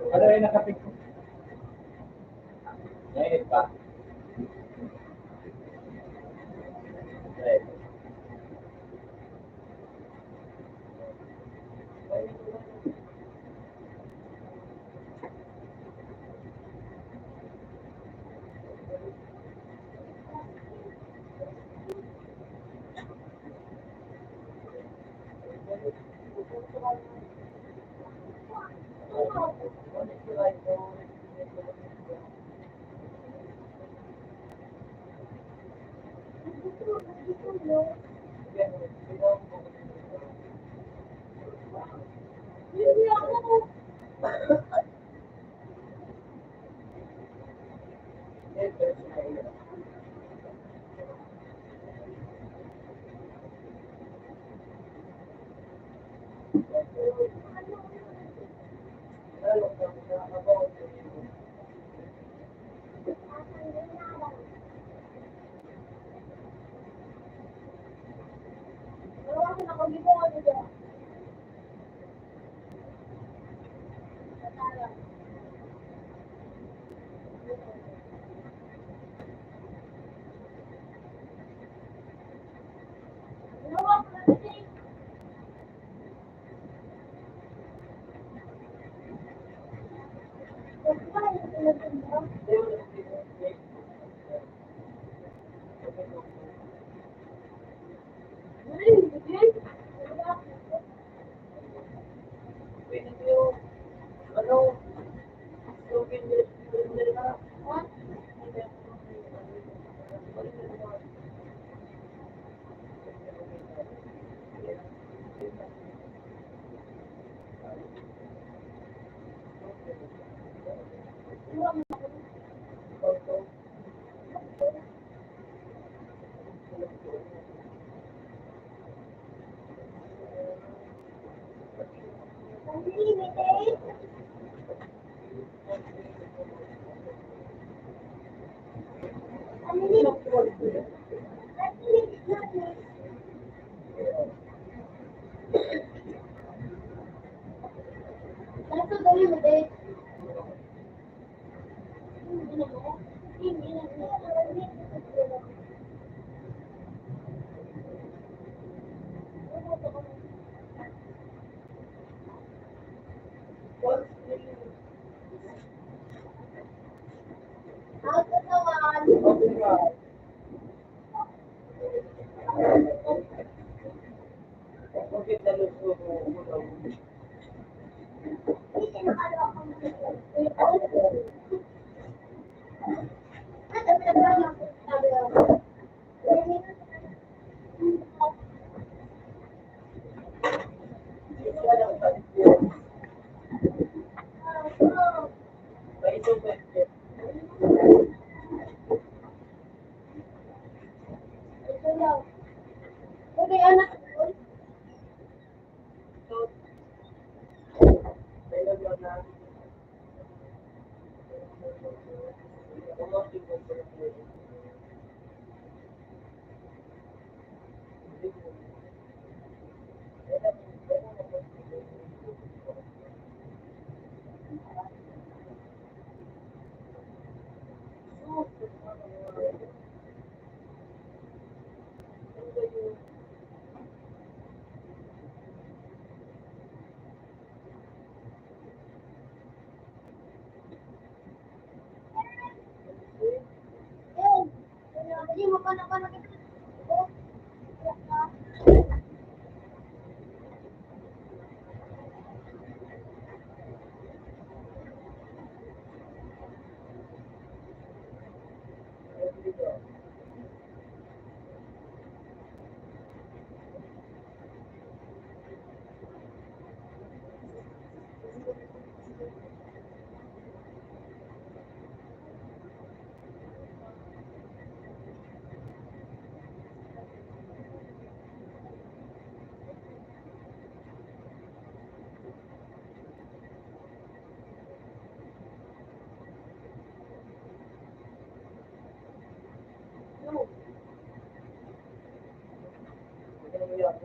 Ano yung nakapik ko? Ngayon pa.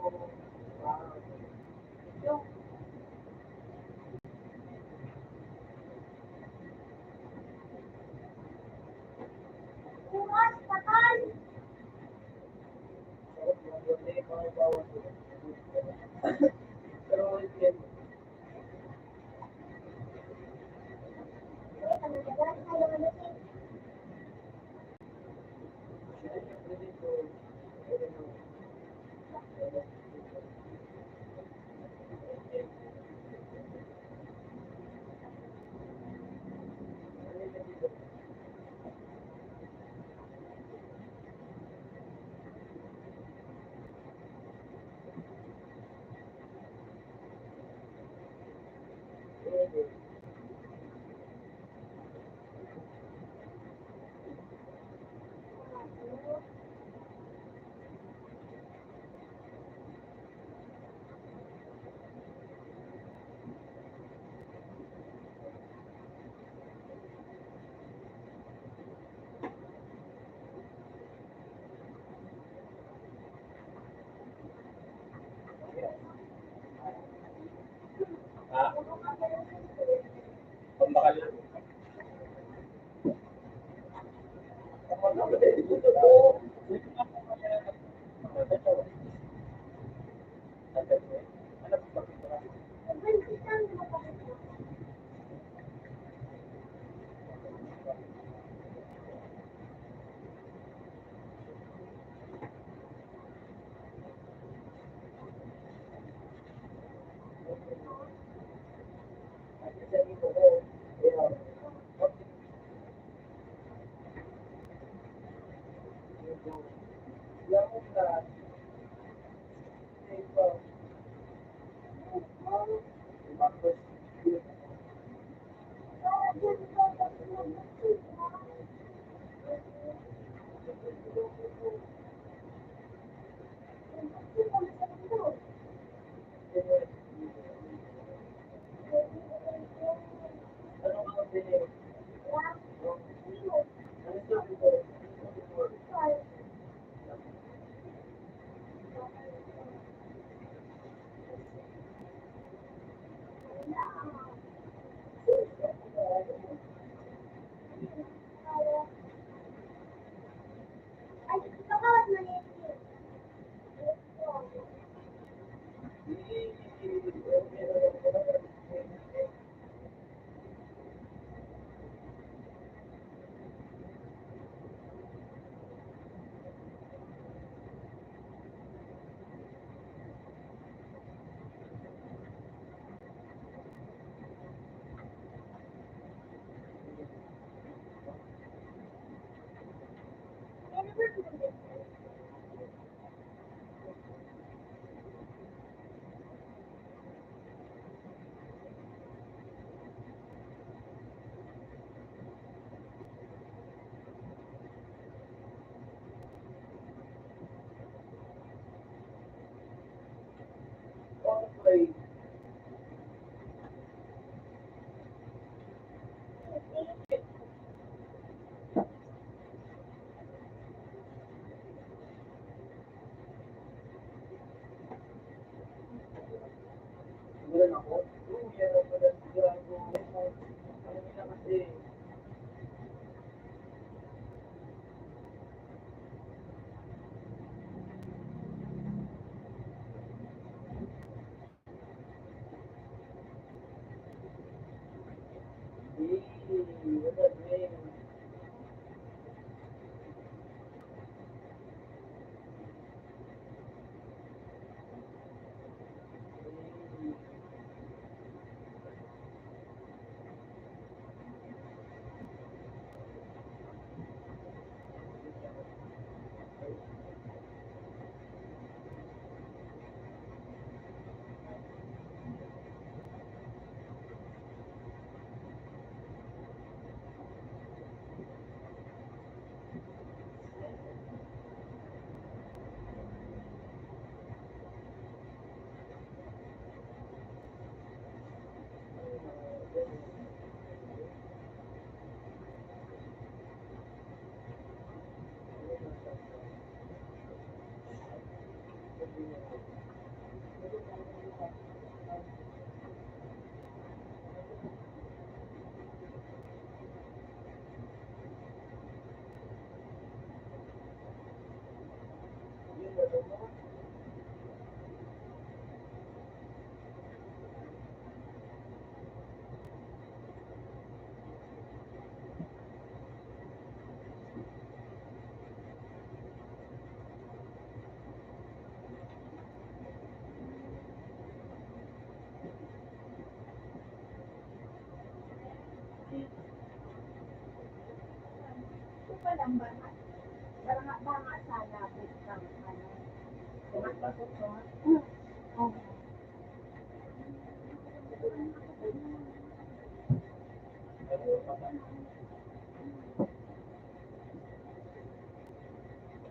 Ah, pambakal lang.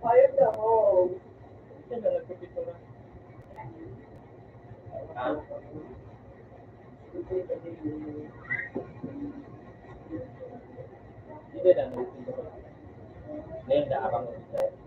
Ayun na, oo. Ito na, nagpapito na. Hindi na, nagpapito na. Ngayon na, abang nagpapito.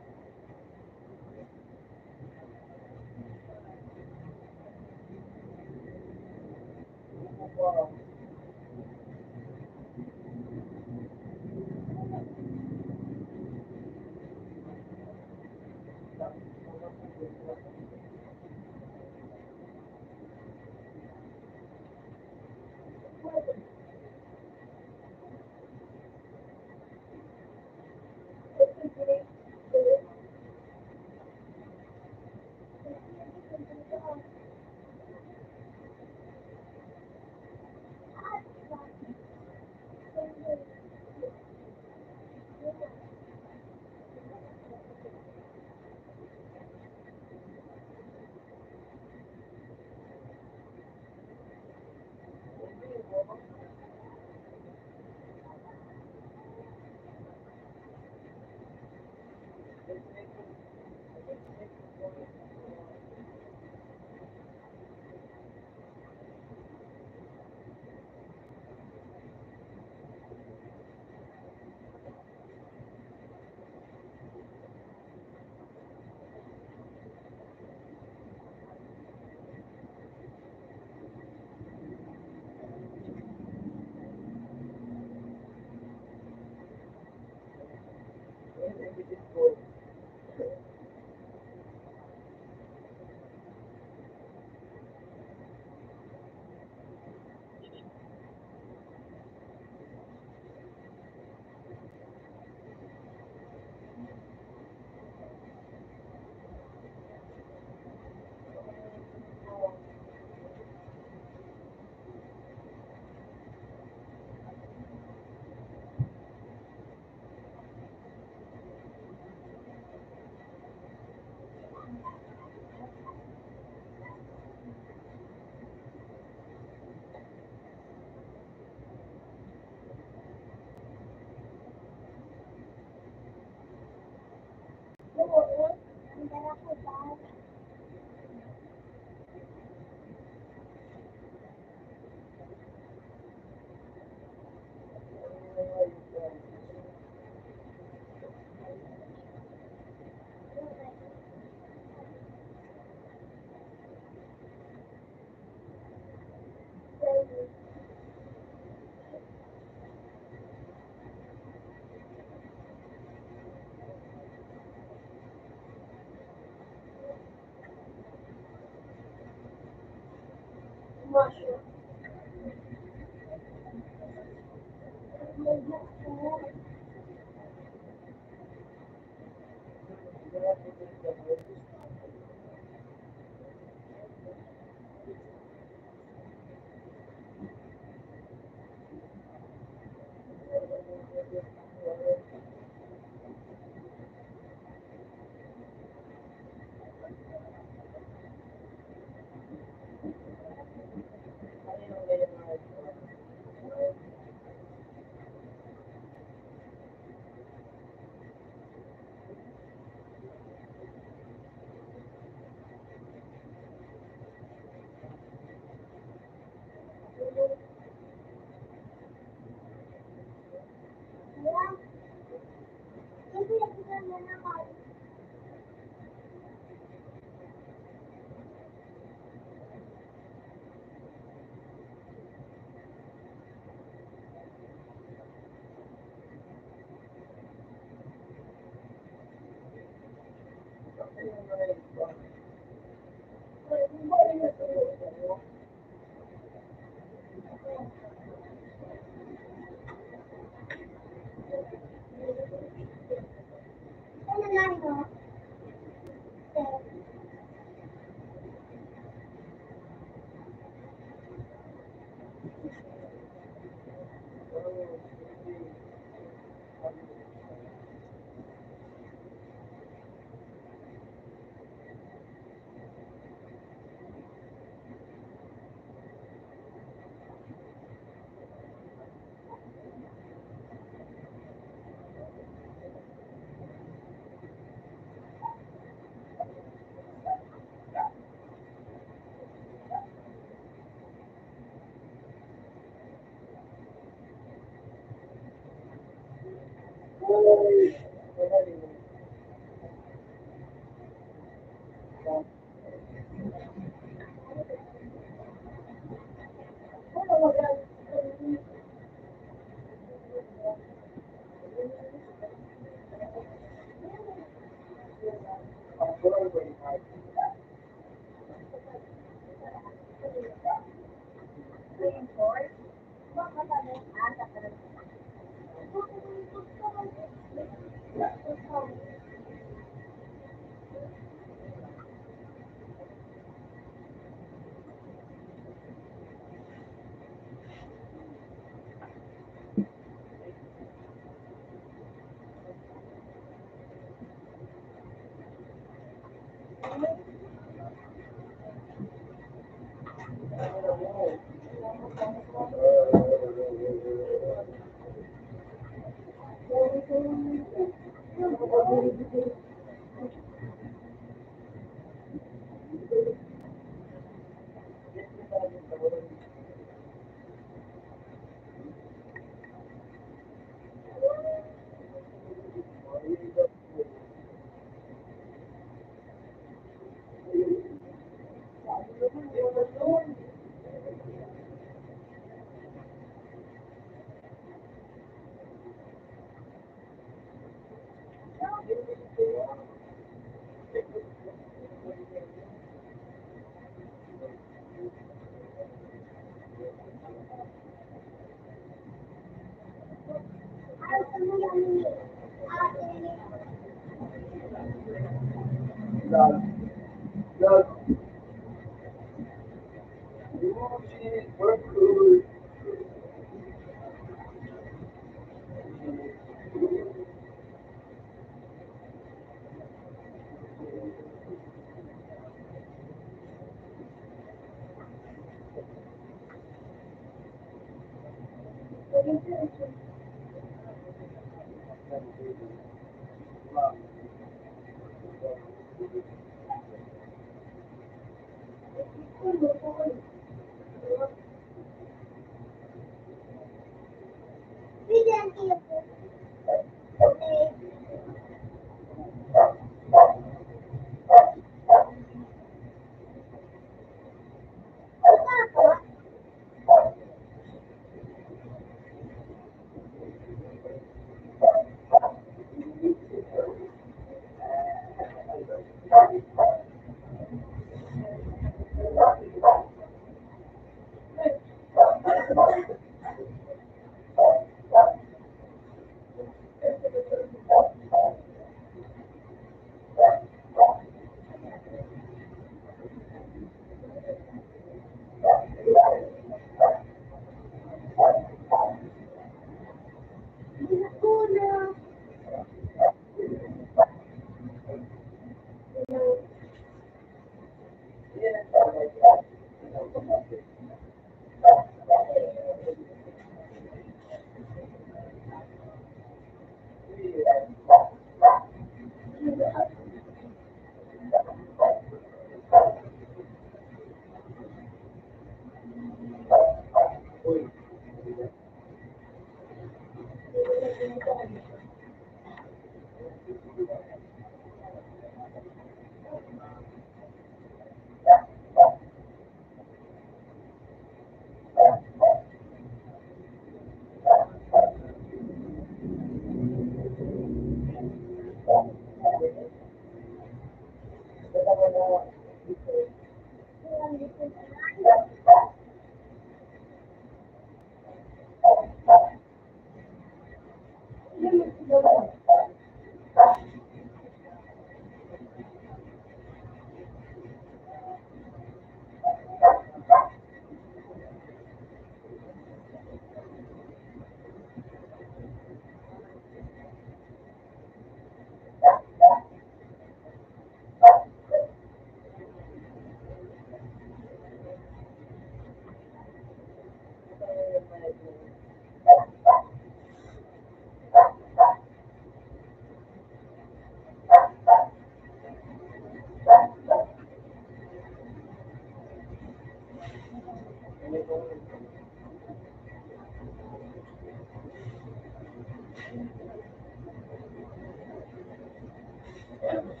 Ayan.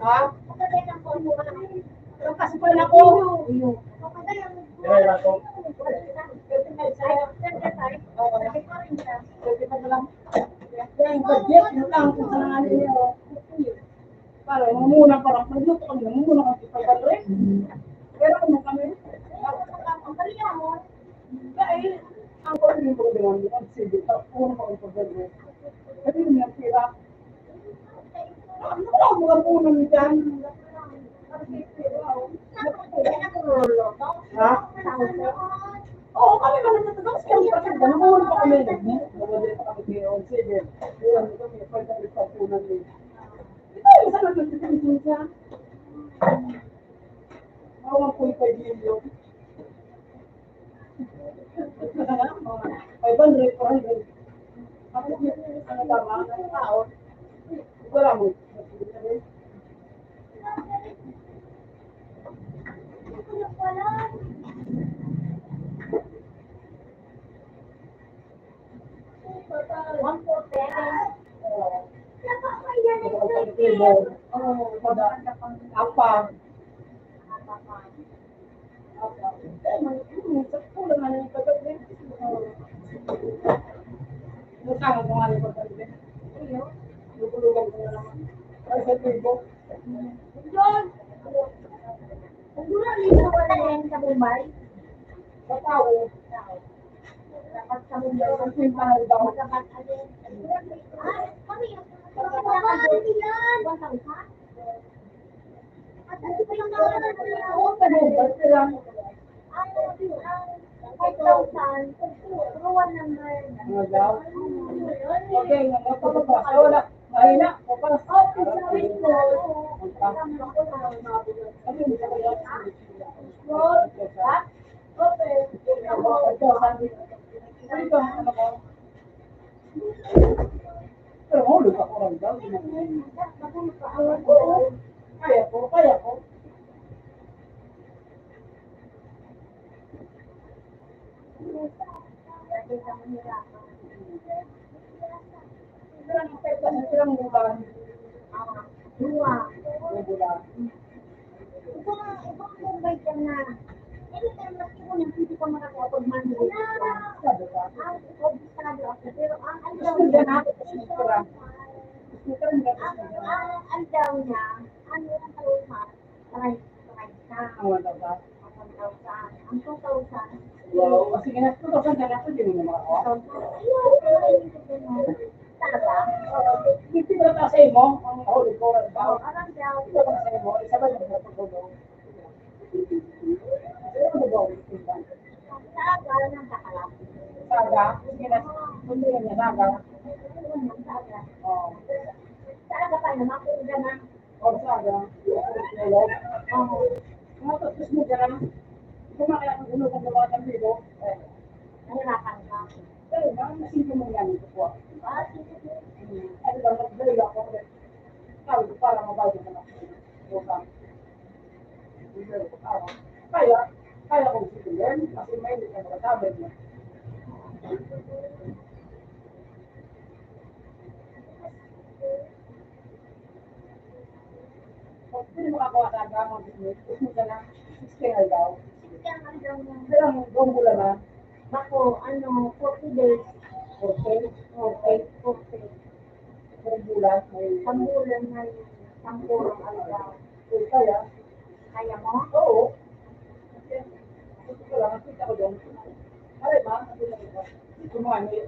Ha? Kasi pa na ko. Kaya lang ko. Yung budget, yung lang kung saan niyo. Para muna parang magluto kami, muna kami sa pagkakre. Pero kung kami, dahil ang ko rin ko din ang sige, tapos ko ang pagkakre. Kasi yung tira. Ano ang mga puno ni Jan? Ha? Oo, kami ba nagtatapos kami kasi nakuhuli pa kami. Nawali pa kami ngayon. Sige. Ayan, kami, pagkakit pa puno ni. Ito, isa lang nagtitipin siya. Ako ang puwi pa din yun. 500, 400. Ako, ano tama, ang tao. Wala mo. Apa? Okay, wala. Mahina. Pero hulog ako lang daw. Kaya ko, kaya ko. Silang bulan. Bulan. Wow, sige na, ito sa dala ko din mo ako. Hindi ba ta sa imo ang holy coral daw? Ito ba sa imo? Isa ba yung pagkulo? Ano ba? Saga? Sige na, hindi niya saga. Oh. Oh, saga. Mga tapos mo dyan. Kumakaya ang ulo kong mga tambigo. Pero, bakit masin ko mong yan ito po? Ano lang, nag-dali ako. Sabi ko, para mabayad na lang. Bukang. Kaya, kaya kong sipilan, kasi may hindi ka nakatabit na. Kung hindi mo kakawa sa agama, gusto ka na, 16 daw. Pero ang gombo lang 40 days. 40, 40, 40. per bulan, may Sambulan na yung sampurong alaga. kaya. Kaya mo? Oo. Gusto ko lang, nakita ko doon. Aray ba? Ano na ito? Tumahan, may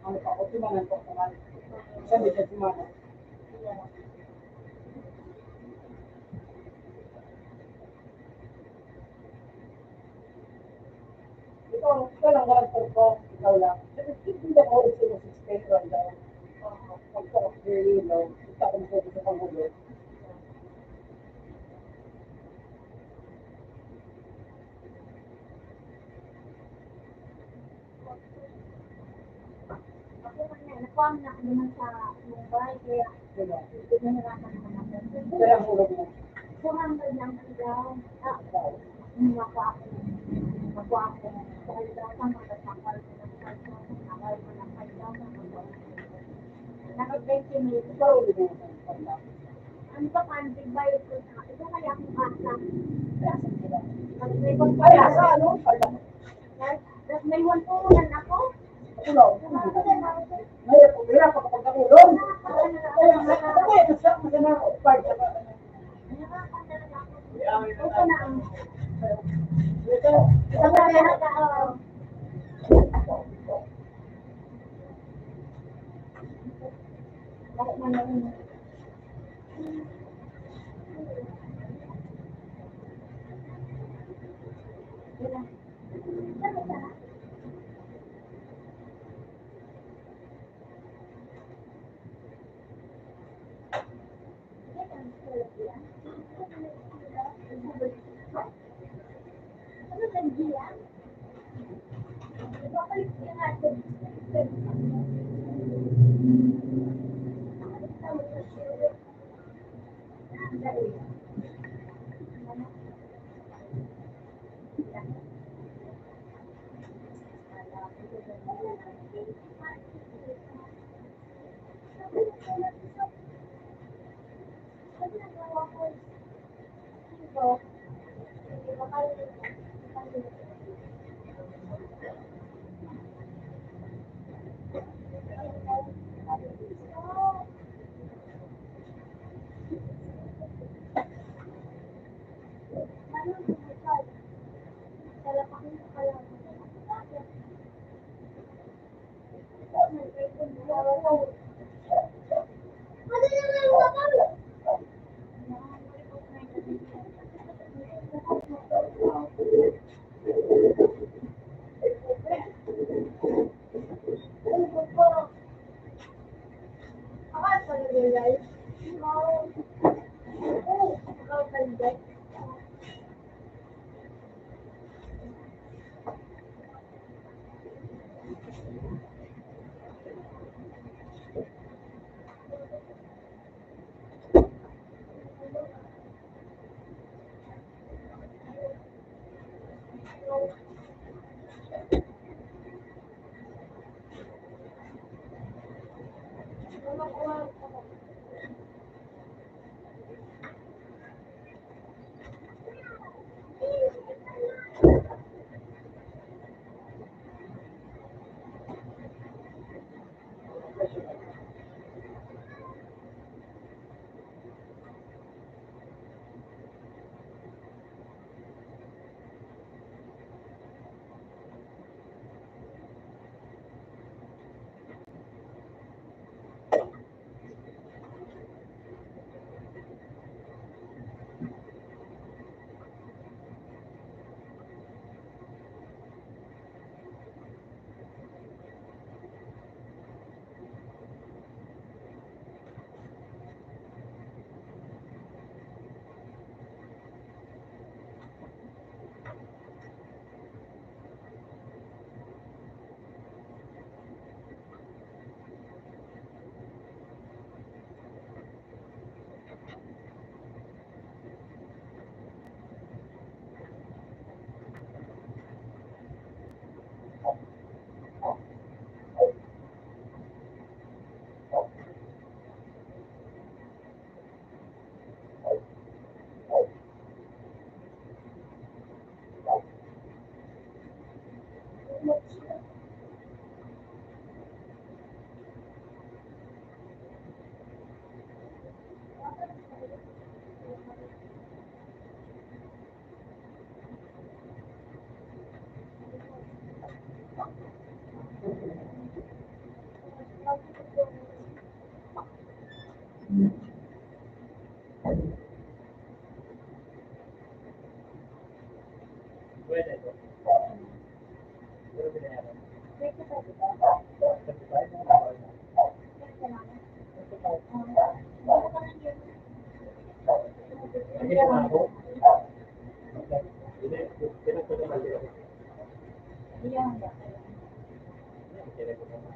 ano pa ako, tumahan ko naman. Sabi siya tumahan. Ito lang walang ko, ikaw lang. Hindi ako ulit sila 16 run daw. Pagkakot very low, ito akong pwede sa pangulo. Ako man nakuha na ako naman sa Mumbai, kaya Diba? hindi na naraman naman ako. Kaya ang hulog mo. 200 lang daw. Nakuha ako. Sa kalidrasan, magkasakal ko ng 5,000. Nakal ko ng 5,000. Nakag-20 minutes. Ikaw, hindi mo sa Ano pa pa, ang big bayad ko sa ito kaya akong asa. Ay, asa, ano? May 1,000 ako. Ulo. Mahirap ka kapag nakulong. Ako, ito siya, maganda ako. Part, saka, Ito na ang ito, bakit man na rin. Pwede ito. Pero binayaran. Hindi na ako. Hindi. Pinagpo naman sila. Pinagpo naman.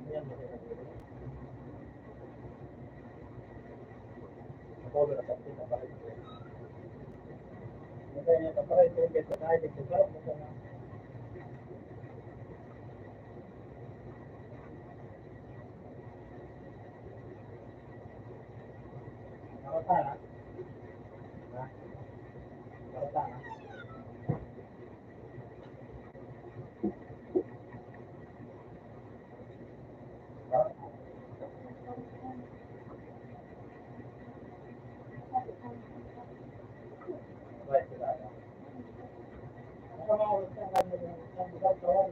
Yan. Polo na pati na pare. Masa niya ka pare ito get na ay dito sa masa na. Nakata na. Ha? Nakata na. Right, sila. Nakama ko sa kanya ng budak tawag.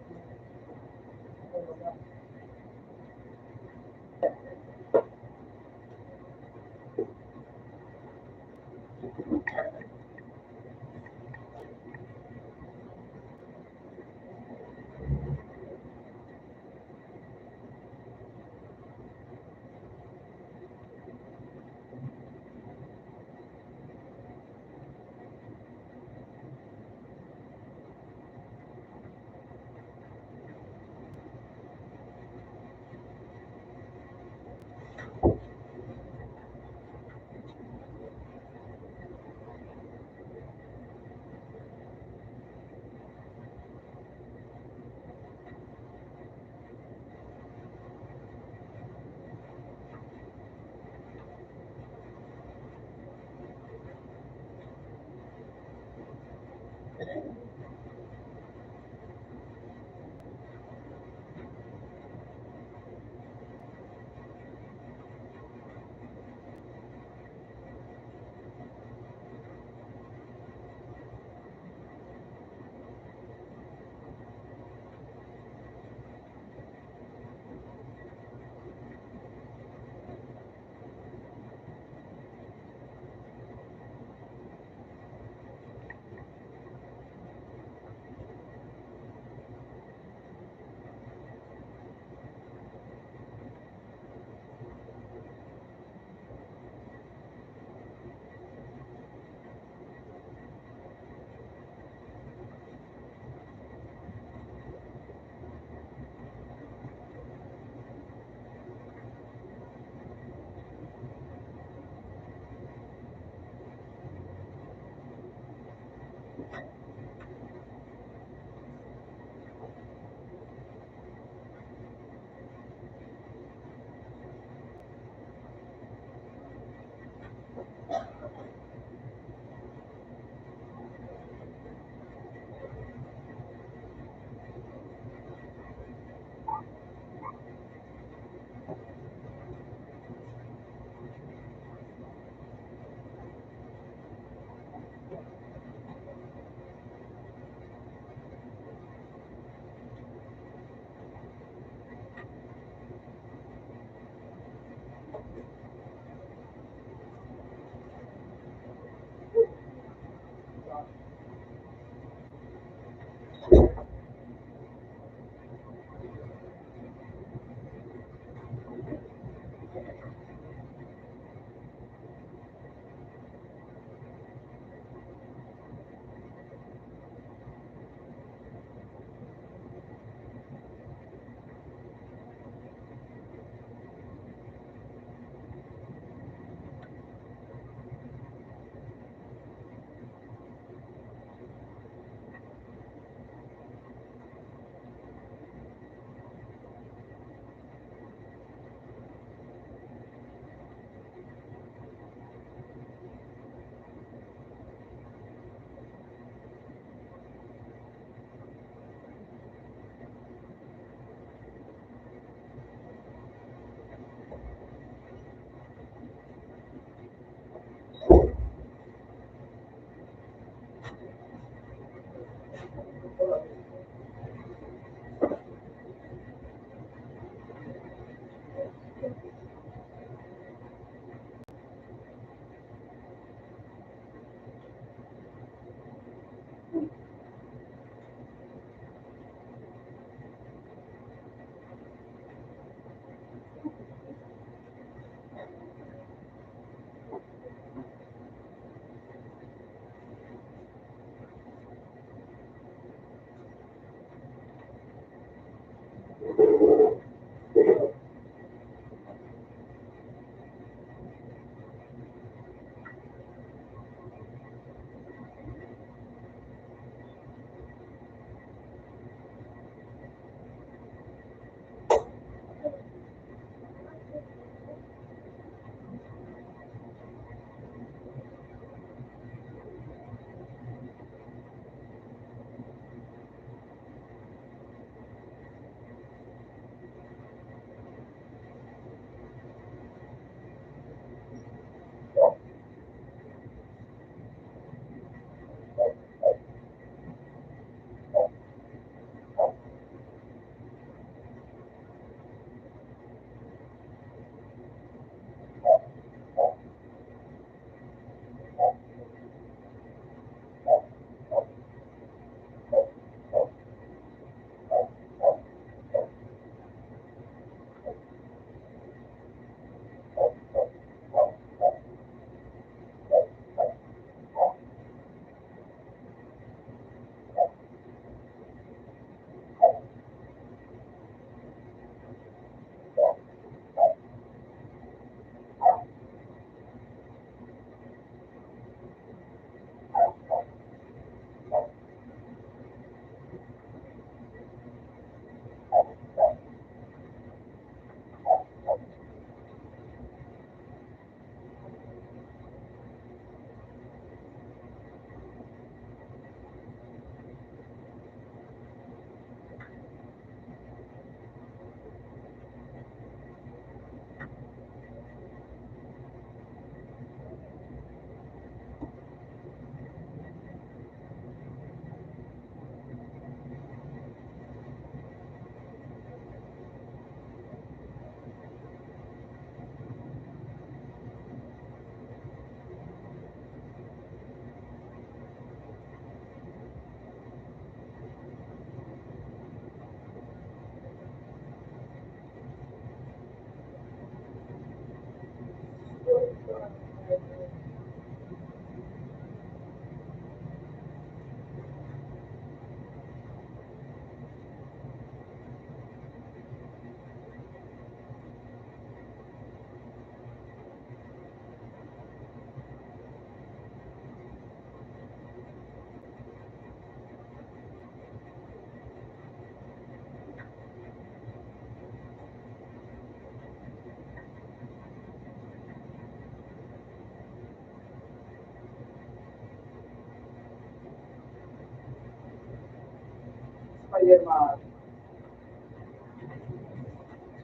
Spider-Man.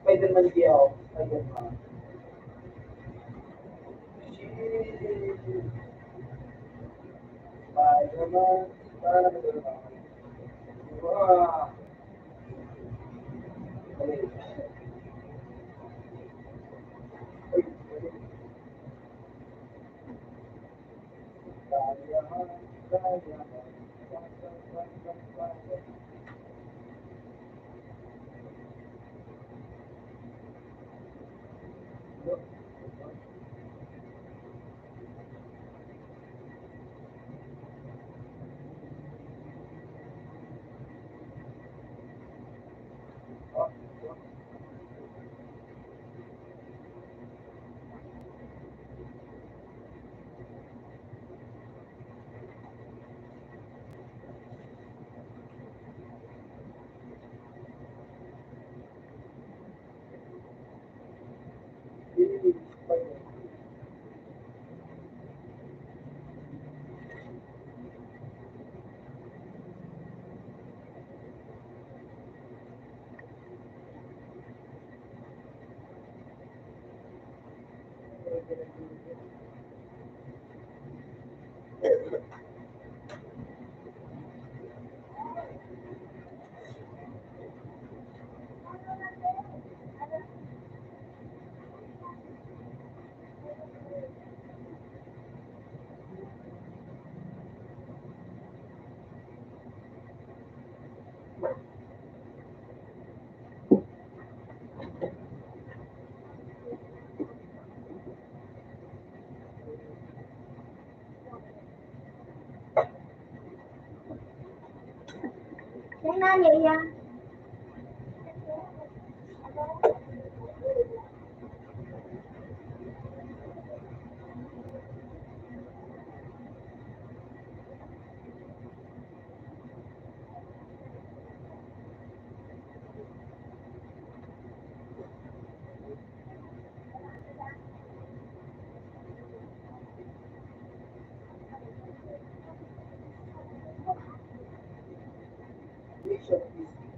Spider-Man Geo. Spider-Man. Spider-Man. Spider-Man. Wah. Balik. Uy, balik. Spider-Man. Spider-Man. Spider-Man.在哪里呀？Mission is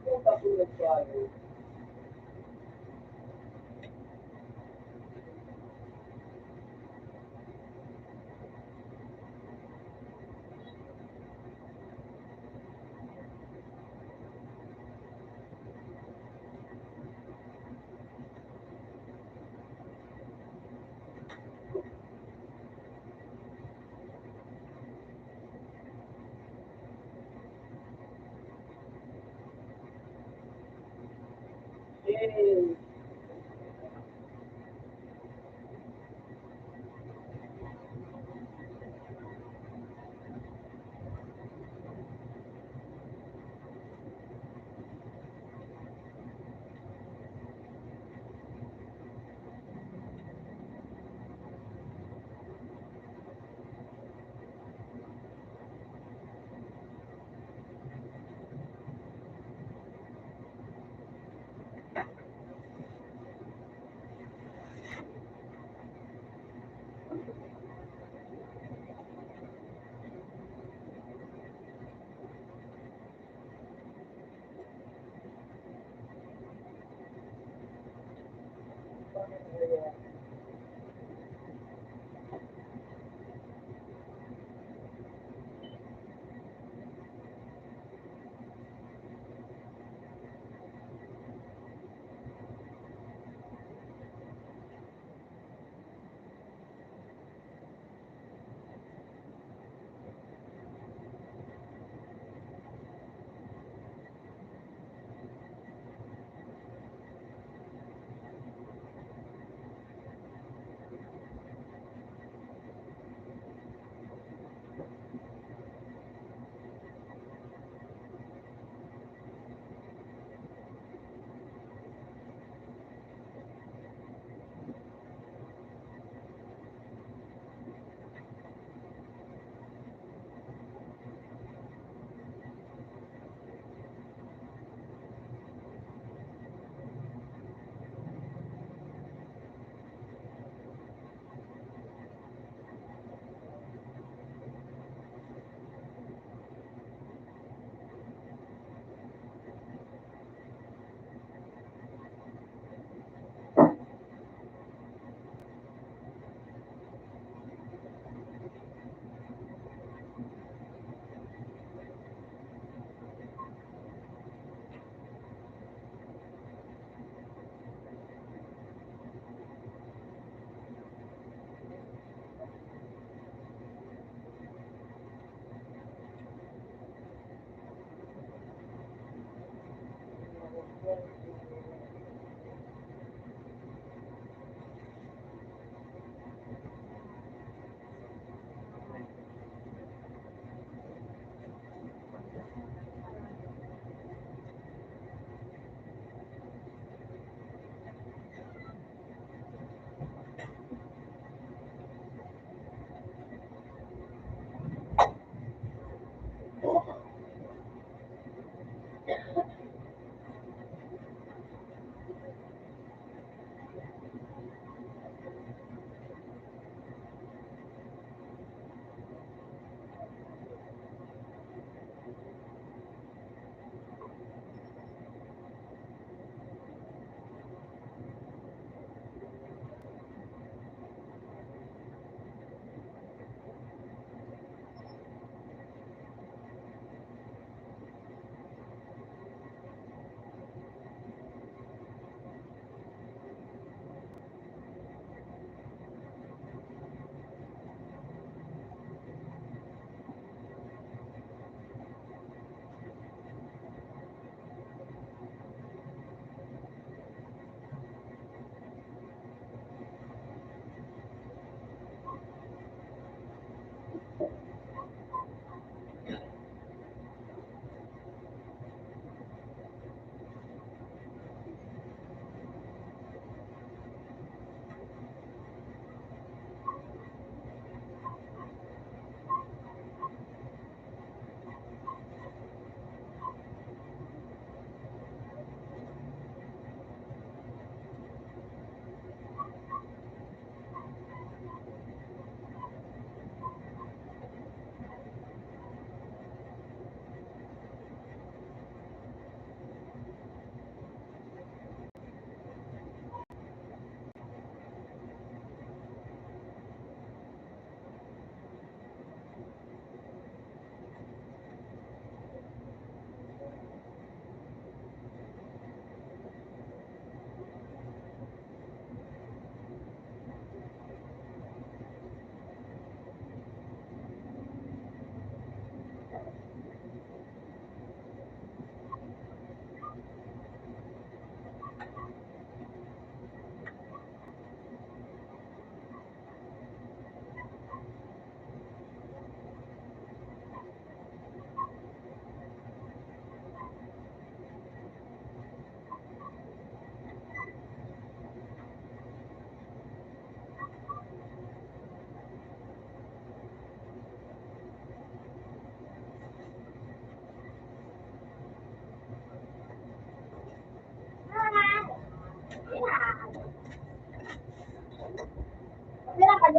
Kung katulad tayo, yay!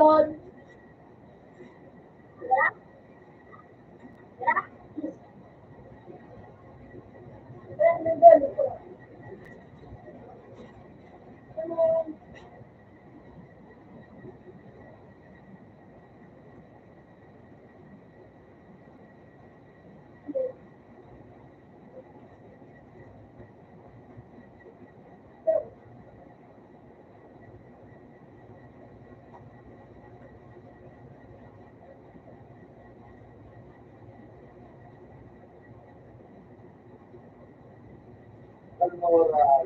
doon. Wala? Wala? Wala na doon. Ano? Kalmora.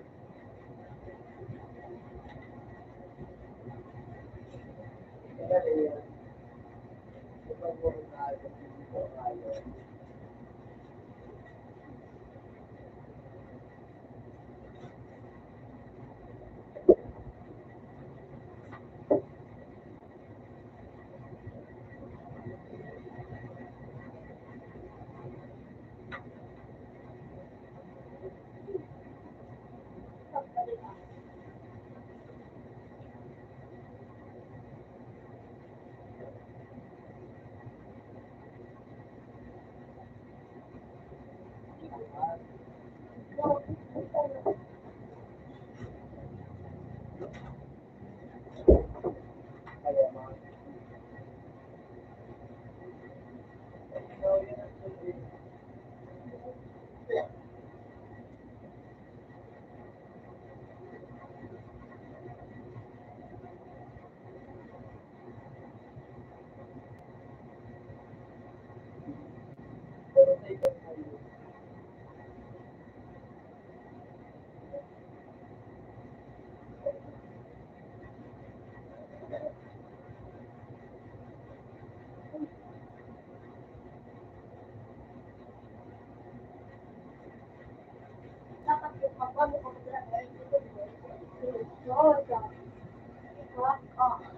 Dapat yung kapwa mo kung maglalagay dito. Oo, siya. Oo.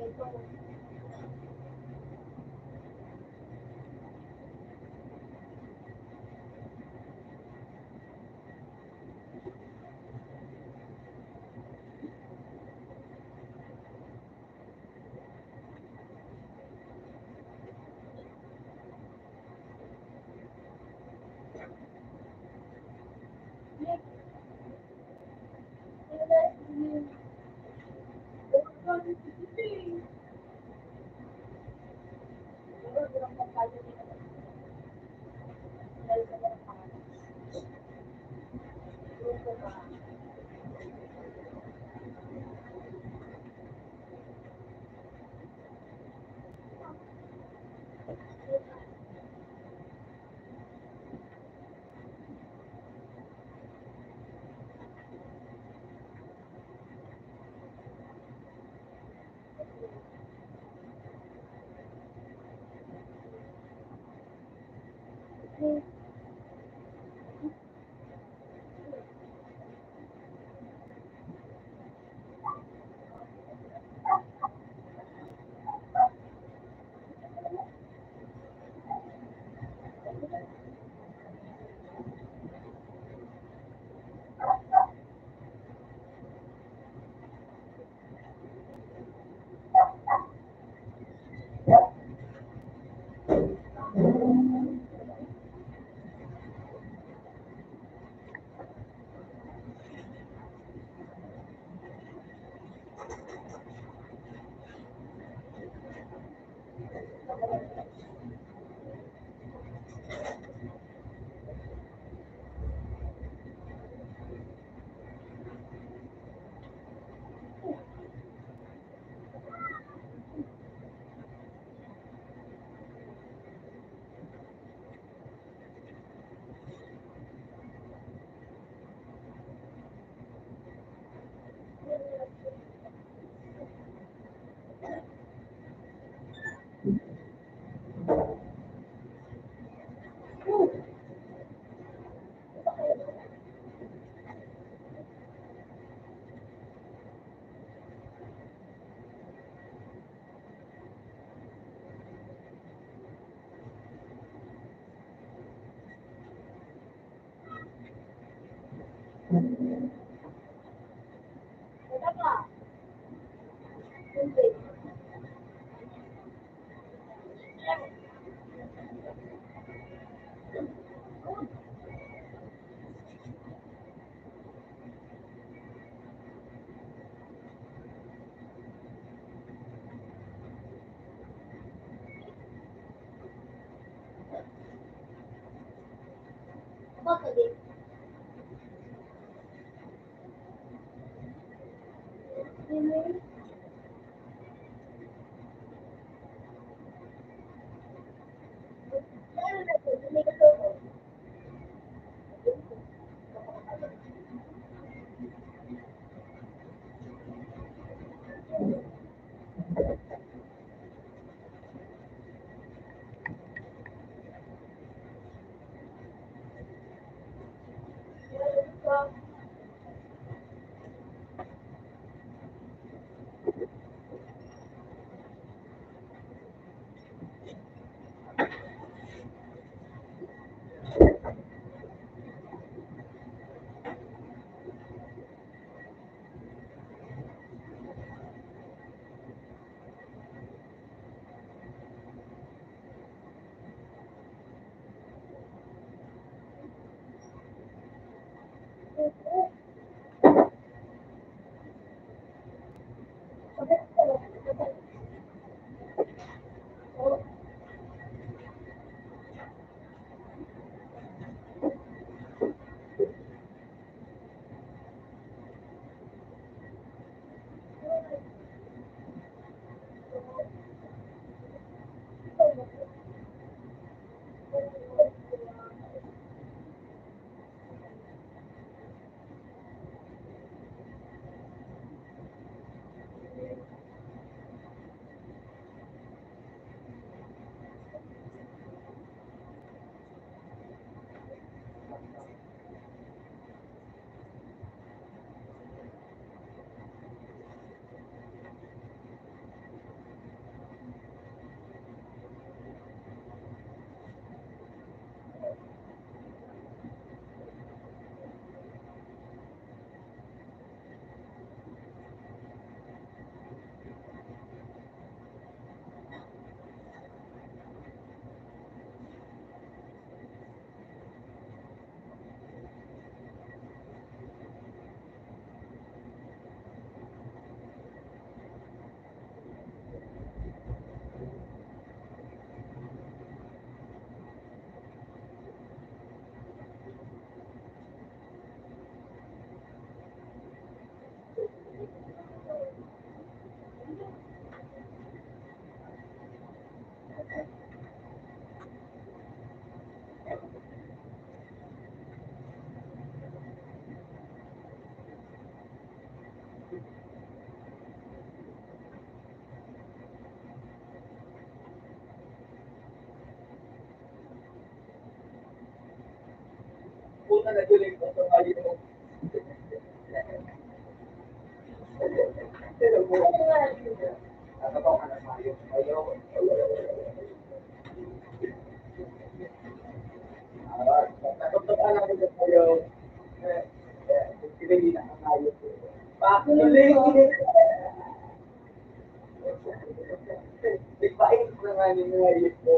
Okay, so, Catholic. Mhm. Ano na po, hindi ko po. Puta na tuloy ko sa kayo mo. Pero mo, nakatawa ka na tayo. Ayaw. Nakatawa ka na tayo. Hindi na kayo. Patuloy. Nagpain na nga ninyo ngayon po.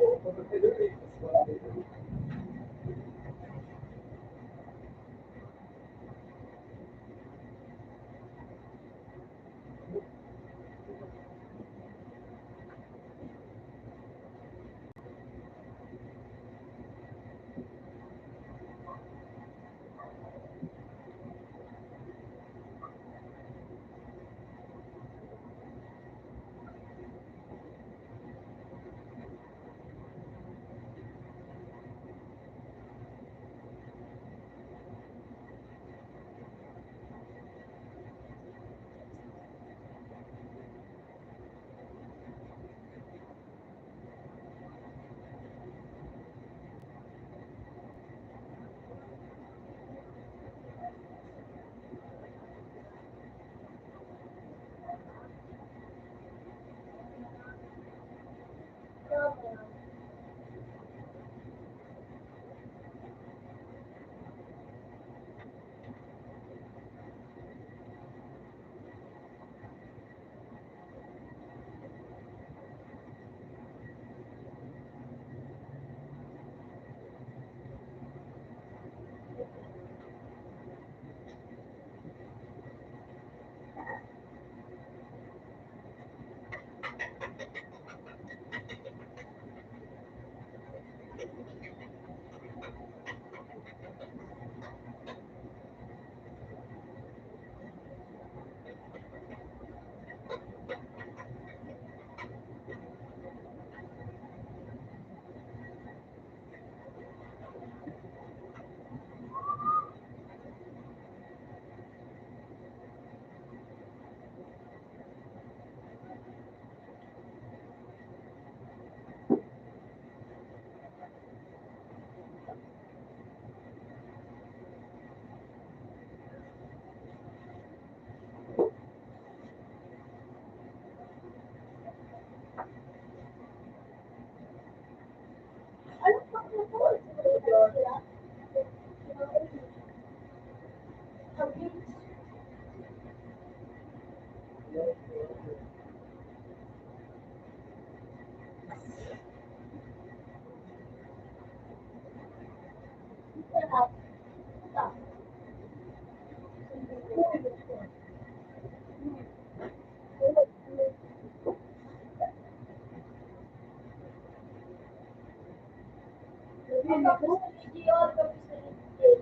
Tapos sa GR, tapos sa GR.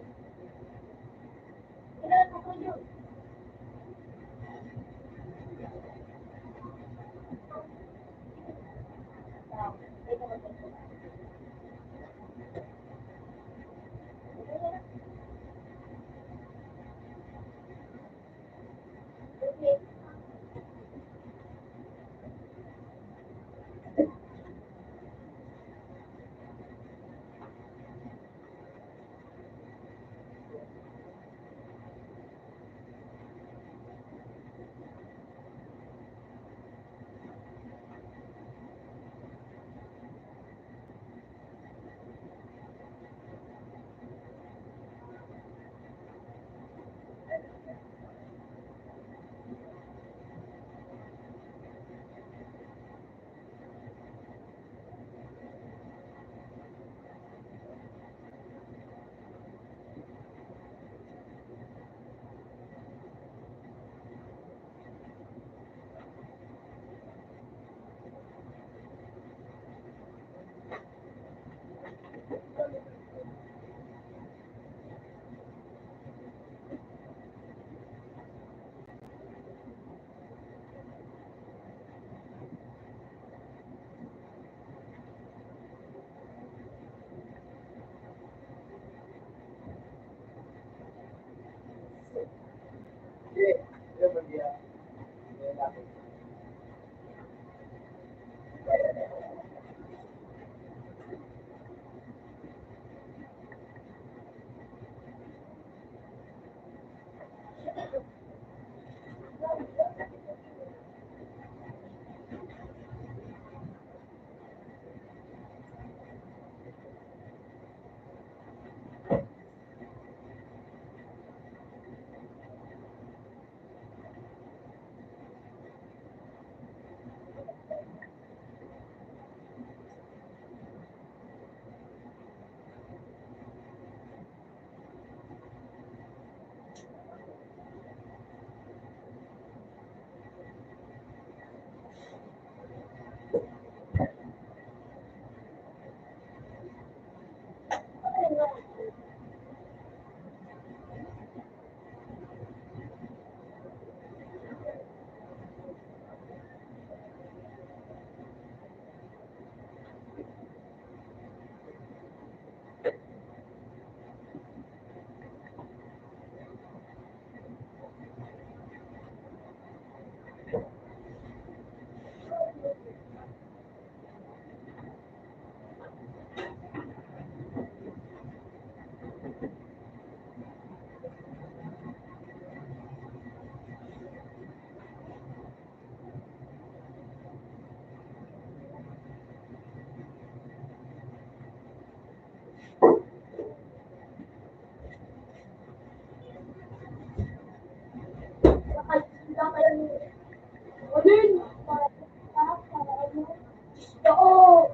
Kailan mo ko yun? Okay. Oo.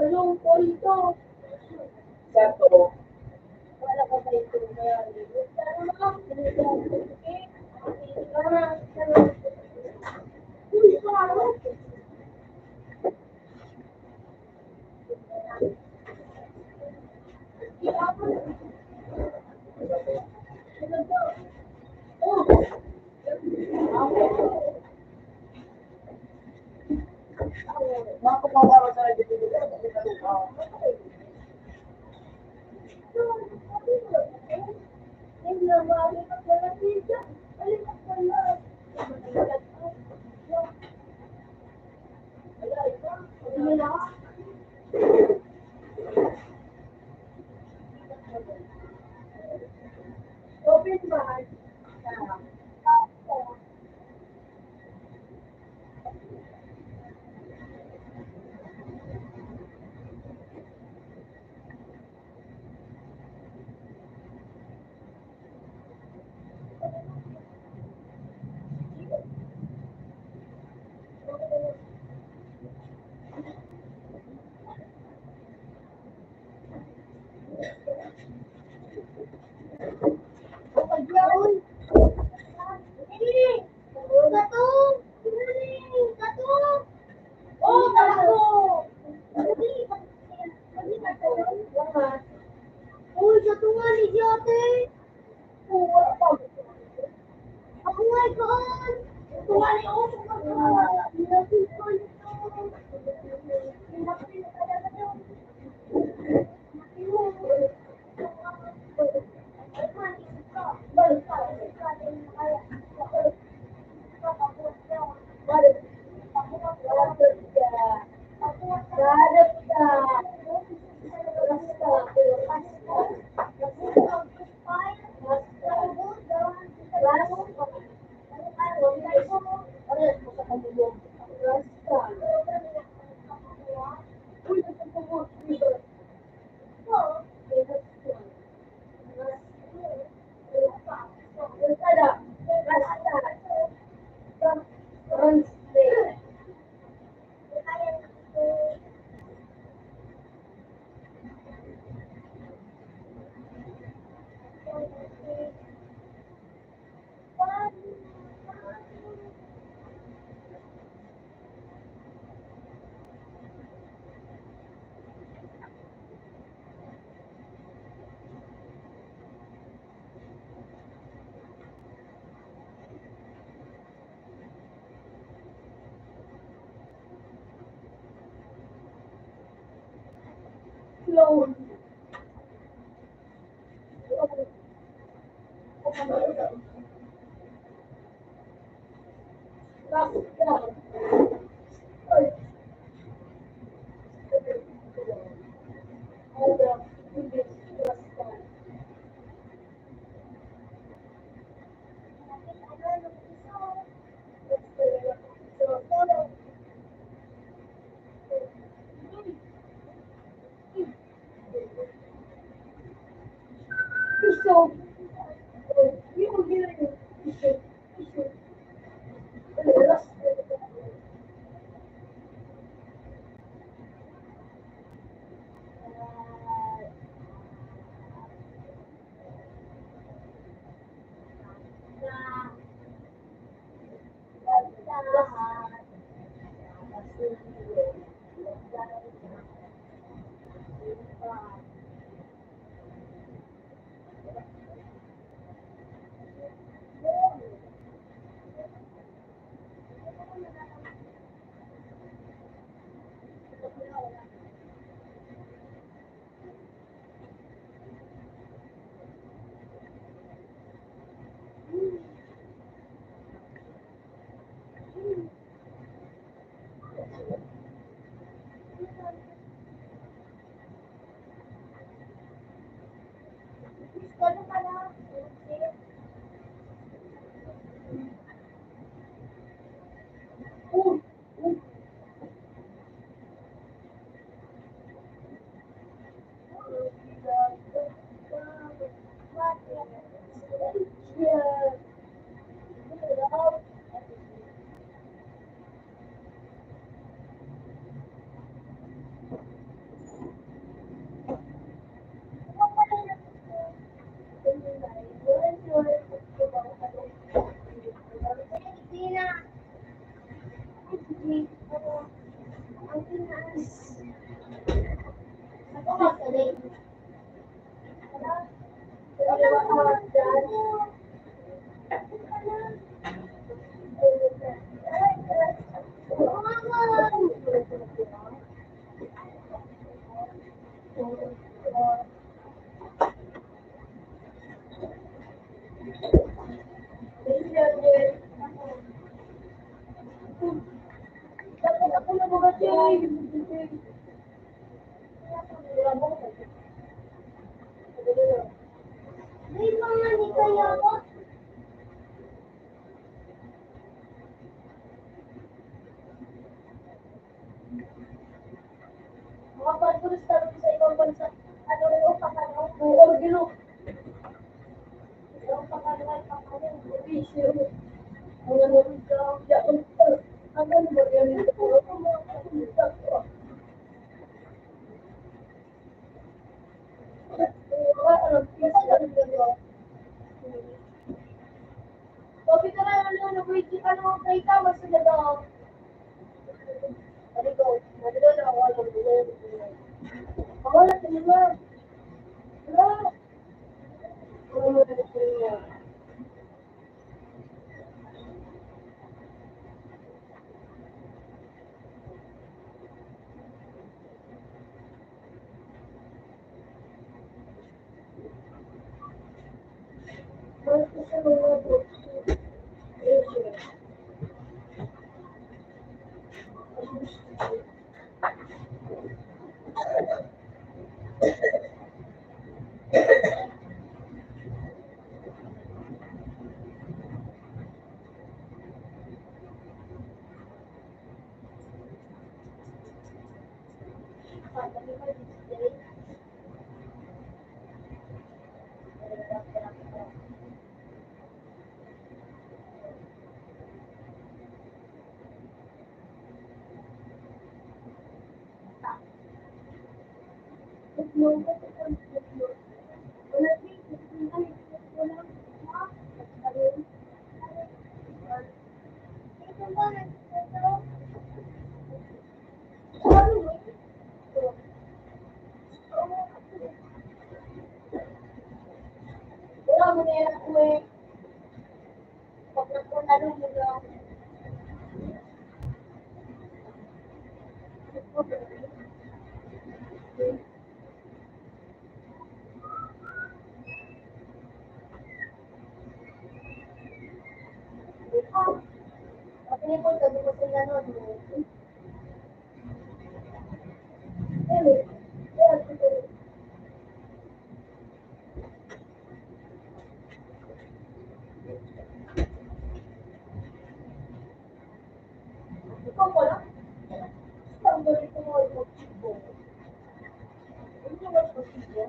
Yung polito. Sakto. Wala ka pa ito. Pero mga Mga kumawara sa dito. Open ba? Clone. So, you will get it. Wala mo na yan ako eh. Pag nagpunalo mo lang. Sabi ko, sabi ko sila nun. Ikaw pala? Ang galing ko mga mag-chibo. Hindi mo mag-chibo?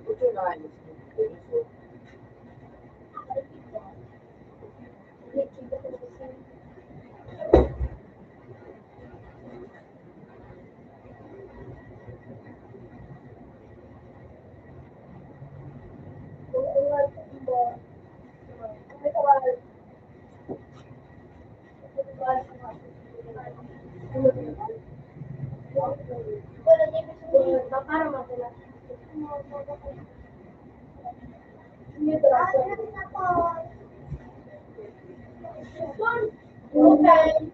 Ito na ayos mo. So, Open!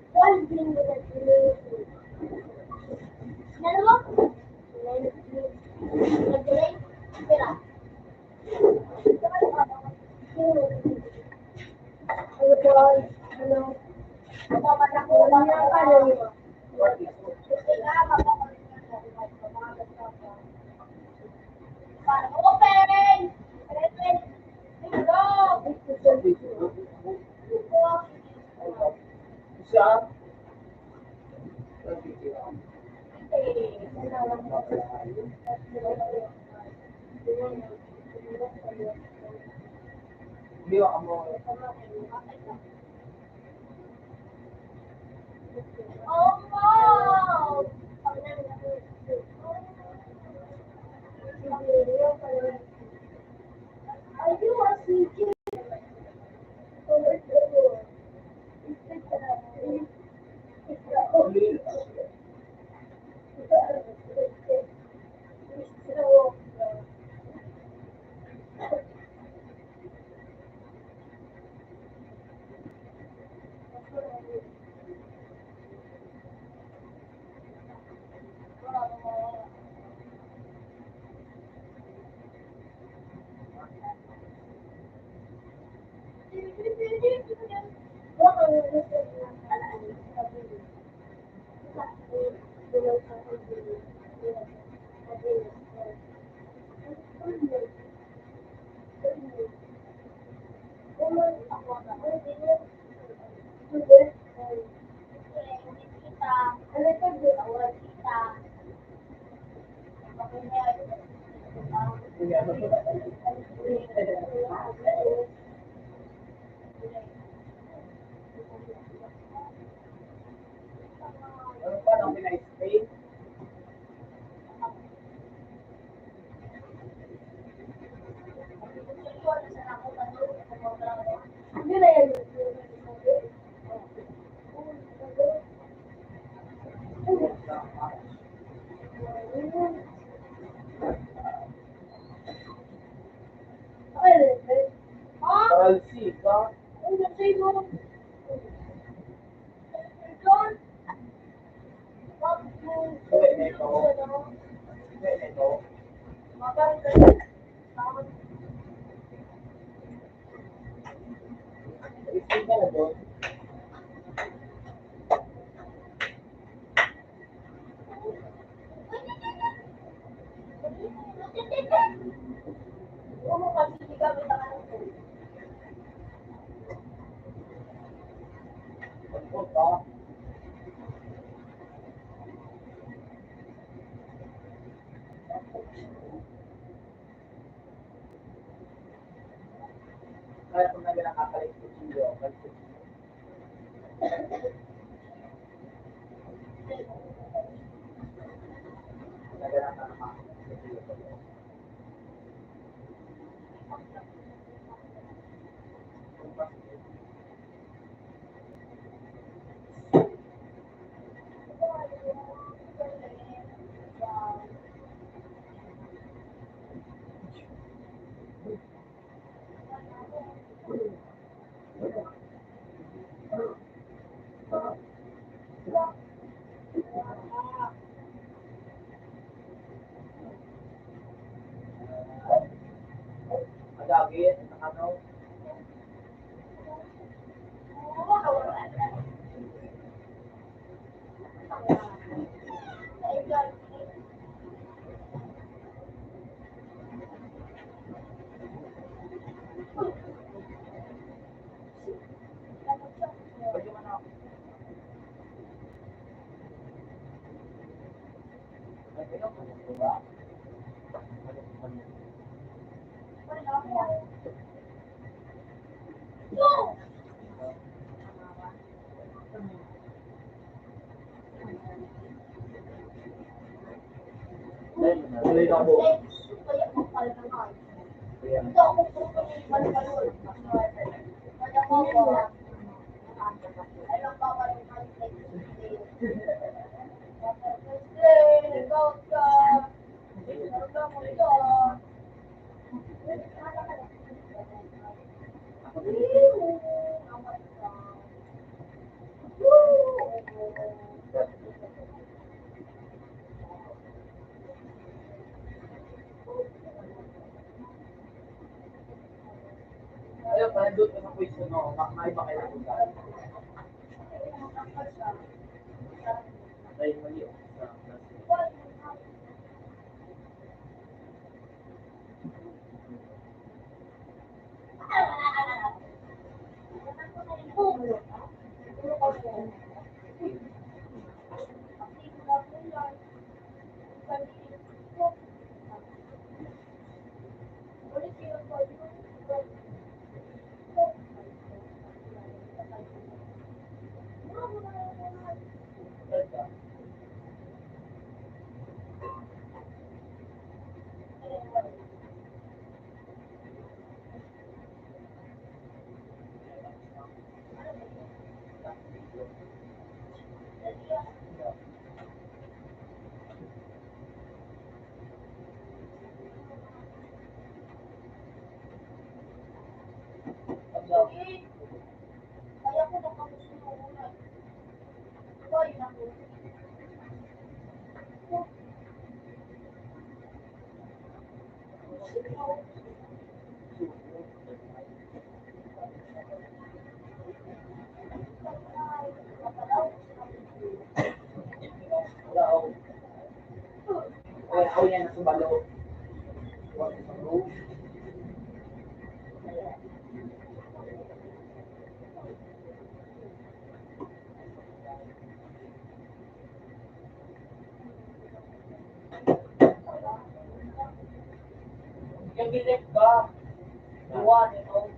isa. Hindi ako mo. Oh, wow! Are you a CJ? Ano pa nang pinay-spray? Paralsi ka? Uwi na ito. Uwi na ito. Spray ka na doon. Puta. Kaya kung namin nakakalit ko siyo, agagit, ano, pwede man ako. Ay, ano, ano ba? Tuloy lang po. Ayan. Ayun, nandun ko sa quiz mo, maiba kayo ng ugali. Dahil mali ako sa class. Wala ako. Wala ako yan, nasa balo. Wala sa room. Yung bilik ba? Duwa nito.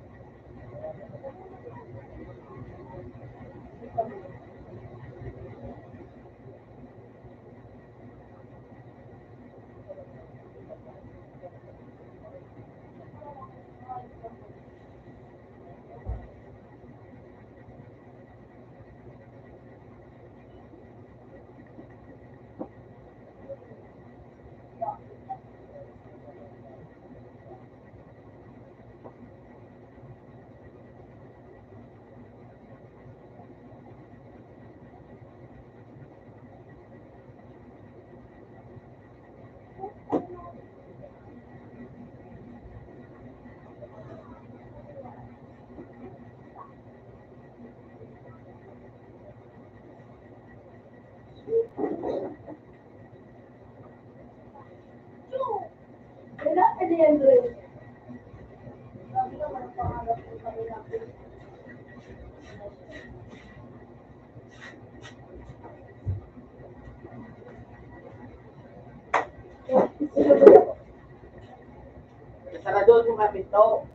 Kailan ka diyan, Dre? No.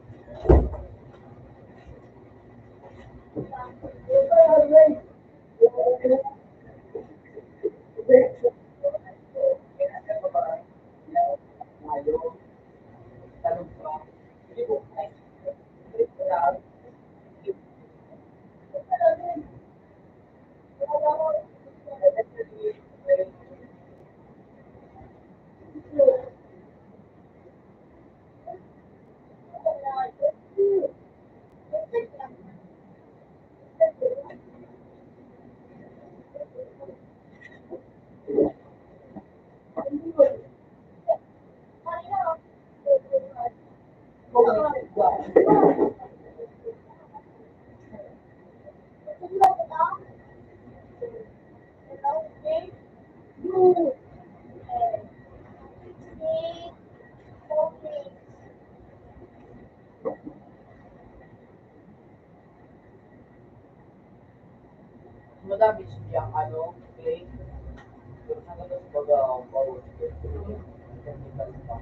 Madami siyang clay. Pero sa ganun, bawal. Chemical pa.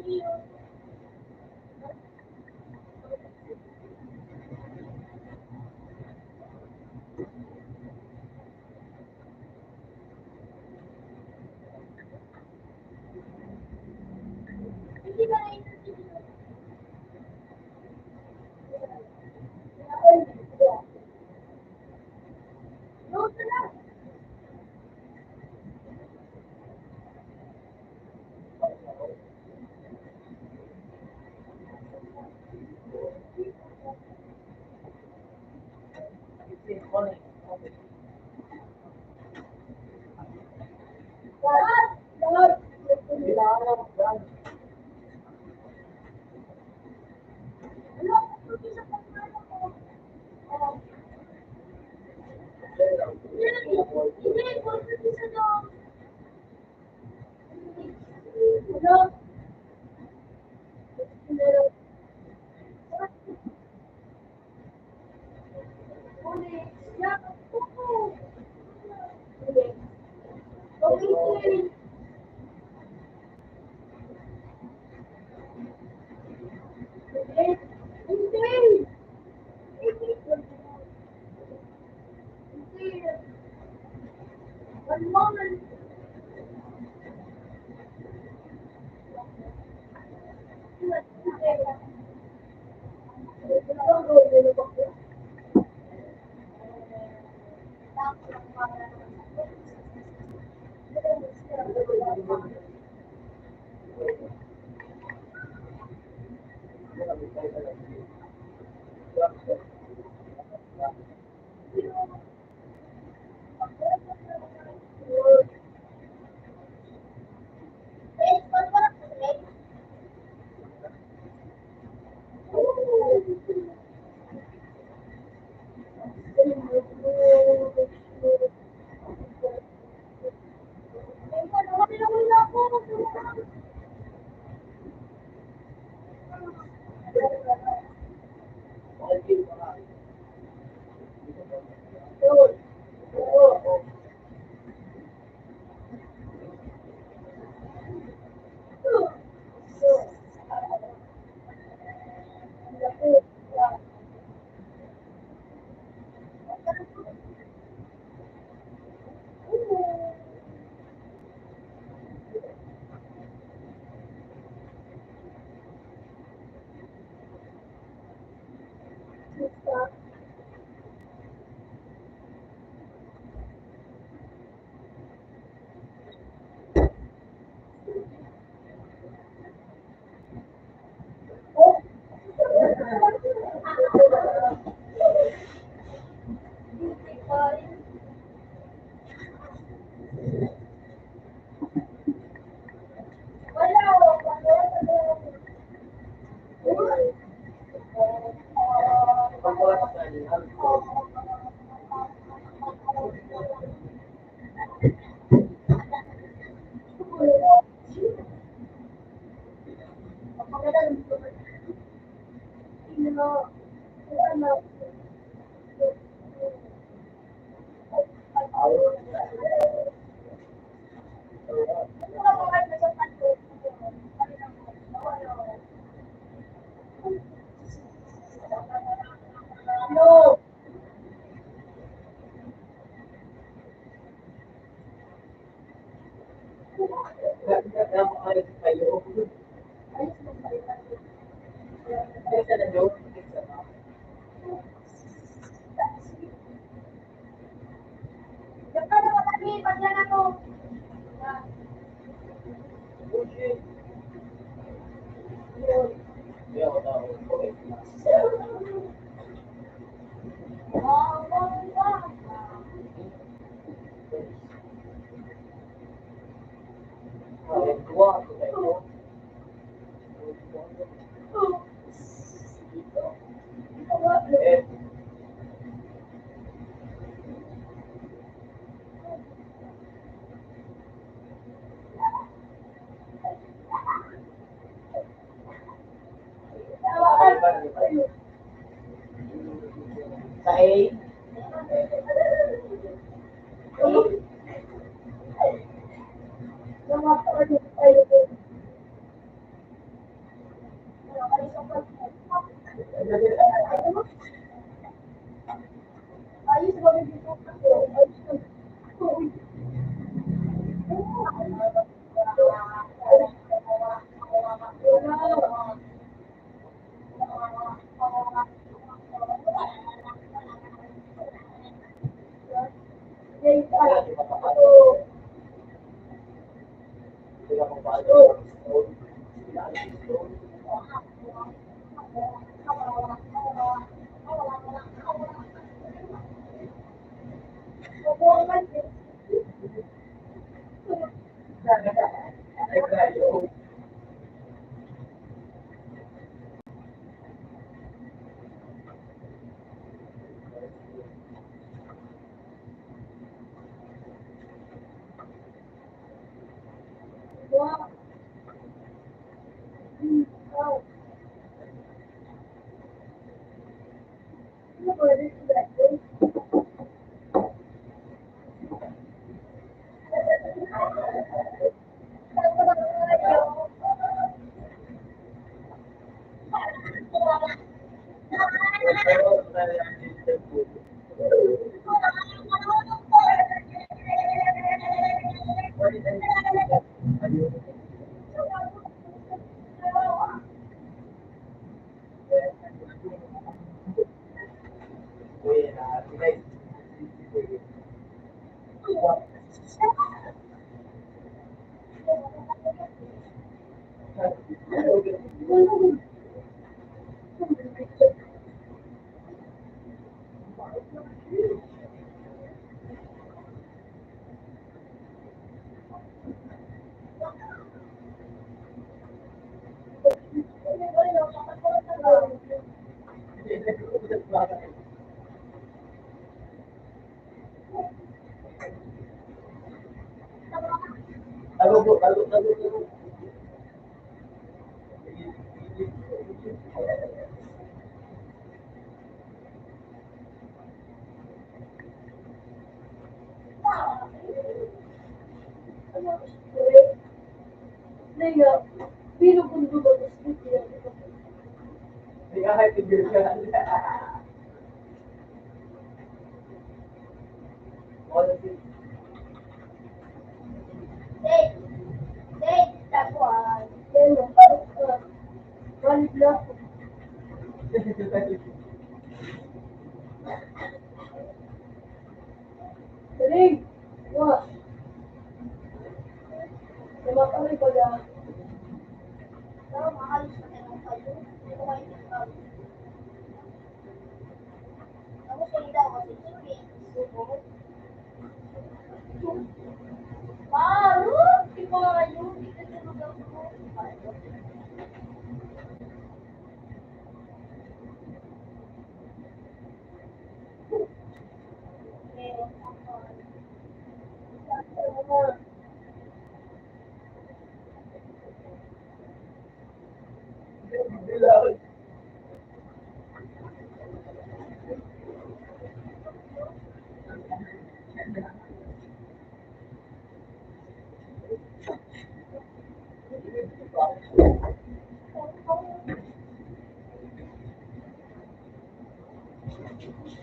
Hindi yung No. Kaya mo kalit kayo. Bisa na joke. Bisa na. Bullshit. Kaya ako tao. Okay. Tuwa. Tuwa. Eh, sa A, sila kung paano. Ay, kayo.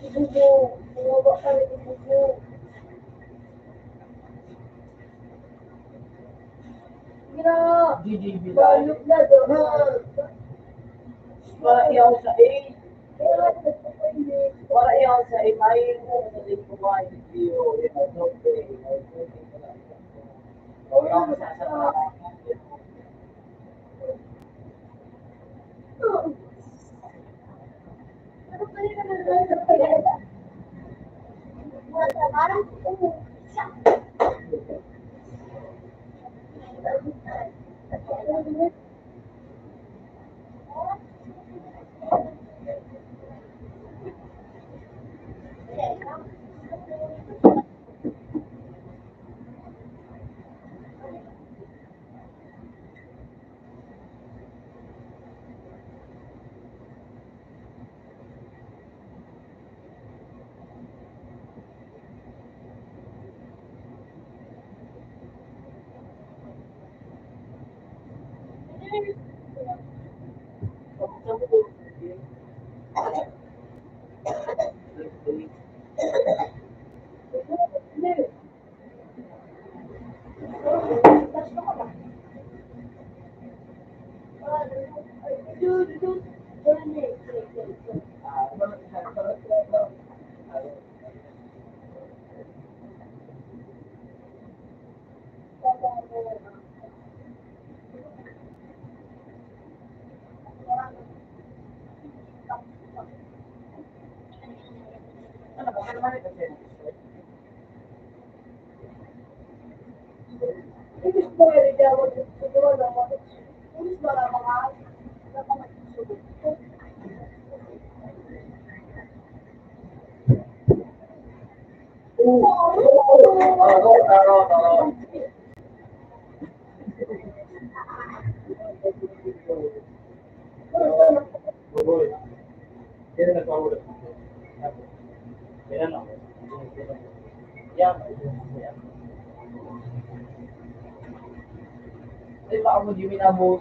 Ibubo. Bumaba ka rin ibubo. Gira. GGB lang. Balok na doon. Para iyaw sa A. Kaya nagpapayli. Para iyaw sa A. May mo sa din kumain ng video. Yan, okay. O, iyaw sa Ano pa rin naman sa pagkakita? Parang Taro. Yan nagpawala. Yan ano? Yan. Ay, baka mo di minabos.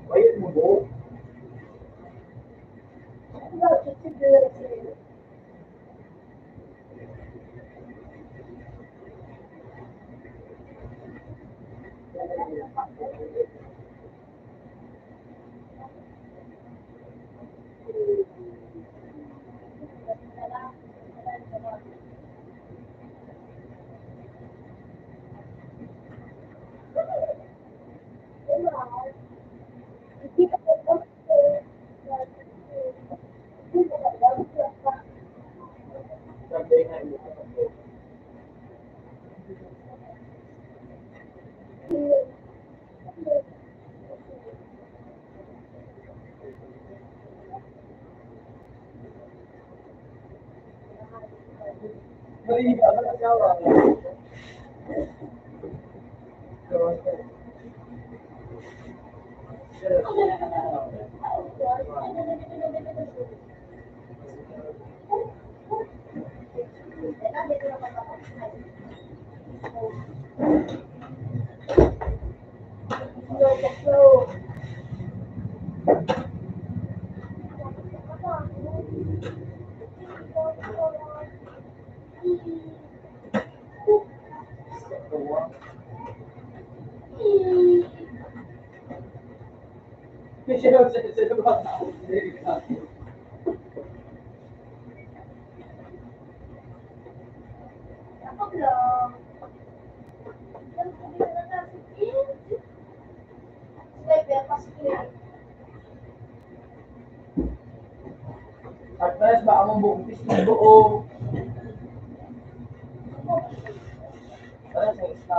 Bayad mo po. Sabi nga, Ako lang. At parang baka mong buktis ng buo. Parang sa isla.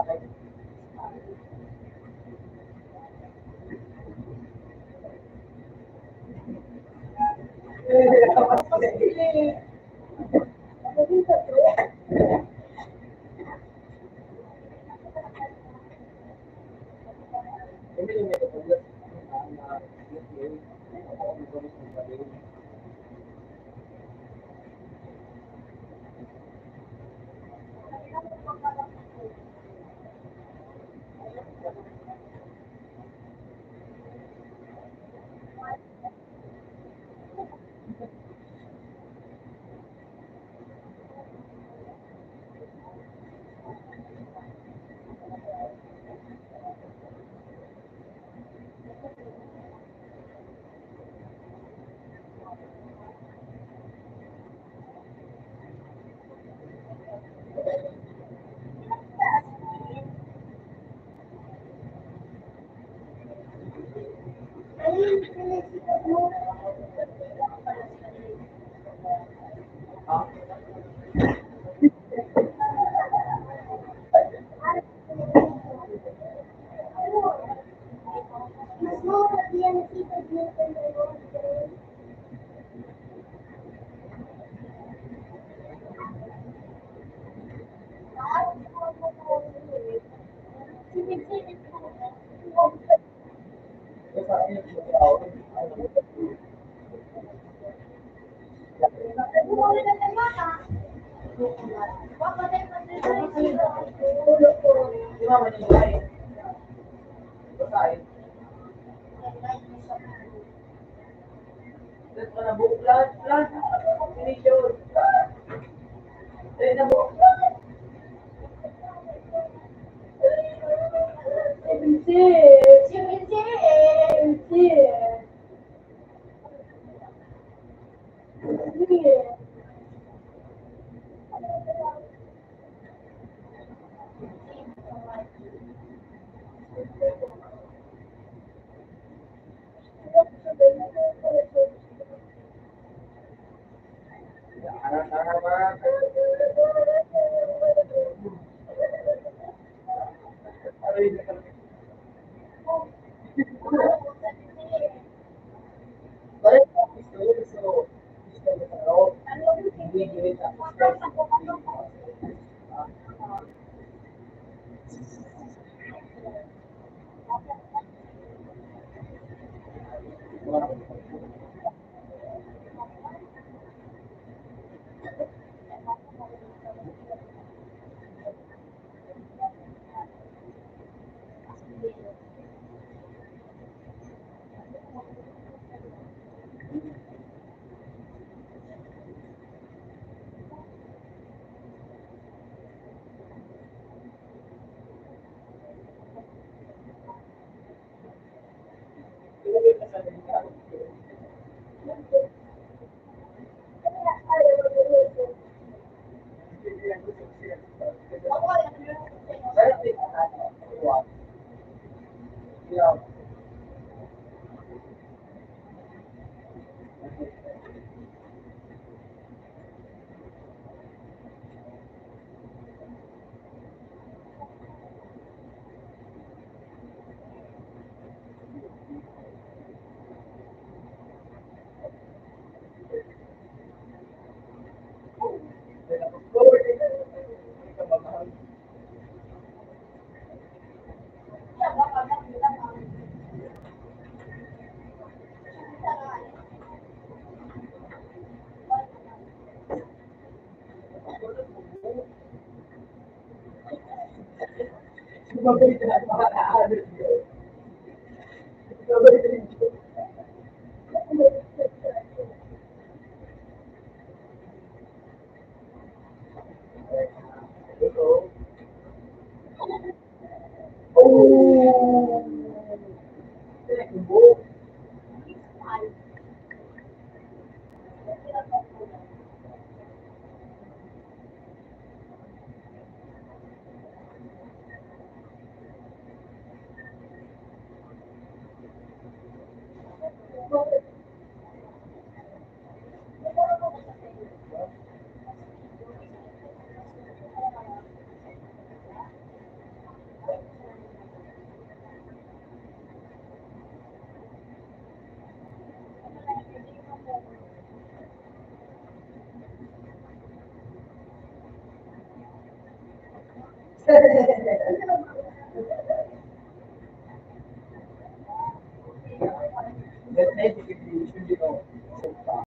Di ba manilay? Basahin. Dito ka na buo. Plan. Finish yun. Dali na buo. Balik ka. Gusto. Hindi gilit ako. Paborito na mga aaral yun. Paborito rin yun. Oh! Buo. That education, you know, so far.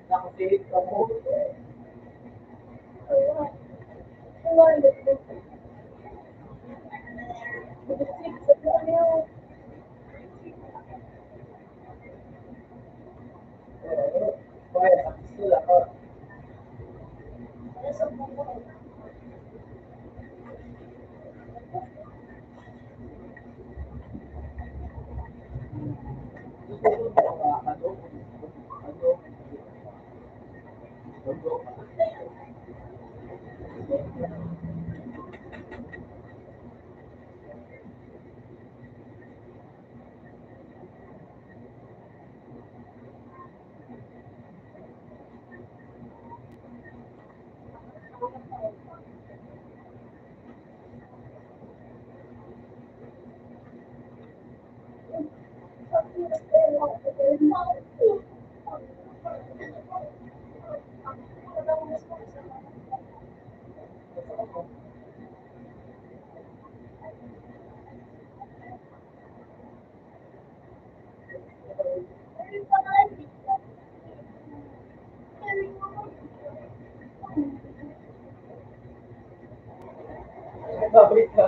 Nakasave ako. Kaya, still ako. Babalik ka.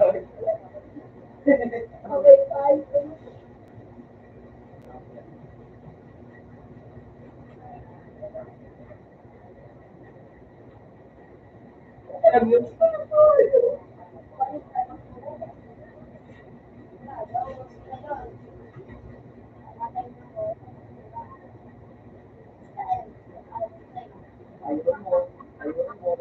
Ayun mo. Ayun mo.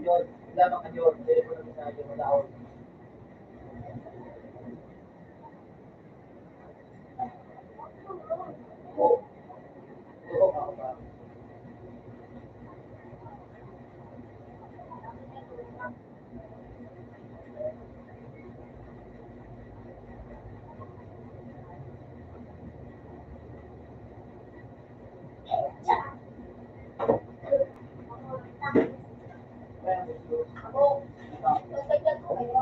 Yun. Lamang ka yun. Dili mo naman sa akin. Wala ako. Oo. Oo, ako ba? Kaya mo,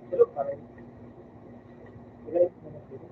Pero parang, wala yung mga dito.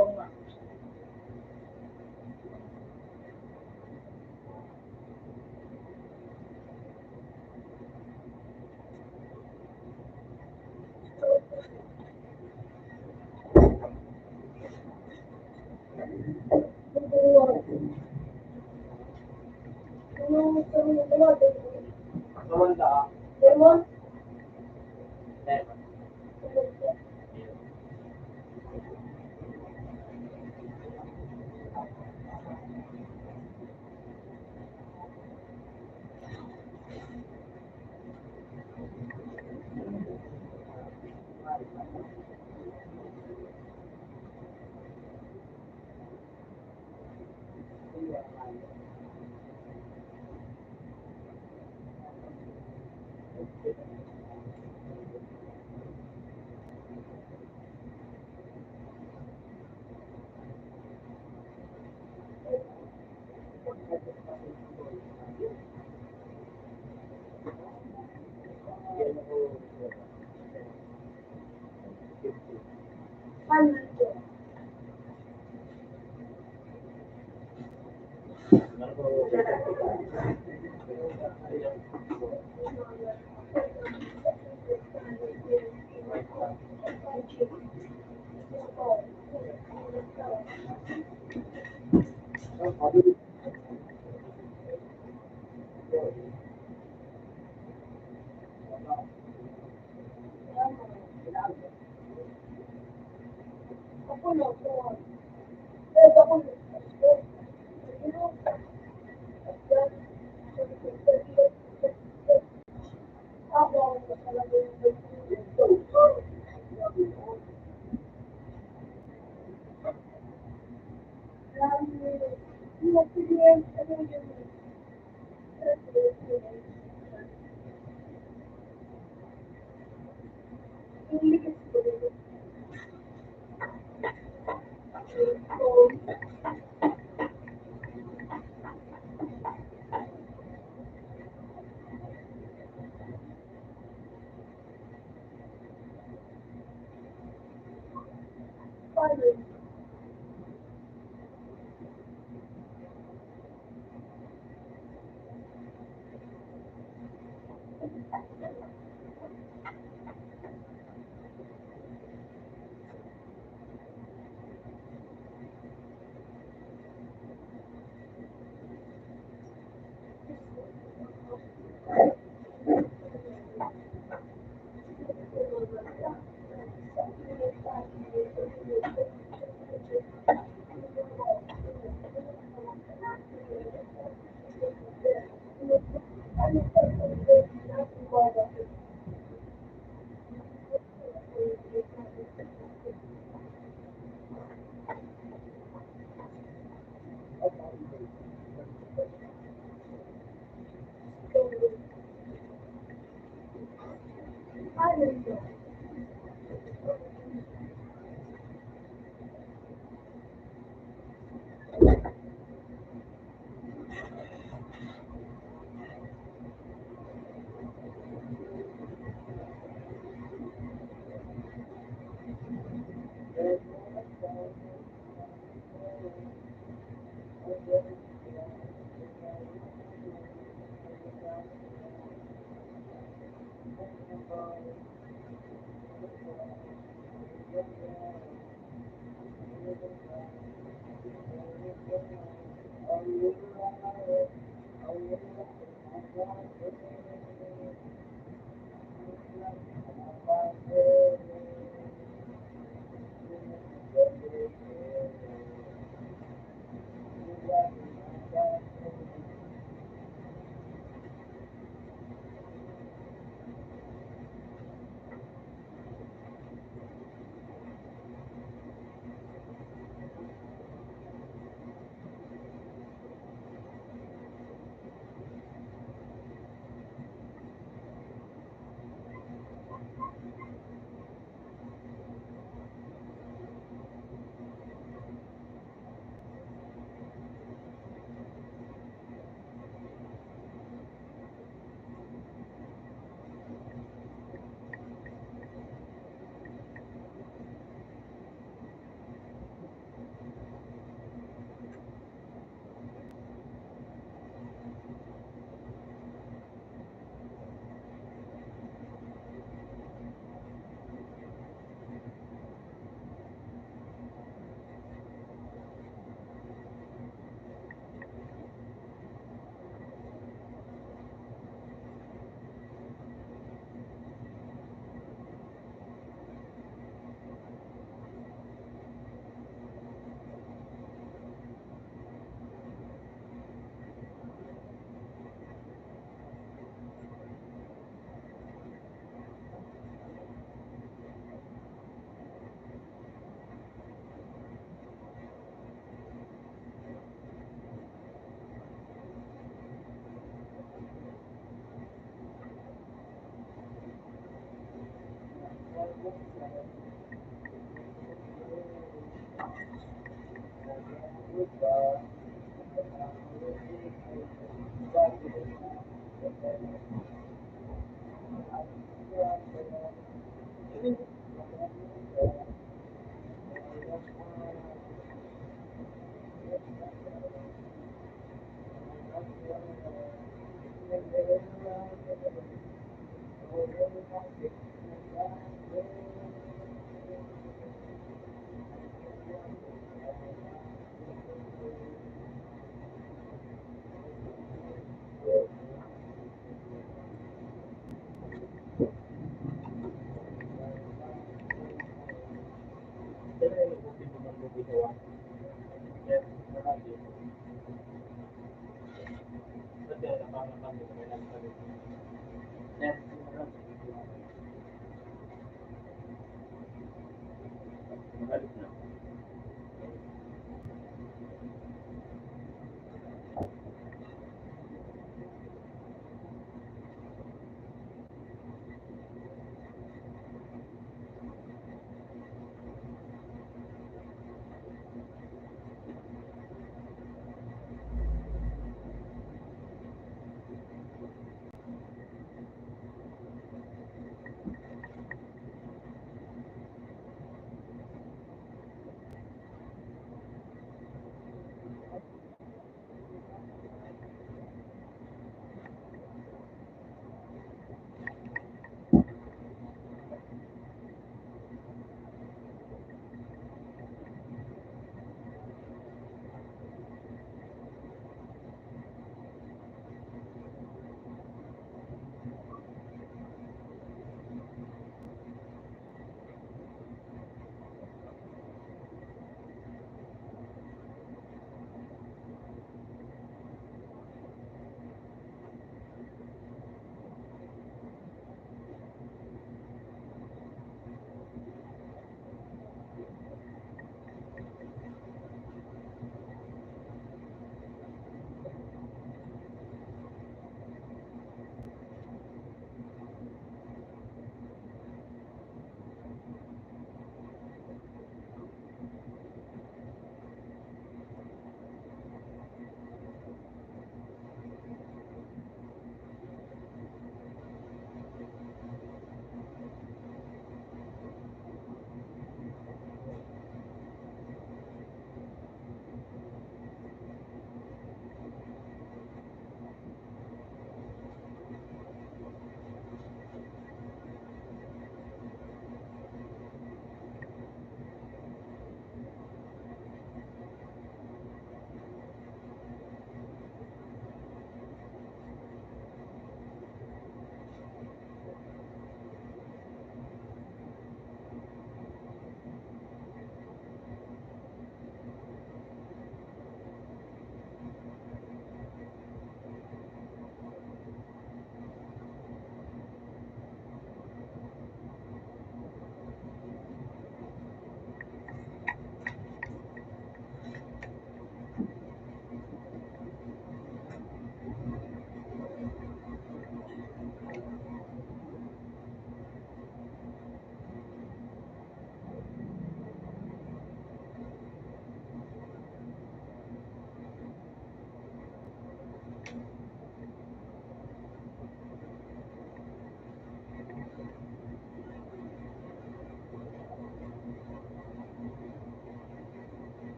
bang nga. Sumanda. Lemon? Lemon. Ano? Ako na po. Pero ako na.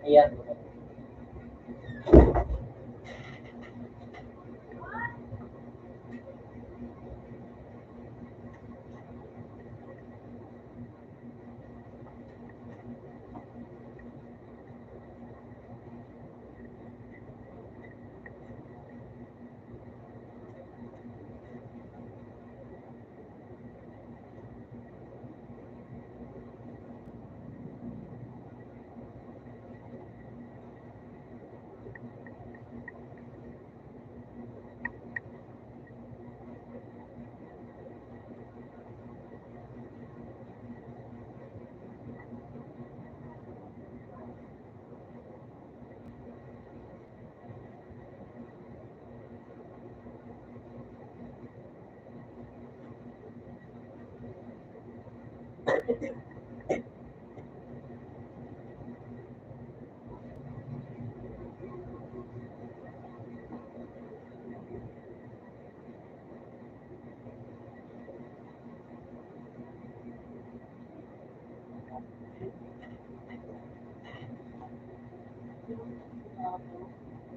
Ayan.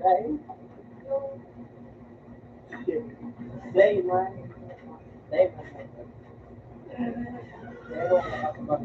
Dahil, Day man. Day man. Pero nakakabag.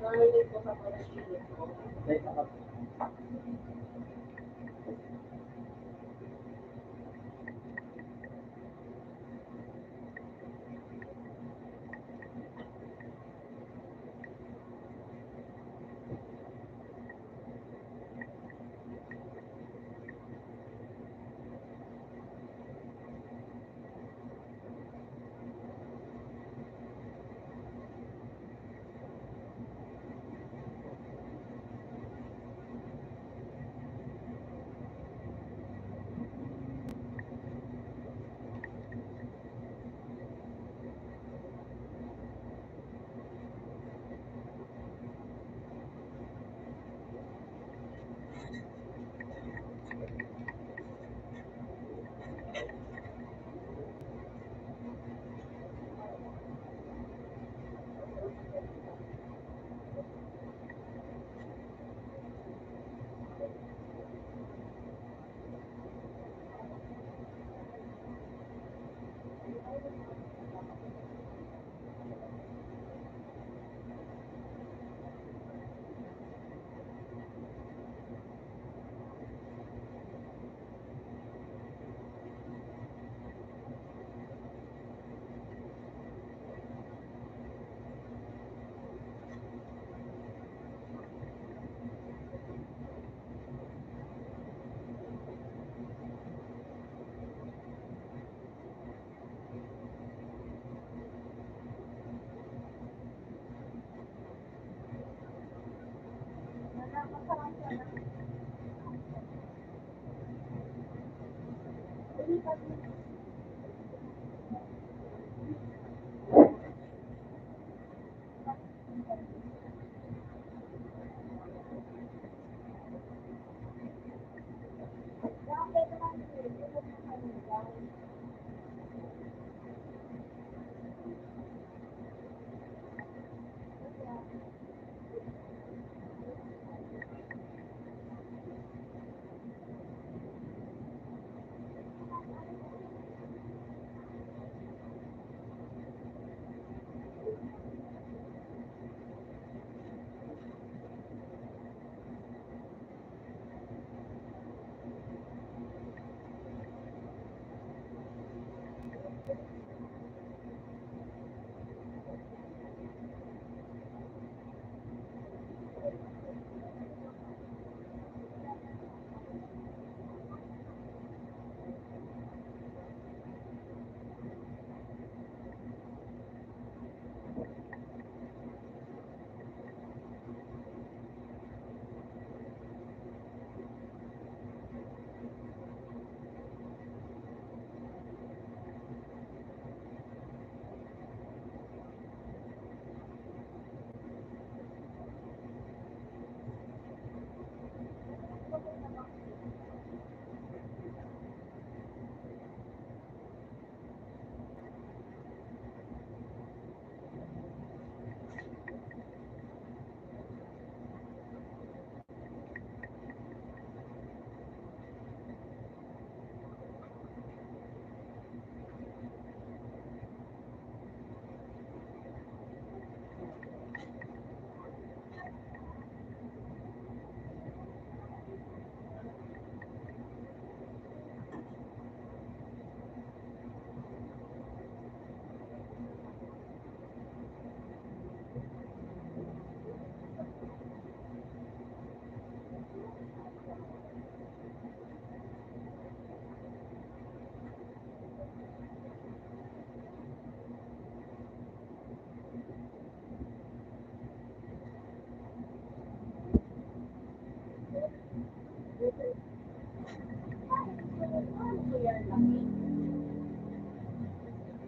Narinig ko sa panaginip ko. Day nakabag.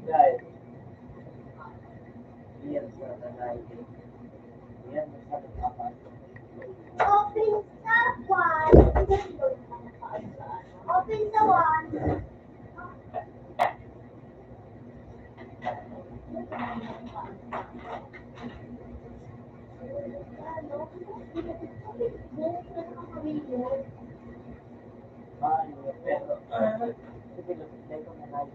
Guys, yan sa nanay. Yan, masakit apat. Open sa one. Open sa one. Paano, pero, sige, lapit ko na nanay.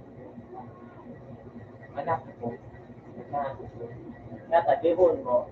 Anak ko, natagihon mo.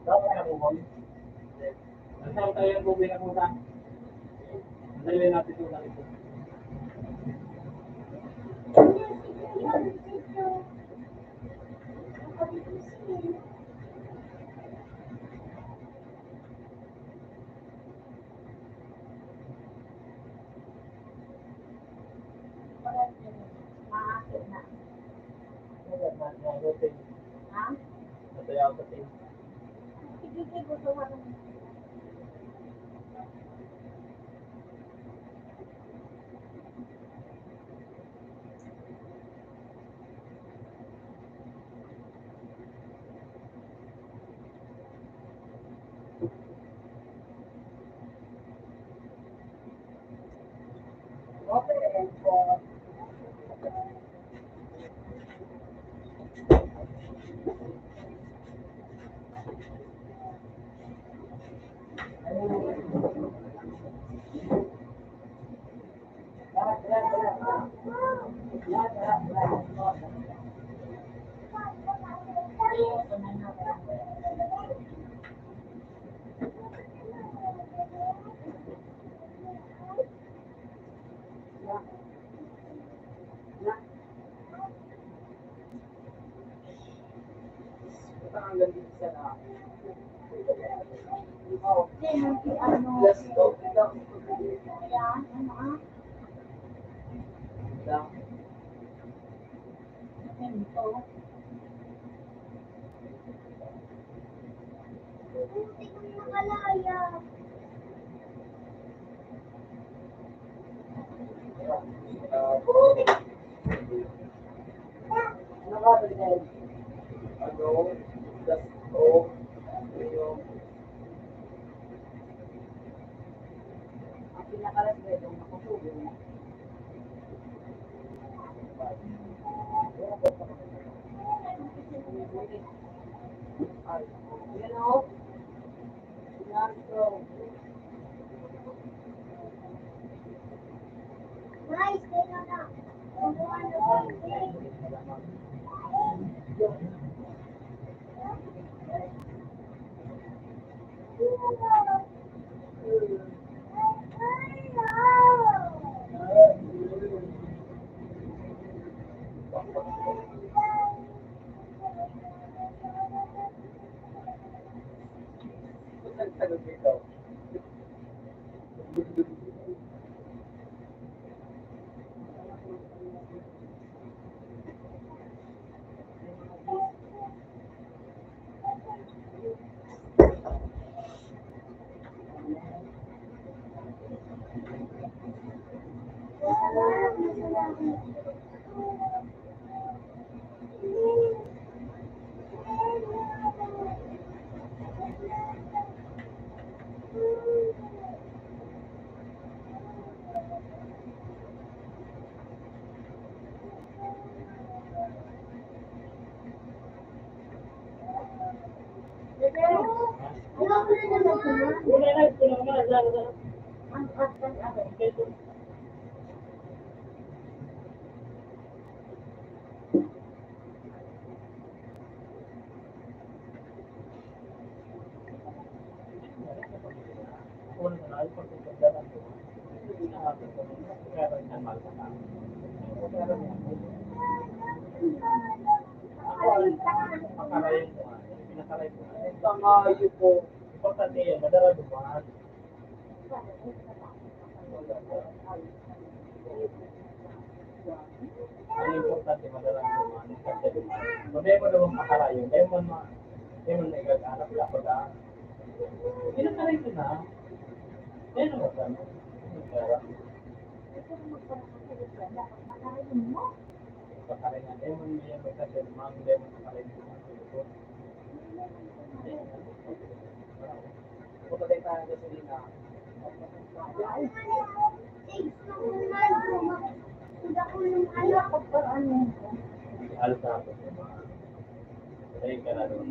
Dapat na po. Nasaan tayo ang buwi na muna? Dali natin ito lang ito. Oh, Hindi, ano. let's go. Ayan, ano ah. Lang. Ito. Hindi ko nakalaya. Ano ka rin? Ano? Let's go. Yung ang pinakalasway yung nakasubo. Ay, you know, let's go. Nice, kaya na. Tagal dito. Kung ano na, pag pagdalan ko, hinahabol ko nung pero yan mahal ka na. Pero yan, pakarayin ko nga. Pinakarayin ko nga. Tangayo po. Importante yan, madara dumaan. Ang importante, madara dumaan. Kasi dumaan. Kung di mo naman pakarayin, di mo na igag-anak ka pa da. Pinakarayin ko na. Yan ang magkano. Pakarayin nga, di mo niya magkasi dumaan. Di mo pakarayin ko na. Punta tayo tayo sa Selena. Alta ako. Kaya ka na doon.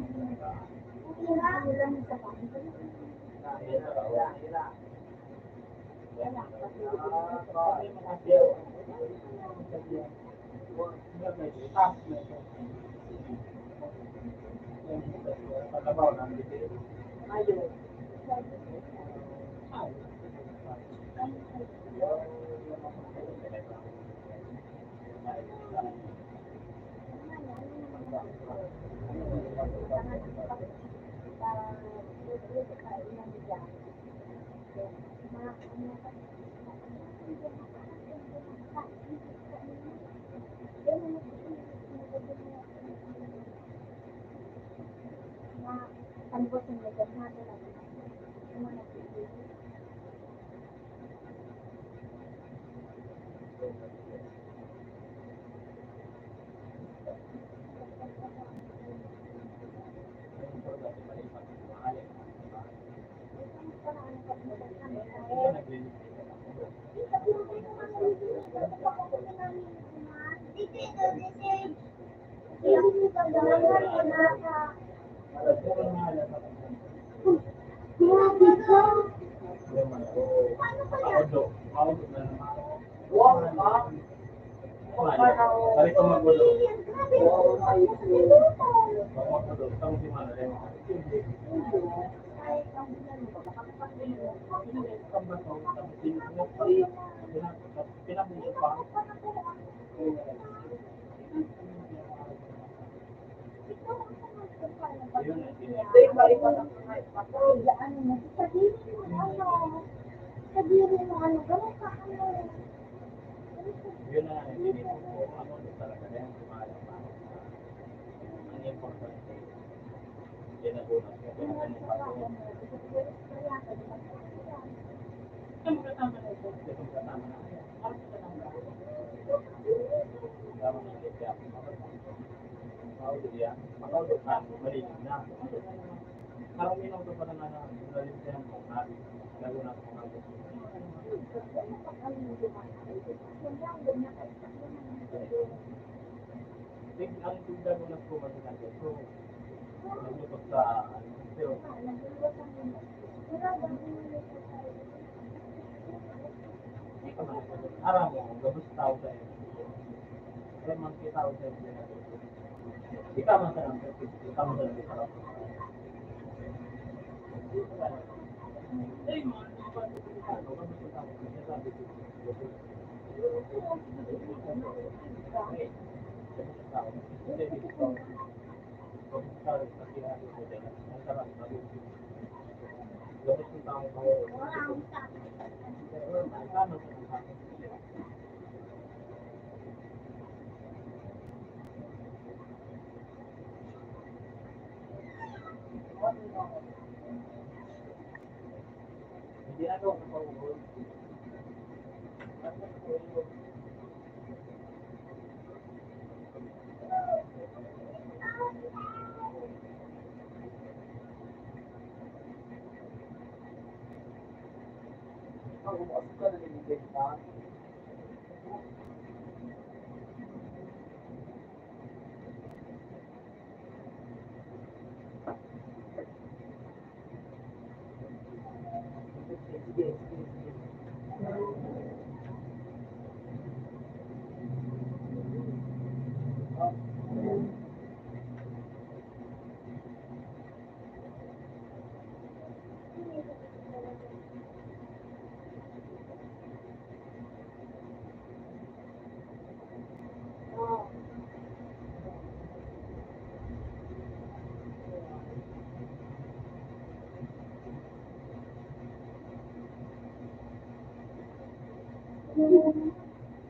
Ayun. Balik ko magulo. Wow, ayos mo. Magulo. Tama si Mana. Pinabuso pa. Yun, Ito yung balik pa ng mga kadiri mo ano, ganun ka ano. Yun na lang yung dinito ko. Ano doon talaga na yung kumalang pa ako na ang importante. Yan na bonus. Kasi na ganun pa ako. Ito magkasama na ito. Kasi kung kasama na ako. Ako sa tanong. Kasama na ulit kaya ako makapag. Makaulog yan. Makaulog ka. Malinig na. Parang minuto pa na na. Nalipyan mo. Lalo na kung ako. Ang tingnan mo na po natin. So, naglutok sa pero hindi ka man aram mo, gabos tao sa iyo. Kaya man kita tao sa iyo. Ikaw man sa nang ikaw man sa nang ikaw. Ay, mga ano ba? Ano ba gusto tao? Kasi sabi ko, hindi dito. Gabos tao sa kinabi ko dyan. Ang sarap na gabos tao ko. Pero ang kano sa nang hindi ako kapag-uwi. Ako ka na nilibig na. Sige.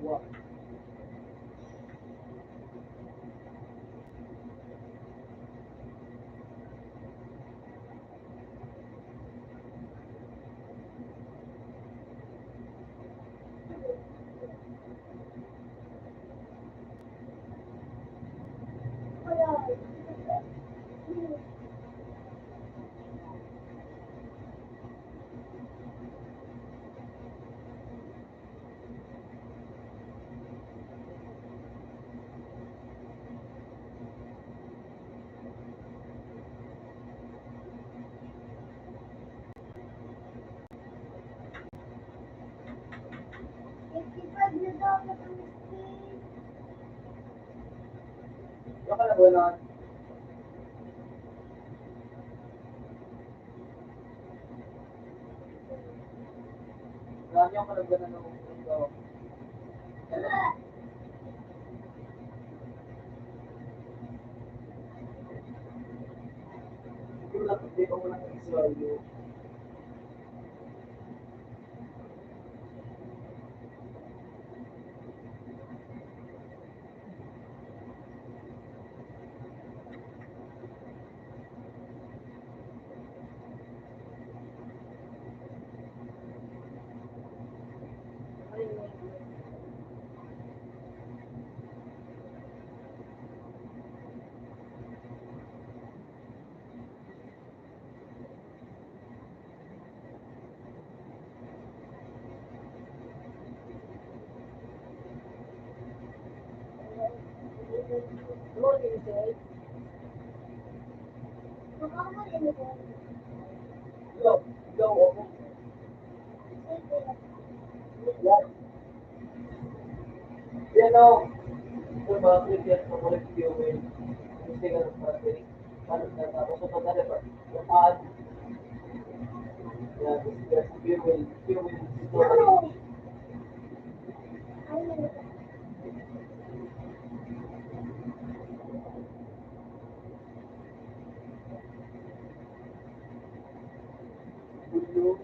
Wow. Yung ka na ba nun? Ganyan ka na ba na nung mundo? Hindi ko lang nag-iswalyo. Go ako. Yan. Yan o. Kung bakit yan sa kolektiyo mo yun. Hindi ka na parang paano na tapos sa pagkala pa. Yung paan. Yan. Fuel storage. Bulyo.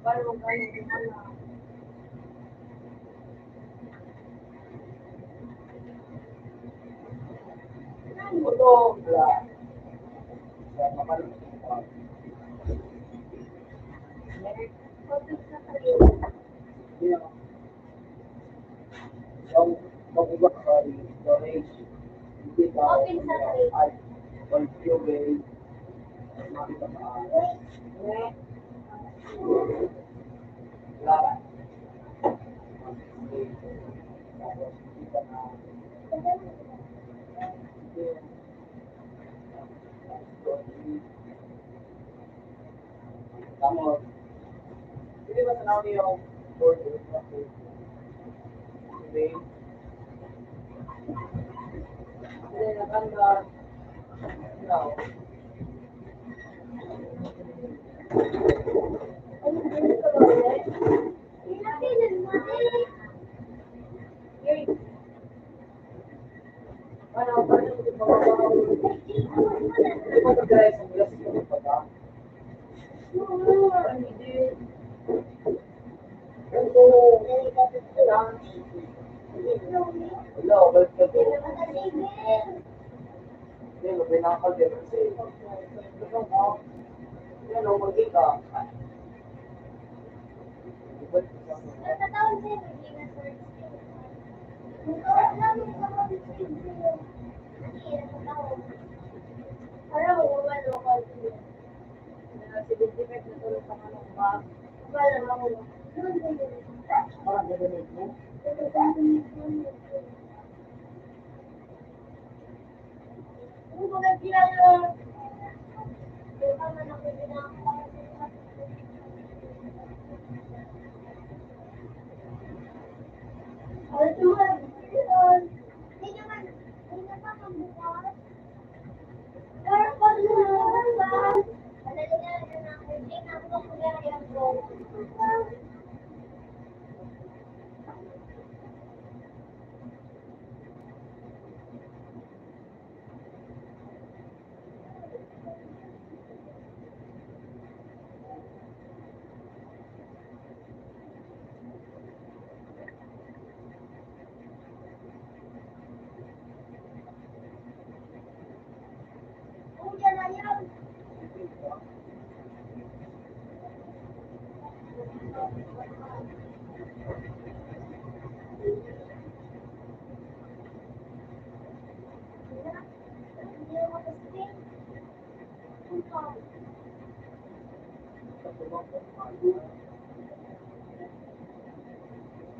Paano kayo gumana? Open sa Hindi ba sa namin yung border? Hindi, naganda. No. Ano, paano yung mga guys, mula sa mga pata? Hindi. Wala, balik na to. Hindi, mabinakal din kasi. Yan, magkita. Parang gagawin mo.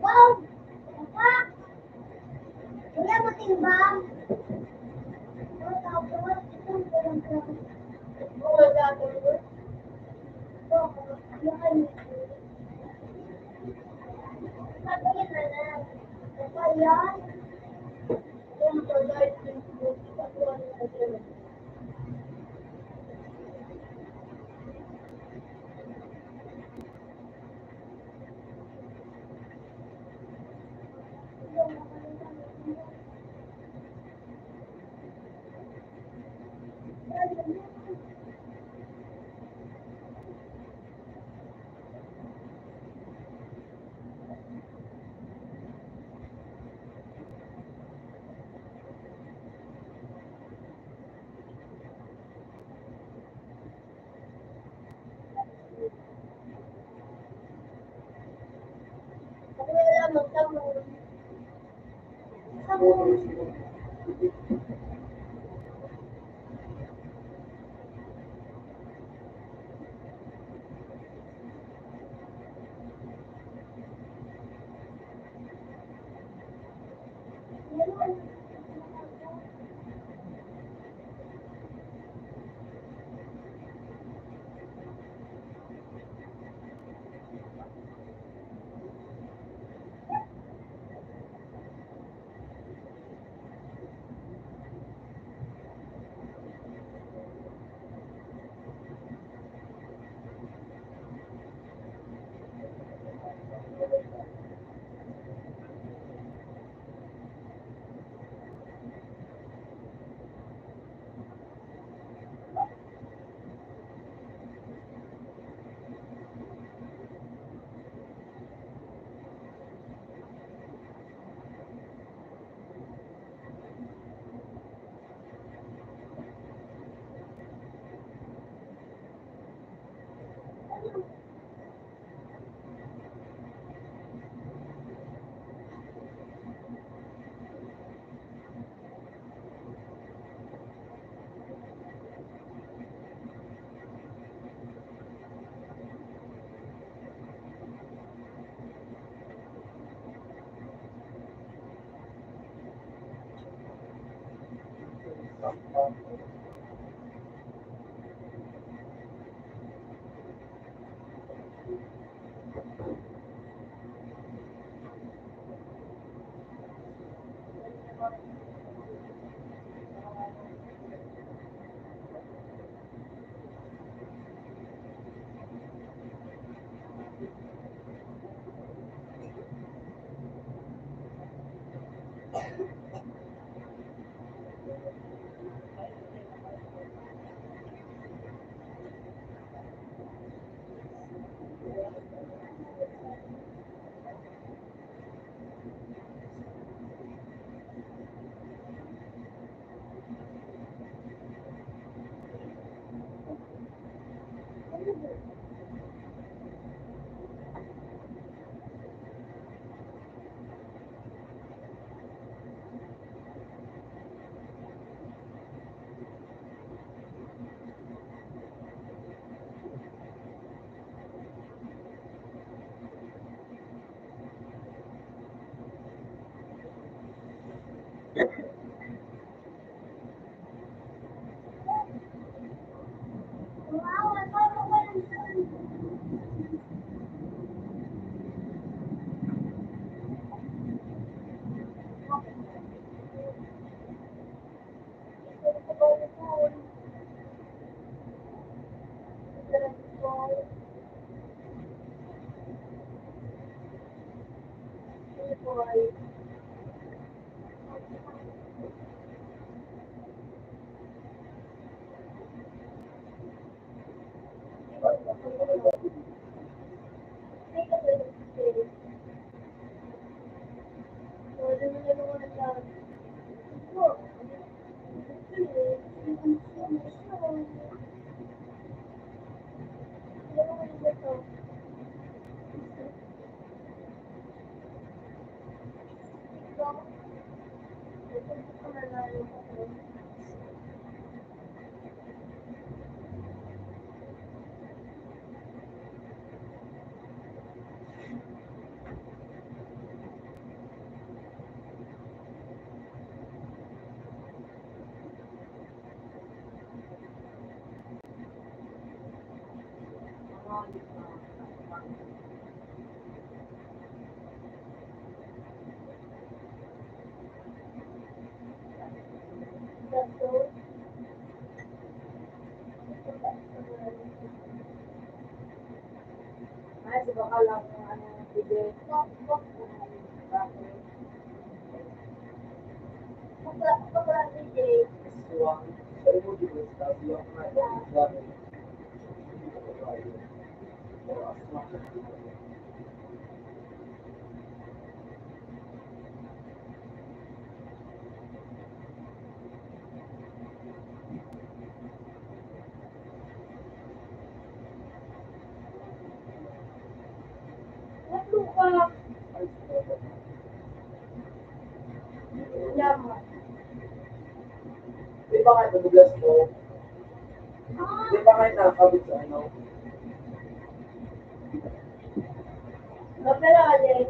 Wow! Pak! Wala matimbang. Wow, ang baba ko lang. Ay, sa baka lang ano, sige. Ano ka? Yaman. Di ba kayo nagugas mo? Di ba kayo nakakabit sa ano? Napera ka din.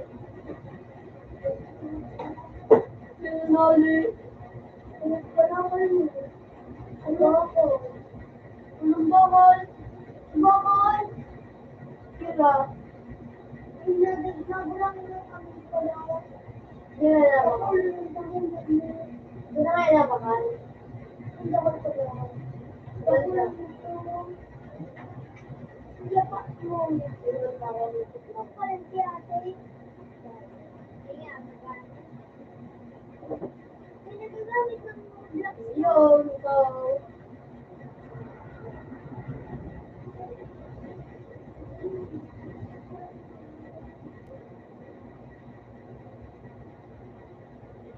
Sinali. Ano pa naman mo? Ano ako? Anong bakal? Bakal? Kira. Nagdagdag lang na kami pala. Kira na Ako ba? lang dahil Hindi na kayo nabakan. hindi ako pala. Ako lang dito. Dapat mo. Ako pala si ate. Kaya, pinagagamit ng blocks Yun, ikaw.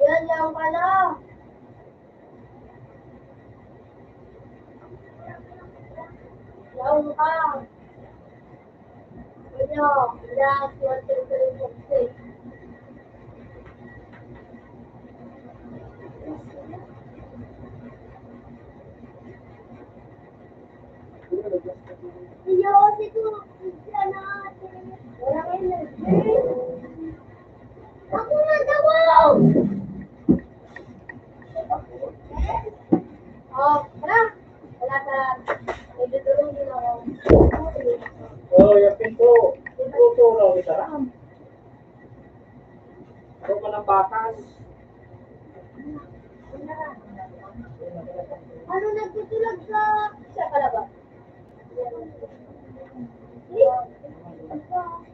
Yan lang pala. Yan ka. Ano? Last 1, 2, 3, 4, 6. Seryoso ko. Yan na ate. Wala kayo na. Ako na daw! Ano nagtutulog sa... Siya pala ba?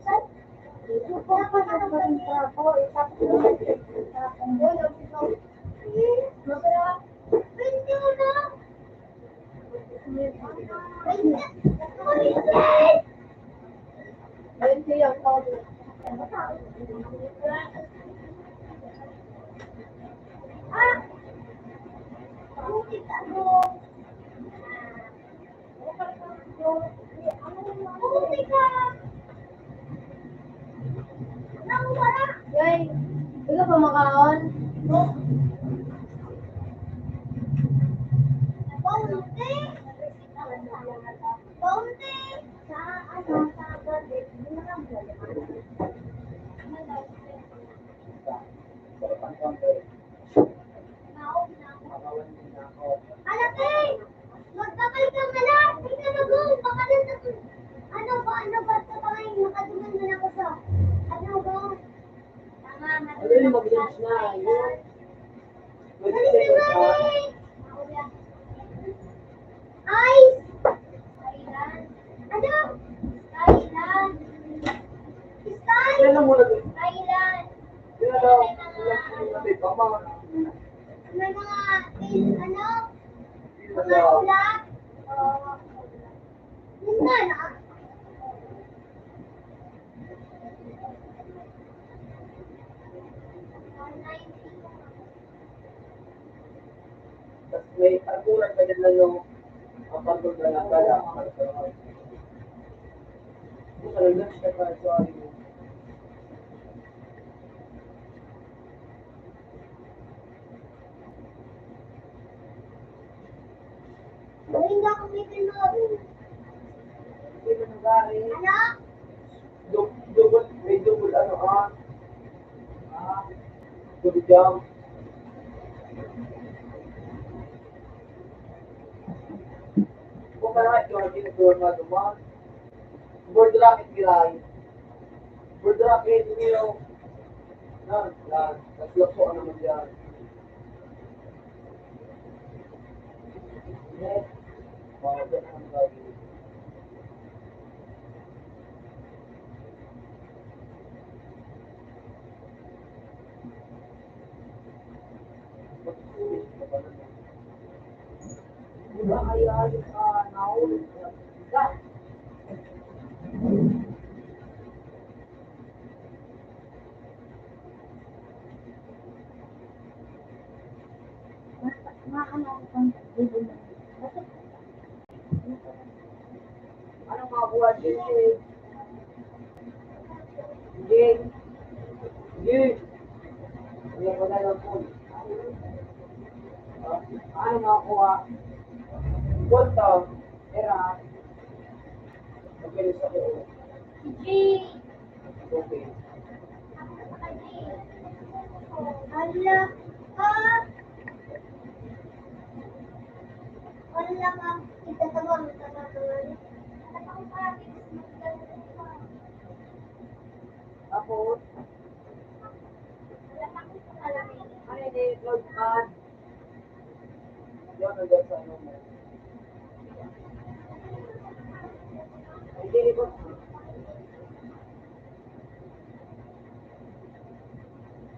Saan? Dapat ano pa rin sa ako. Pwede mo na. Ayun siya yung tawag. Ah! Putik ano? Putik ka! Nang wala! Yay! Ikaw pa makaon? Paunti! Paunti! Sa ano? Sa gabi. Hindi na lang wala. Naog na ako. Anak eh! Magkakal ka na lang! Tingnan na mo! Baka na sa... Ano ba sa pangay? Nakaduman na ako sa... Ano ba? Tama, Ano yung mag-lunch na? Yun. 20 Alis na seconds nga ha? eh! Ice! Thailand. Ano? Thailand. Style! Yan lang muna doon. Thailand. Yan daw. Lunch muna doon. Tama. May mga, ano? Yan Mga daw. ulat. Yun nga na. Tapos may arguran pa din lang yung pagod na lang pala. Kung ano, lunch na pa. Sorry. Hindi ako may pinawin. Hindi mo nagaling. Ano? Double, may double ano ah. Double jump. Kung parang ito, hindi na doon na dumaan. Board rocket giray. Board rocket, hindi yung... Yan. Naglokso ka naman yan. Yes. Mga ganun ang gagawin. Diba kaya yung nahulog ka? Anong makakuha din eh? Hindi. Hindi. Hindi ko na lang po. Ano makakuha? Punta. Era. Okay, sa ko. G. Okay. Ala ka. Wala ka. Itatabang. Tapos, ano hindi, cloud man. Yan, hanggang sa ano mo. Hindi, di ba?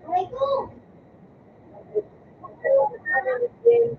Aray ko. Ano, James?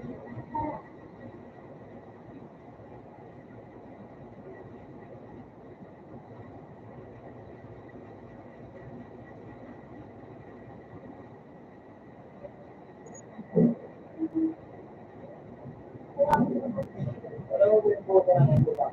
Alam mo ba yung buka ng buka?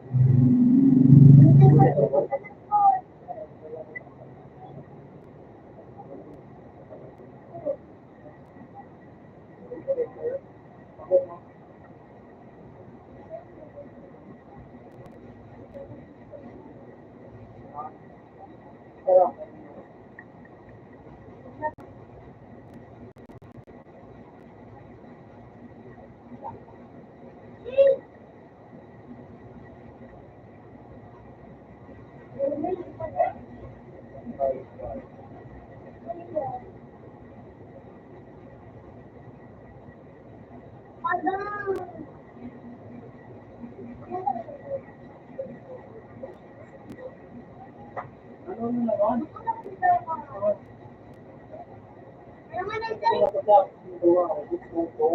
Ano na naman? Wala pa sa gawa ko. Gusto ko.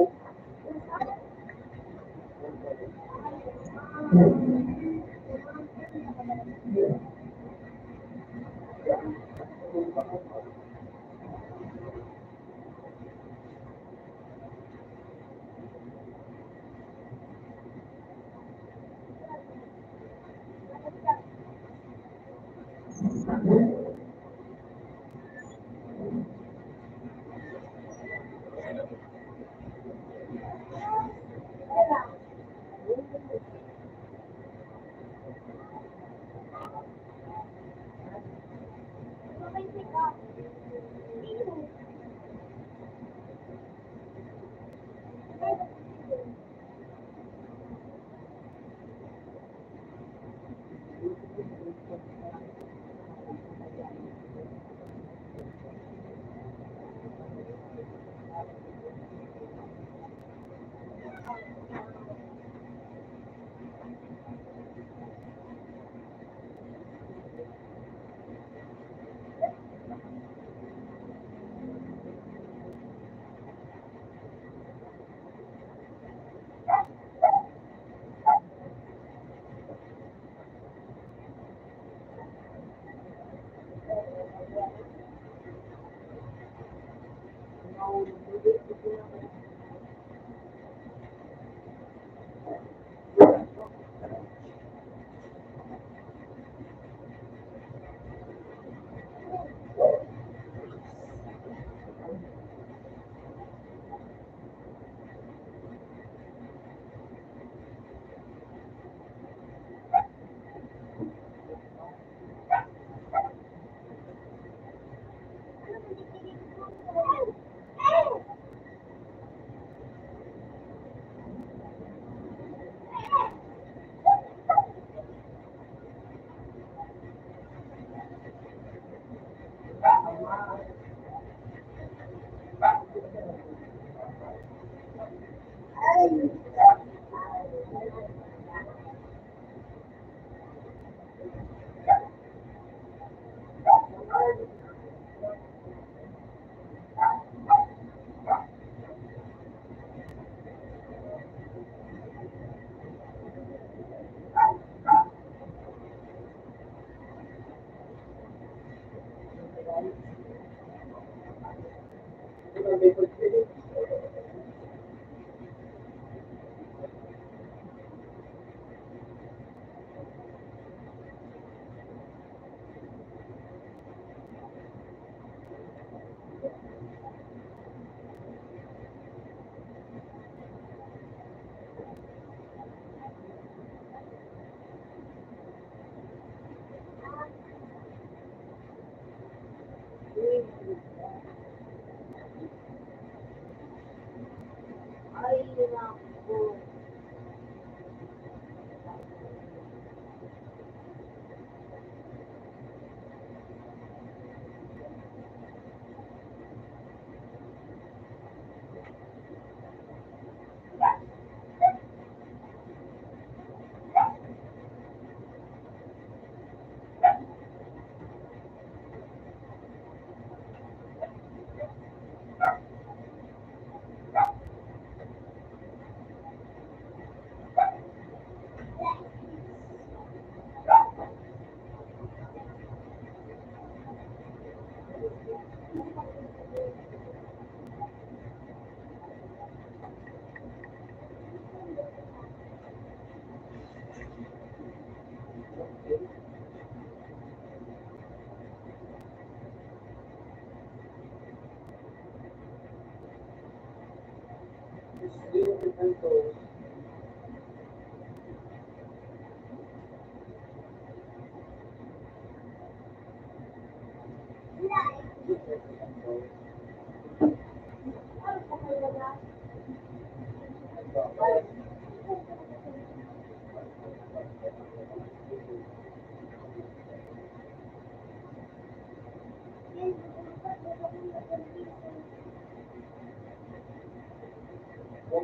Huwag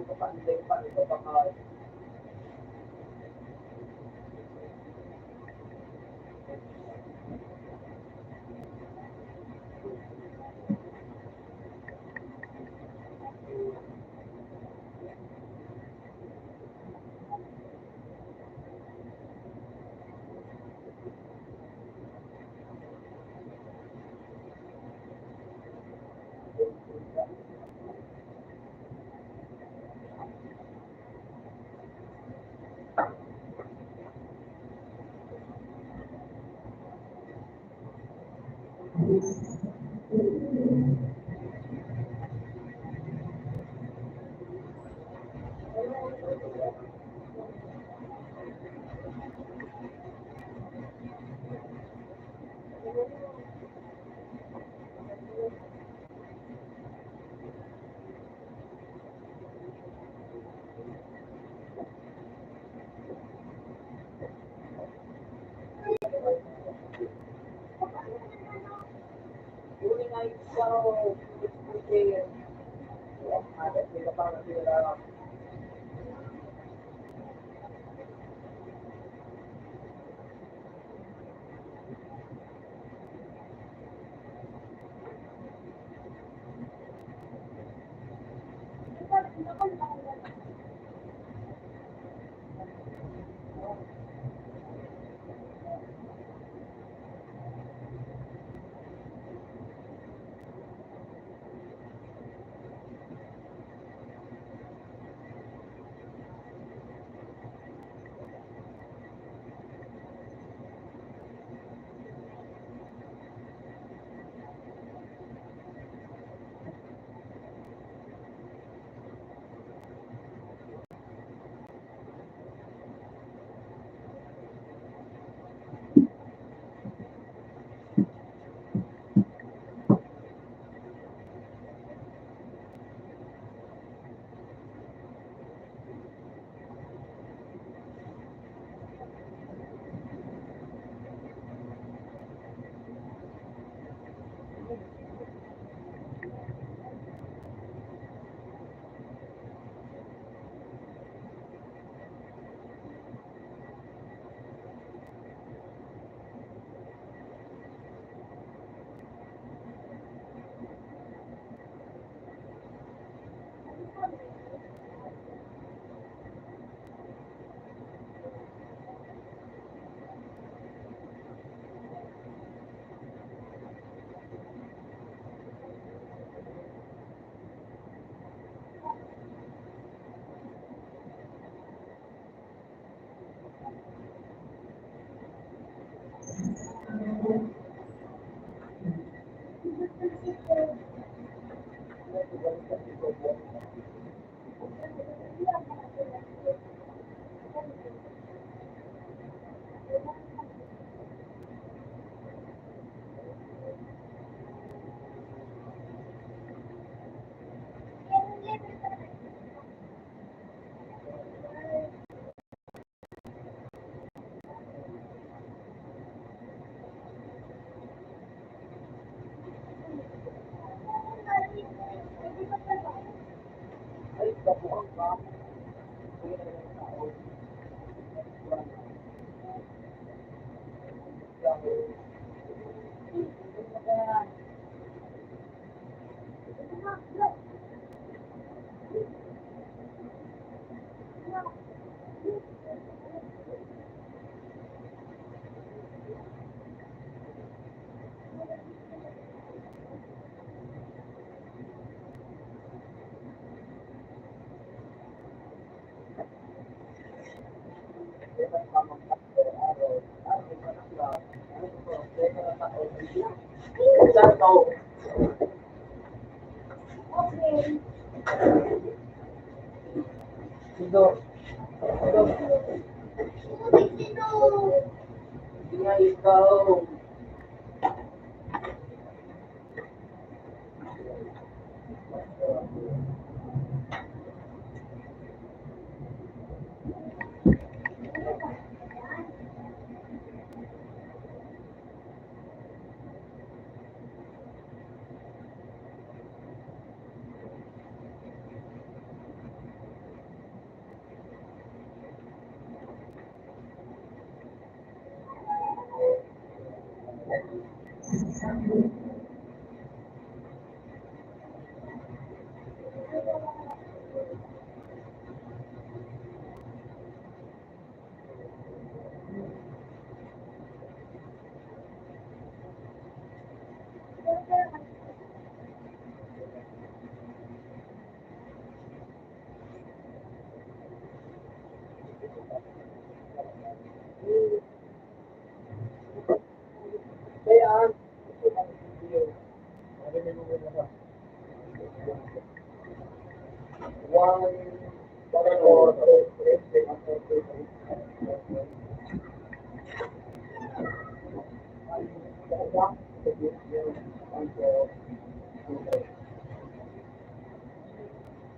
ka pa, hindi pa, ito baka Ito. Ito. Nga ikaw. Kaya,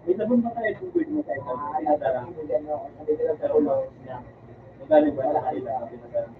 May labon ba tayo tubig mo tayo sa pinadala? Sa ulo niya. Magaling ba sa kanila? Pinadala.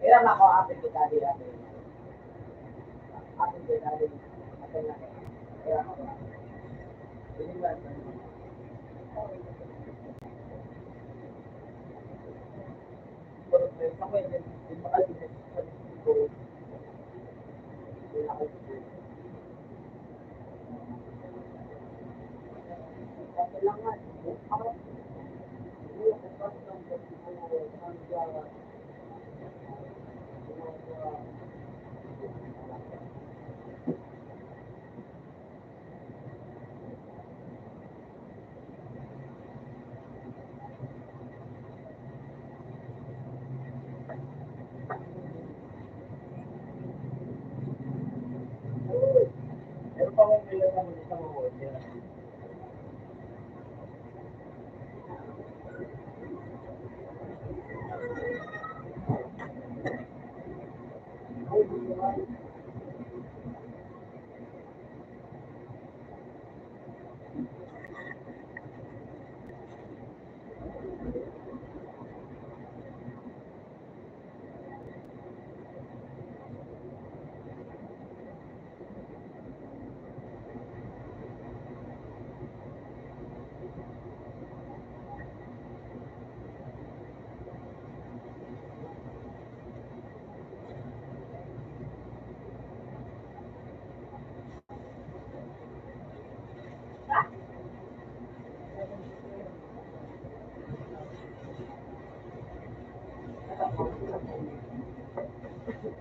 Kaya ako atin kita di atin. Atin kita di atin na. Kaya ako. Ini ba? Ako yung makalimutan ko. Kailangan ako Pero pa kung kailan naman isa mo,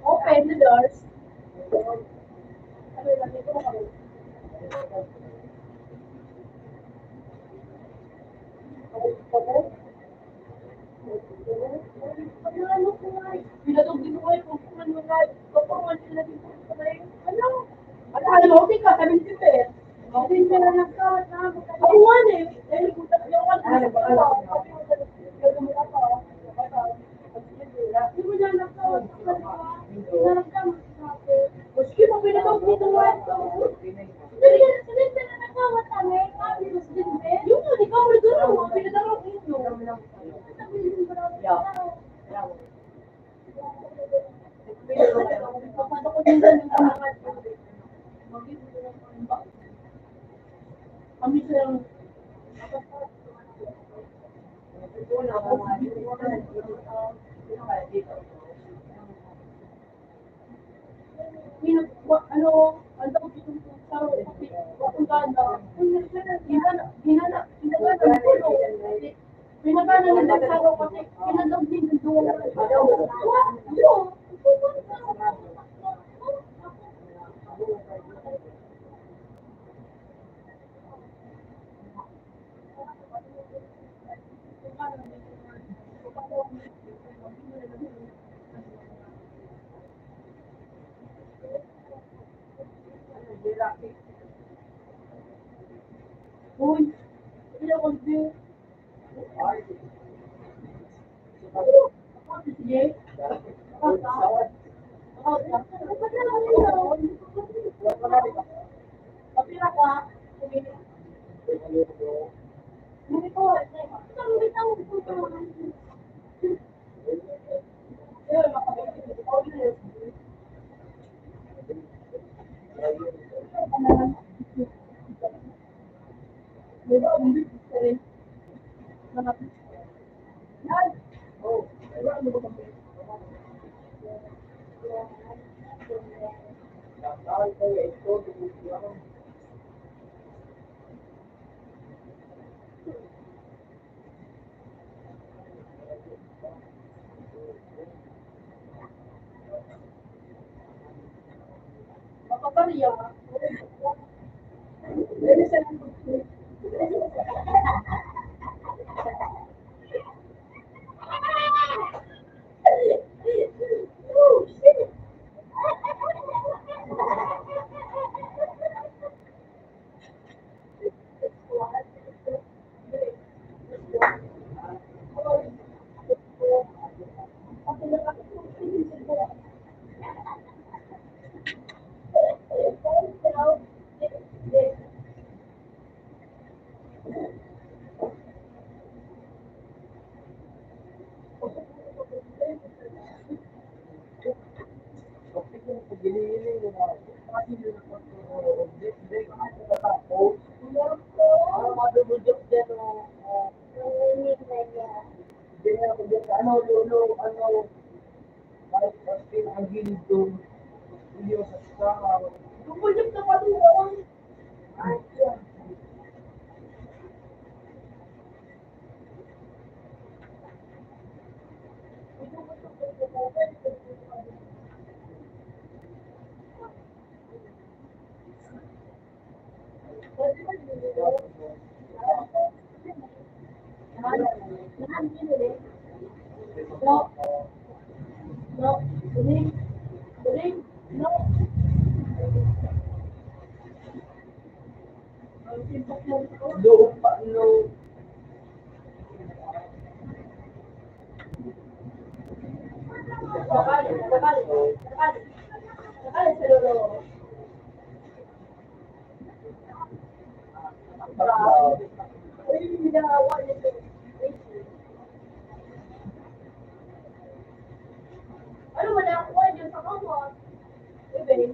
Open the doors. Pinatog din ko kayo kung ano nga. Kapag sila din po sa kayo. Ano? Alam mo, di ka, sabi si Per. Hindi sila nagkawat na. Ako nga eh. Dahil kutak yung wala. Hindi mo dyan nagkawat. Naramdaman sa akin. Maski mo pinatog dito nga ito. Sabi sila nagkawat kami. Yung nga, di ka mo nagkawat. Pinatog dito. Sabi sila nagkawat. Kami silang ano, ang tawag dito sa kung ganda. Pinagana nila sa araw kasi pinadaw din doon. Uy, hindi ako din. Yes. Kapira ka, mapapariya. Ano, lolo, ano, kahit ang gilid doon, hindi mo sa sasama. Tumulyap na pati doon. Ay, yan. No, no, buling, buling, no. Doon pa, no. Sakali, sakali, sakali. Sakali sa lolo. Ay, hindi na awa nito. Ano wala ako dyan sa kamot? Bebe,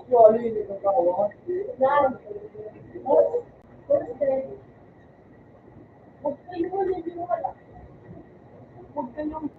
Wali ni kakawa. Nan. Huwag kayo hindi wala. Huwag kayong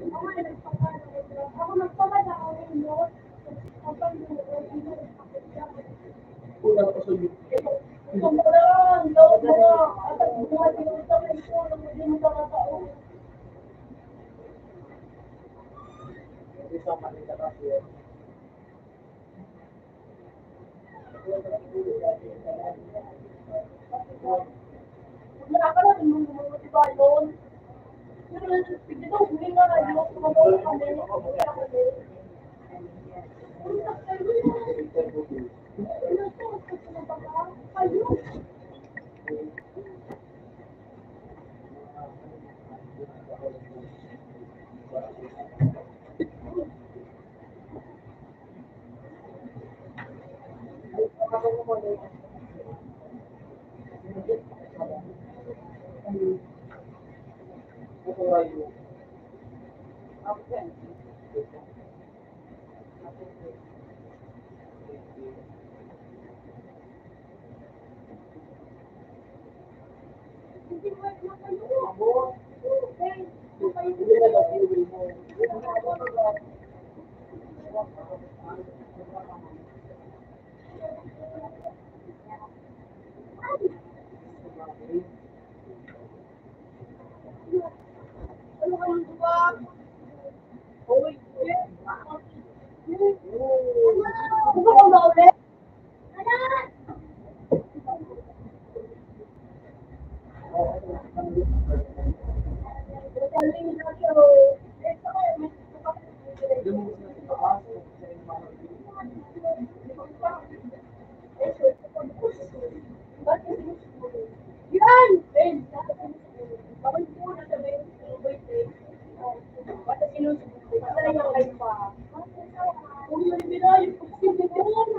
Ako nagpamala ako ng note. Kapag Kulang ko sa YouTube. Sobrang loob mo. At ang buhay pinunta mo ito, hindi mo nakataon. Hindi sa Manila kasi yun. Wala ka na, hindi mo motiba yun. Pero sige daw, hindi nga na, hindi mo tumagawa kami. Ayun. Ito ay yung Hindi mo makayo. hindi na daw iuwi mo. Ano kayo ba? Uy, ano ba na ulit? Yan! Bakit po na sabihin ko ba basta sinusubukan. Basta lang yung life pa. Kung yun nila, yung posible yun.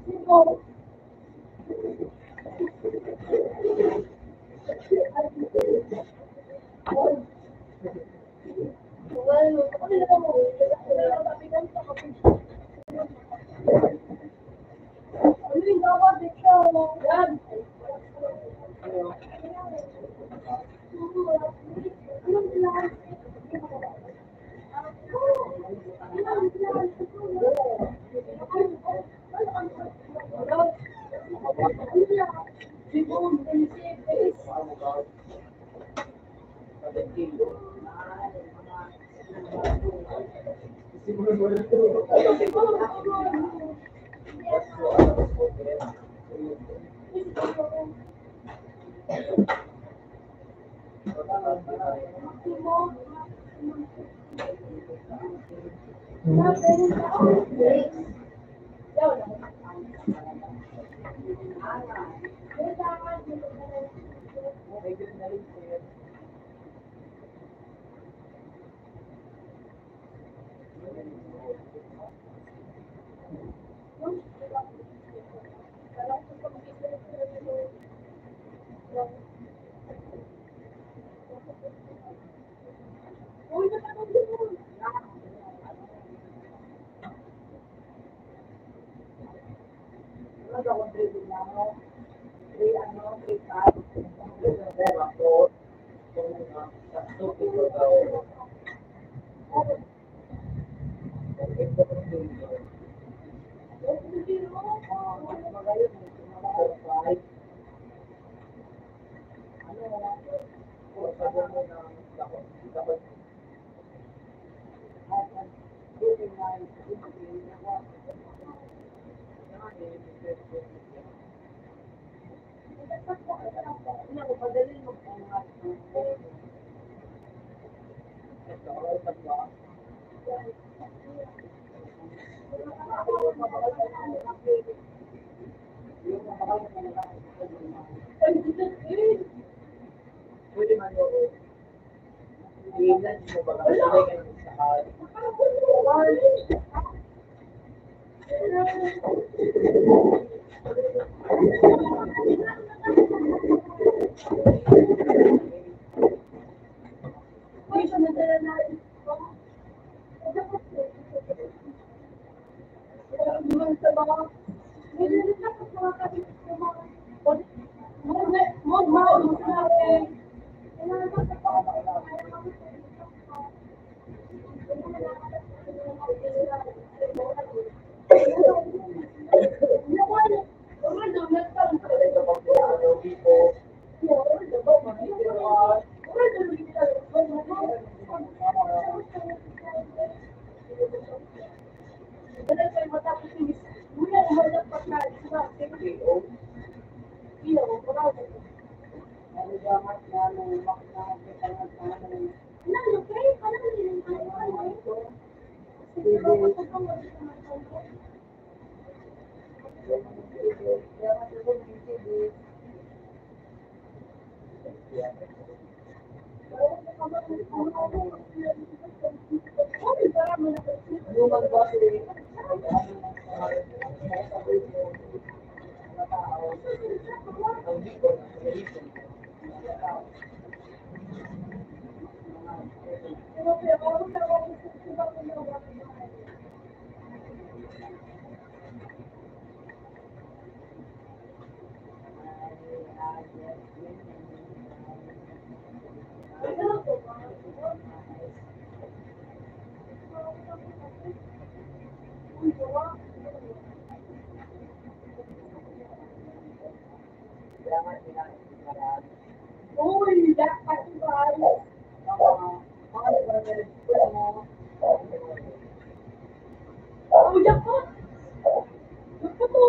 Sino? Well, ano na mo? Ano yung dapat siya? Yan. Pwede man yun. Ilan mo ba kasi kayo sa hal? lahat na ano, makakapagpapangat na ano. Ano, okay? Parang hindi naman tayo. Sige, bakit ako mag-ito? Kaya nga siguro BCD. Human body. Uy, dapat ba? Oh, dapat. Dapat to.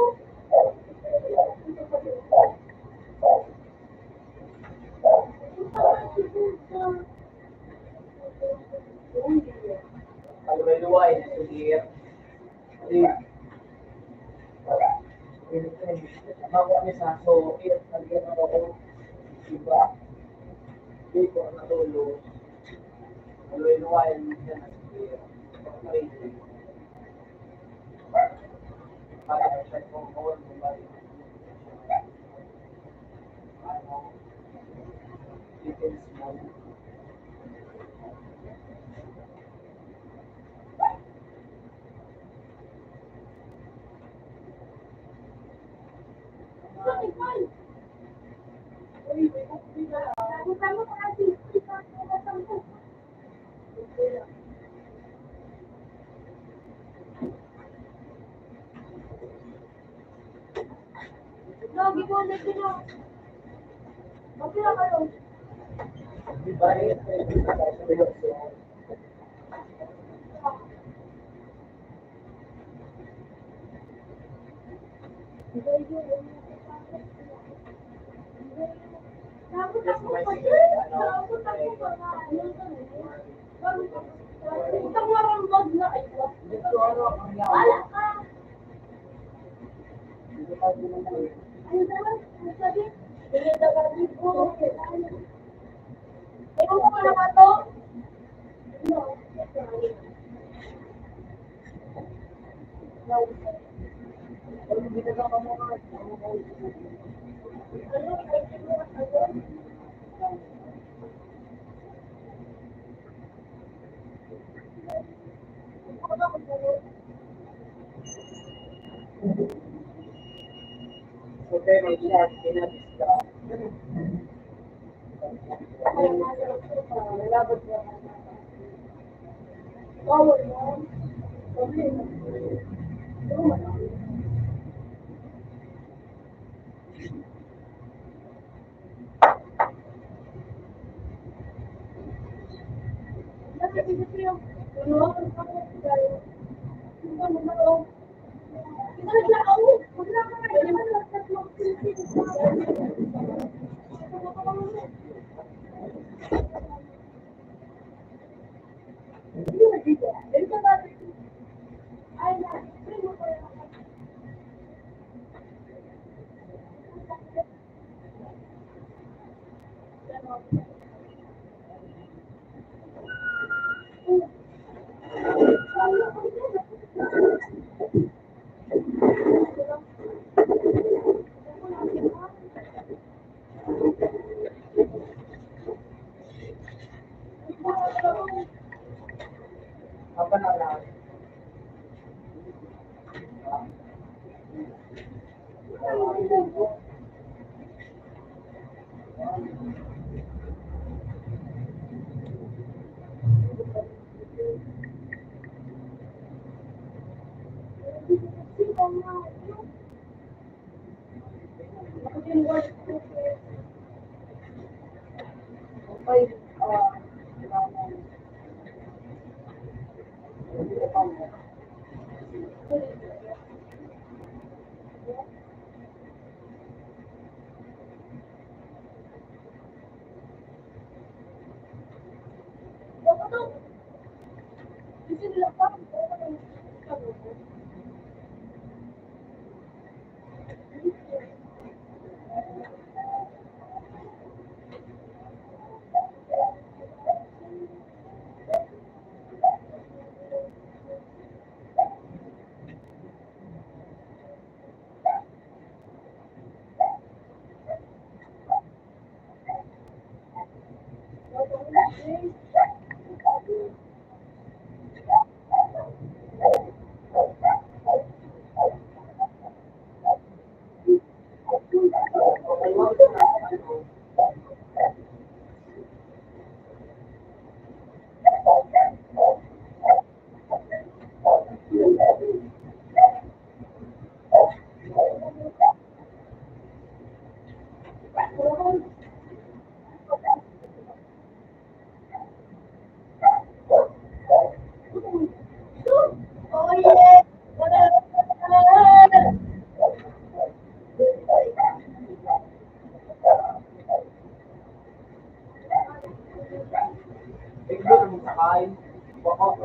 Kalau may luway, sulir. Bawa ni sa so, lagyan ako iba. Di ko natulog. Kalau may luway, minsan na sulir. Para sa kong kawal mo ba? Ano, details mo. Lagi ko ulit sila. Magkira kayo. Di ba, eh, Takot ako kasi. Takot ako pa nga. Itang marambag na ito. dito ano, ang yawa. Wala ka. Dito ka ginagawa. Ano naman? Ano sabi? Pinagdagalit ko. Ikaw ko na ba to? Kalau kita ka mo ka, okay, mag-share, kinabis ka. Nilabot ka. Bawal mo. Sabi. Apa na? Okay, to. Kasi nila pa. Oh yeah! Ikaw na magsakay. Baka ako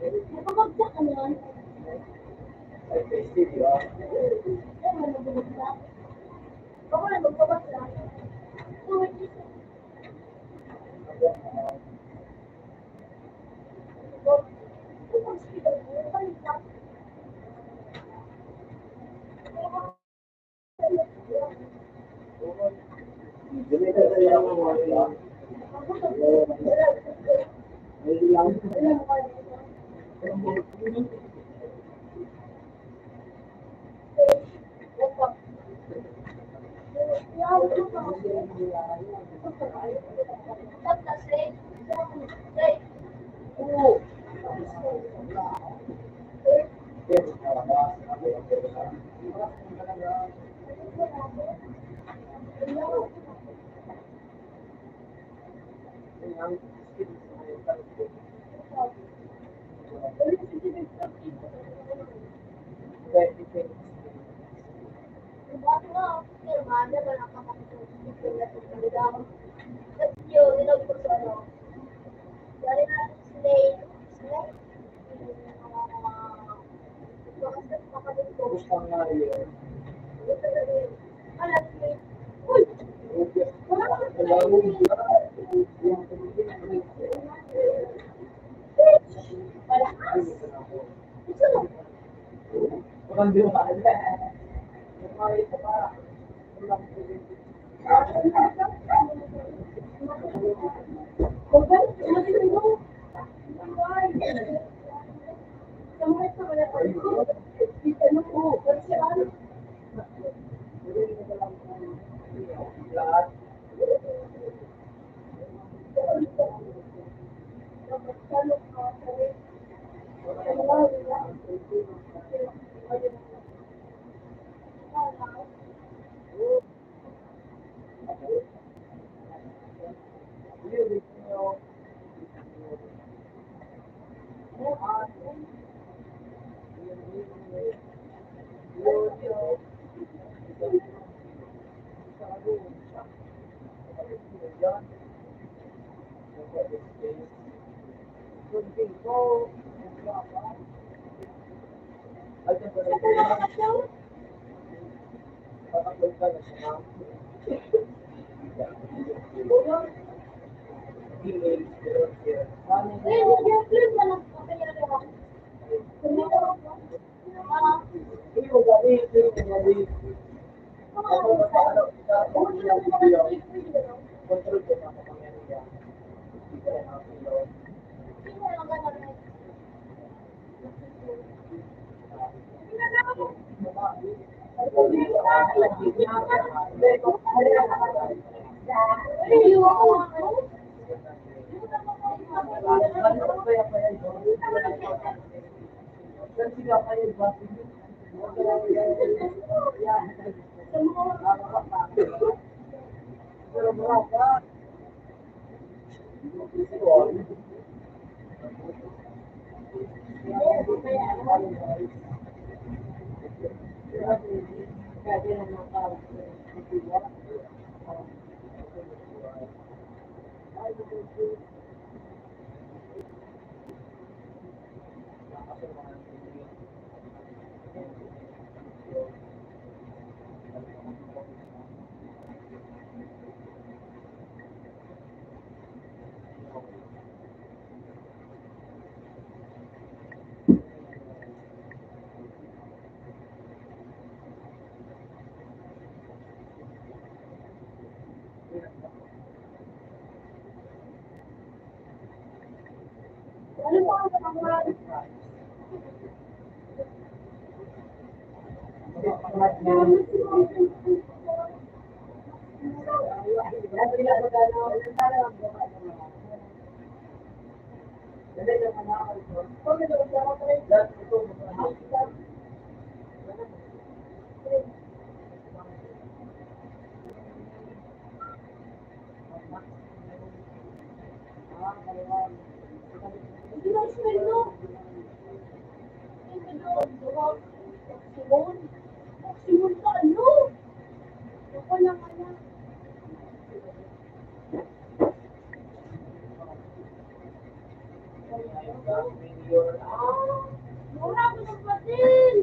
Nakabagsak ka naman. ay tasty, di ba? Ano na bumagsak? Ako na magpabagsak. Ganito na lang ang mga ay lang. Gusto nga yun. Parang di mo kaya. Ano po ang kapag wala ko ng patin.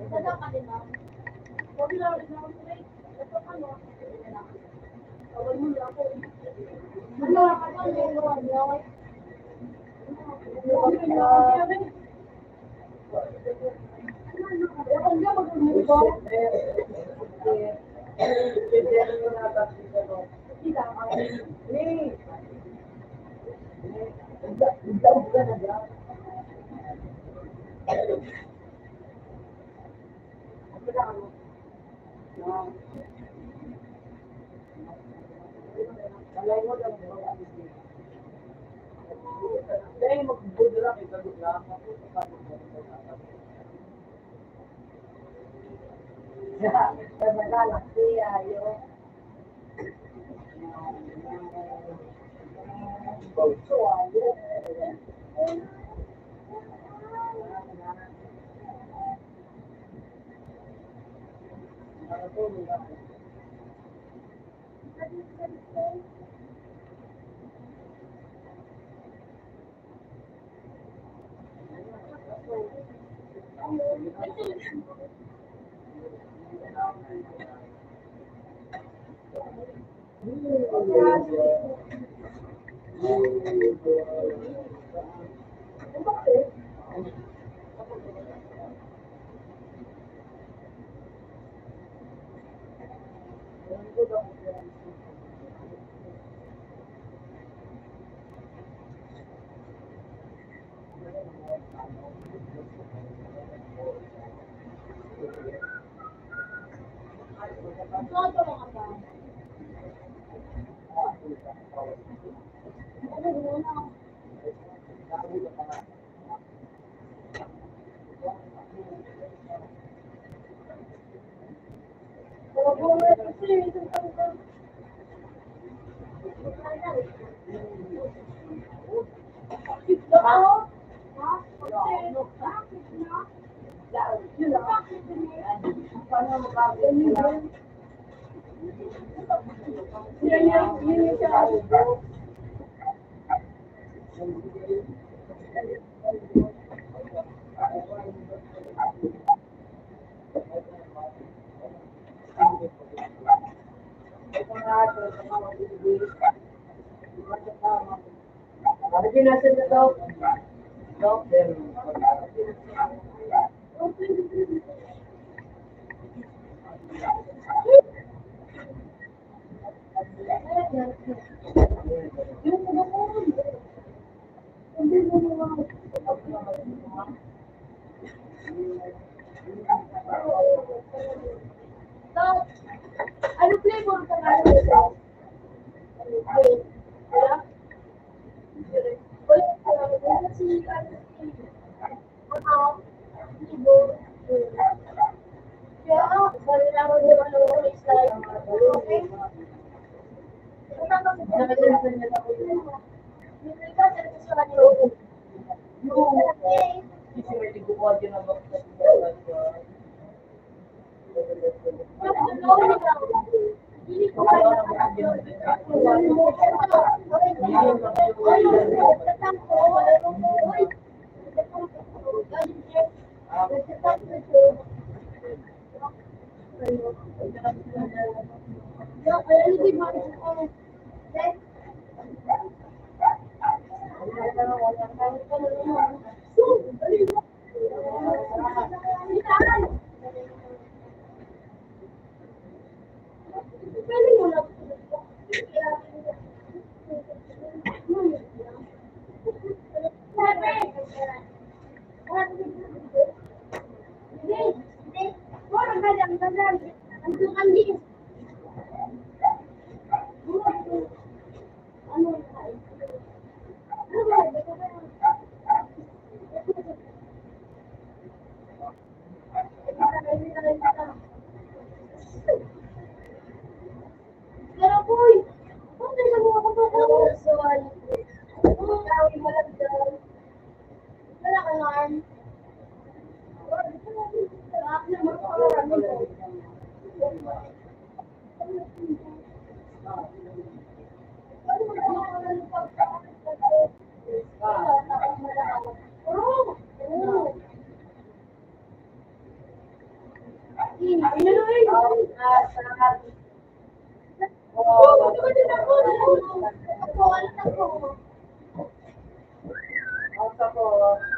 Sada ka din na. Huwag lang rin ako sa may. Ito ano. Tawag mo na ako. Ano lang ka lang. So, ano flavor ka na nito? Wala? Wala si flavor. Kaya, wala na ako yung ano, slide. Okay? Pero boy, kung hindi mo ako makukusuan, kung gawin mo lang dyan, wala kang arm.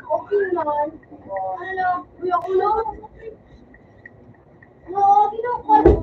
Okay naman. Ano, kuya ulo? No, kinukuha mo.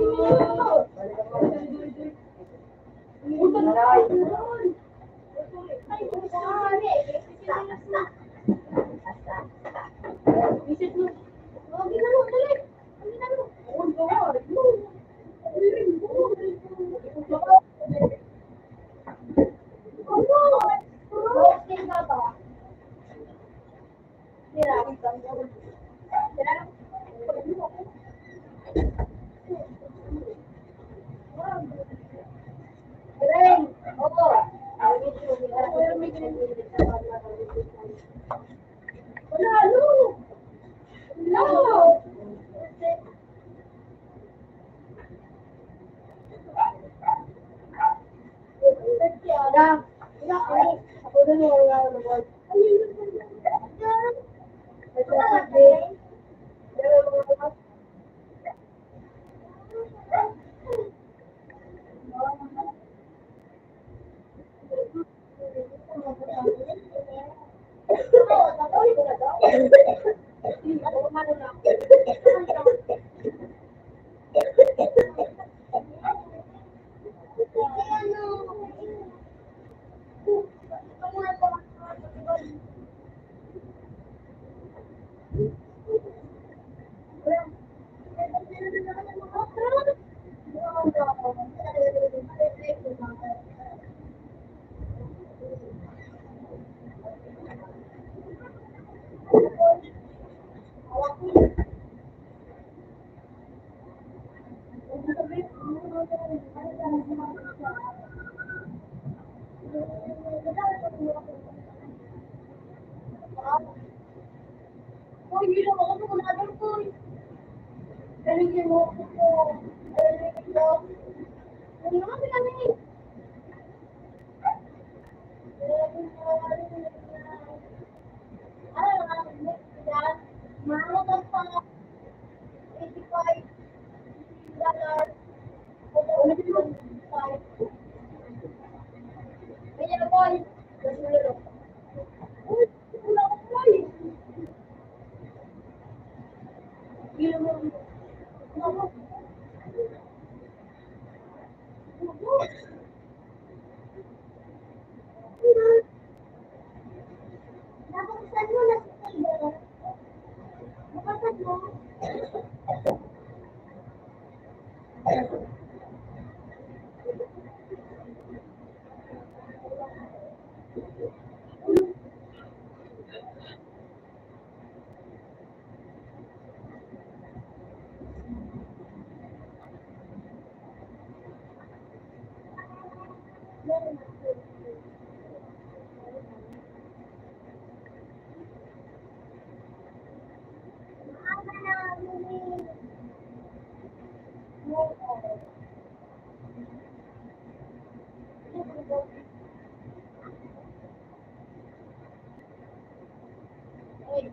Mga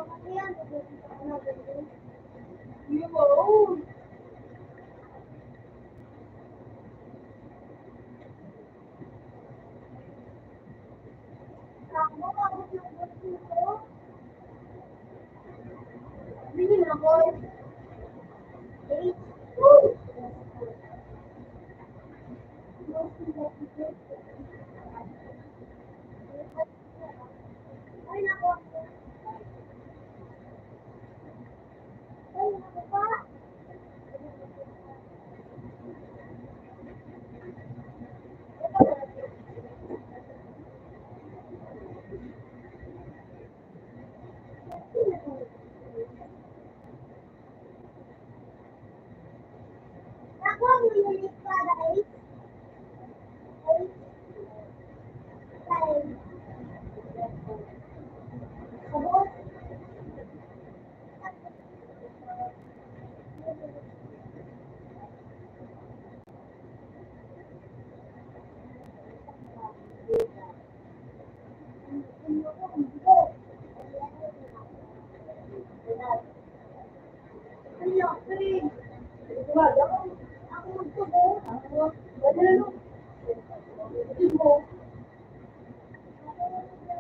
kasi yan, pupunta ko na ganun. Yo! Ako, ako ng gusto ko. Bili na ako. Ay, nako. Ay, nako pa. Ako, may para ay. Ay, ay. Sabot. Ano, free. Wala ako. Ako magtubo. Wala na. Ito. Ako magtubo.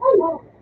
Ay, wow.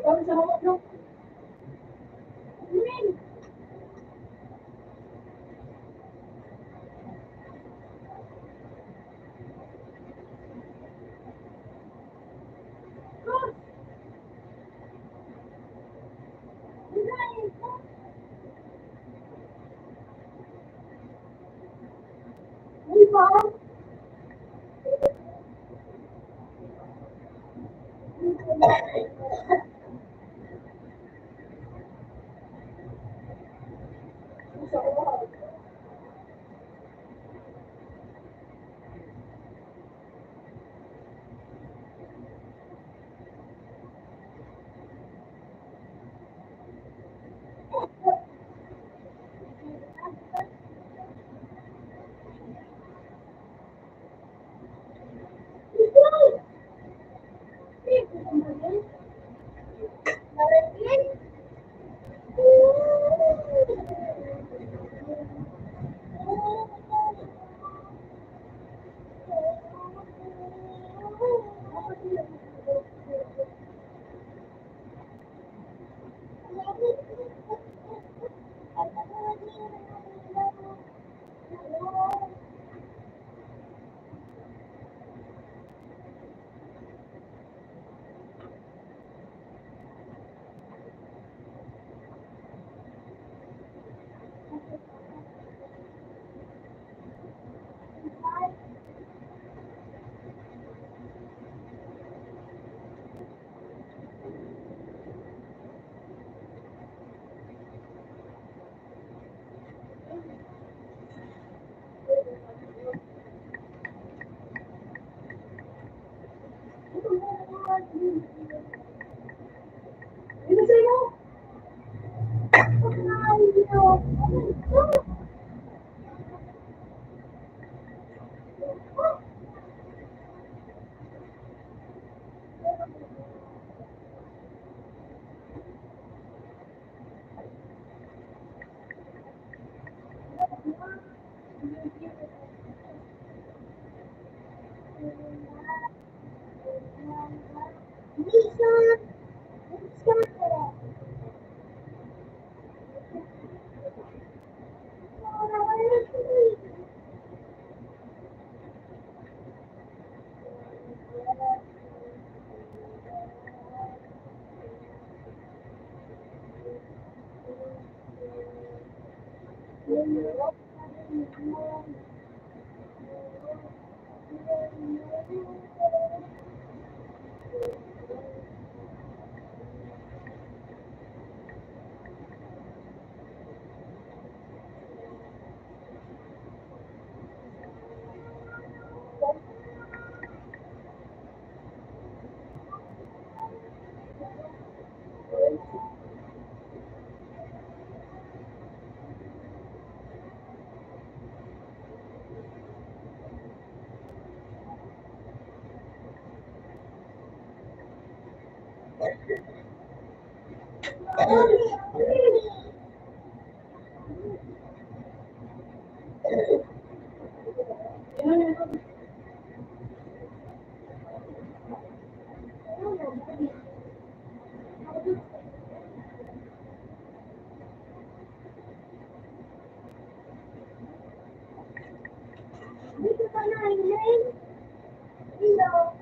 Kami sa mga no? Hindi pa. Hindi sa'yo. Dito ka na, Elaine. Hello.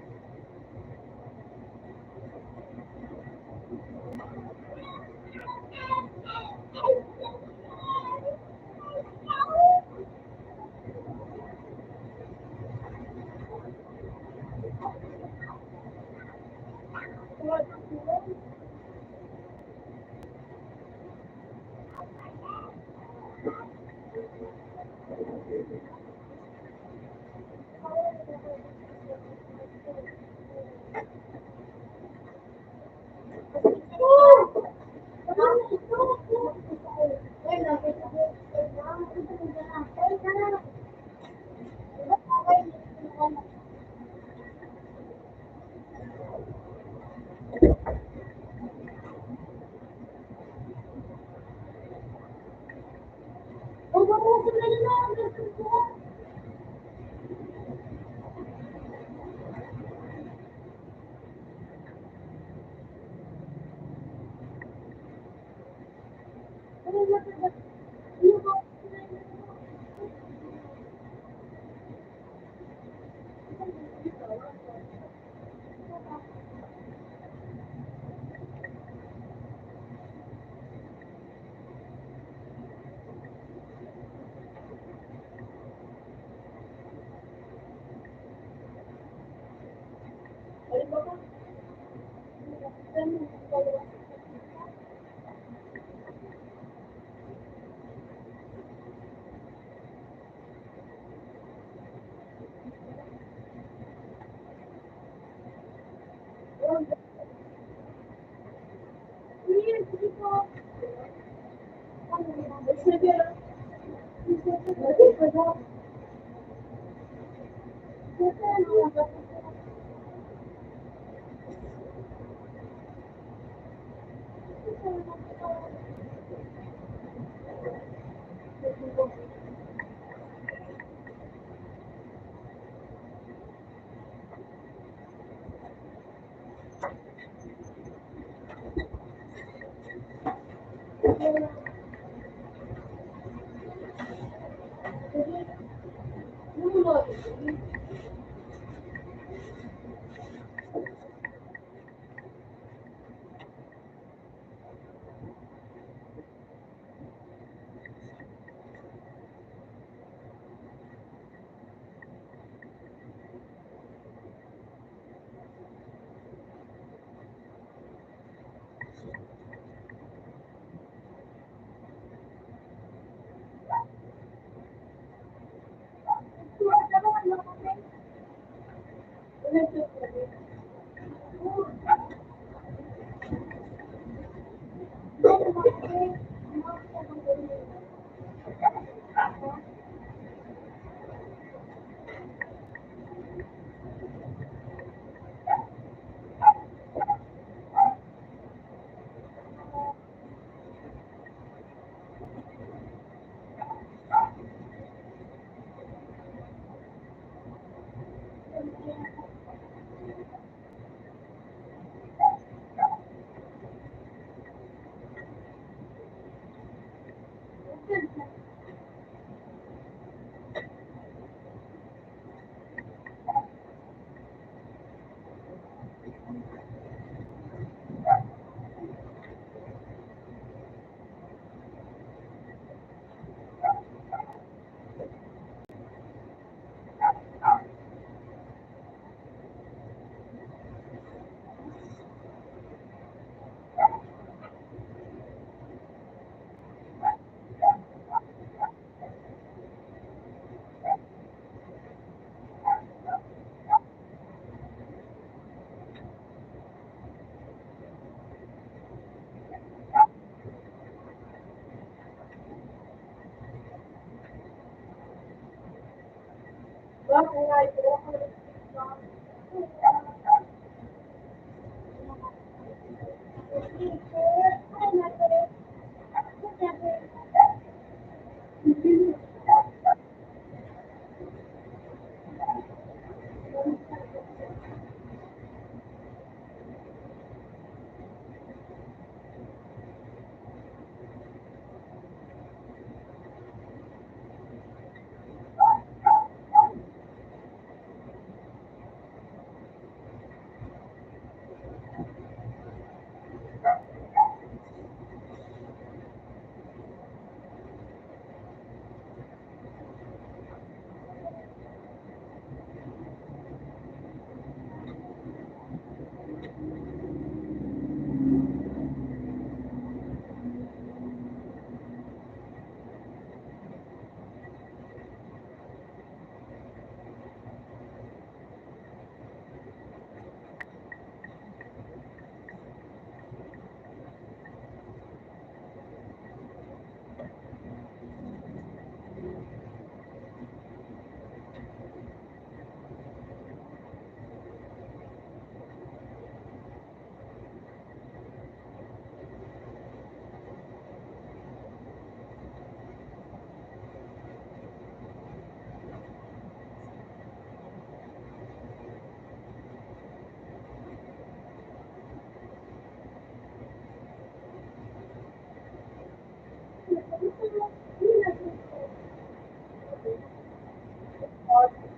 Yes.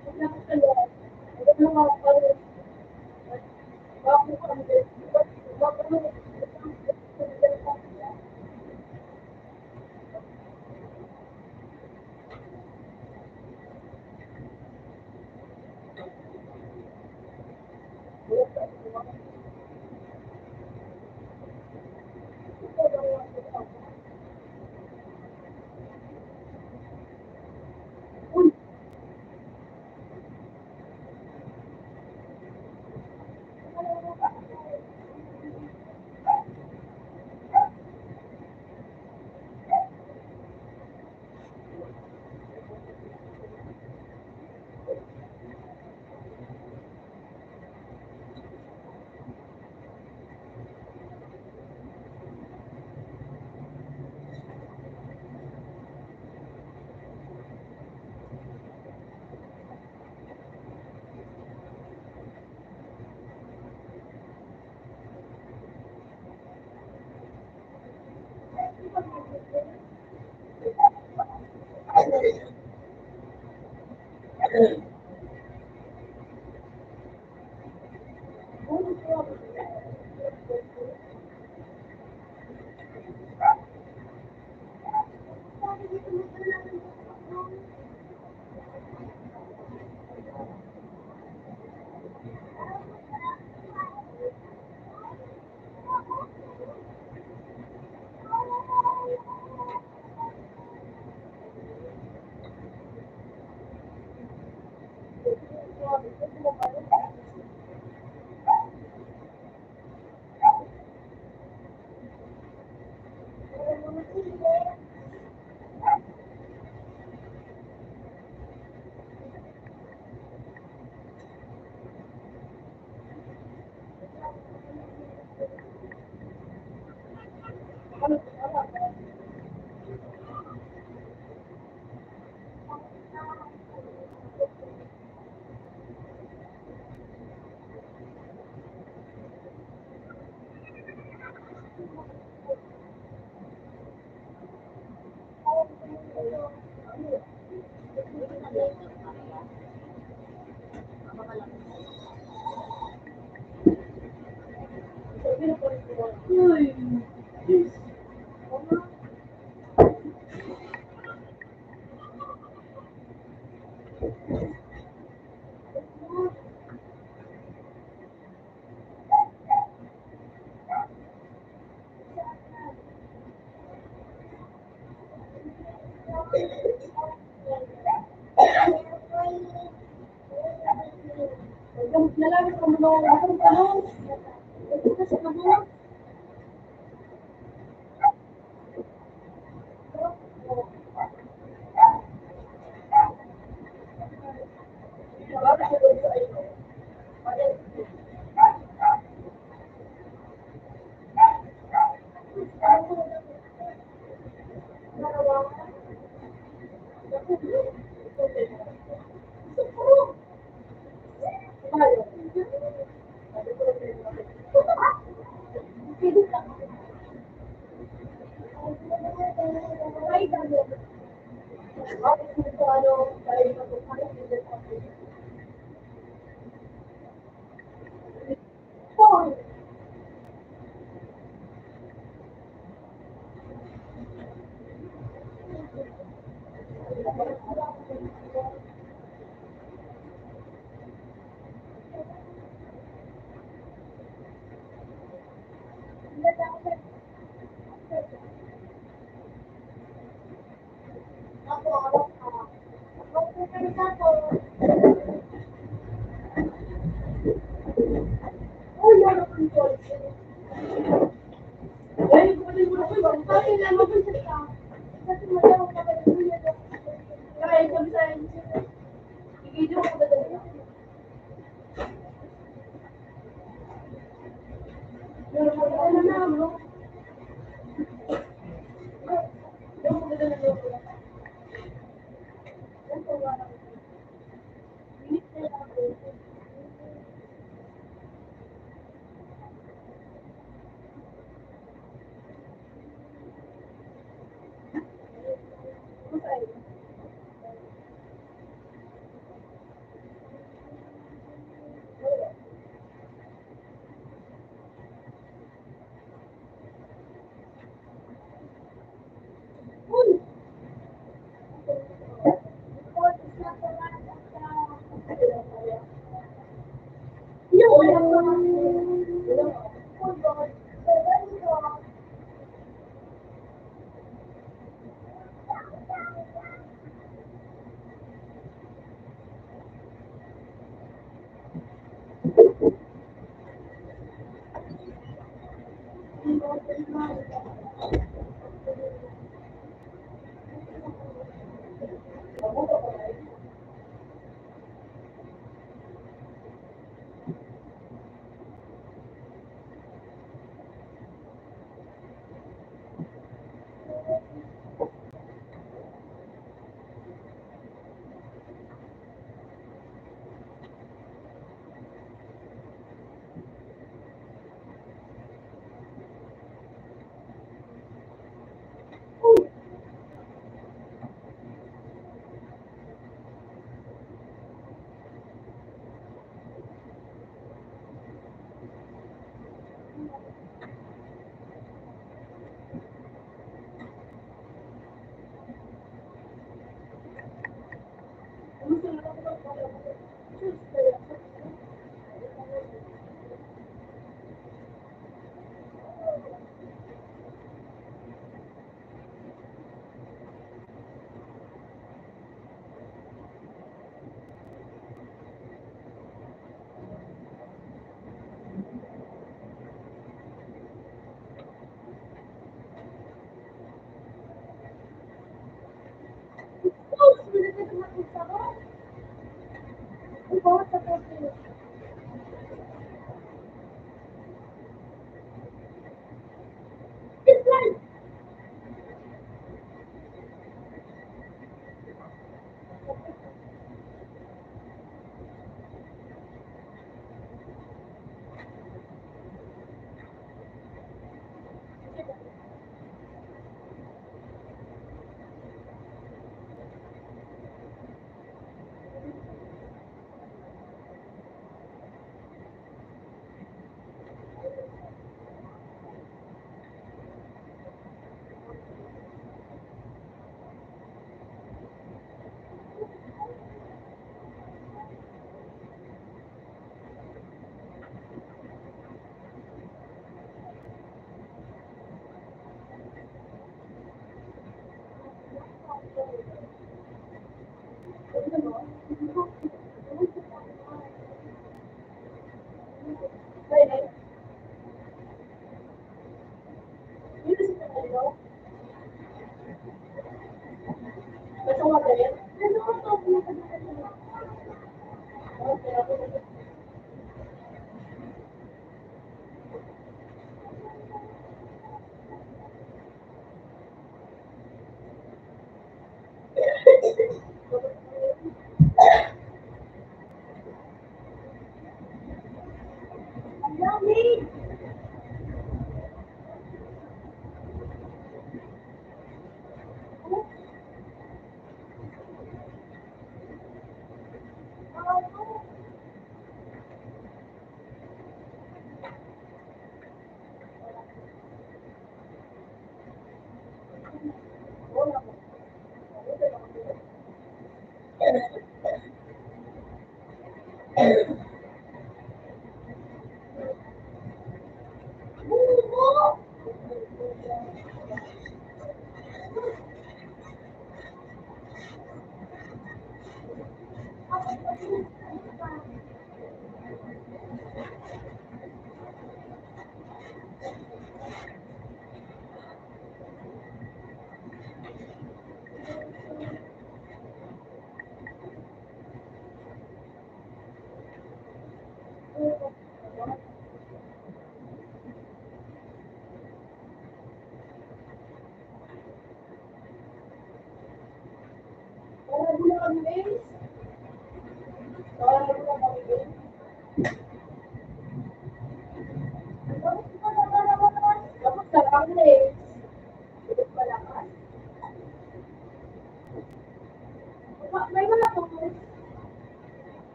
Nalaman ko mo ako tanong. Ito sa kabuk.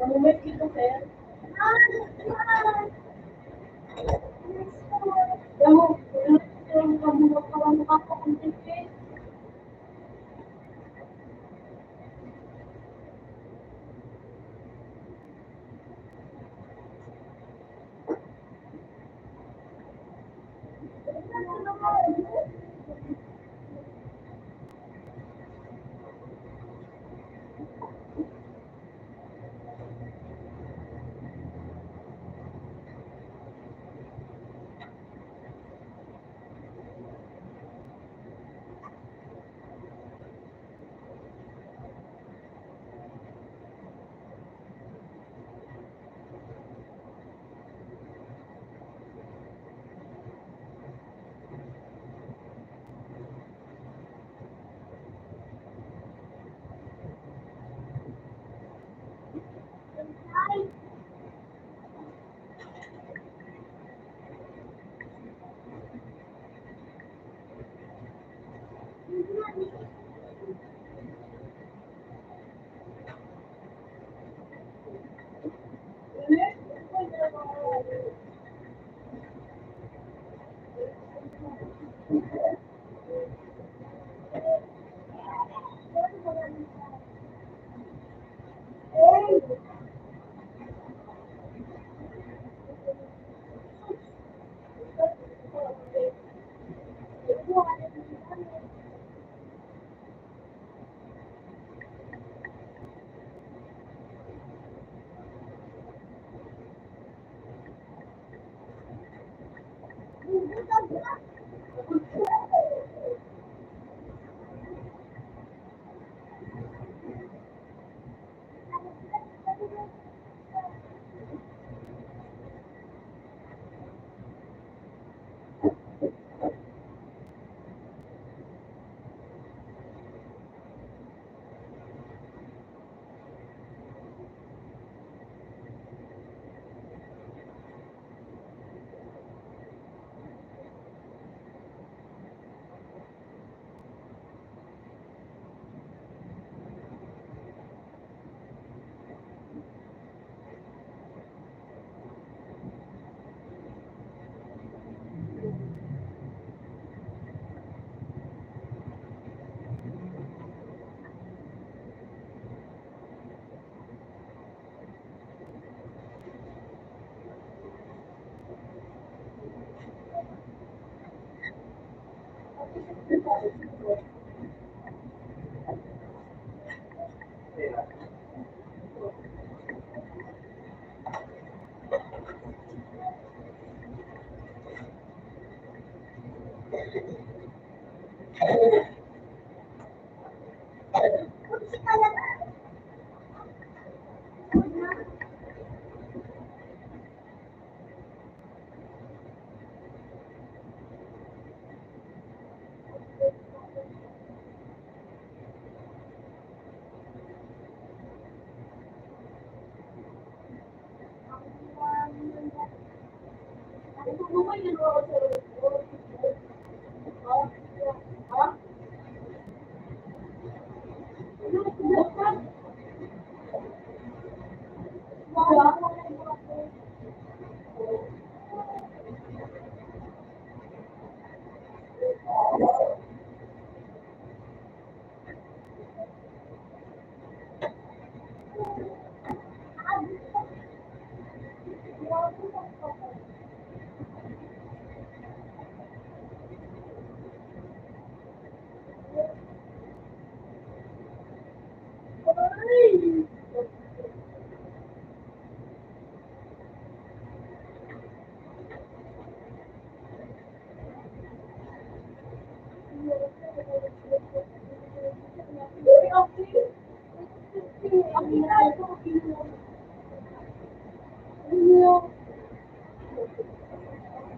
Namumit dito, sir. Alam mo, yung kamukha ko kung tipid.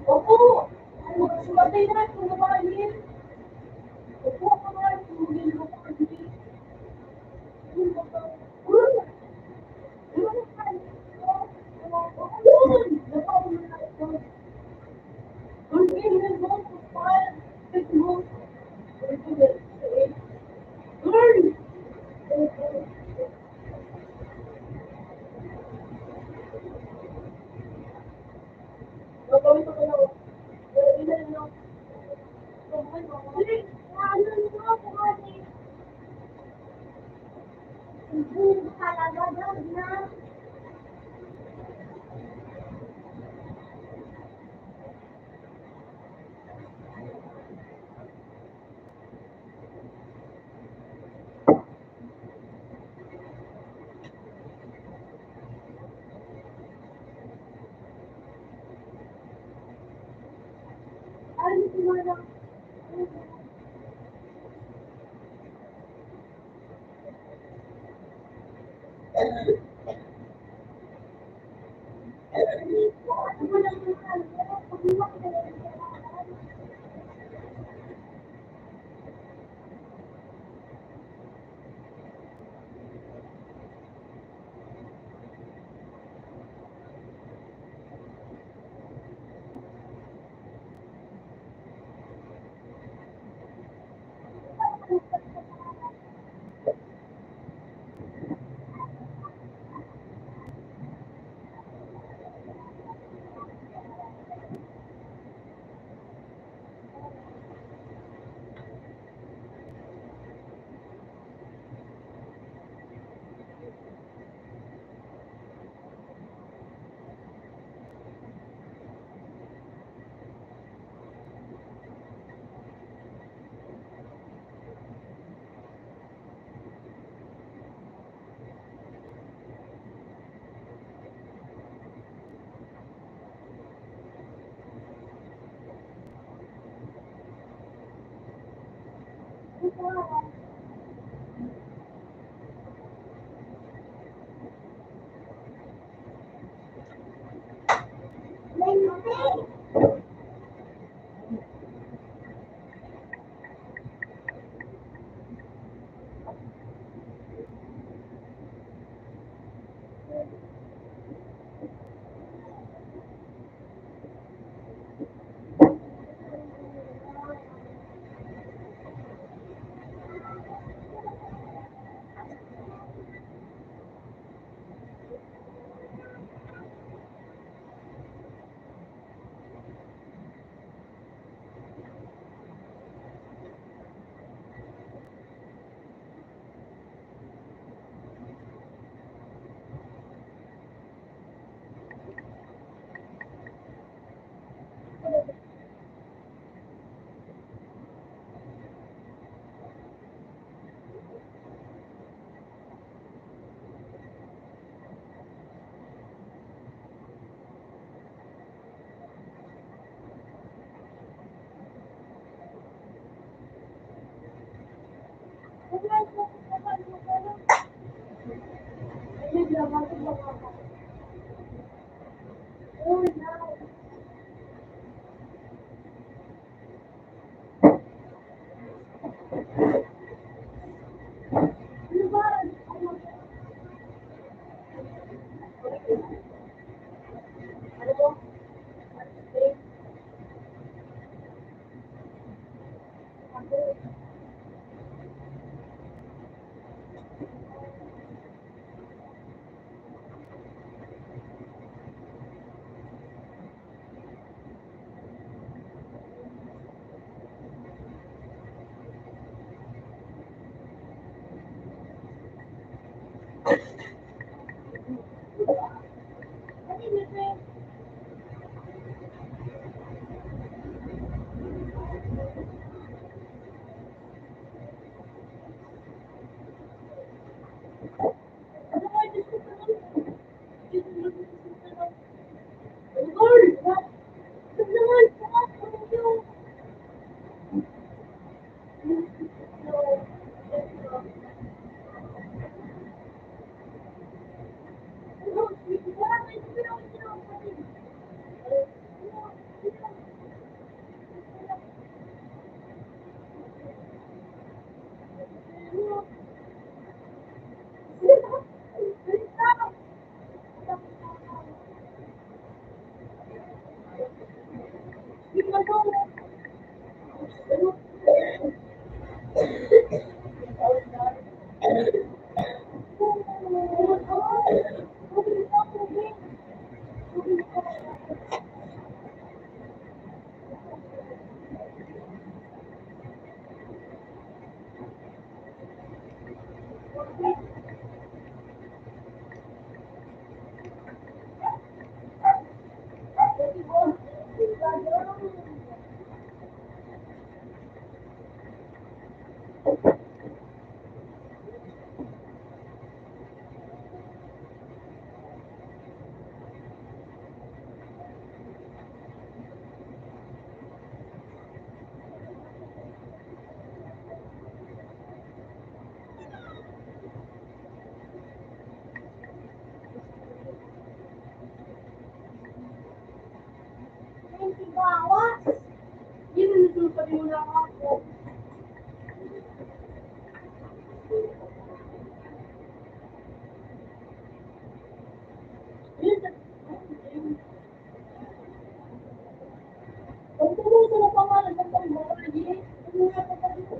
Opo, sumatay na kung nabahalin. Opo, kumain kung hindi mo pagkakalin. Talaga daw na. Ay, hindi mo na. Bawas. Yun ang nasusabi mo lang ako. Kung tumuto na pangalan ng pag-mawali, ano nga pa rin ko?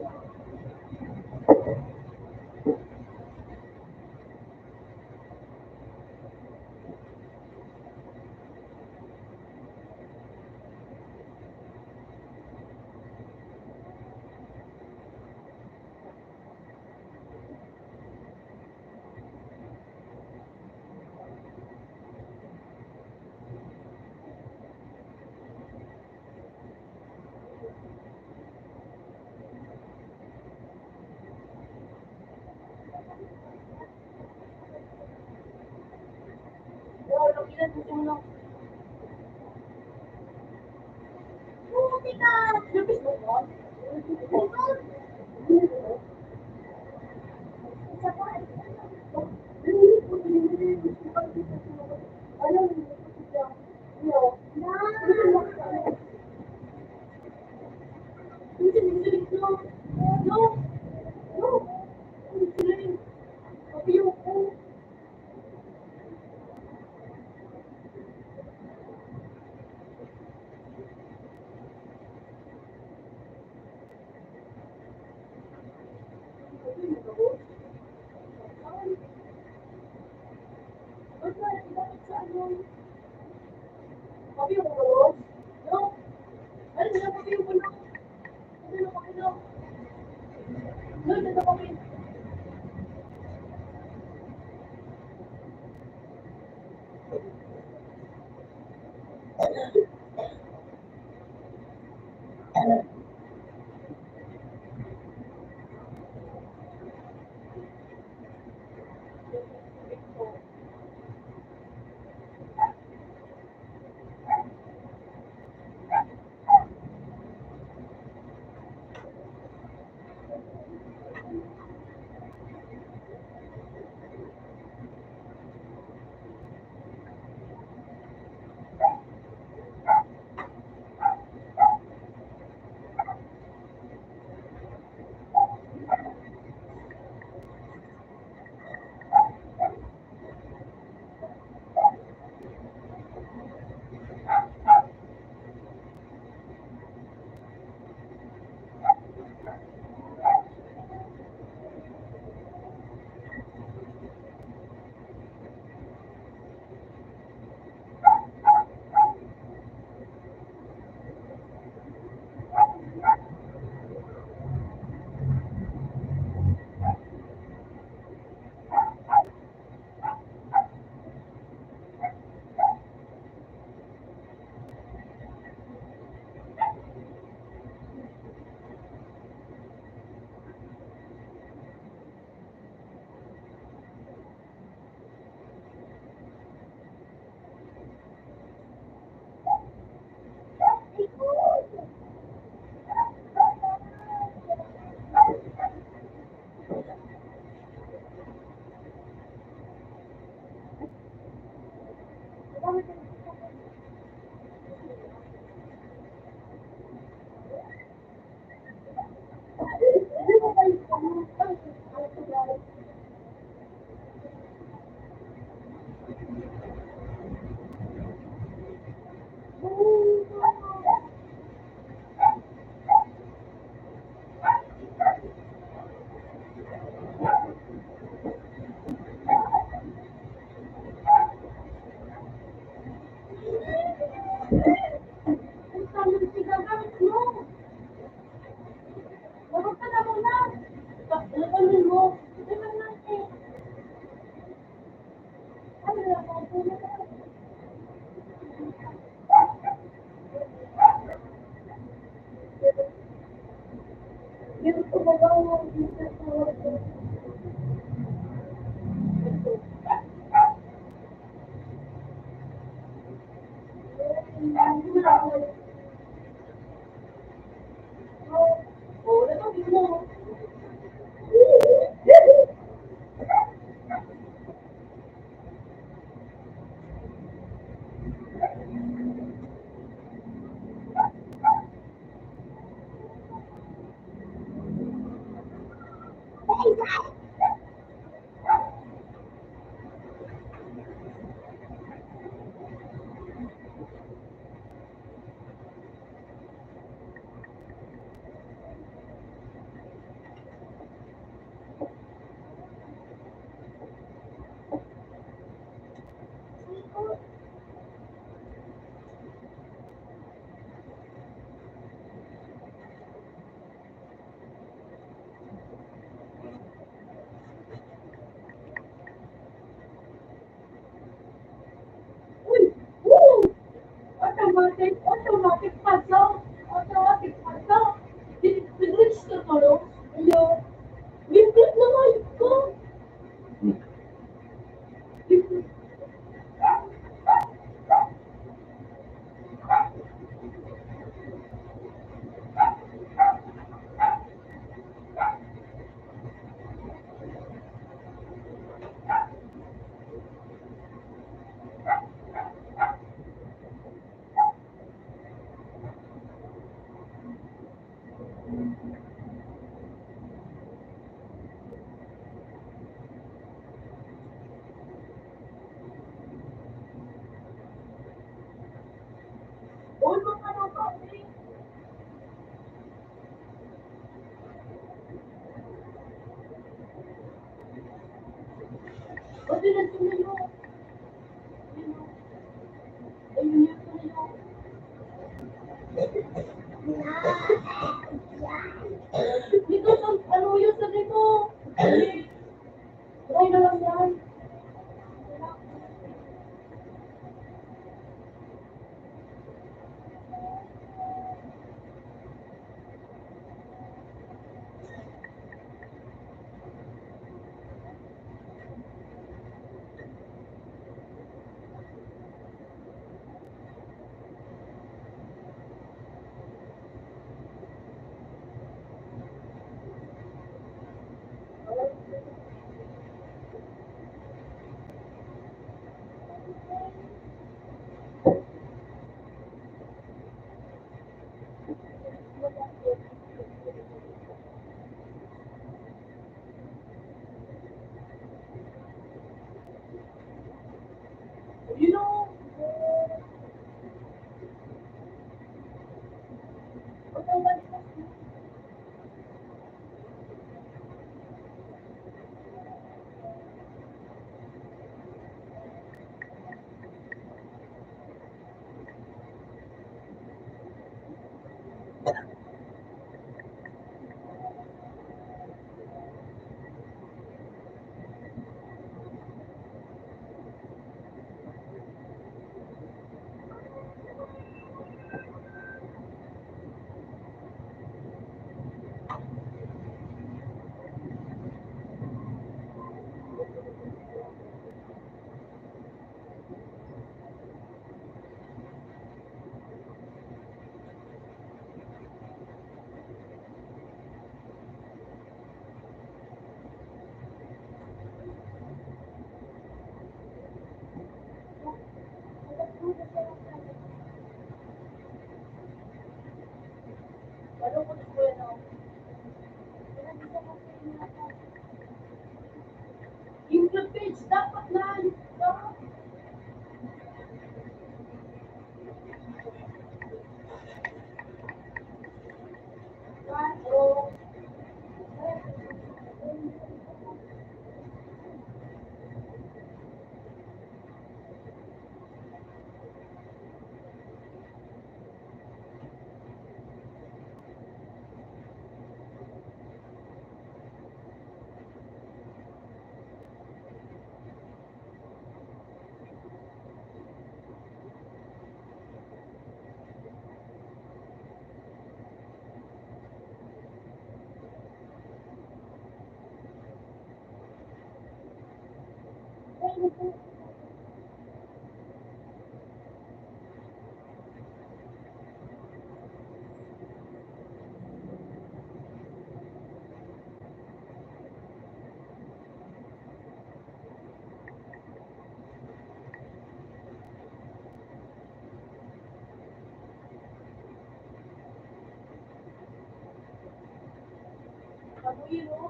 Buti ka. Isa pa. Pagpasaw. Pagpasaw. Pinregister ka no? Hello. Limpit na nga ko. All mga nakapin. O, tinatuloy mo. Ayun yung tuloy. Dito sa ano yun sa dito. Try na lang yan. You know, ano ko na po yan ako. Yung club page, dapat na. Kabuyin mo.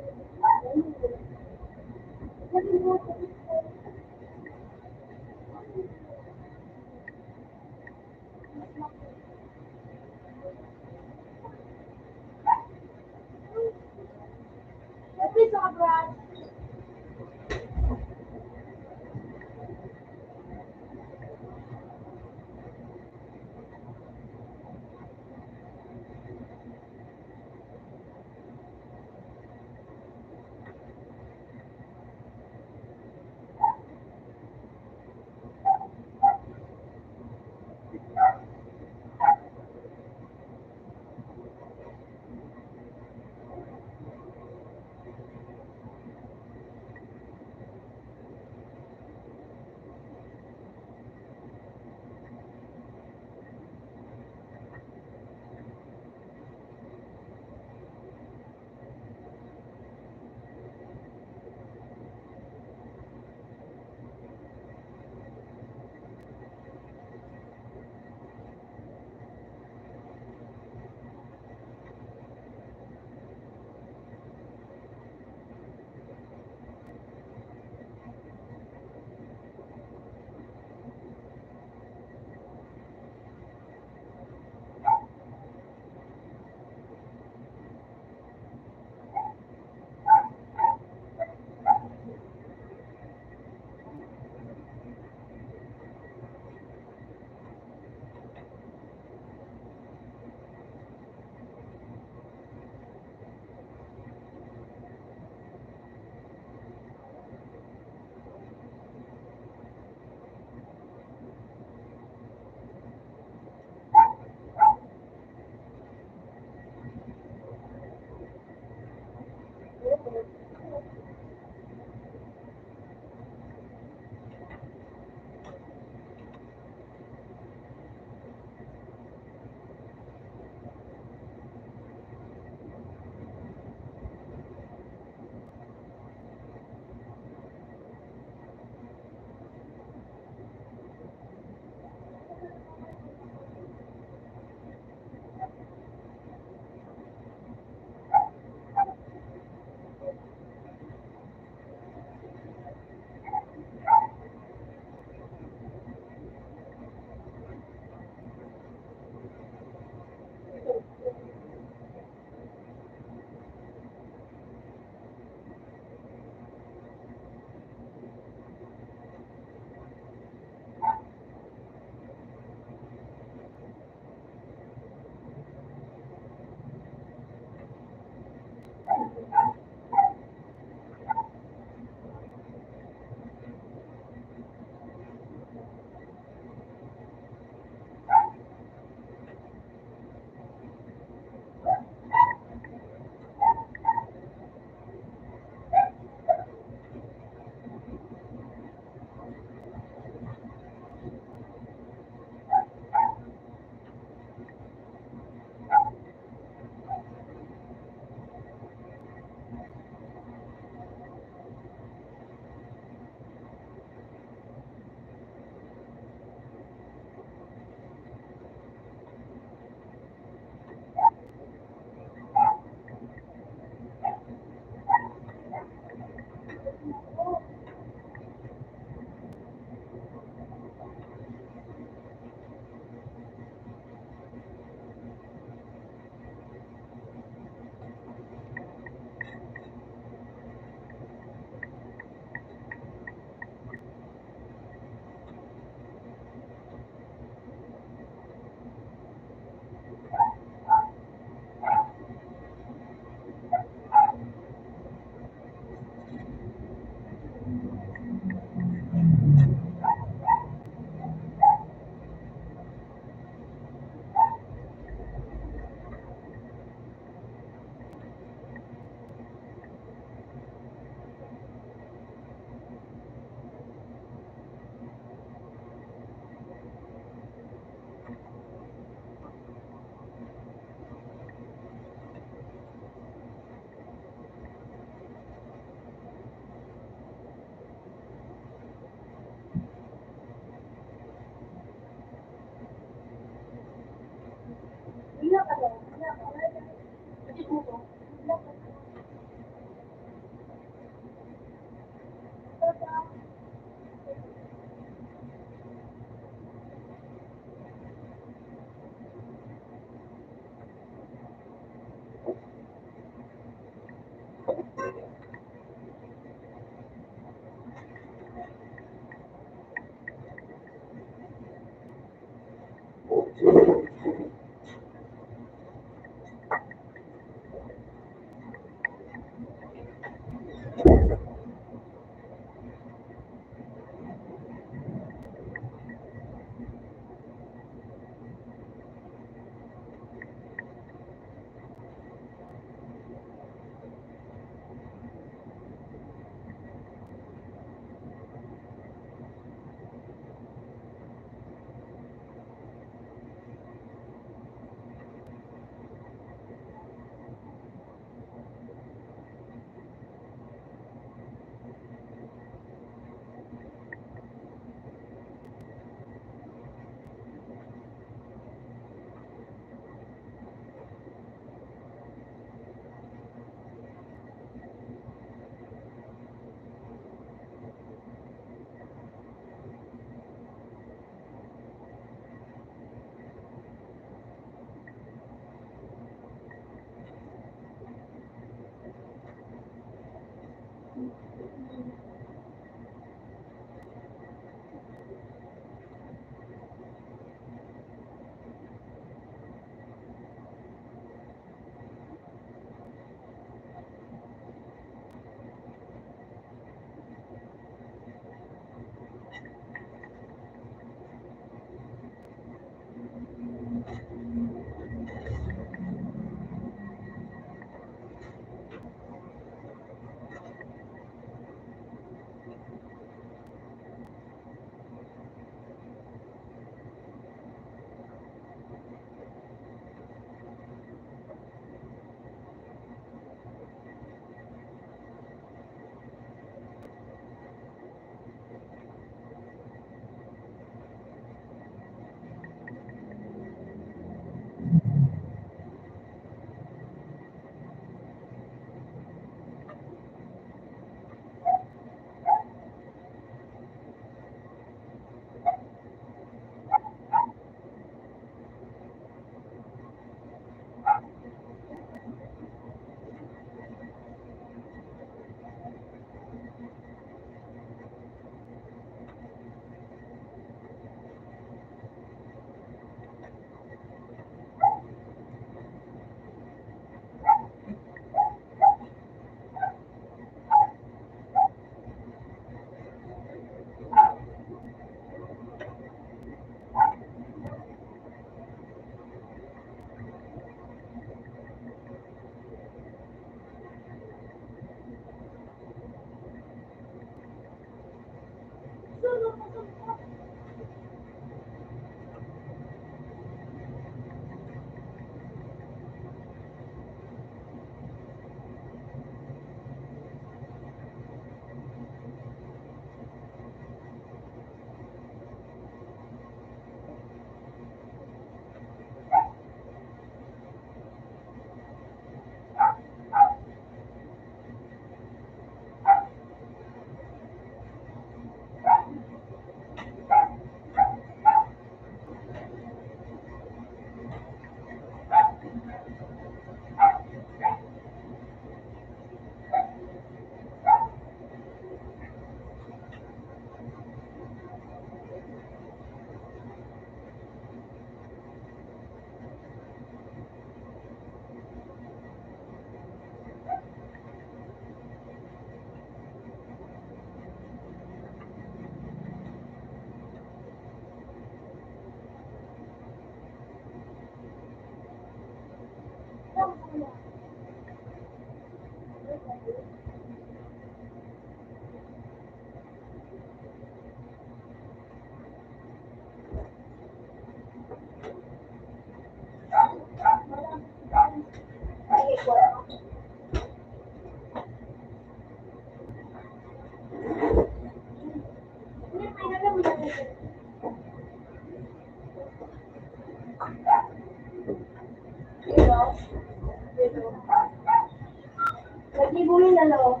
Lagi bumi na lo.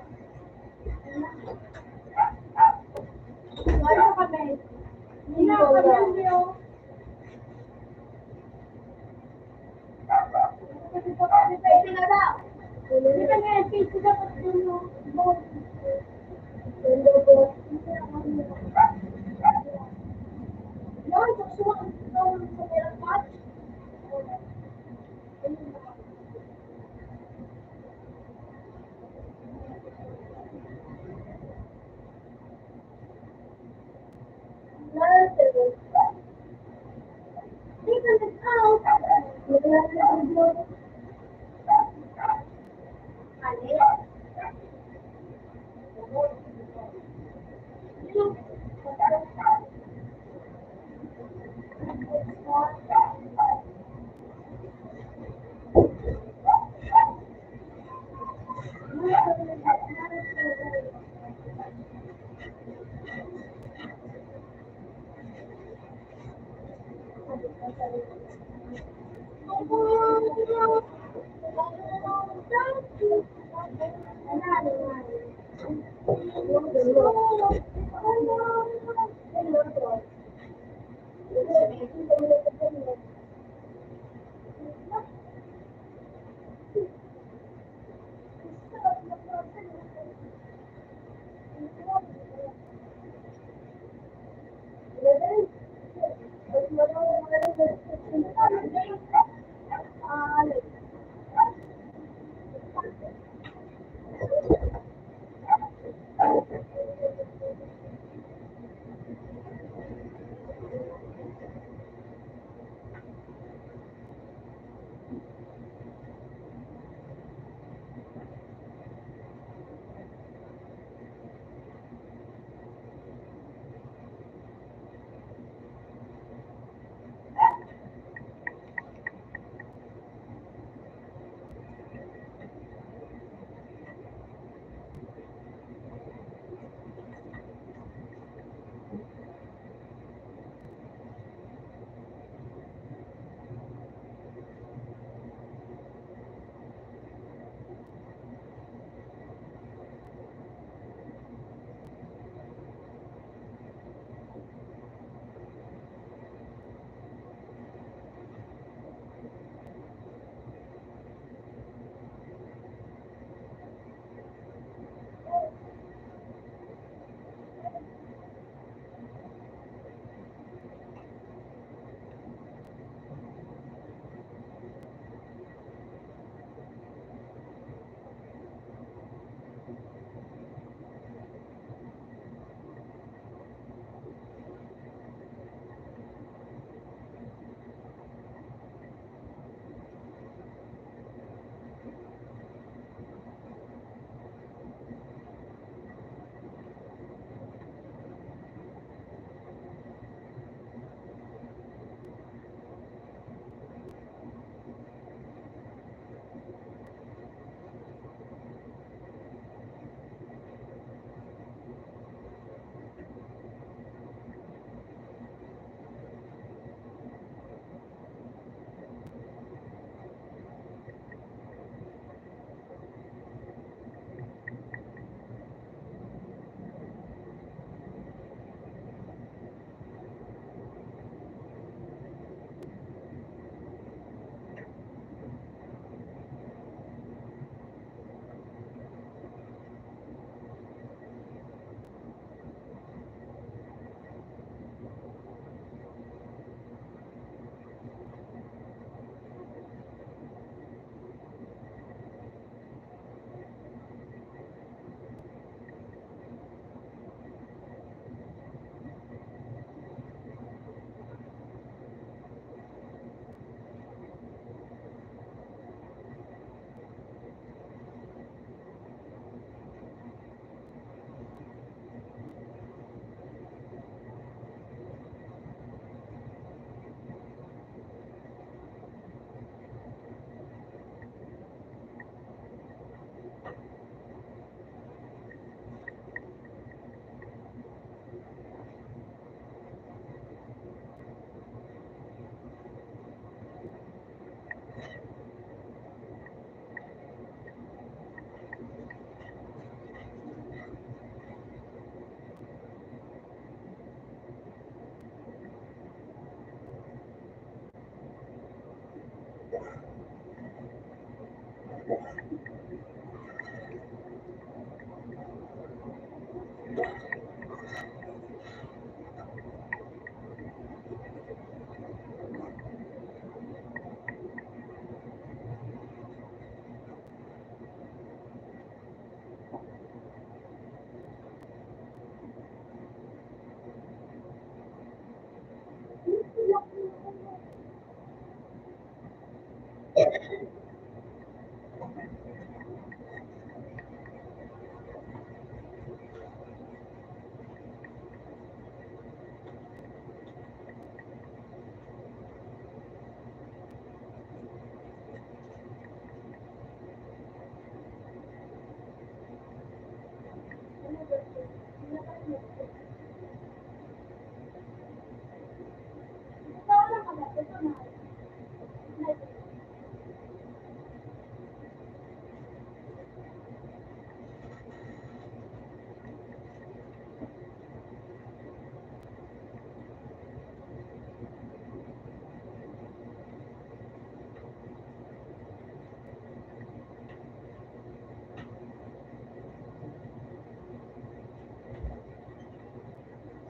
Wala kami. Hindi na kami yun. Pwede na daw. Hindi ka nga, pwede na dapat dun mo. No, saksuwa sa meron patch.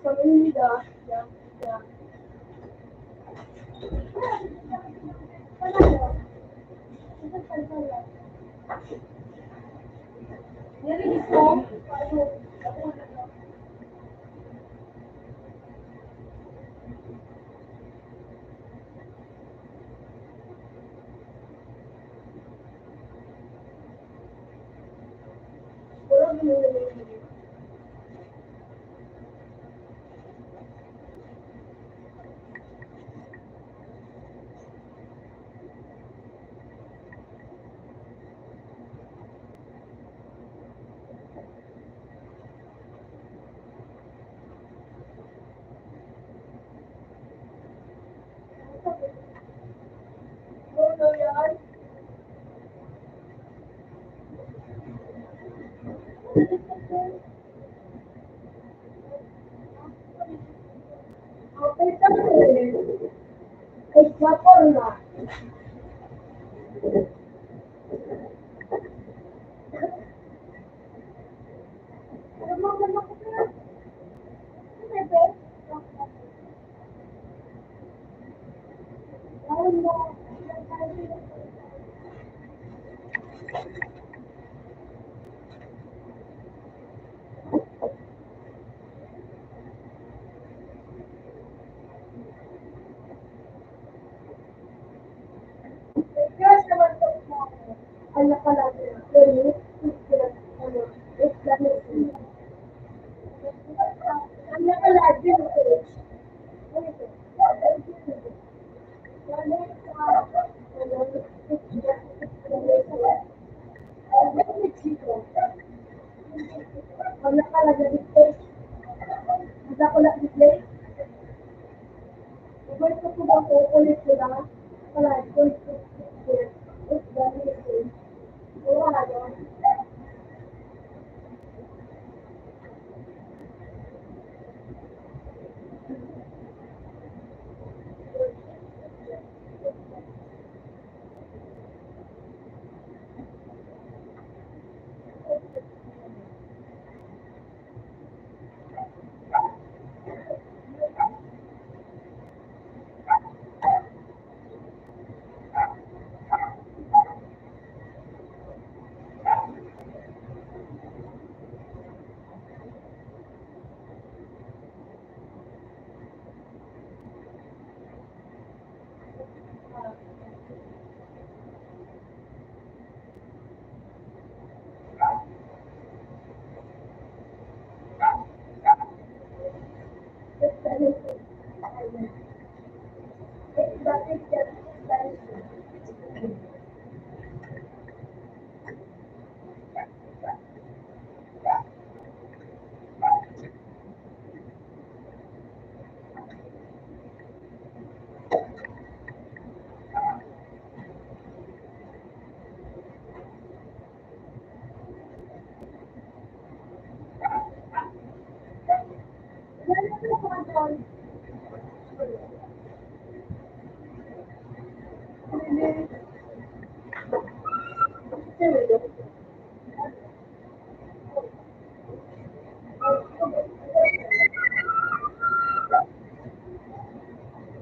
Pamilya, yan, yan. Narinig ko, ano, wala ginagawa. Ano yan? Okay, tapos. Ay, kapor na. Ano mo, ano ko na? Ano ba? Ano mo? Yes, naman po mo. Ano pala din? Pero, ano, explanation. Ano pala din? Ano pala din? Bisa ko lang display. Iba ito po ba ko ulit sila? Wala, ito ito. Wala doon.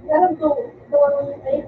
Meron doon ay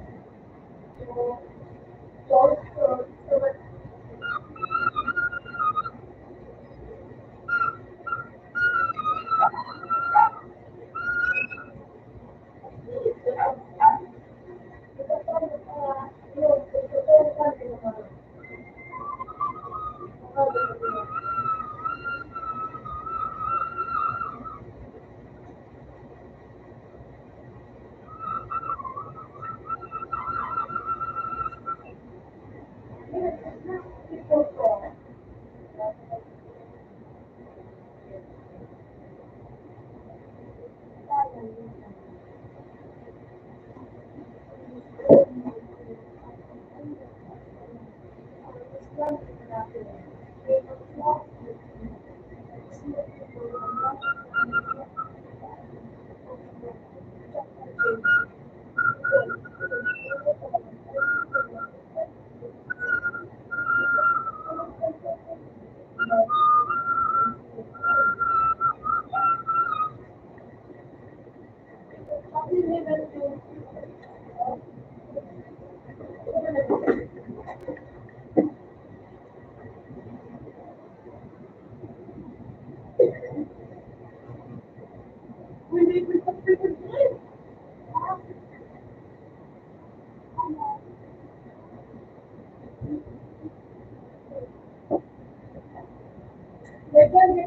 Thank you.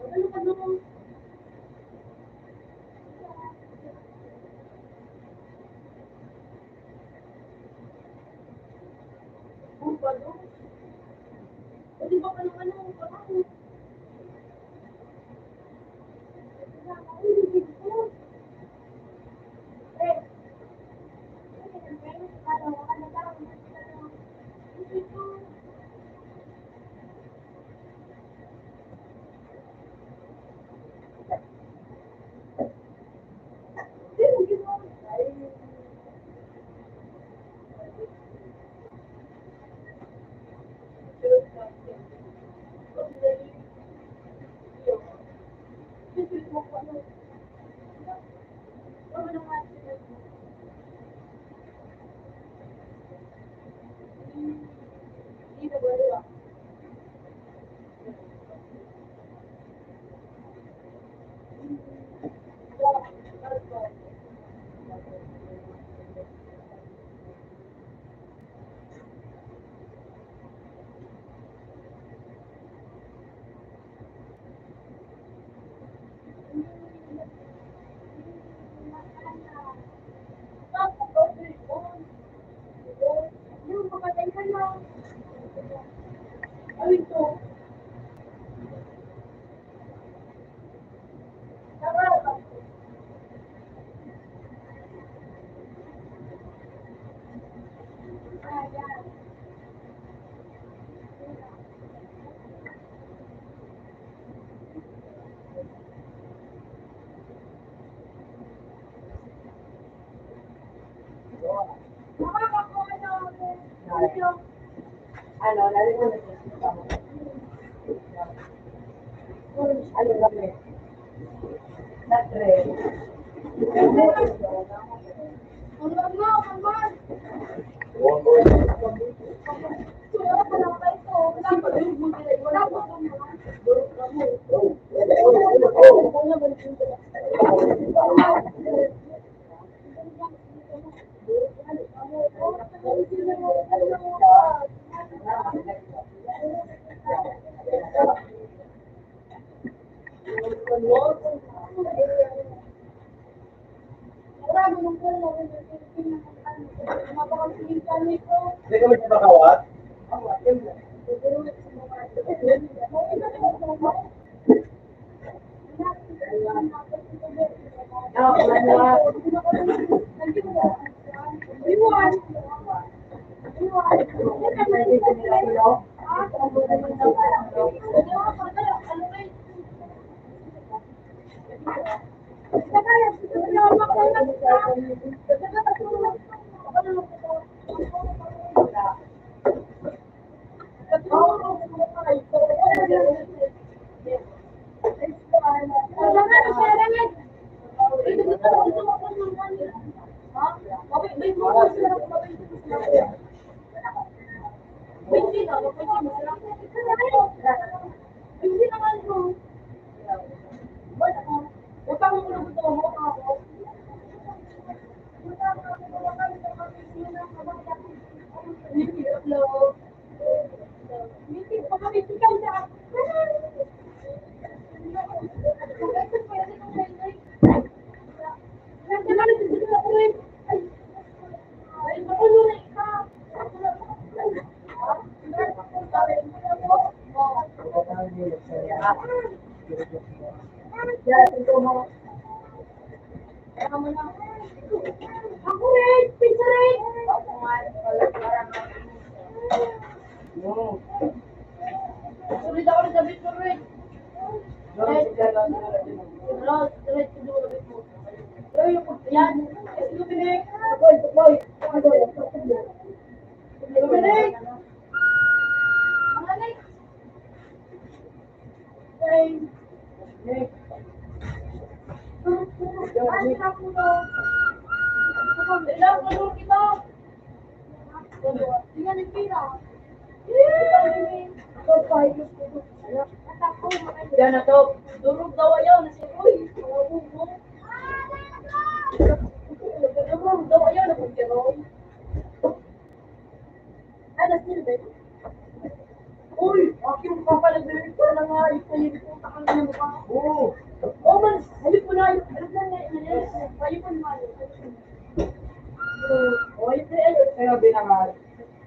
Ano ka naman? Ang palo. Pwede ba ka naman ang parang? Ano, lalo mo na mo. Ano kami? Natre. Hindi kami sa bakawat. Sulit ako ng gabi ko rin. Yan. Kasi Dominic. Dominic. Dominic. Okay. Ilang tulong kita. Tingnan ang pira. Yan na to. Durog daw ayaw na si Roy. Durog daw ayaw na si Roy. Ay, na silbi. Uy, aking papalagay ko na nga. Ito yung puta kang na mukha. Oo. Oh, man, halip mo na. Halip na na. Halip mo na. Oh, halip na. Pero binangal.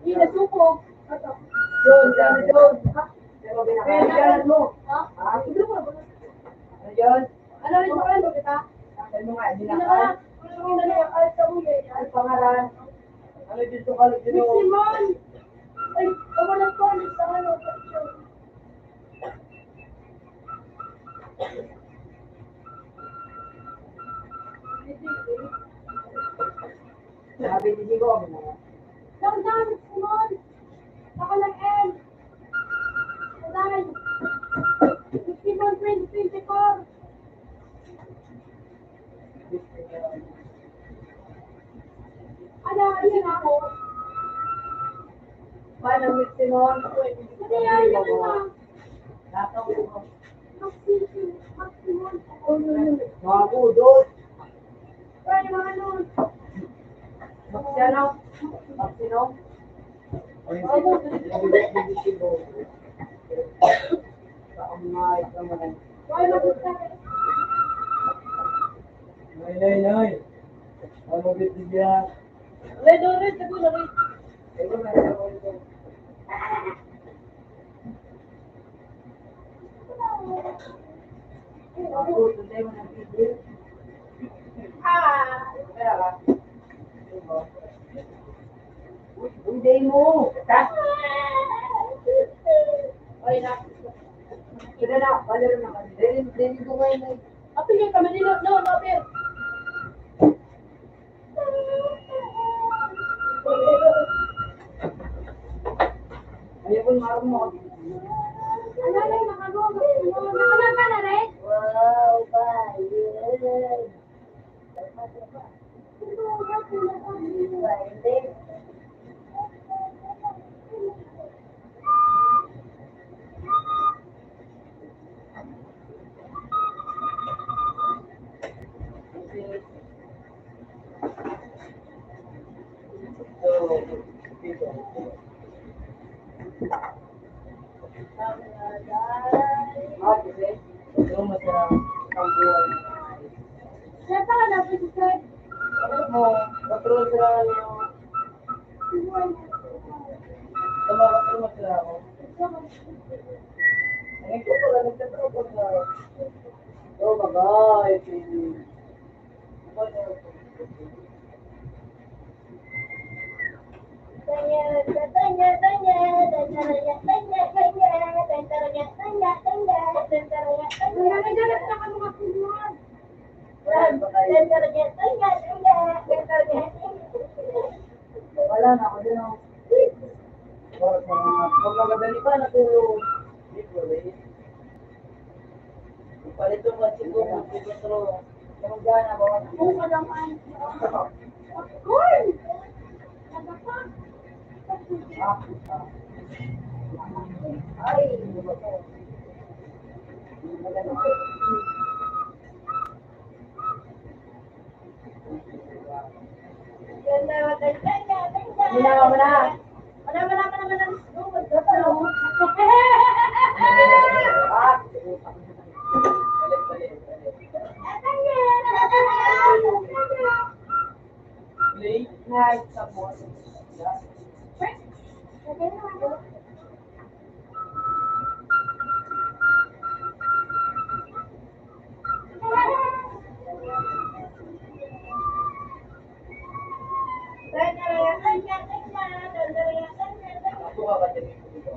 Hindi na suko. Yun, yan, yun. Pero binangal. Yan mo. Ha? Ah, Hindi ko na. ano yun? Ano rin mo kayo, kita? Ano mo nga, Hindi na binangal. ka. Ano na yung kahit sa ulo. Ano pangalan? Ano dito kalit dito? Simon! Ay, kawalan ko. Sa ano, picture. Sabi ni Digo, binangal. Down, Simon! Ako lang, M. Down. 51, 2024. Ano, yun ako. Paano with Simon? Hindi, ayun na. Nataw mo. Maximum. Bago, doon. Pwede mga nun. Maksiano? Maksino? Ano? Kaamay, kaamay. Pwede mag-isa. Nay. Ano bibigyan? Red, sabi na rin. Ito na ito. Ako, tunay mo ng video. Ah! Kaya ka? Hindi mo. Ha? Ay, na. Sige na, palaro na kami. Dili ko ngayon ay. Ato yung kami nilo. No, Robert. Ayaw ko marunong mo. Ano na yung nakagawa? Nakagawa ka na rin? Wow, bayan. Nasa ka na, pwede ka. Nagaganap na ka mga kumuhan. Wala na ako din ako. Pag magadali pa, natulog. Palito mo siguro, siguro. Yung gana, bawat Kung kalaman. Corn! Nagapa. Ay, ano ba to? Maganda. Wala na. Ah, late night sa boss. Ako ka ba din dito?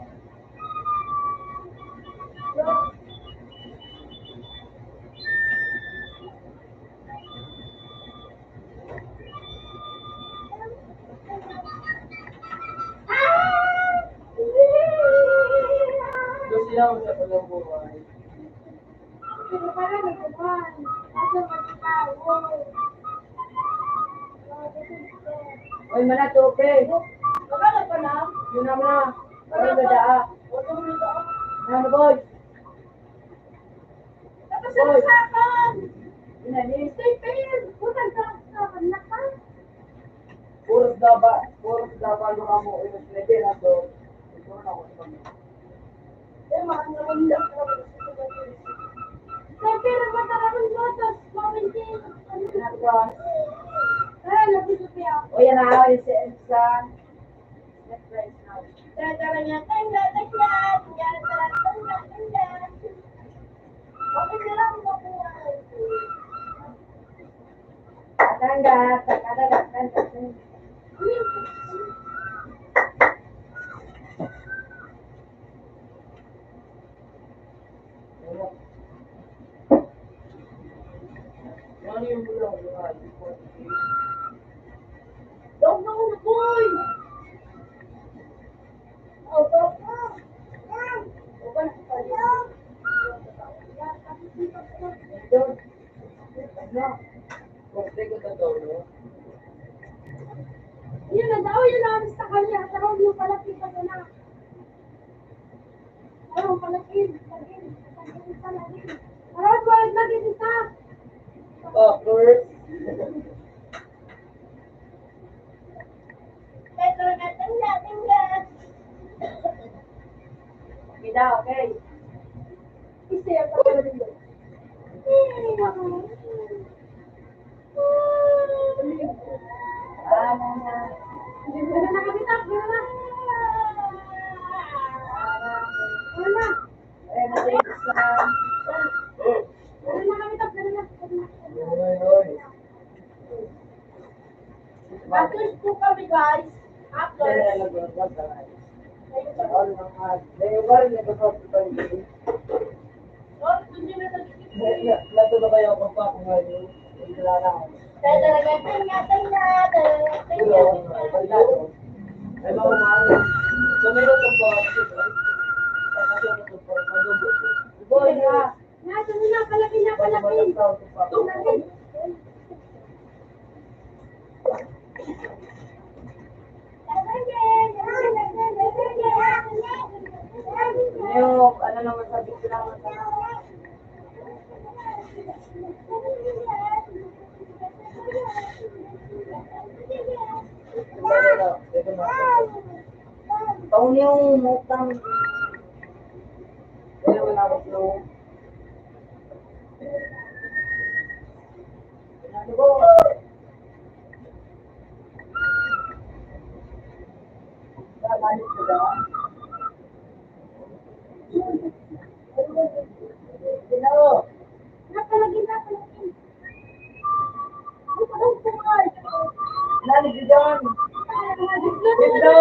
Doon sila ako sa pagkabuhay. Oy, mana tope. Yun na muna. Parang gadaa. Ano boy? Yun na ni. Puros daba lo kamo yung pwede na to. Ito na ako sa Ay, nabito siya. O yan na, yung si Elsa. Tara-tara-tara, tara-tara-tara. Bakit nila ang mabuhay? Tangga, tangga. Ano yung bulang? Dog na ulo, boy! Oh, dog na! Open na sa dog! Yun na daw, yun na sa kanya. Tarong yung palapit pa na. Tarong palapit. Tarong balik lagi isa. Oh, first. Okay daw, okay. Isa yung pagkakalin doon. Mama. Gano'n na kami tap, gano'n na. Gano'n na. Eh, Elsa. Gano'n na kami tap, gano'n na. Actors po kami, guys. Actors. Oh, hindi na Nasa na, palapin na, palapin. Palapin. Yung, ano naman sabi ko naman sa taon yung mutang. Ano wala ko slow. Ano ko? Balik ko daw. Sino? Napalagin na, palapin. Ay, parang kumay. Nalig ko dyan. Ganda.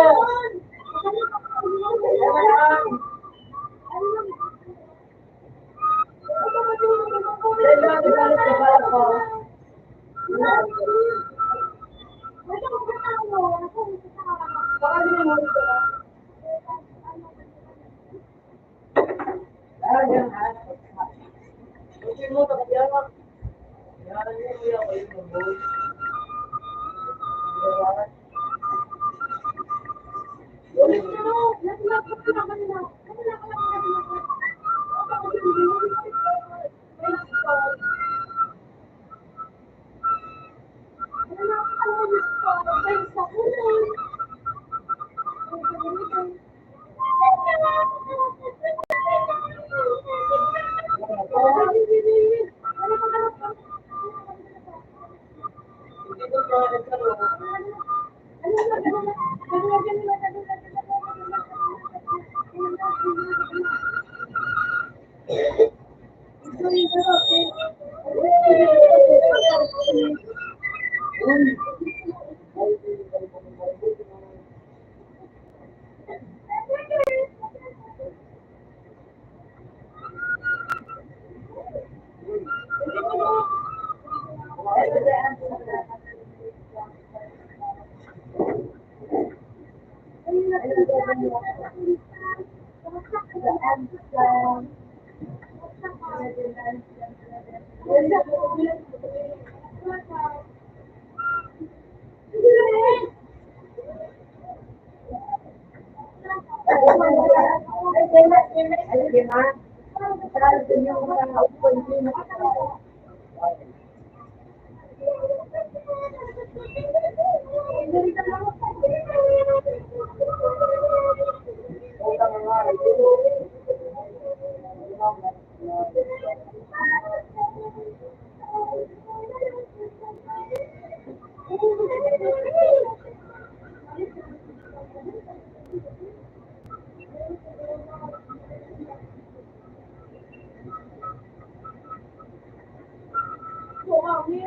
ako, kami.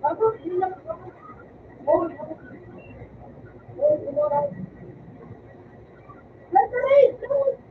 Ako, hindi na ako. Oh, tomorrow. Let's race!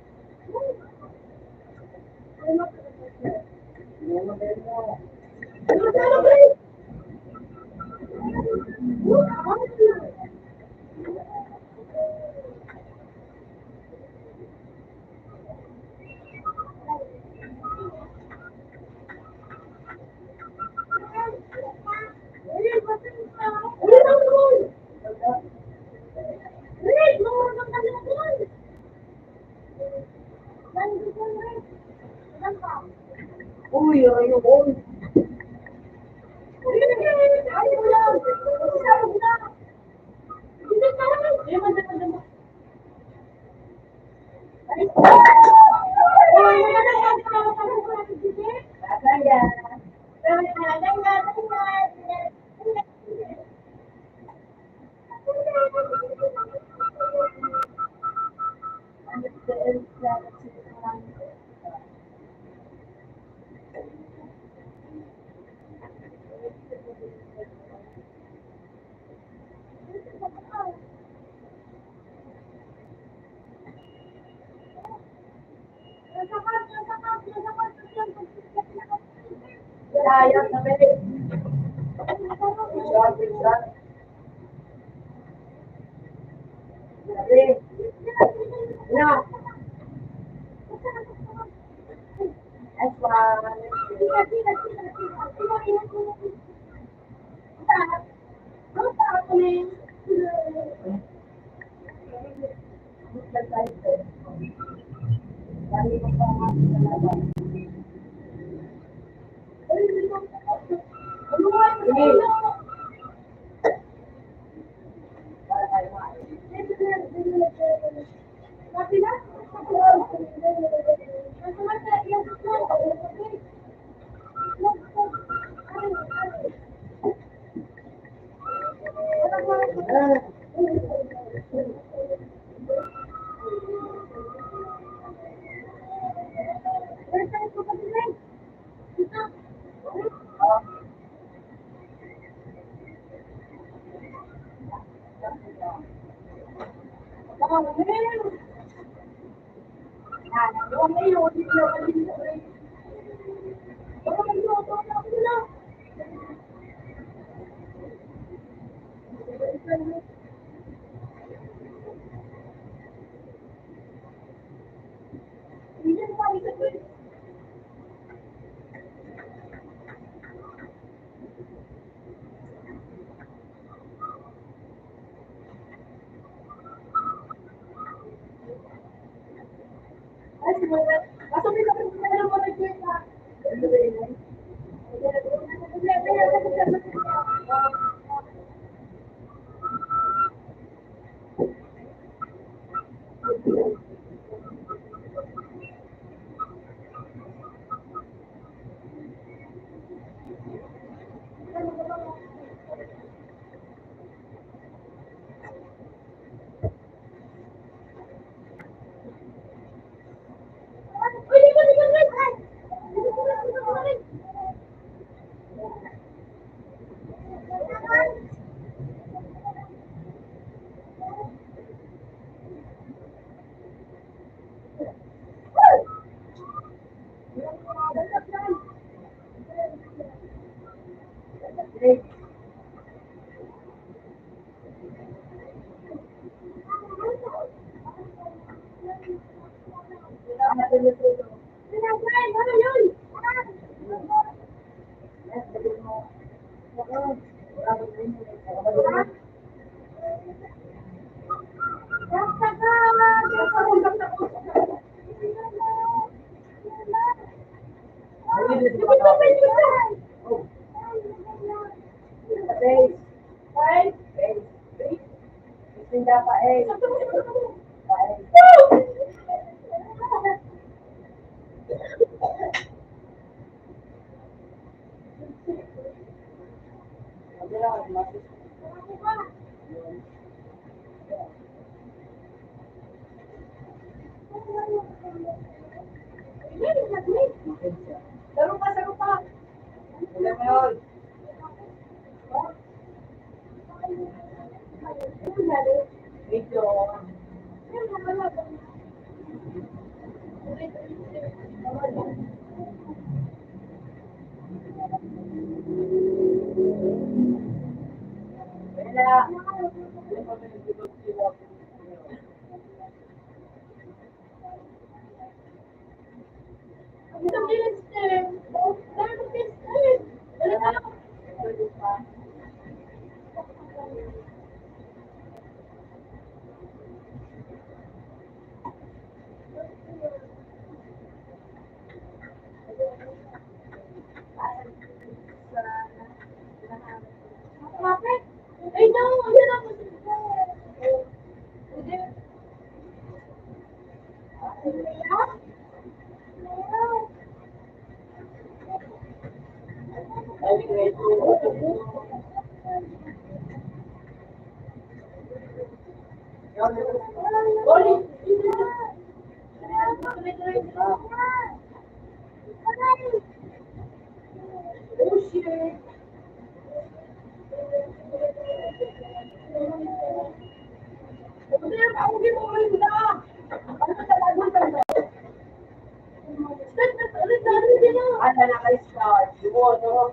Uy, ayun, uy. Sayang na ba eh. Na. Laro pa, laro pa. ngayon. Medyo. Wala. Ito din sister. Oh, dami mo sister. Dali na. Bakit? Ay, no. Ano na po sister? Hindi. Oh, shit. Sir, ako di mo ulit na. Ano sa lago ka na? Sir, nagdari din na. Ano na kayo start? Ano?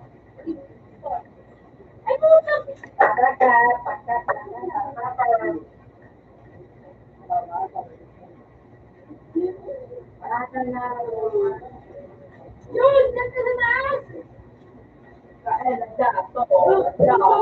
Ay, puta. Yun, dyan ka sa taas. Ayun na, ayun na, ayun na.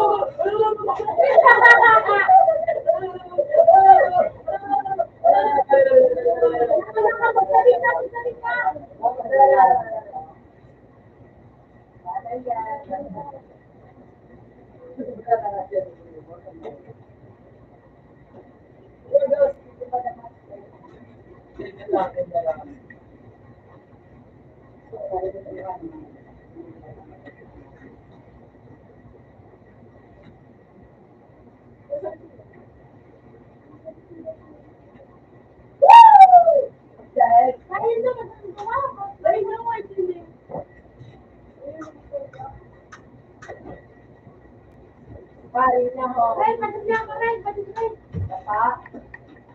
Ren, patid niya ako, Ren, patid, Ren.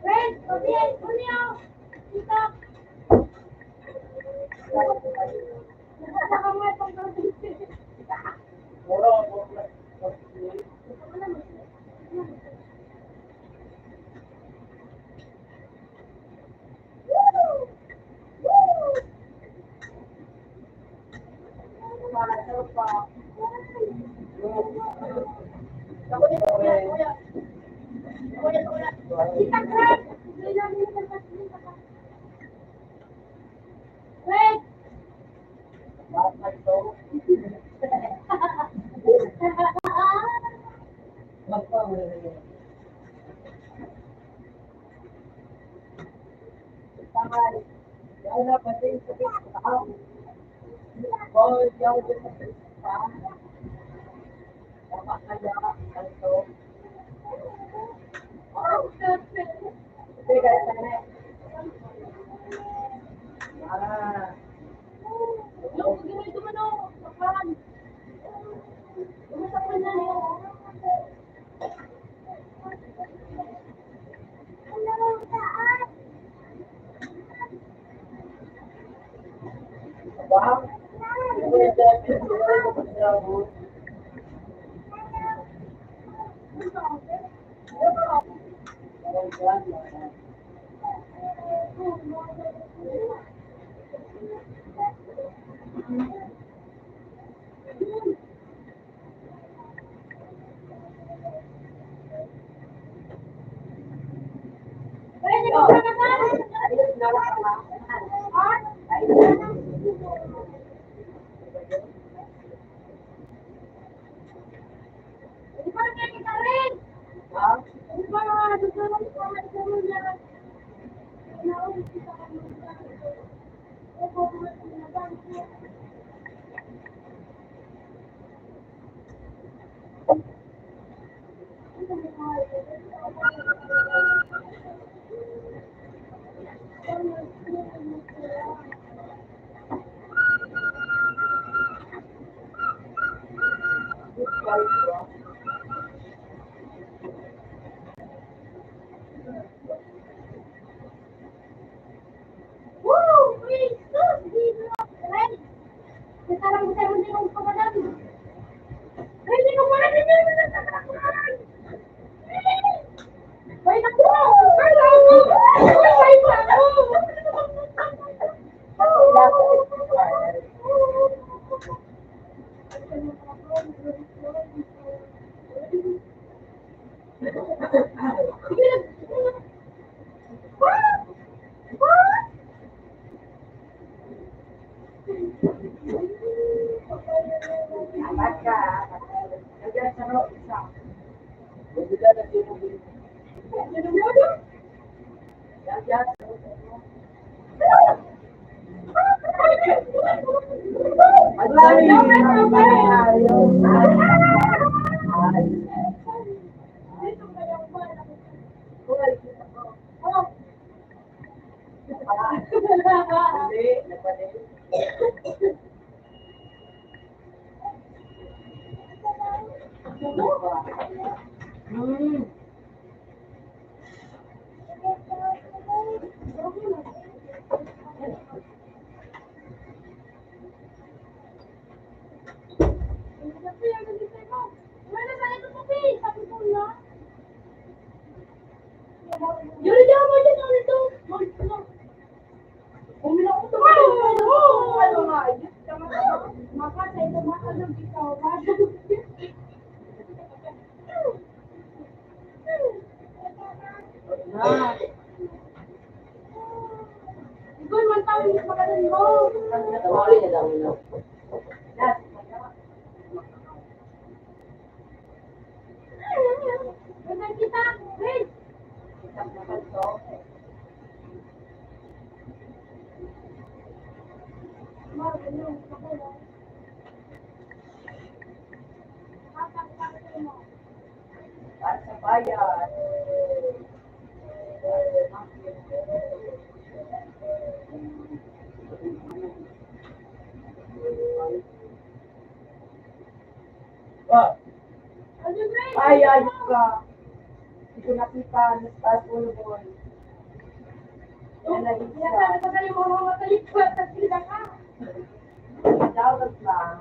Ren, kunin. Dito. Nakakamay pang patid. Kita, Ren. Ren. Oh, perfect. Yung, ginito mo no, saklan. Umasaklan na niyo. Ren, ikaw na naman. Hindi pa nakikita rin. Hindi pa nagkaroon ko nagkaroon na. Woo! Praise God! Right? Sekarang kita menengok kepada Tuhan. Hindi ko pala pinili na sa kakulan! Wait ako! Wait ako! Wait ako! Yuri, jangan mau jangan itu. Umilang ko ito. Ano nga, maka sa ito maka ng bitaw. Ikaw man tawag yung pagkalan mo. Ganyan kita, wait. Wow. Ay, ayos ka. Hindi ko nakita. Nasa ulo ko. Yan lagi siya. Sinasabi ko sa'yo, mga talikot at sila ka. Dapat lang.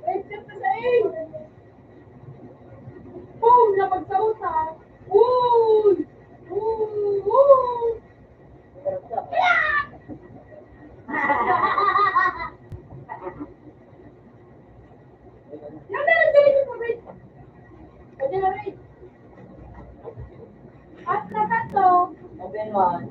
Except sa aim. Boom! Napagsautan. Uy! Uy! Yan na lang dali mo, Ray. Pwede na, Ray. At na tatlo. Open one.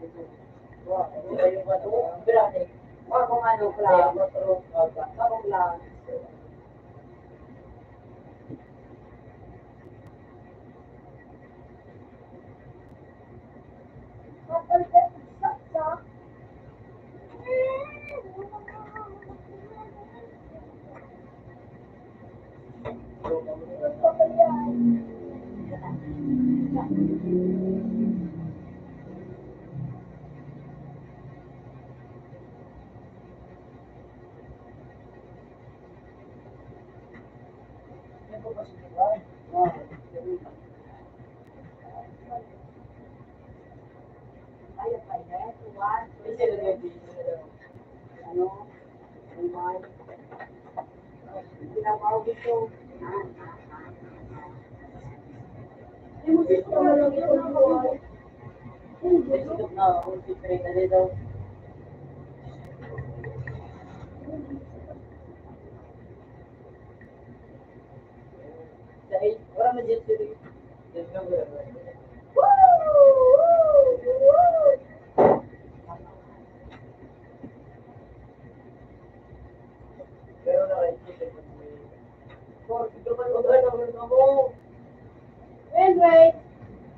Wait.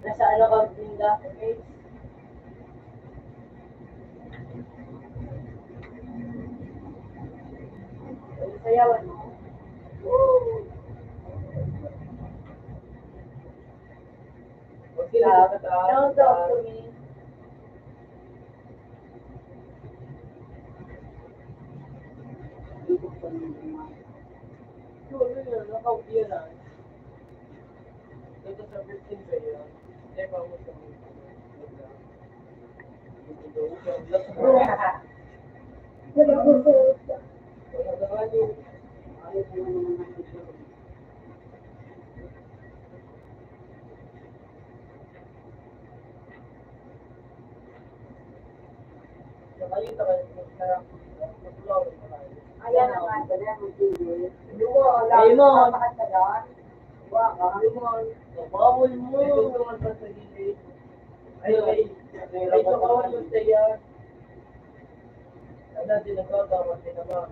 Nasa ano ka, Linda? Okay? Sayawan mo. Don't talk to me. Ayan naman, wala mo tigil. Ay mo! Bawal mo! Ay, bawal mo saya. Ay, natin nagkatawa, tinama.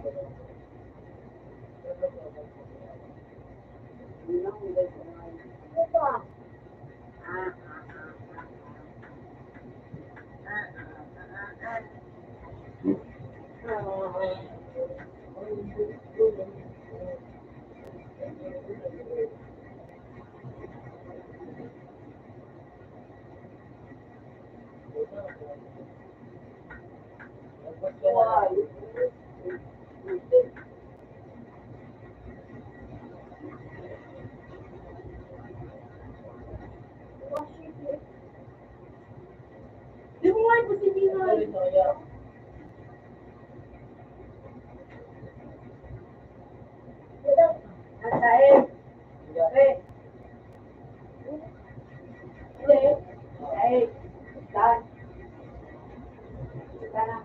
Di mo nga ito si Nina. Nagsahin. Hindi. Nagsahin. Dan. Sana.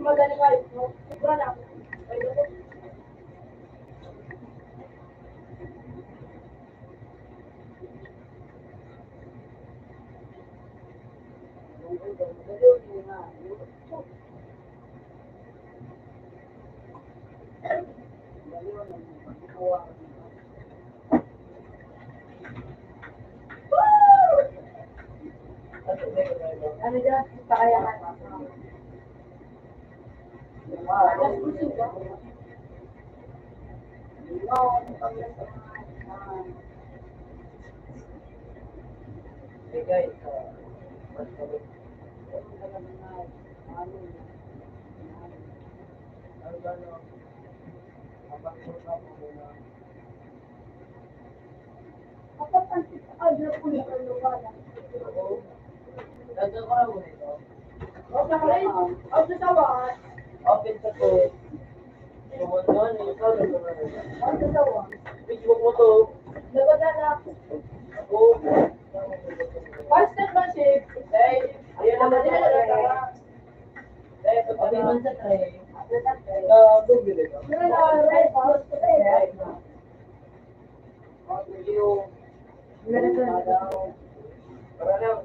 Magaling ka rin. Sobra na. Ano dyan? Pakayahan. Hey guys, open sa to. Sumunod na ikaw na Facebook mo to. Ako. Constant ba siya? Ayun naman Hindi yung na tray. lang. Ito pa Okay, na. man sa tray. Bumili ka. Para lang,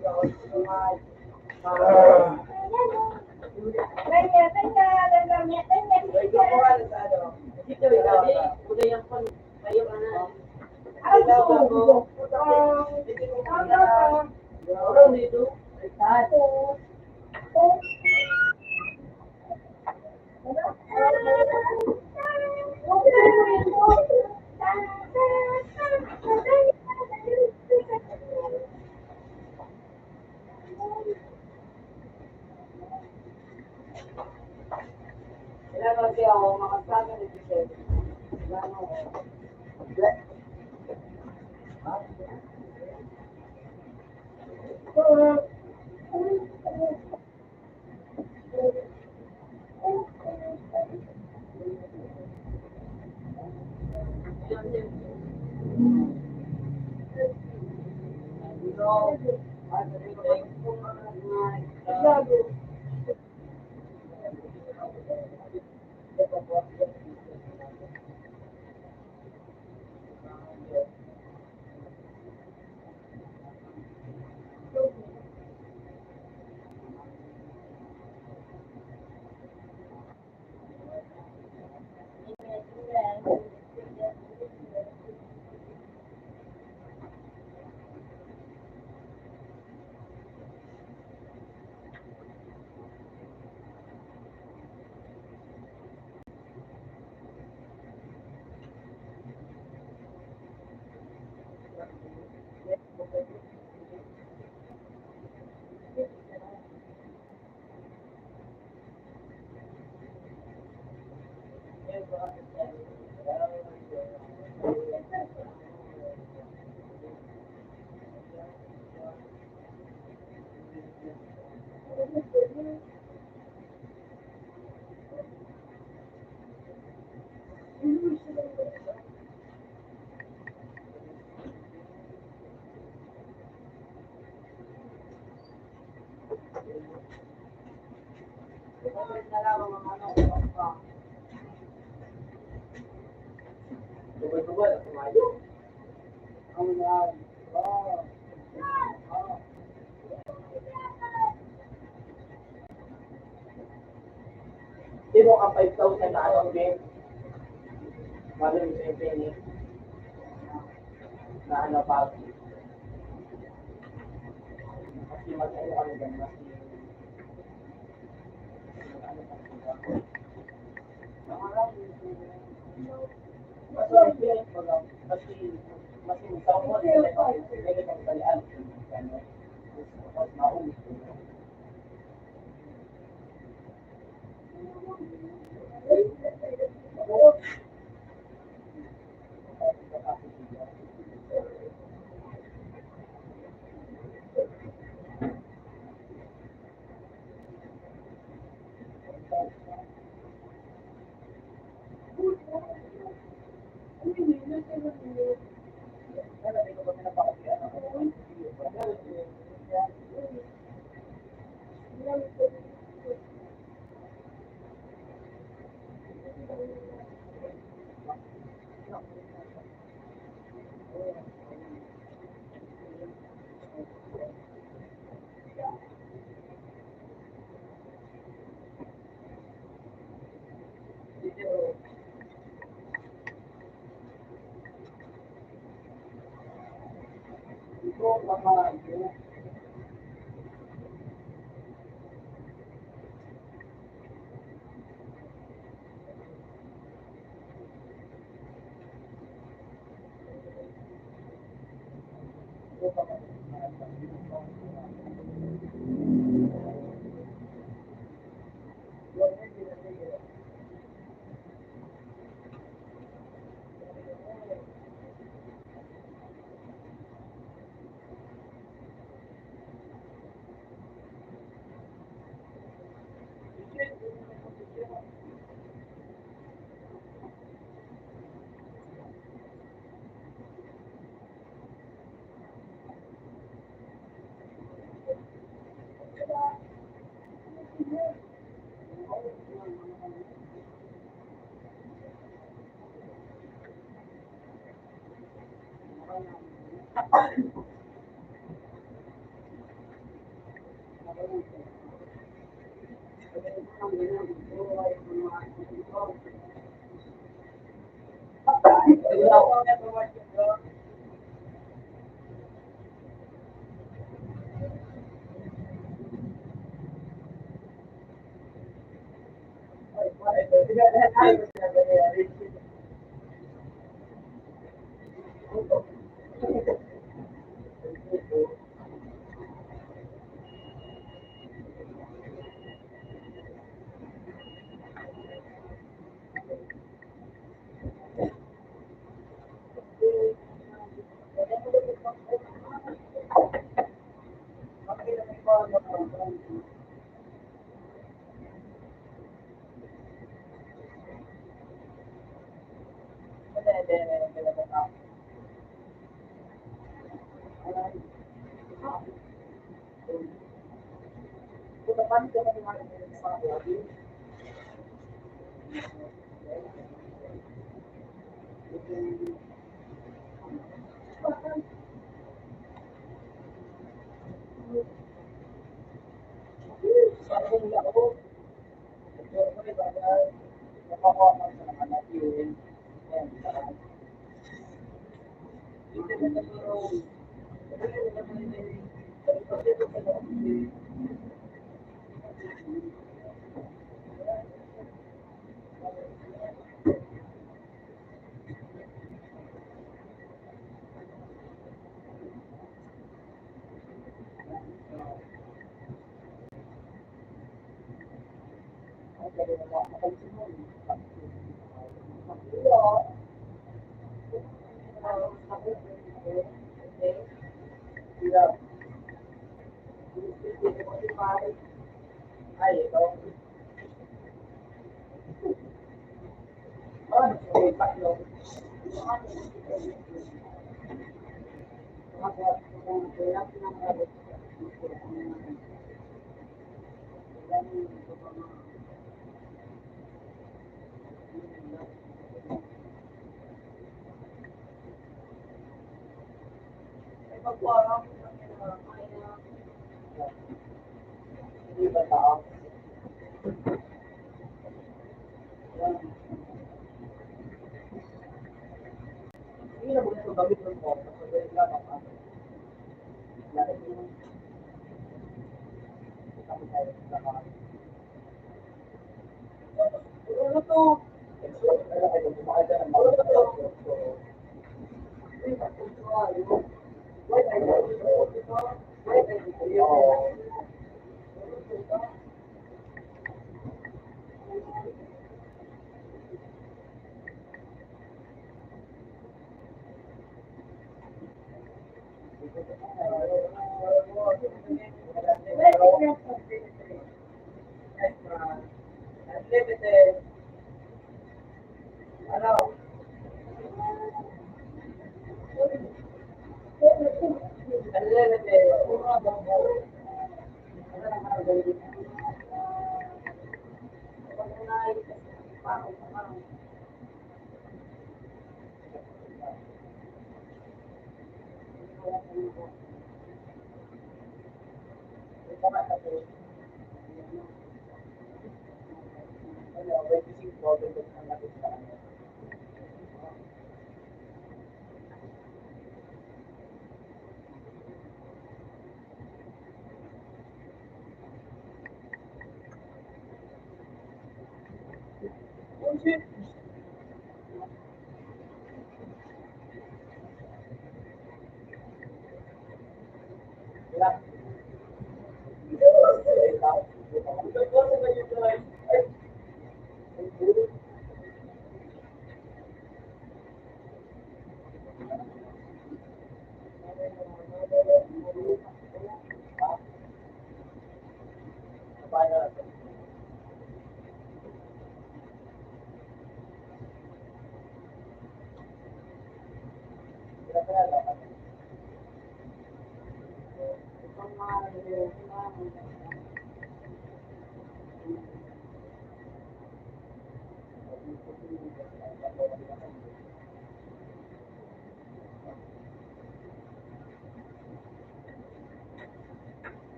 tubay-tubay, kumayo. Hindi mo ka 5,000 na ano, Ben? Bali mo sa penny na ano pa. Kasi mag-ano kami dyan, kasi mas isaw mo, hindi pang talian. Mas mauli.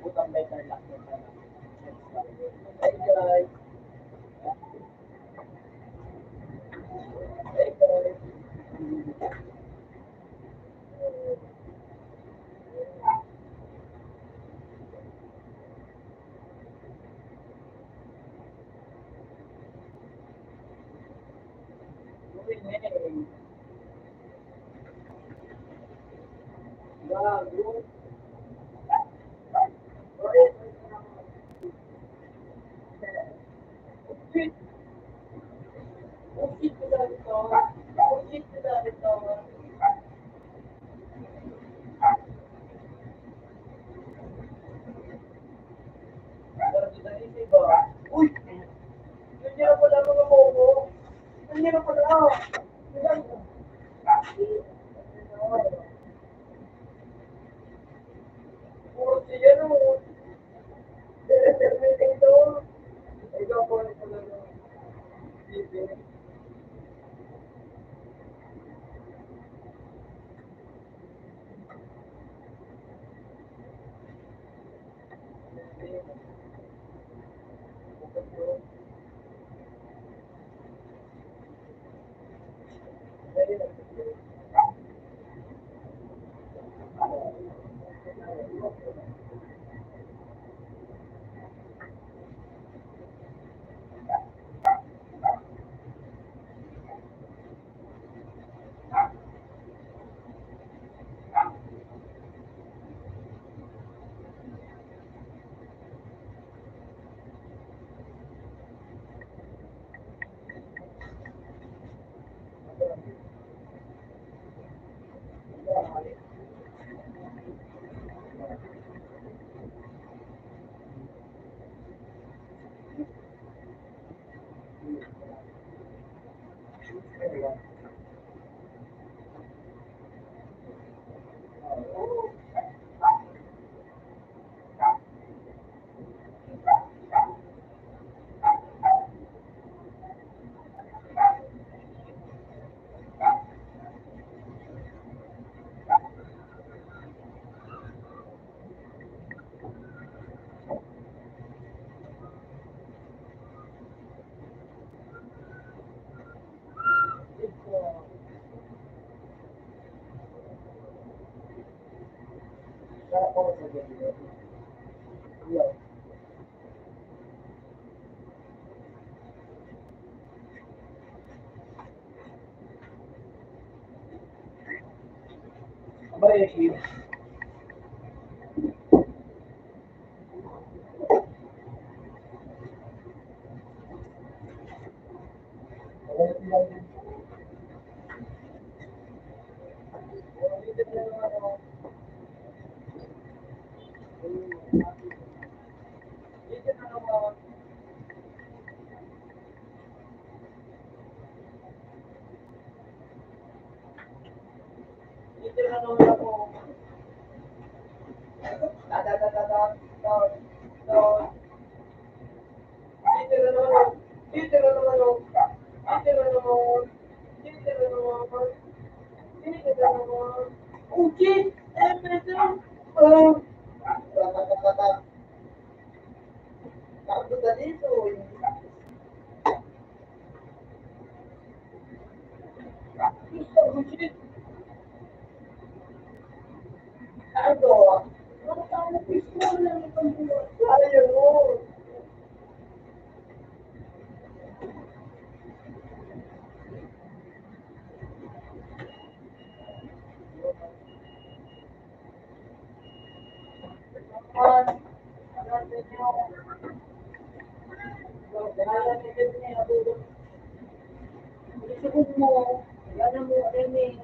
Utang better luck mo sana. Hey guys. Hey guys. Gago. Uy! Nandiyan pala mga bobo. Nandiyan pala. Puro siya no. Ito. Ikaw po rin pala no. Abay, Sukog mo. Yan mo, Rene.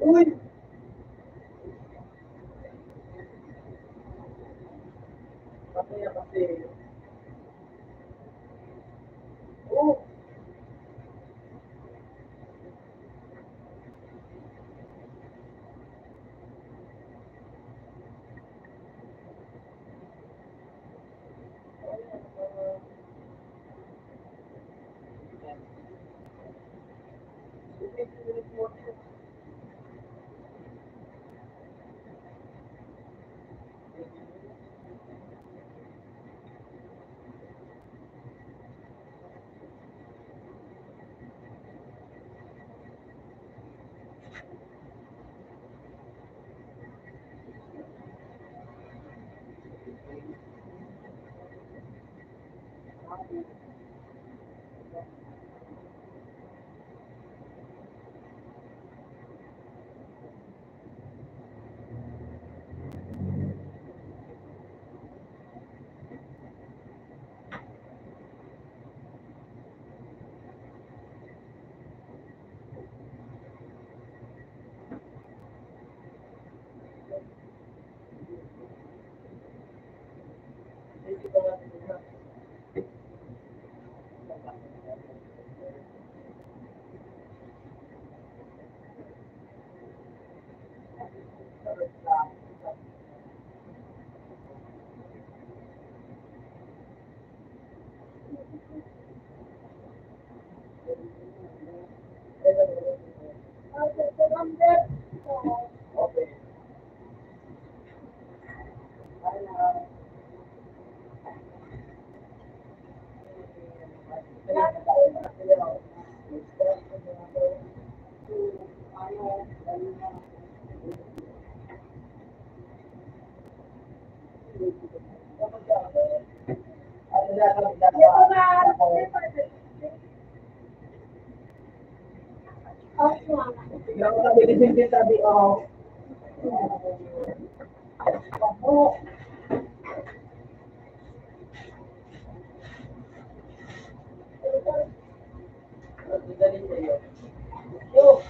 Uy! Kasi. Oh! Sabi, oh, Dadalhin ko yun. Yo!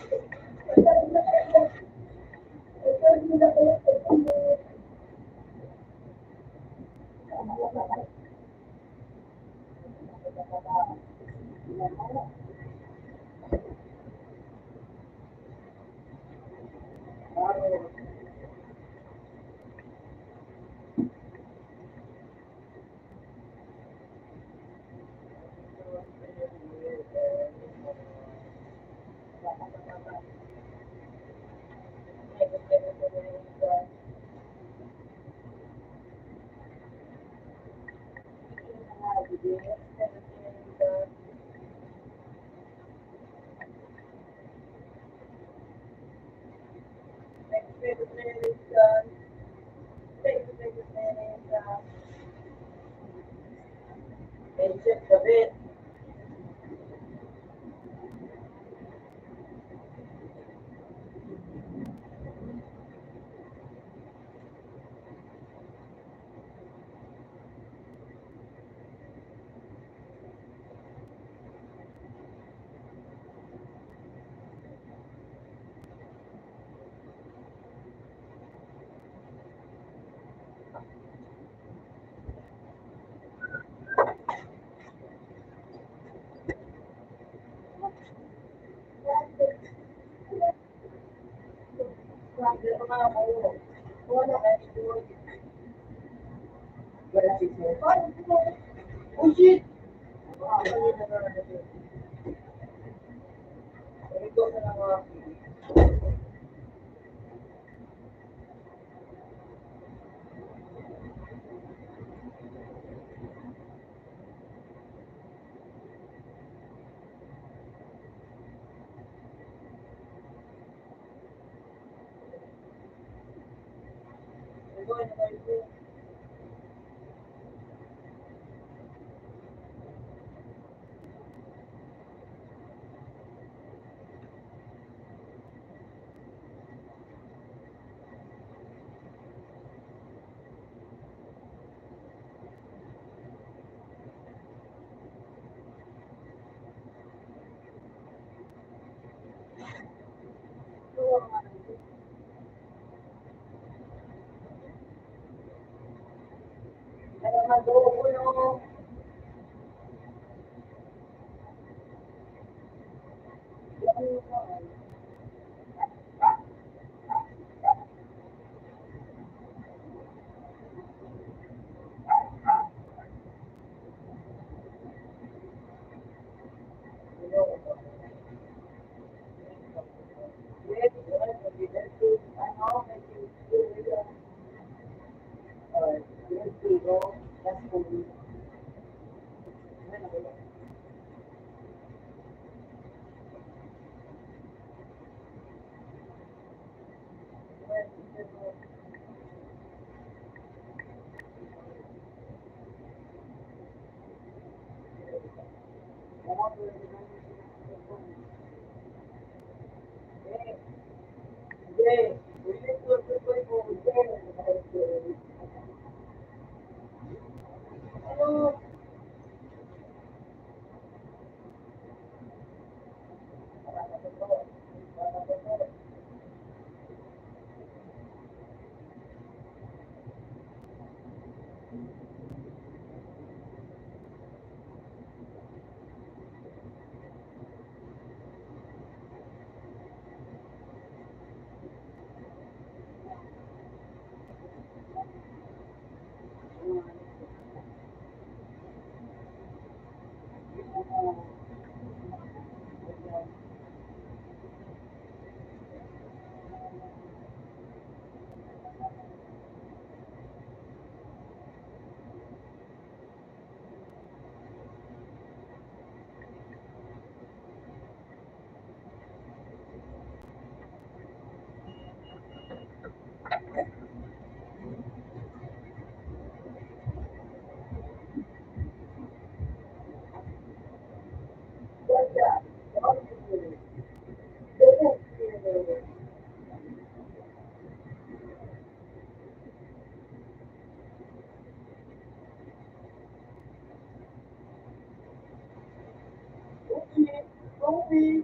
Headset kabit. Oh shit! Ito na lang mga coffee.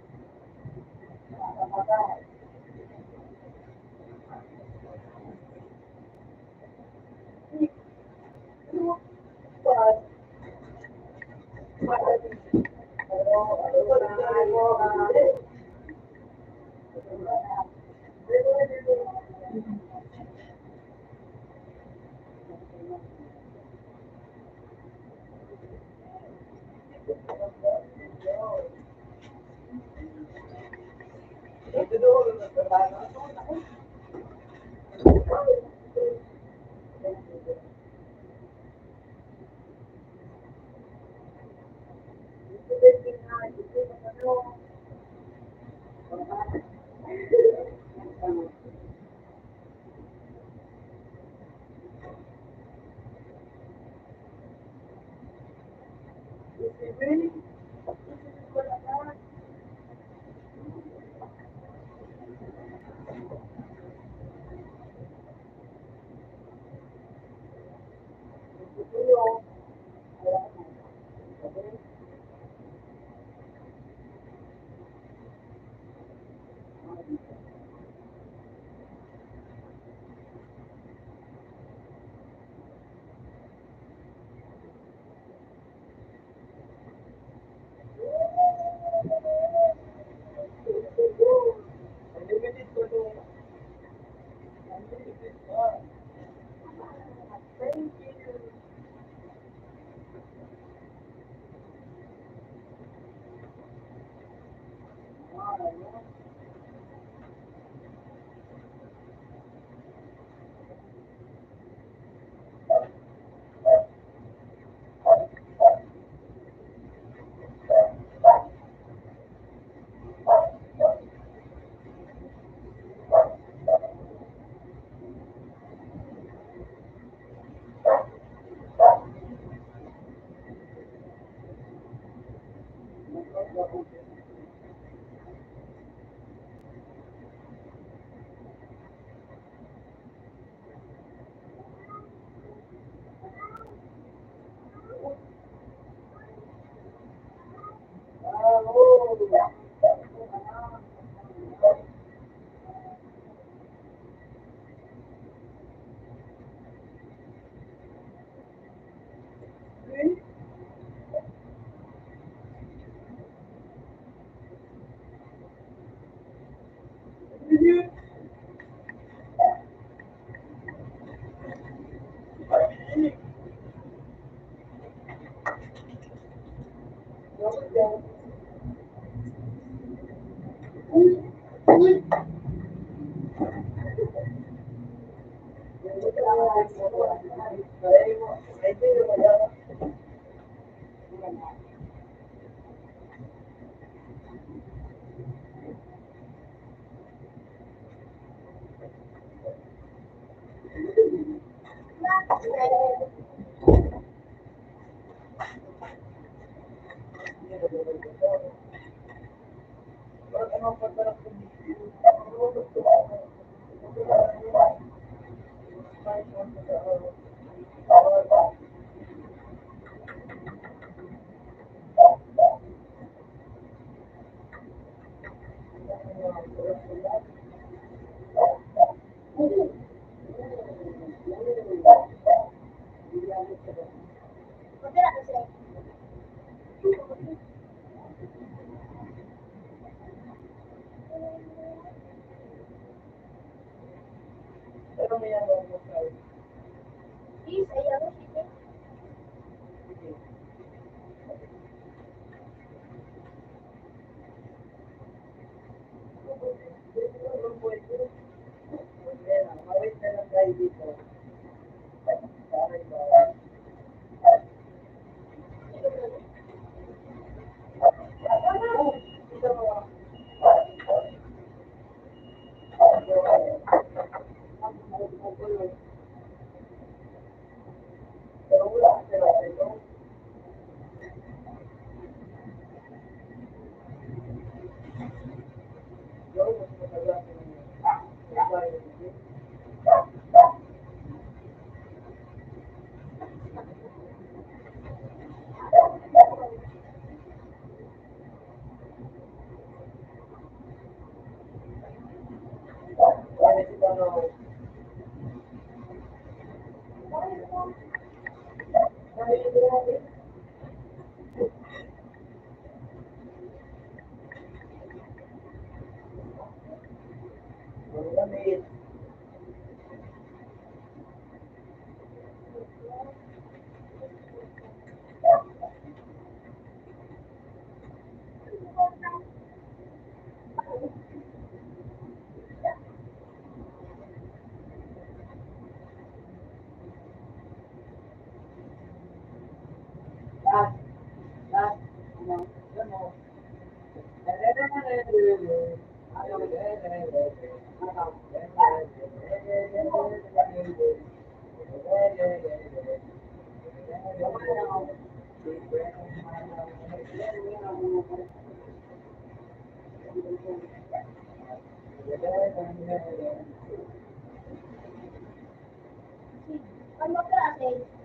Ano klase?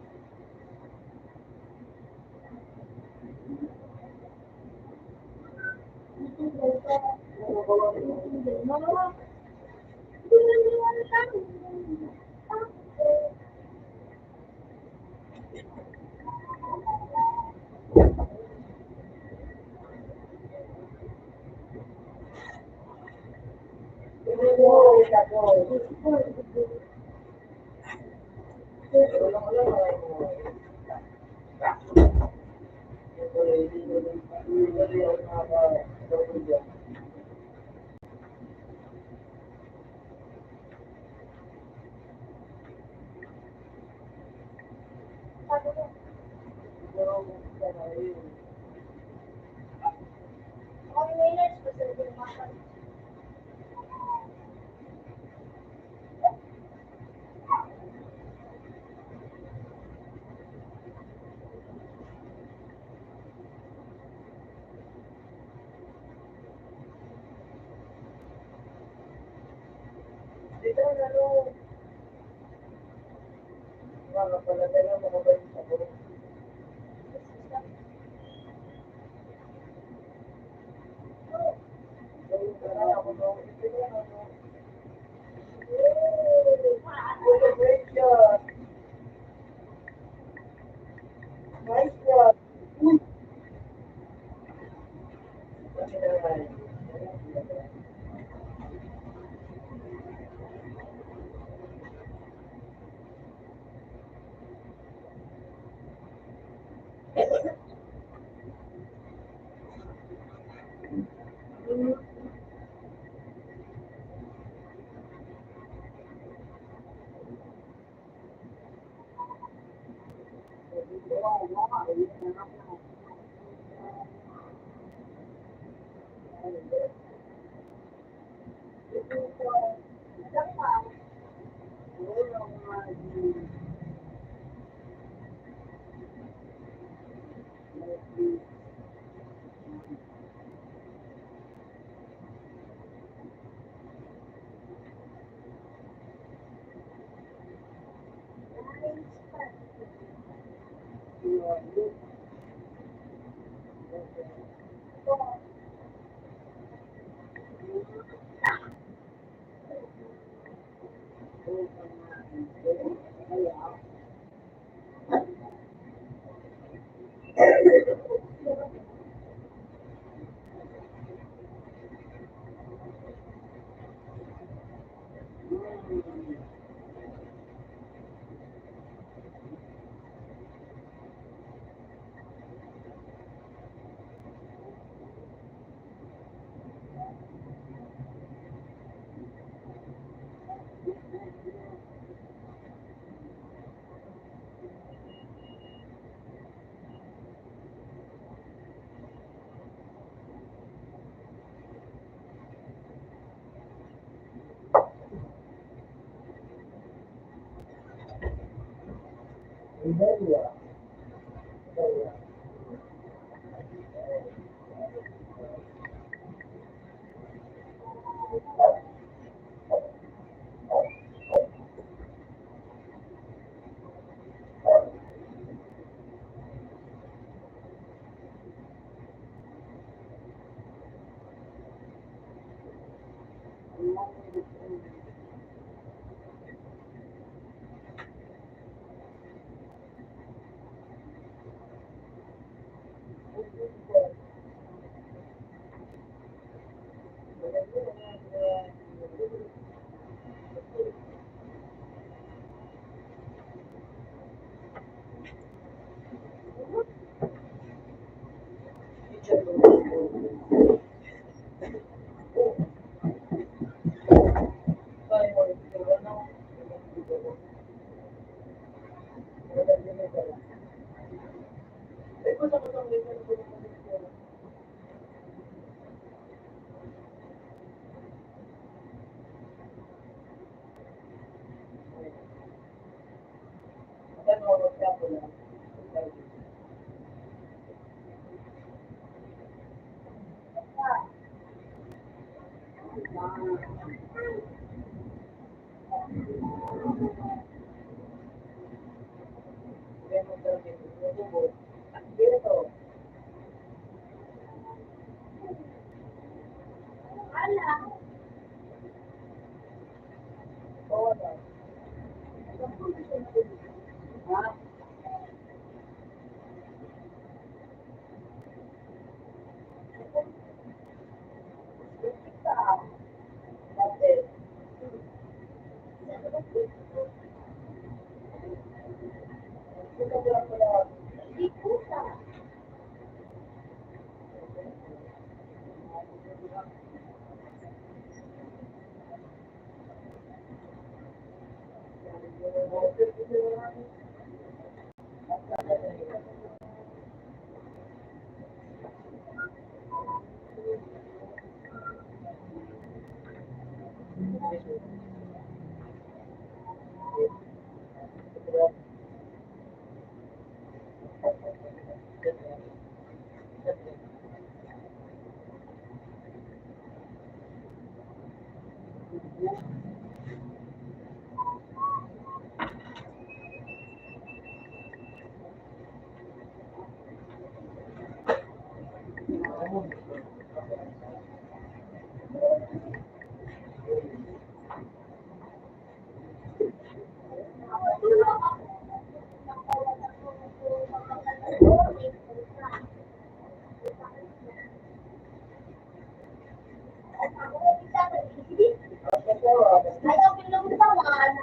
Ayaw pinagtawan.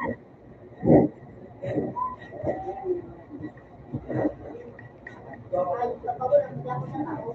Ayaw sa pagod, ang dami na tao.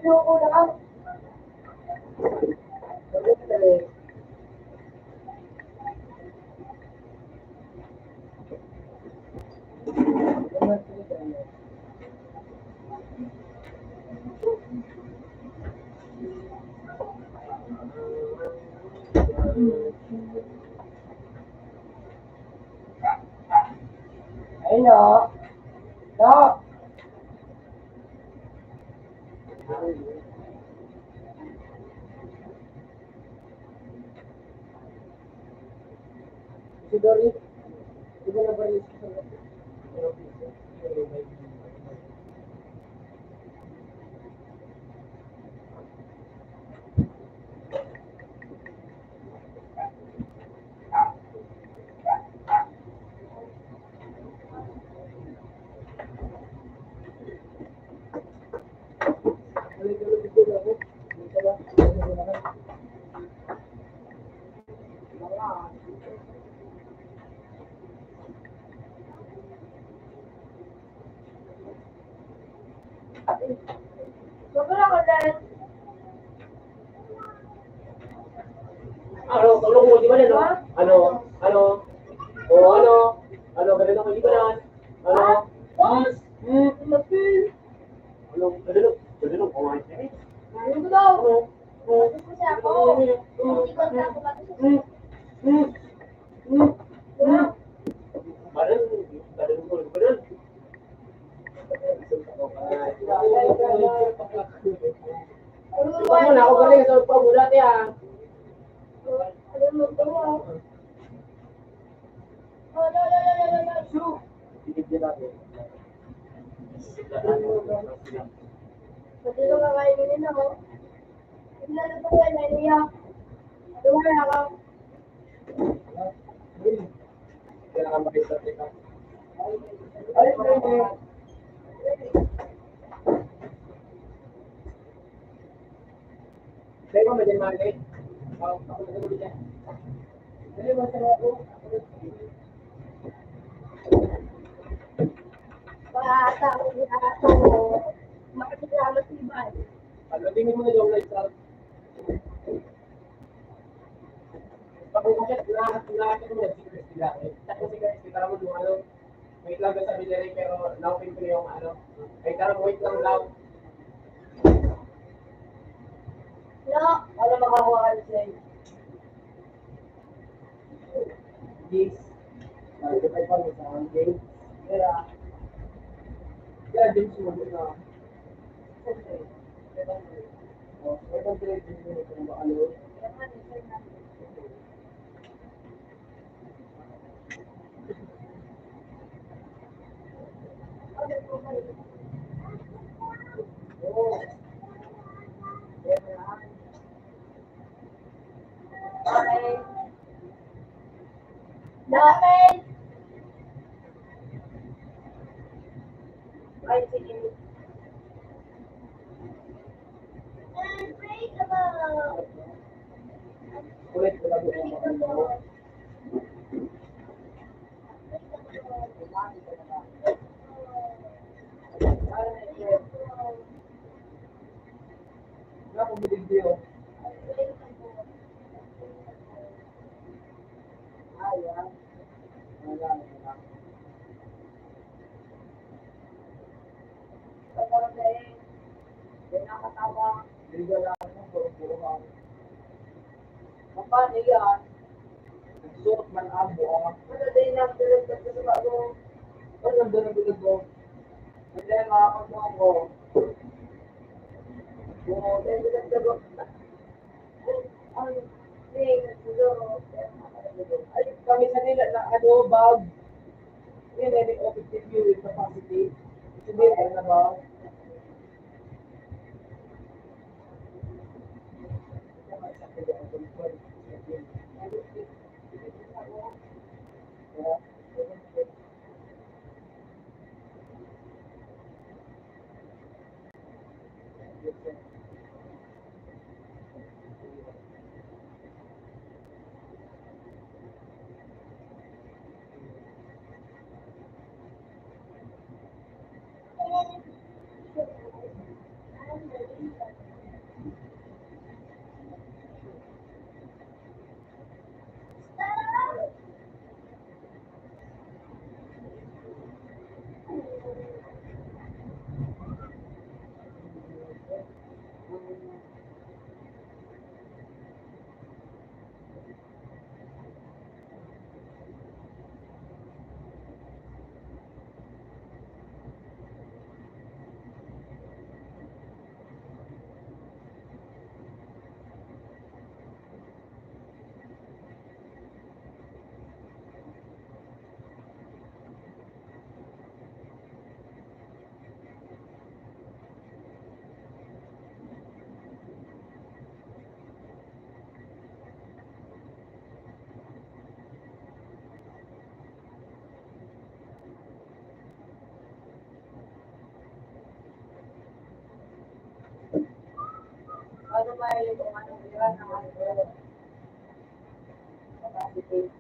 Ayoko lang. Ayun o. No. Si Doris, di ba na ba yung Wala ko dahil. Ano, mo, di ba na, no? Ano, ganun ako, di ba na? Ano, Boss! Lapil! ganun, kumain siya eh. Ano ko daw? Kasi ako. Hindi ko na ako matutunan. Badan. Ikaw muna, ako galing sa pagmulat yan. Ano mo ito ah? Oh, no. Shoot! Pati ko kakainin ako. Tignan na ito kaya naiiyak. Lumaya ka. Kailangan makisarte ka. Saya mau menjadi magnet. Kalau aku bisa beli ya. Jadi masalah aku. Bata ko bata ko. Makikilala si Iban. Kalau tingin mo na yung lifestyle. Bakit lahat ko na secret sila. Tapos kita mo yung ano. Wait lang sa bilere pero na-open ko yung ano. Ay karang wait lang daw. No. Ano makakuha ka na sa'yo? Yes. Ito ay pang isang game. Kaya din sumunod na. Ito trade din mo kung bakalo. Okay. Namin. Ay, sige. Unbreakable. Ulit ko lang yung mga Wala kong video. Ayan. Wala. Liga lang ako, puro-puro ako. Paano yan? Nagsuot man abo ako. Ano din ang bilog na sa bago? Ano ang bilog mo? Hindi makakagawa ko. Oo, dahil bilog na ba? Ang ay, kami sa nila na ano, bag. Yan, any objective viewing capacity. Hindi, ano na ba? may kung anong meron ng ano. Capacity.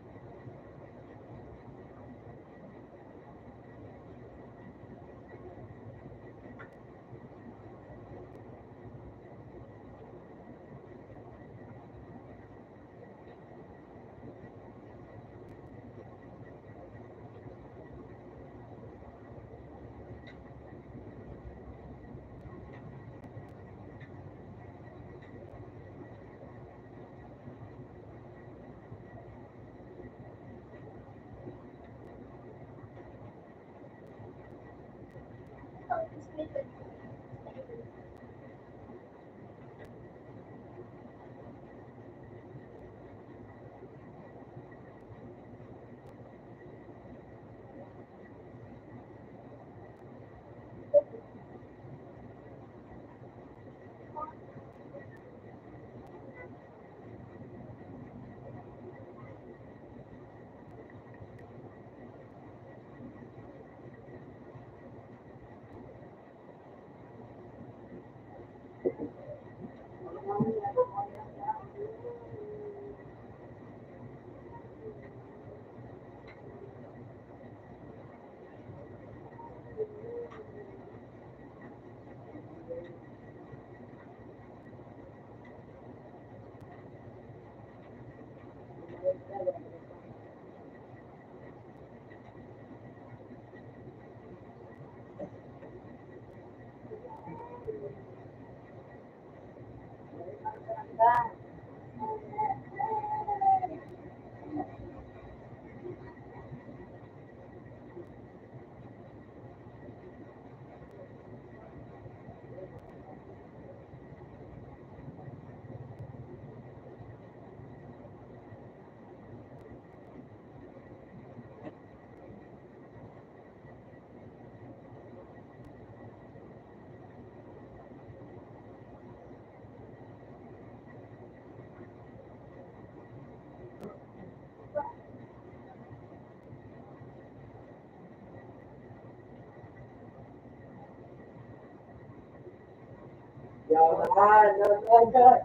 Yan, yan.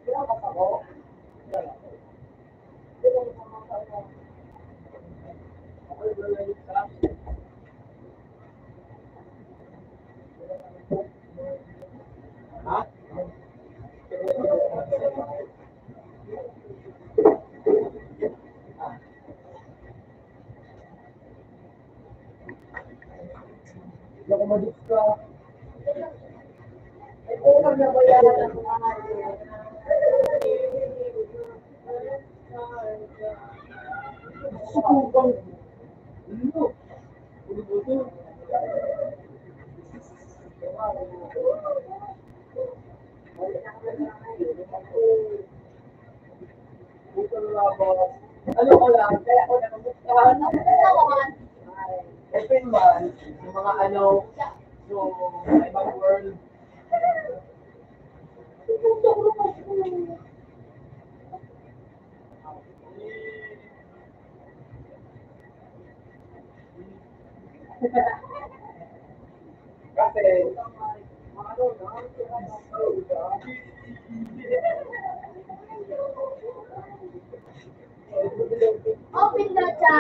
Kailangan ako. Ha? Hindi ako mag-distra. Ay, utang na bayaran ng mga sukubang. Ano? Ulo-ulo. Ano ko lang, kaya ako nagugustuhan. Open man, yung mga ano, yung ibang world. Kasi, Open na siya.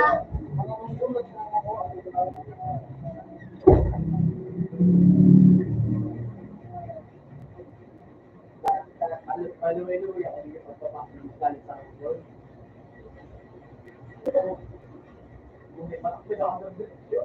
hallelujah, hindi ka pagpapakita sa world. Hindi pa ako nag-video.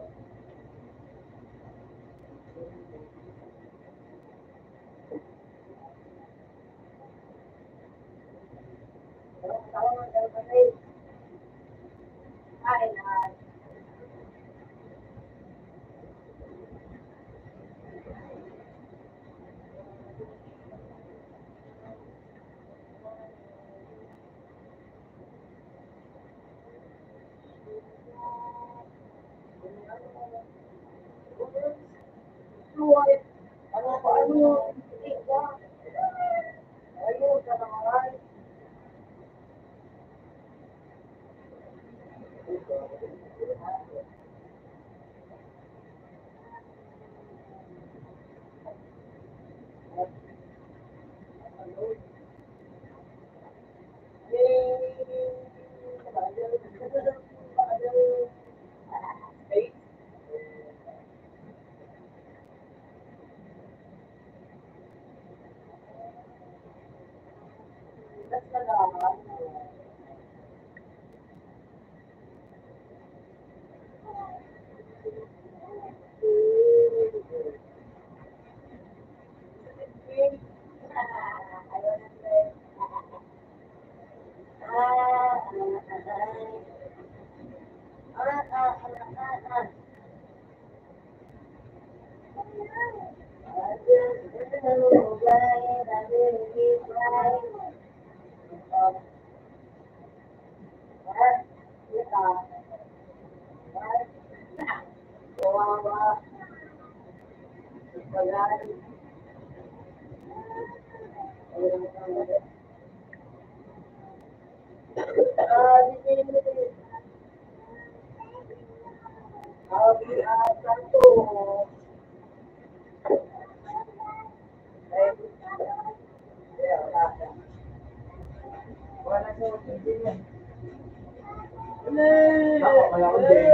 Ako, kaya ako din.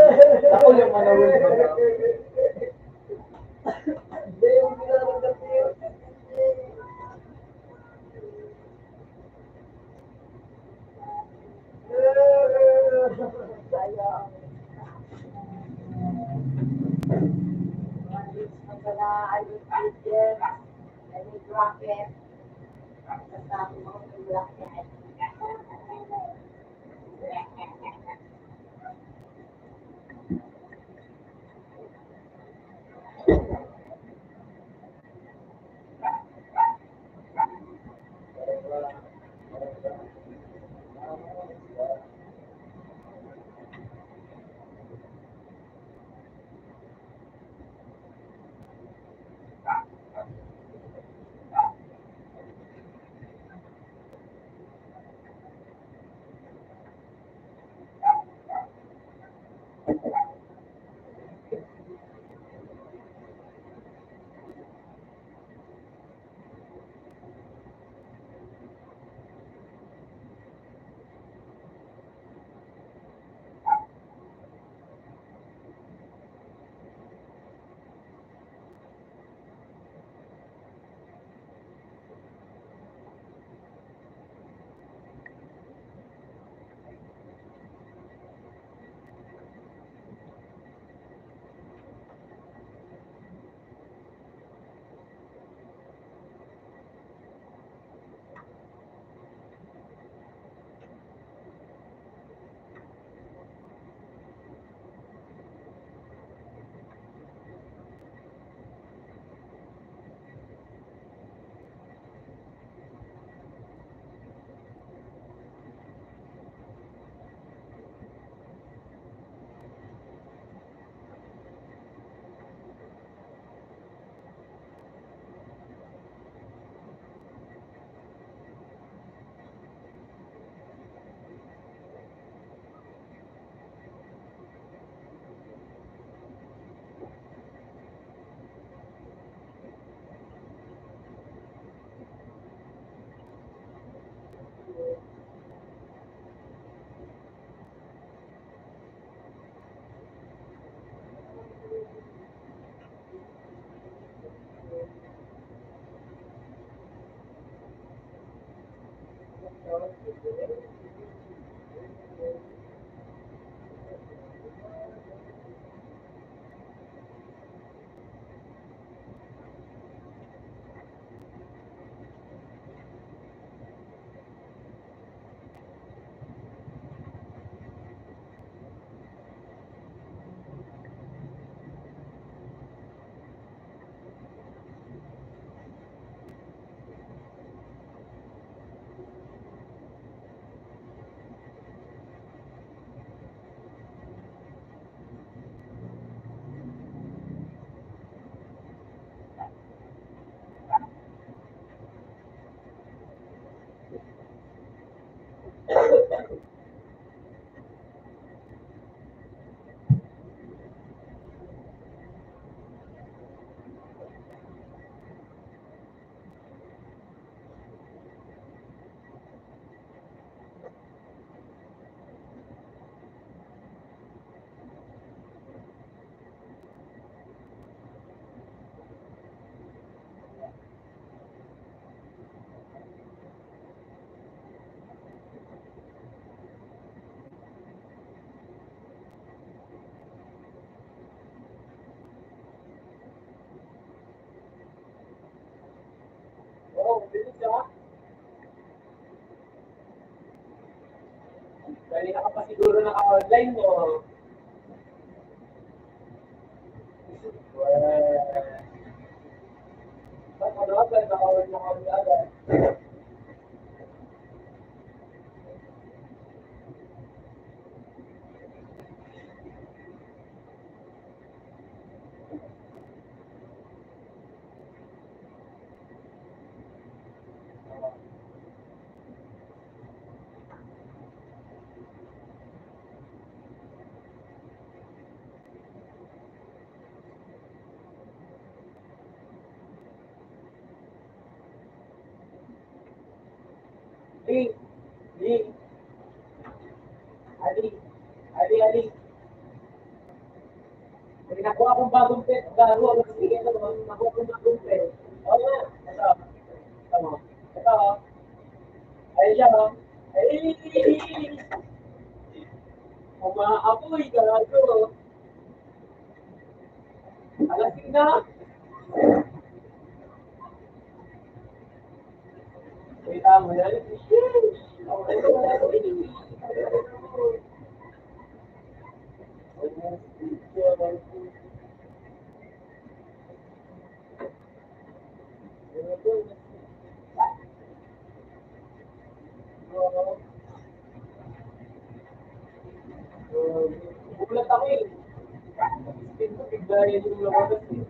Ako yung manawin ko. Dahil ka pa siguro naka-online mo. Ba't ano? Ba't naka-online mo kami agad? Ali, Ali, Ali, Ali, Ali. May nakuha akong bagong pet. Garo, sige, nakuha akong bagong pet. Oo nga, ito. Ito mo. Ito, oh. Ay, siya, oh. Ay! Umaapoy, garo. Alasing na. Kita mo yan? Bulat ako eh. Spin ko, bigla yun yung lumabas eh.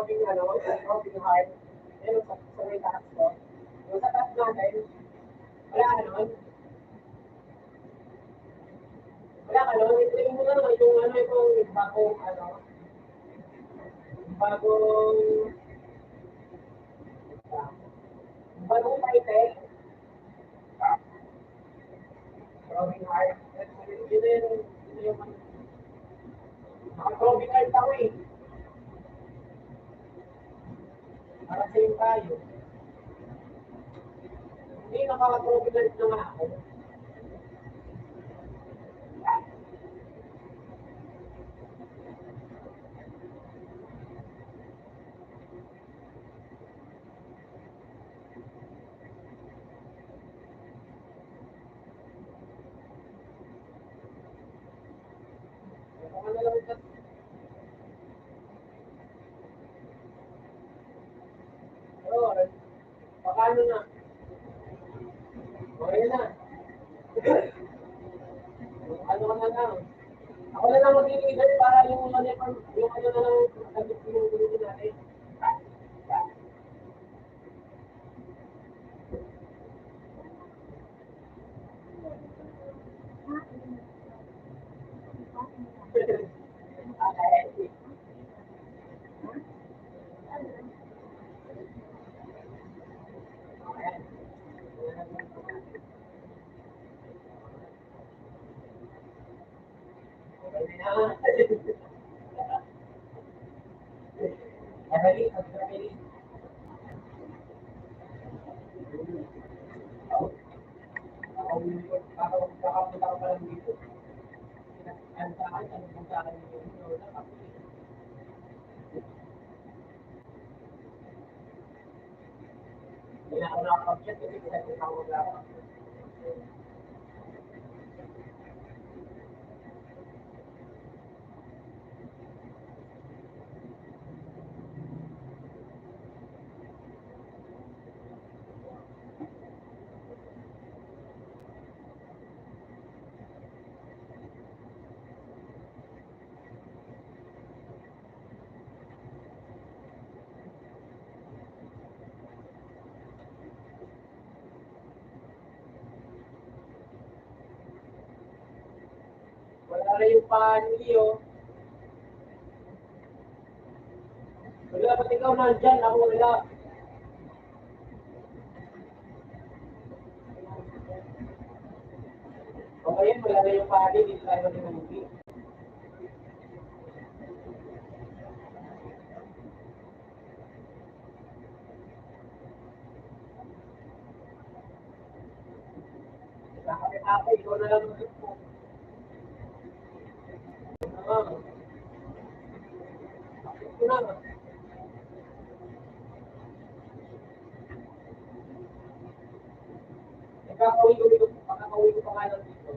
Yung ano, throwing heart. Pero sa may taas ko. Yung sa taas natin, wala ka nun. Wala ka nun. Ito mo naman yung ano itong bagong bagong title. Throwing heart. Yun yung naka-throwing heart ako eh. Para sa'yo tayo. Hindi, nakaka-trophy na nga ako. Baka na lang ito. Oo, baka ano na. Okay na. Ano ka na lang. Ako na lang mag-i-leader para yung ano na lang sagot yung gulo natin. Okay. Wala na yung panyo. Wala, ba't ikaw nandyan? Ako wala. O ngayon, wala na yung pari, dito tayo mag-inuwi. Kakapit-apay, ikaw na lang mag-inuwi. Ito na nga. Pakakauwi ko pa nga lang dito.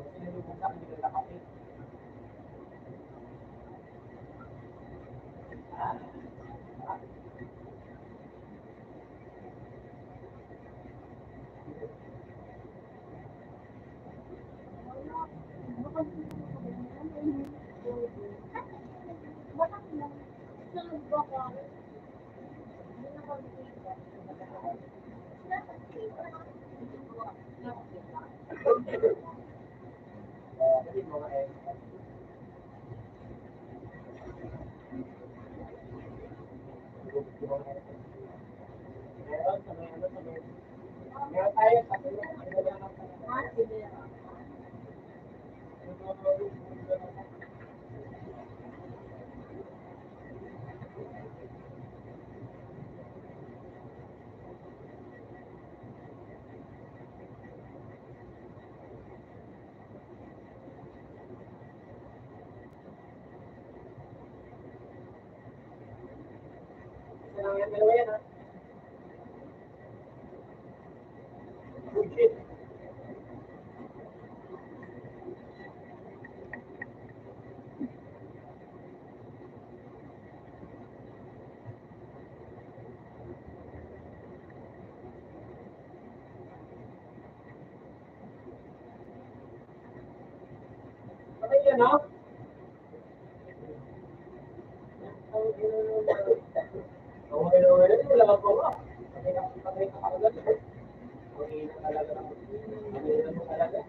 Sinulubog na, hindi na nakapit. Kasi mga meron tayo sa dalawa yan, ha? Good shit. Okay yan, ha? Okay, wala ka pa ba? Patay ka agad. Okay na talaga. Okay na talaga.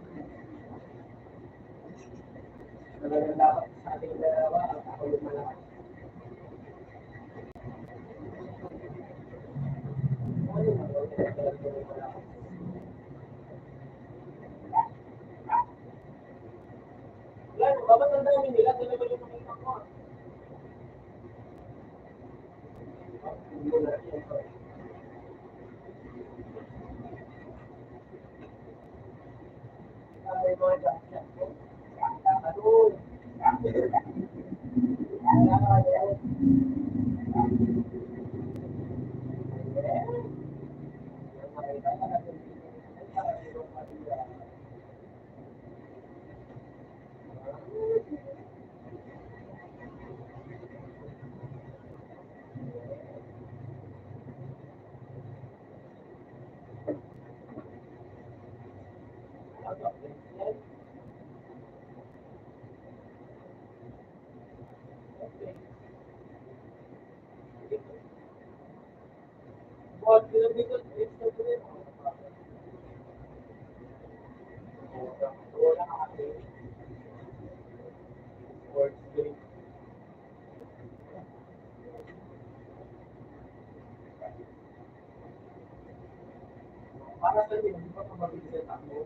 Talagang dapat sa ating dalawa, ako yung malakas. Wala, babat ang dami nila, sila ba yung makita ko? Ay, mga jacket ko. Adoy. Para sa iyo, hindi pa mabilis ang takbo.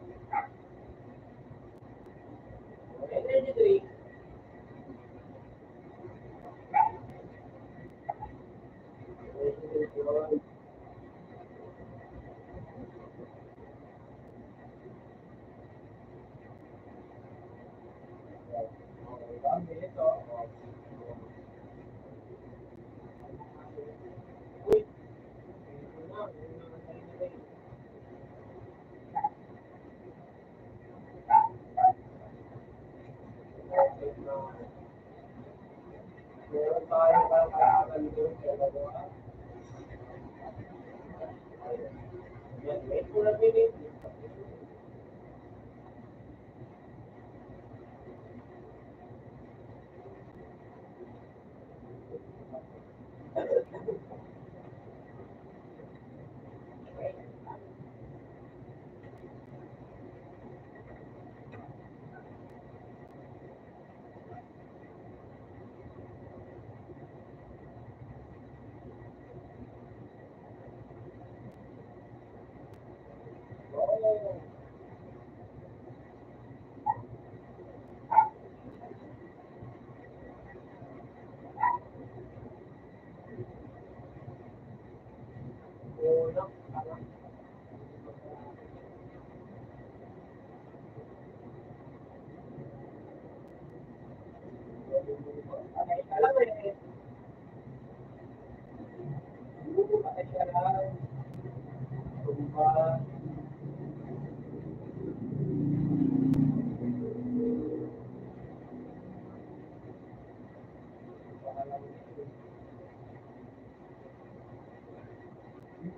Energy drink. Energy drink yun. Meron tayo para makakalimutan kaya nagawa. Yan, wait for a minute.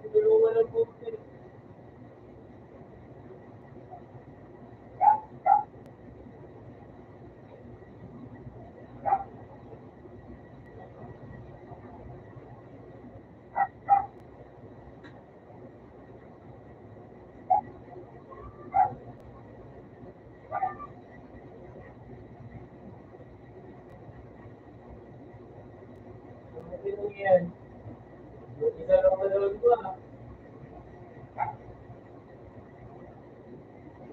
Tulungan ng buti. Yan. Isa lang manood ko ah.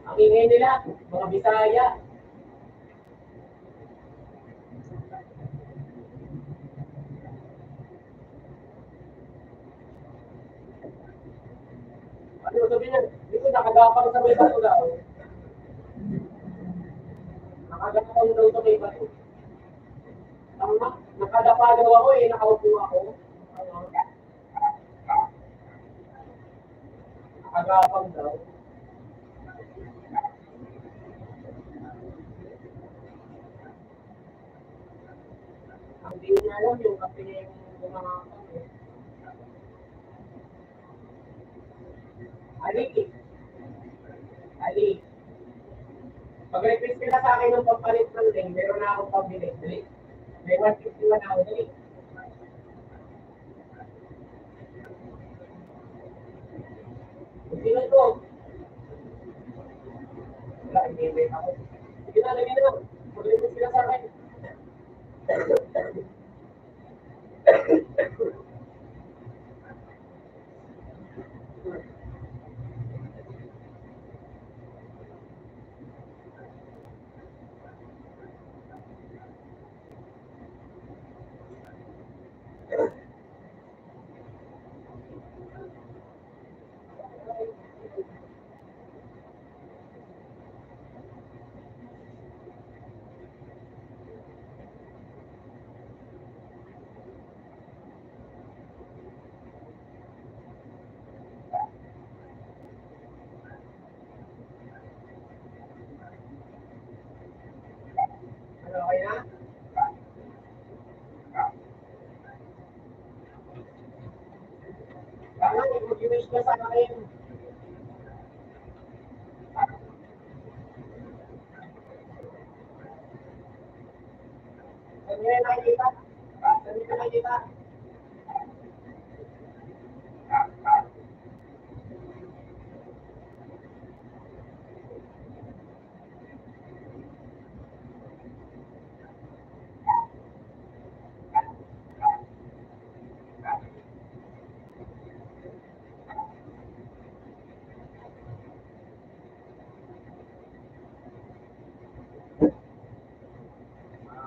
Ang ingay nila, mga Bisaya. Ano sabi niya? Dito nakagapang sa may bato daw. Nakagapang daw sa may bato. Tama, nakadapa daw ako eh, nakaupo ako. Ano? Nakagapang daw. Ang di niya alam yung kape niya yung bumangakan eh. Ali. Ali. Pag-request ka sa akin ng pampalit ng link, meron na akong pabili. Dali. May 151 ako. Dali. Hindi na ito. Wala, hindi ako. Sige na, lagyan na. Pag-request ka sa akin. Ano, okay na? Kaya, mag-wish ka sa akin. Saan nyo yung nakikita? Saan nyo nakikita?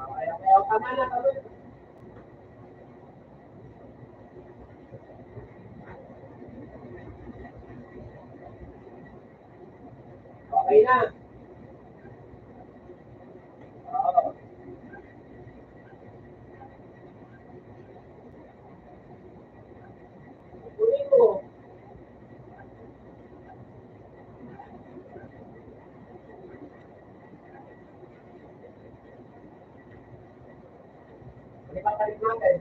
Kaya, tama na, tama na. Okay na. Oo. Kunin mo. Ano pa palit natin?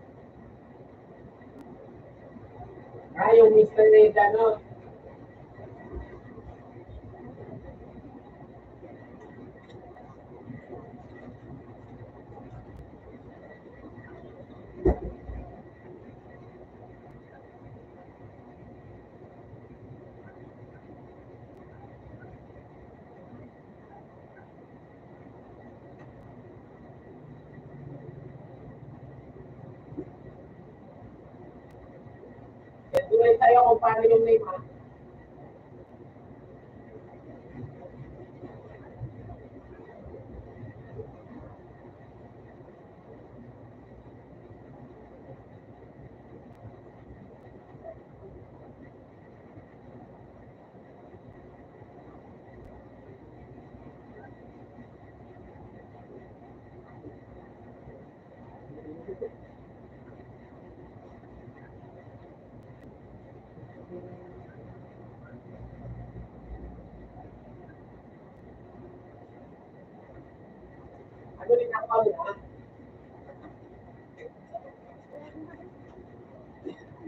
Yung Mr. Red, ano? Tuloy tayo kung paano yung name, ha? ka muna.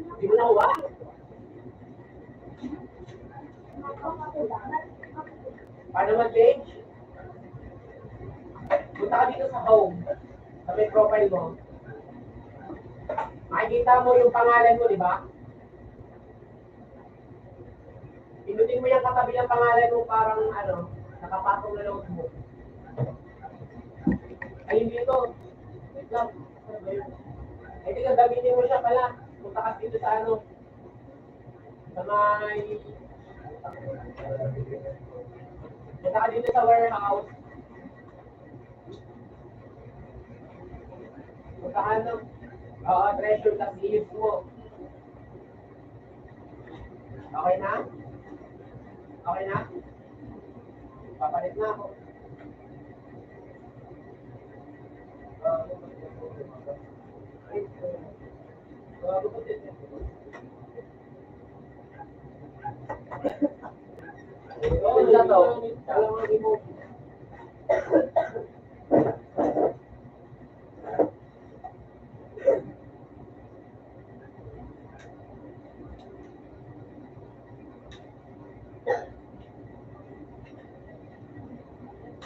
Hindi mo nakuha. Paano mag-page? Punta ka dito sa home. Sa may profile mo. Makikita mo yung pangalan mo, di ba? Pinutin mo yung katabi ng pangalan mo parang nakapatong na notebook. Ayun dito. Wait lang. Ano ba yun? Ay, di ka gamitin mo siya pala. Punta ka dito sa sa may... Punta ka dito sa warehouse. Punta ka treasure plus leaves mo. Okay na? Okay na? Papalit na ako. Wala to. Alam mo, emoji.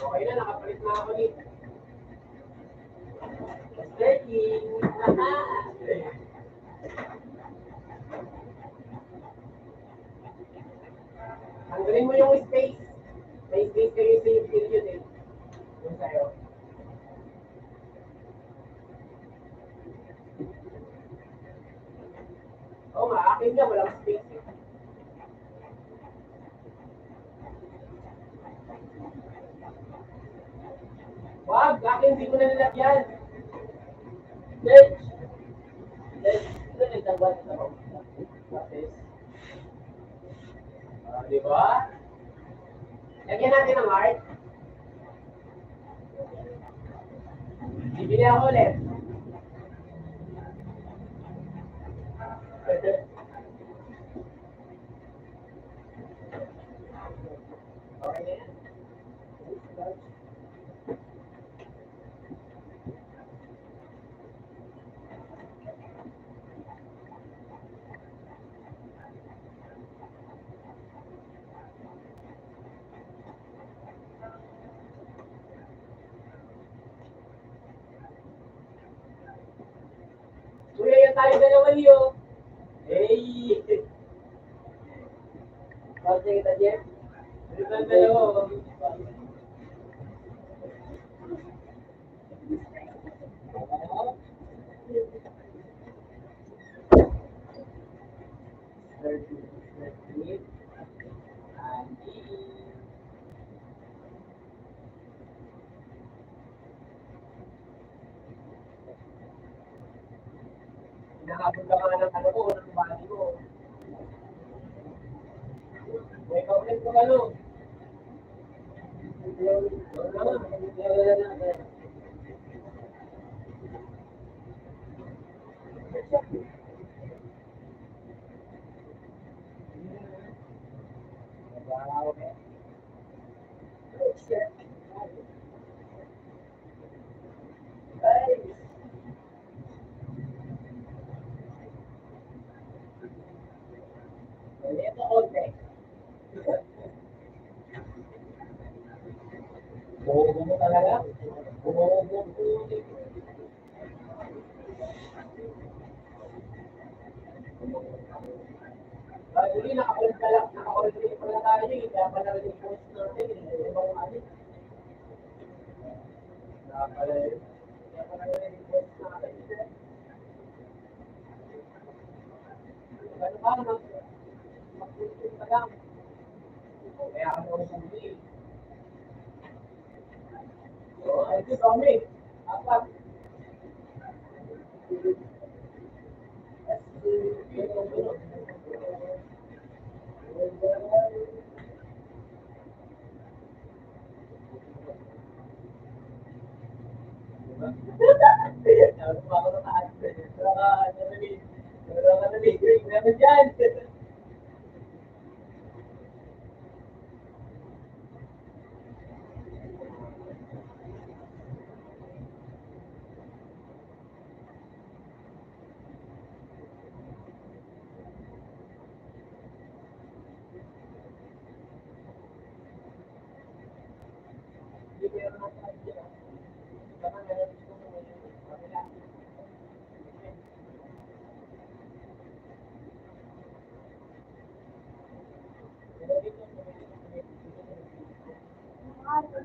Okay na, nakapalit na ako dito. Stretching. Tanggalin mo yung space. May space kayo sa yung period eh. Yung sa'yo. Oo nga, akin niya, walang space eh. Wag, akin hindi mo na nilagyan. Let's nagtagwan ito ako. Di ba? Lagyan natin ng art. Bibili ako ulit. Okay na yan. Kuya, yan tayo dalawa niyo. Hey! Bakit kita, Jeff? Ano tayo dalawa? Nakapunta ka ng ko, ng bali ko. May kaulit ko Ito, okay. Bobo mo talaga? Bobo mo. Actually, nakakulit ka lang. Nakakulit pa lang tayo. Kaya pala rin yung post natin. Ibang ano. Kaya pala rin yung post natin. Ano ba? Mag-post ka lang. Kaya ako nung so, ito kami. Apat. Mahal,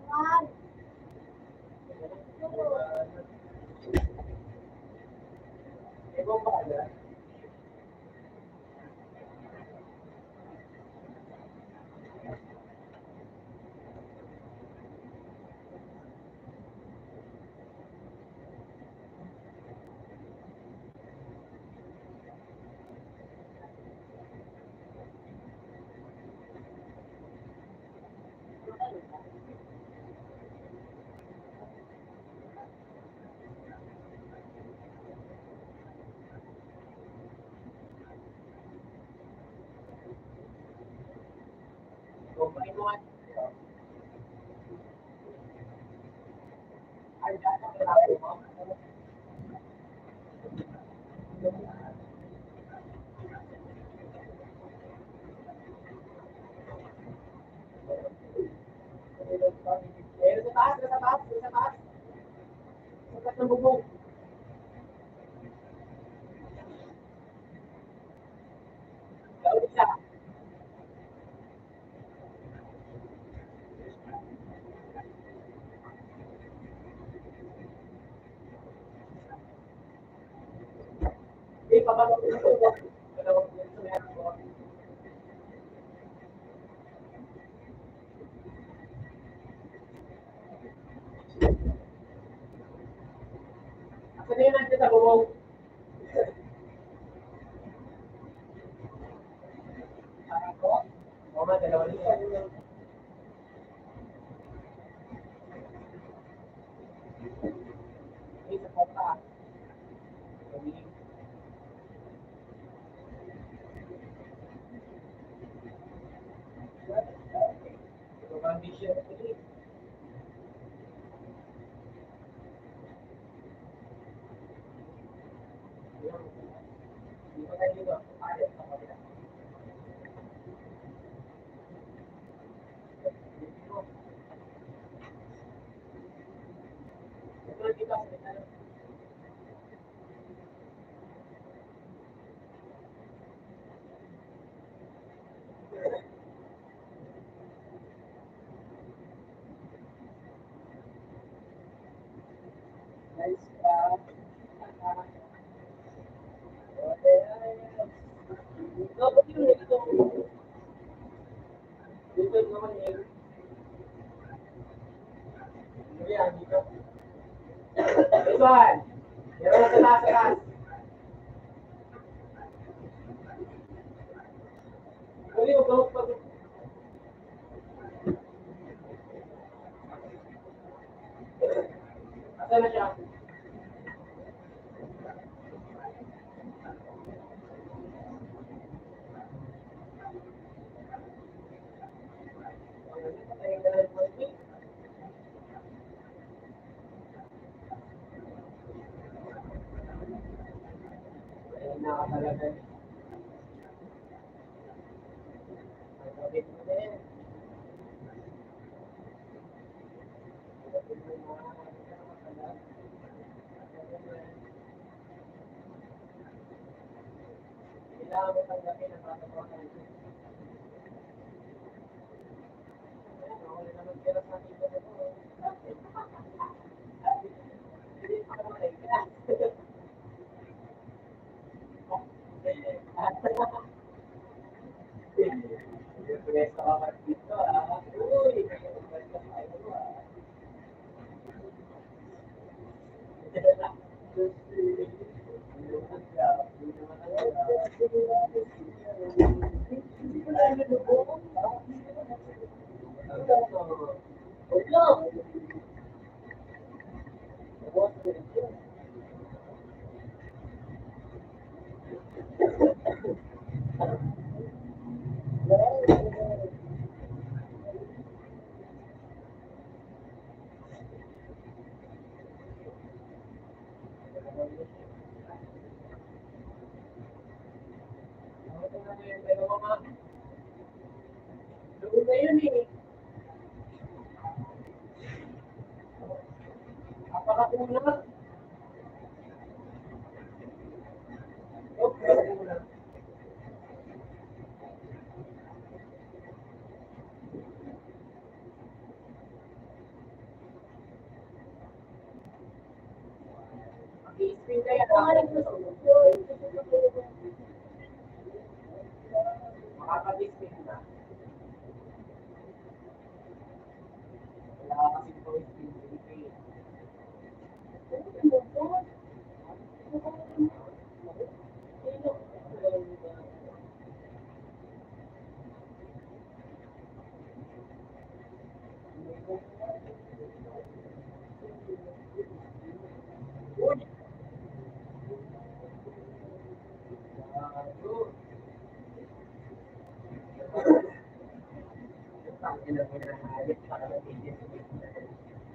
mahal. na. I-screen kaya makakapag-screen na. Wala kasi ito screen.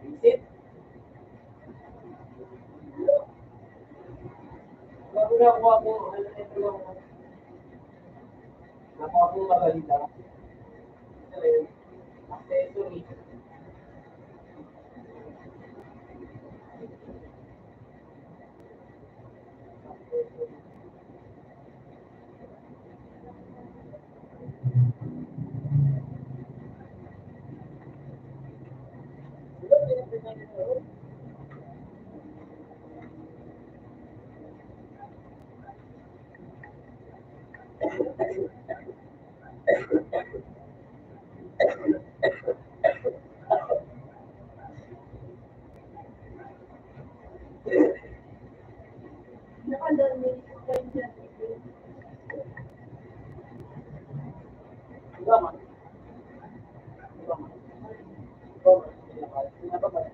Visit. Bago nakuha mo, nakuha mo mabalita. Accessory. Diba man? Diba man? Diba man?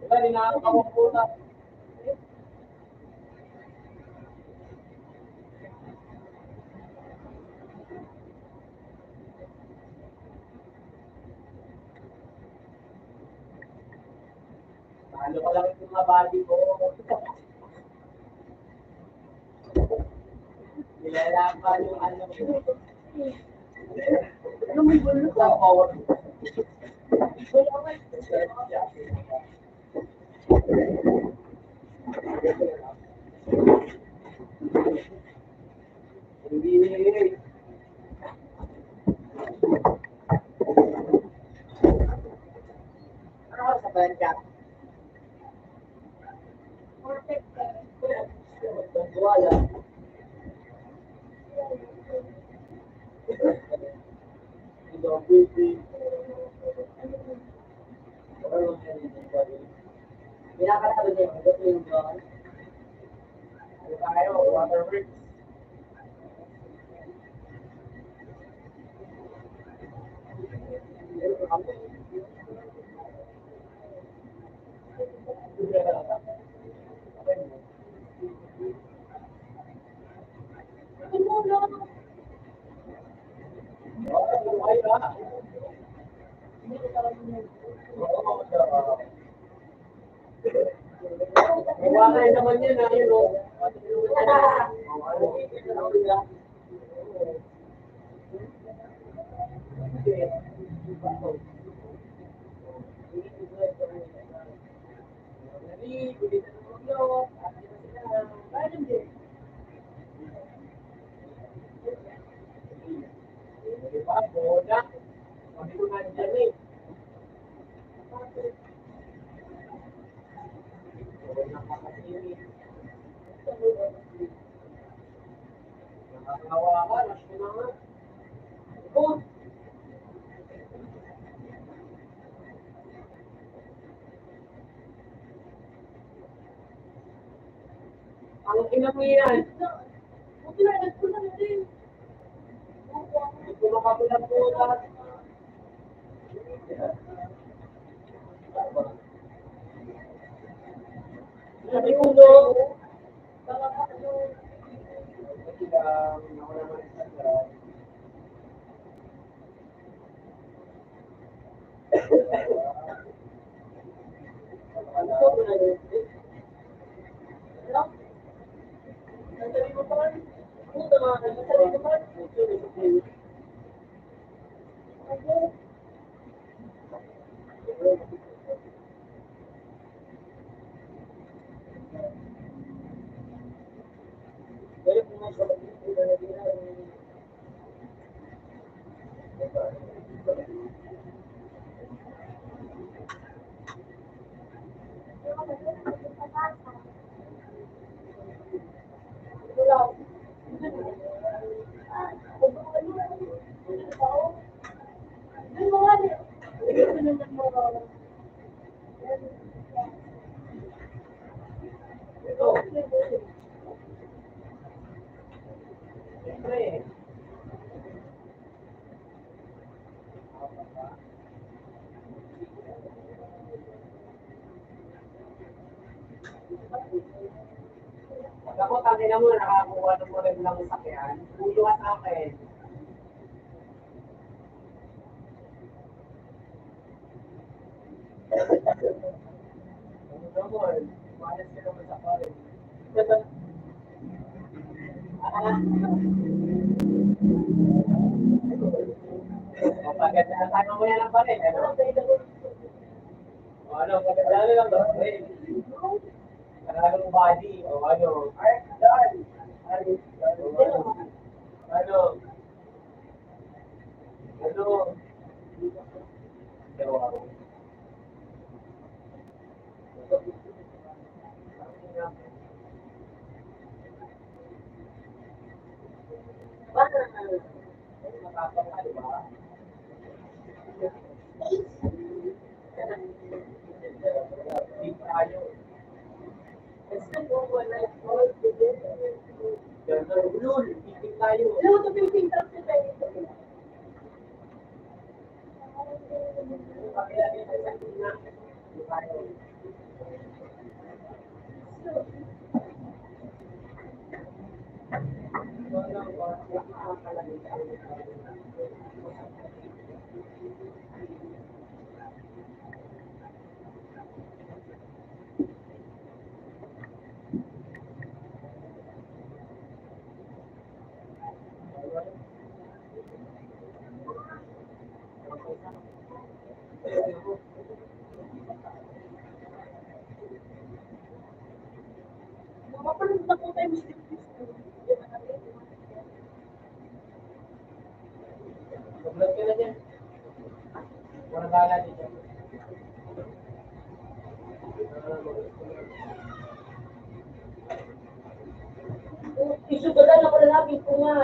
Wala, di nakakawang puta. Talo ka lang itong mga body ko. Nilalapan yung ano ko. Ano may gulo ka? Power. Hindi. Ano sa banda? Wala. Pinakalaban niya, ito yung gawin. Ano tayo, waterworks. Water naman yan, yun o. Ang ina mo yan. Hindi ko makabulang po lahat. Sabi ko, no. Ako, tangina mo, nakakuha ng mo rin lang sakyan. Uliwas sa akin. Ano naman? Mayas ka naman sa parin. Pagkandaan tayo mo yan ang parin. Ano, pagkandaan lang ba? Talagang body. O ano? Ano? Mapanood na po tayo. Sublot ka na dyan. Walang gala dito. Issue ko lang, ako lalapin ko nga.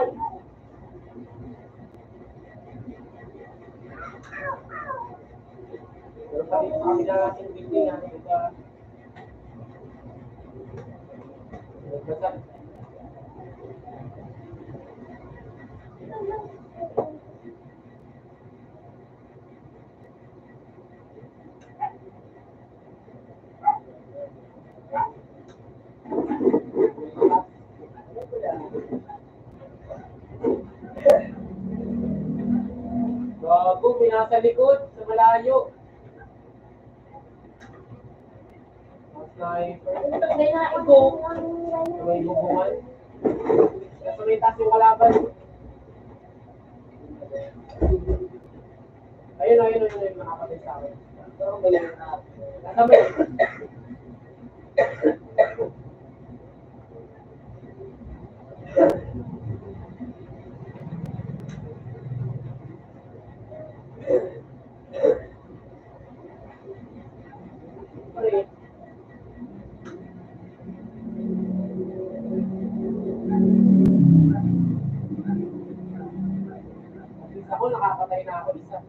Pero kami na ating building, ano ito? Bago, may nasa likod, sa malayo. Sniper. May naigo. May bubungan. Nasa may taas yung kalaban. Ayun, nakapatid sa akin. Nasa may. Ako, nakakatay na ako isa.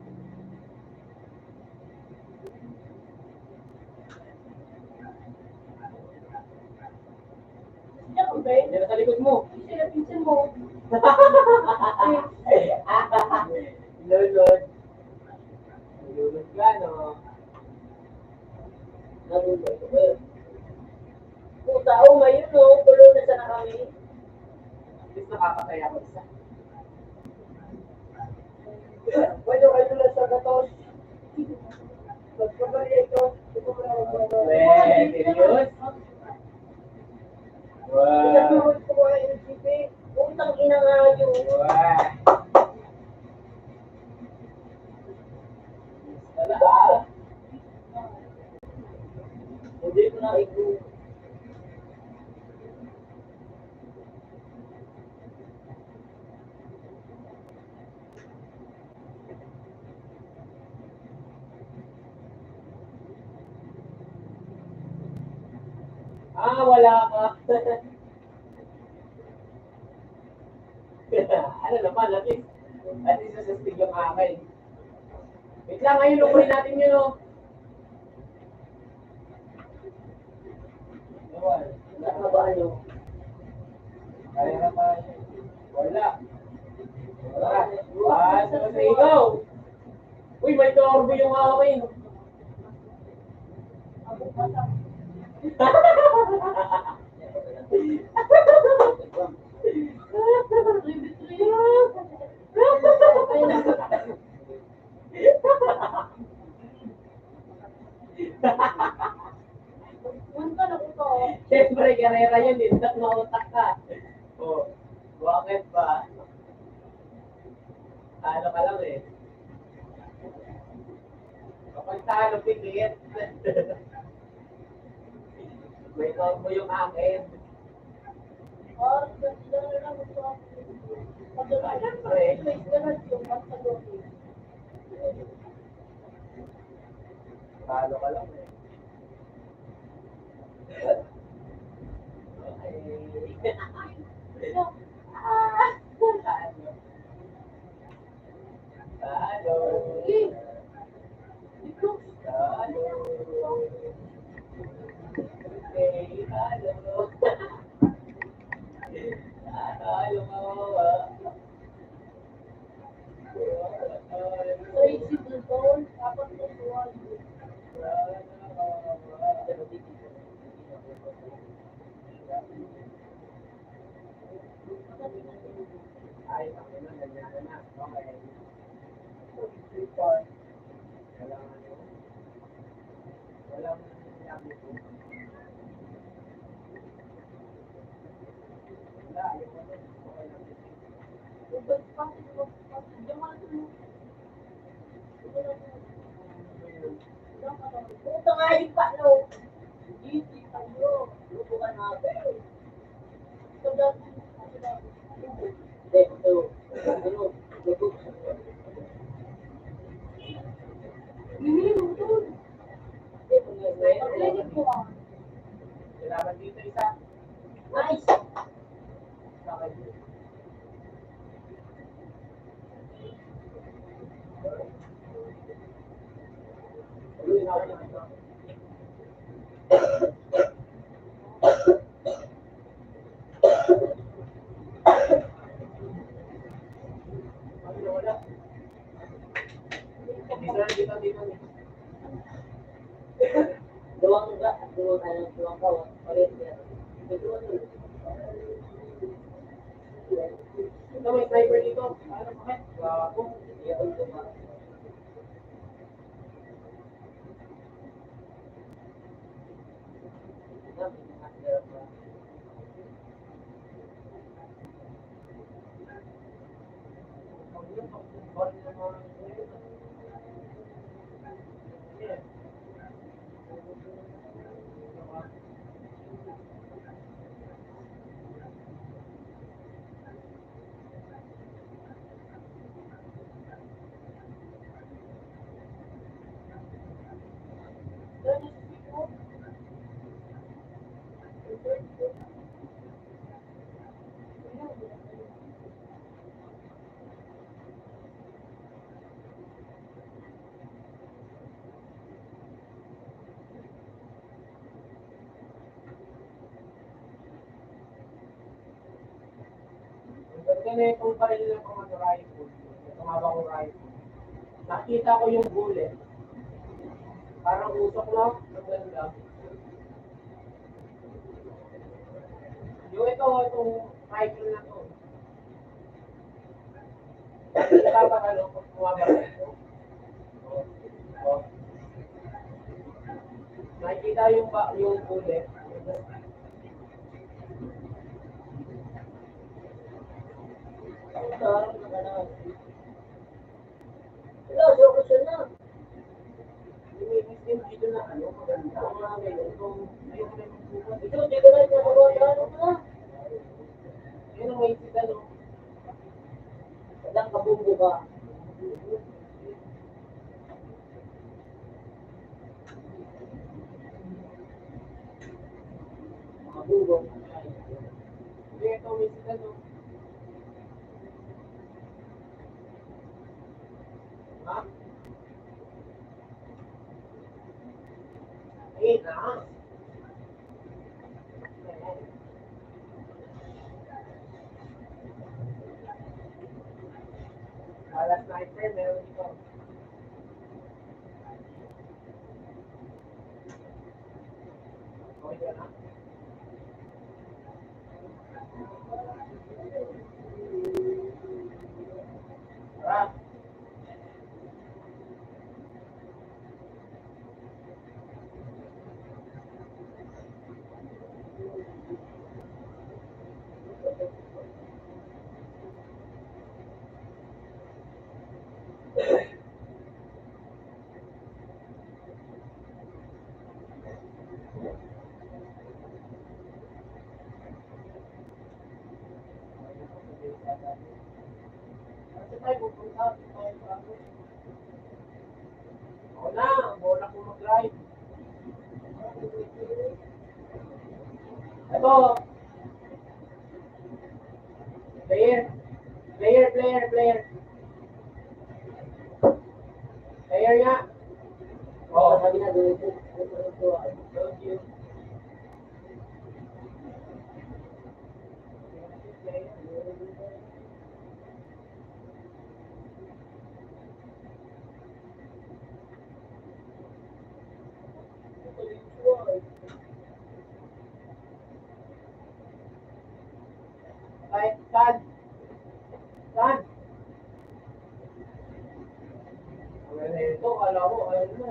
Yan sa likod mo. Pinsan mo. Lulod. Lulod ka, no? makakatay ako isa. Pwede kayo lang sa gatos. Magpapalya ito. Serious? Wow. Utang ina nga yun. Wow. Hindi ko na ito. Wala ka. Ano naman, at least nasastig yung akin. Wait lang, ngayon lukuhin natin yun, oh. Wala na ba ano? Kaya na tayo. Wala. Sige, go! Uy, may turbo yung akin. Siyempre, karera yun, hindi na mautak ka. Oh, bakit ba? Talo ka lang eh. Kapag talo, pikit. May combo yung akin. Talo ka lang eh. Ay, ako na, ganyan na. Okay. Walang sinabi ko. Wala, ayaw ko na. Okay lang. Utang nga yung paano. Hindi kayo. Luto ka natin. Hindi, ito. Ano? Luto. Kailangan dito isa. Nice. Okay. Tuloy na ako dito. Wala. Dito. Duwang ka. Duwang ka. Palit yan. Ito may sniper dito. Ano bakit? Gago. Iyon diba? Ganitong pa rin lang ako mag-rifle. Tumaba ko rifle. Nakita ko yung bullet. Parang usok na. Maganda. Yung itong rifle na to. halata pag ano, pag bumabalik ko. Oh. Nakikita yung ulit. Wala, joke siya na. Yung dito na ano, maganda. Ang mga ganyan, kung ayun na yung bukas. Ito, di ko na ginagawa na ano na. Yun ang may isip ano. Walang kabumbo ka. Mga bubo. Hindi, ito may isip ano. Ha? Eh, na. Alas sniper, meron ito. Okay na? Tara. Kasi tayo pupunta, tayo sa ano. Oo na, bola ko mag-drive. Ito. Player. Player nga. Oo, sabi na doon. Thank you. Ay, saan? Saan? Ito, kala ko, ayun na.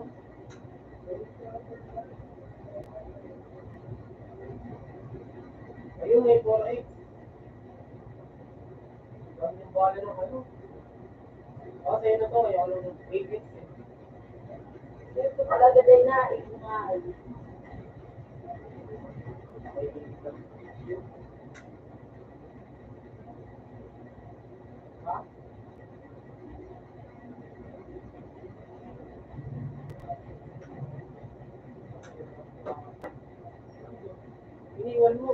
Ayun, may 4X. Ang yung bala ng ano. Kasi na to, ayaw lang ng 8X eh. Ito talaga din na, nga. Ha? Iniwan mo.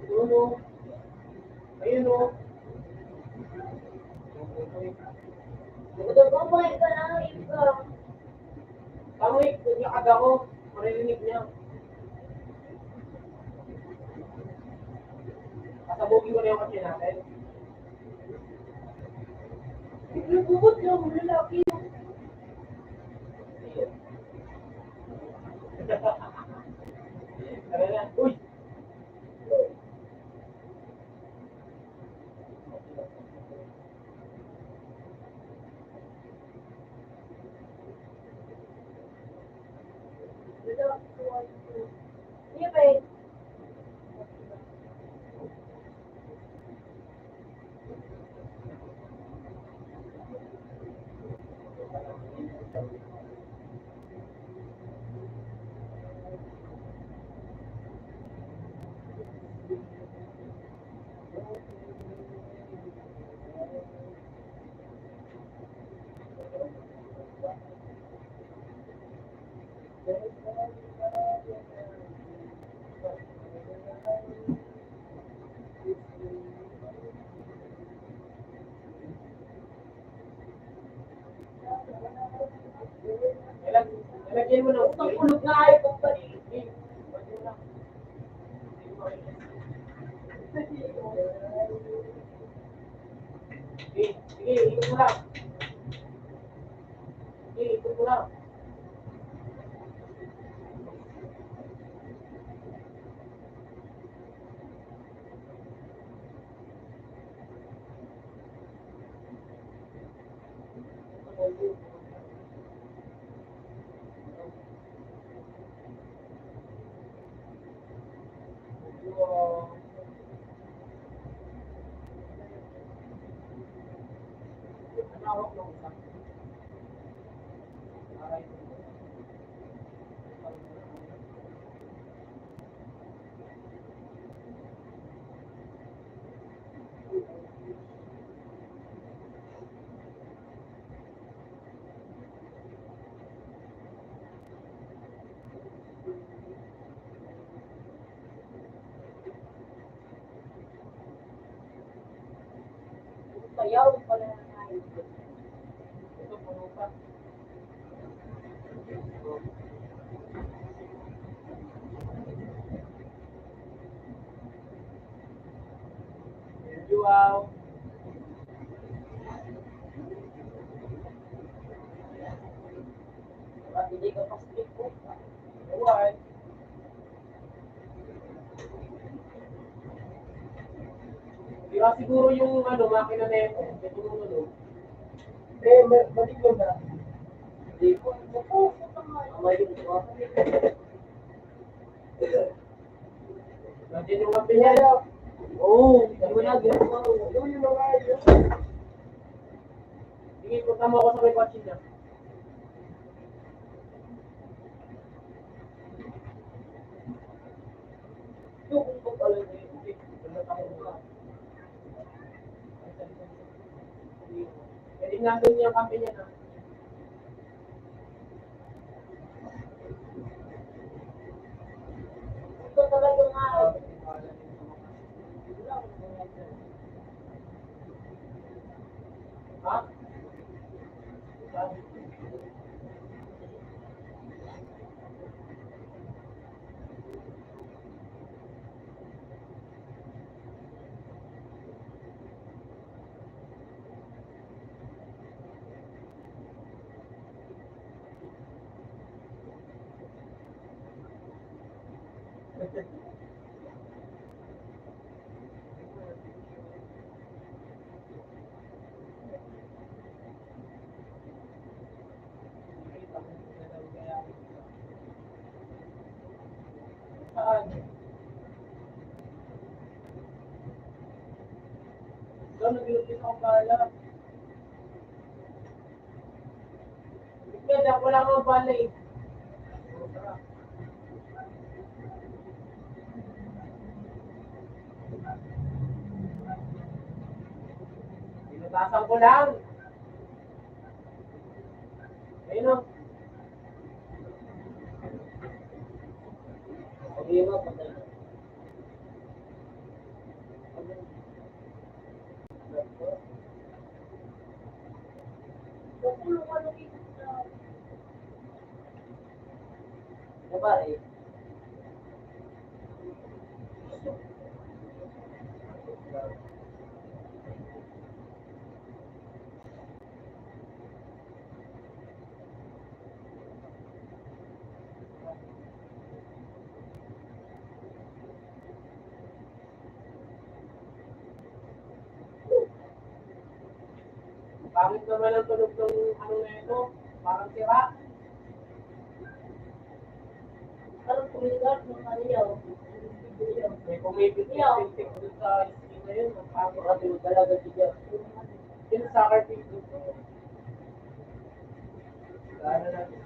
Doon o. Ayun o. Nagdabamay ka na, iba. Tangik, naglakad ako. Marinig niya. Kasabugin ko na yung kasi natin. Yung bubot lang, lalaki. Ano na? Uy! Iya ba eh? Ilagyan mo ng Ang kulog nga ayaw kong paligid. Sige, ikot mo lang. Sige, ikot mo lang. Sayaw pala na tayo. Ito, puno pa. Wow. Hindi ka pa stick po. Why? Kaya siguro yung makina na ito. Ito yung Balik mo na. Hindi po. May ito. Nandiyan yung kape niya. Oo, hindi mo na ginawa. Yung mga ayos. Sige, punta mo ako sa may kotse niya. Yung kung pala na yun. Pwede nandun niya yung kape niya na. Ito talaga nga. Ha? Saan? Doon, nag-iumpis akong bala. Ikmed, wala kang bala eh. Pinutasan ko lang. Ayun o. Hindi mo pa talaga. Diba eh? Pangit naman ang tunog ng na ito. Parang sira. Parang kumilat ng ano yaw. May pumipit-pit doon sa screen na yun. Ang pangit. Marami mo talaga siya. Yung soccer pitch doon. Gano'n natin.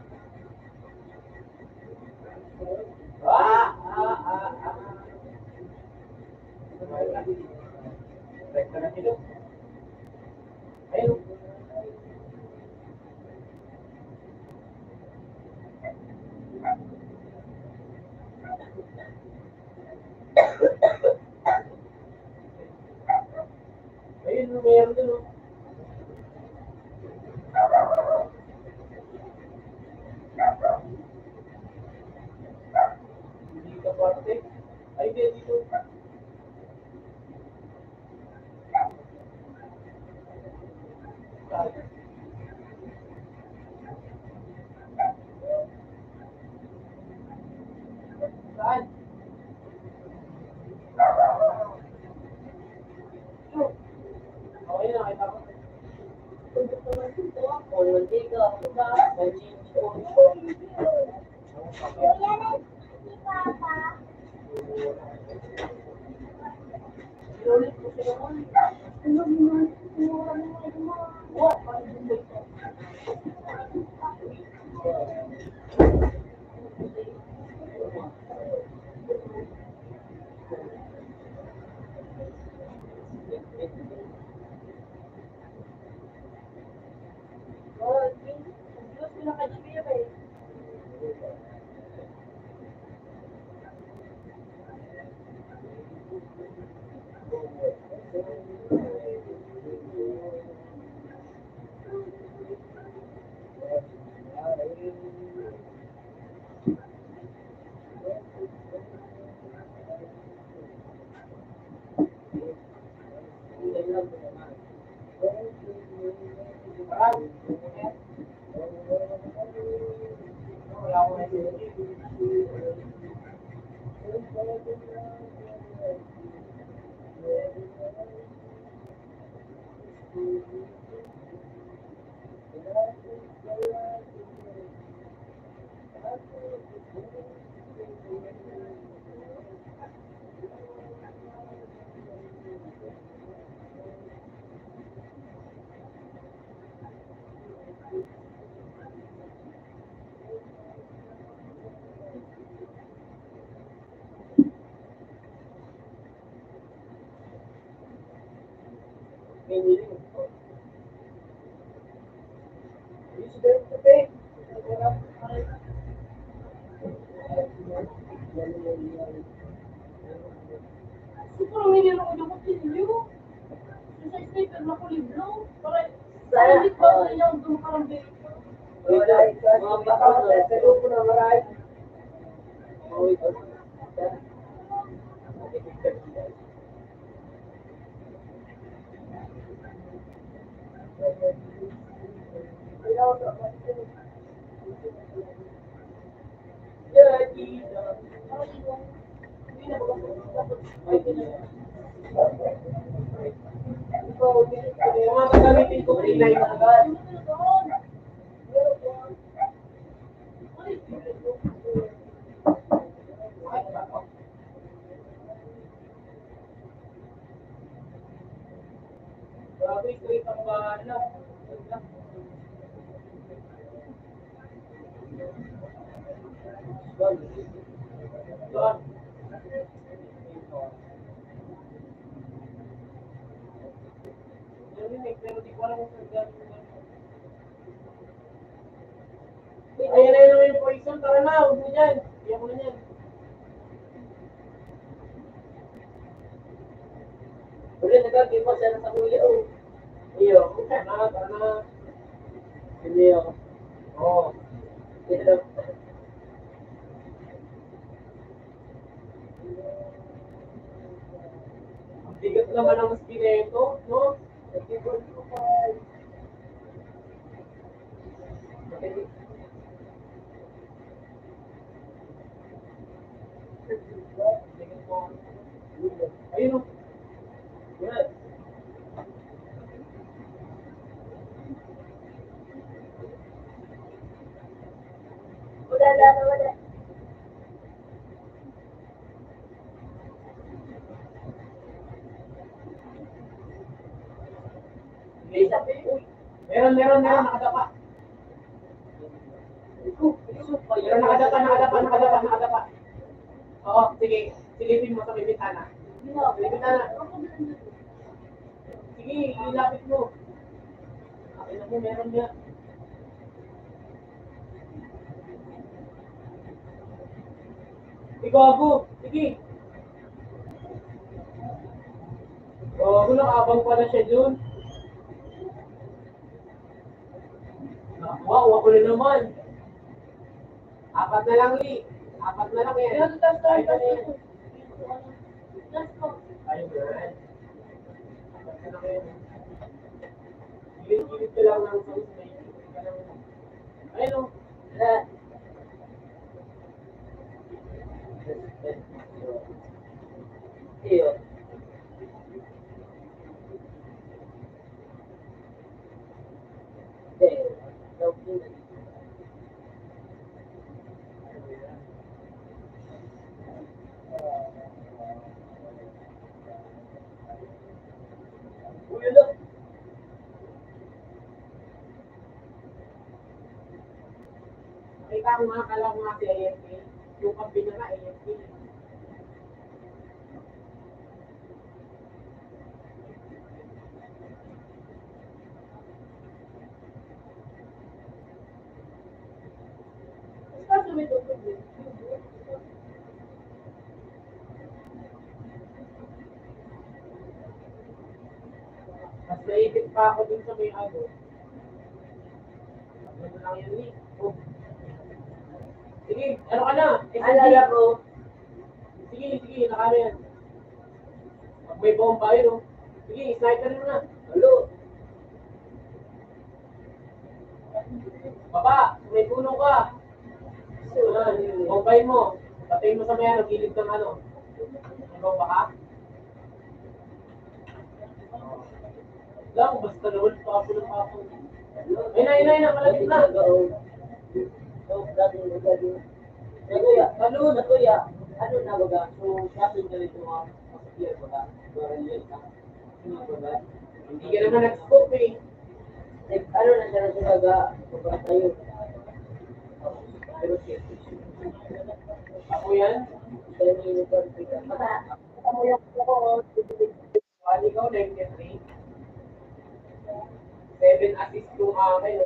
Rekta na sila. Ayun. Ayun, mayroon din oh. Hindi ka parte. Ay, di, dito. Saan? Okay na, kita ko. All Ano naman? What? Siguro may nilong ulo ko tinilyo. Sa sniper na ko libro. Para hindi pa niya ang dumakarang Yung mga gagamitin ko, relay na agad. Grabe, straight ang bahala. Doon. Pero di ko alam kung saan gano'n. Ayan na yun yung poison. Tara na, huwag mo dyan. Iyan mo na yan. Uli, nagkagay mo siya sa kuya. Iyo. Tara na. Hindi ako. Oo. Ang bigat naman ang mosquito, no? Nag-keyboard ko pa. Ayun o. Yan. Wala. Meron, nakadapa. Meron, nakadapa. Oo, sige. Silipin mo sa may bintana. Sige, ilapit mo. Akin mo, meron niya. Gago. Sige. Gago, nakabang pala siya dun. Wow, ako na naman. 4 na lang, Lee. 4 na lang yan. Ayun na yan. Ayun na yan. 4 na lang yan. Gilit-gilit ka lang ng sauce na yun. Ayun o. Iyo. Kala ko nga si AFK. Yung kampi niya nga AFK. Kaso may doktor din. Mas naipit pa ako dun sa may ano. Ano lang yun eh. Oh. Sige, ano ka na? Alala ko. Sige, nakano yan. Pag may bomba yun, oh. Sige, sniper mo na. Halo. Baba, may tulong ka. Bombay mo. Patayin mo sa may ano, gilid ng ano. May bomba ka? Lang, basta naman papo. Ayun na, malapit na. Kuya. Ano na baga? So, shopping ka rin mga masakyan baga? Barangay ka? Hindi ka naman nag-scope eh. Ano na siya na baga? Baga tayo. Pero siya. Ako yan. Kaya may uniforme ka. Ako yung ako. Wali ka, 93. 7 assists yung akin.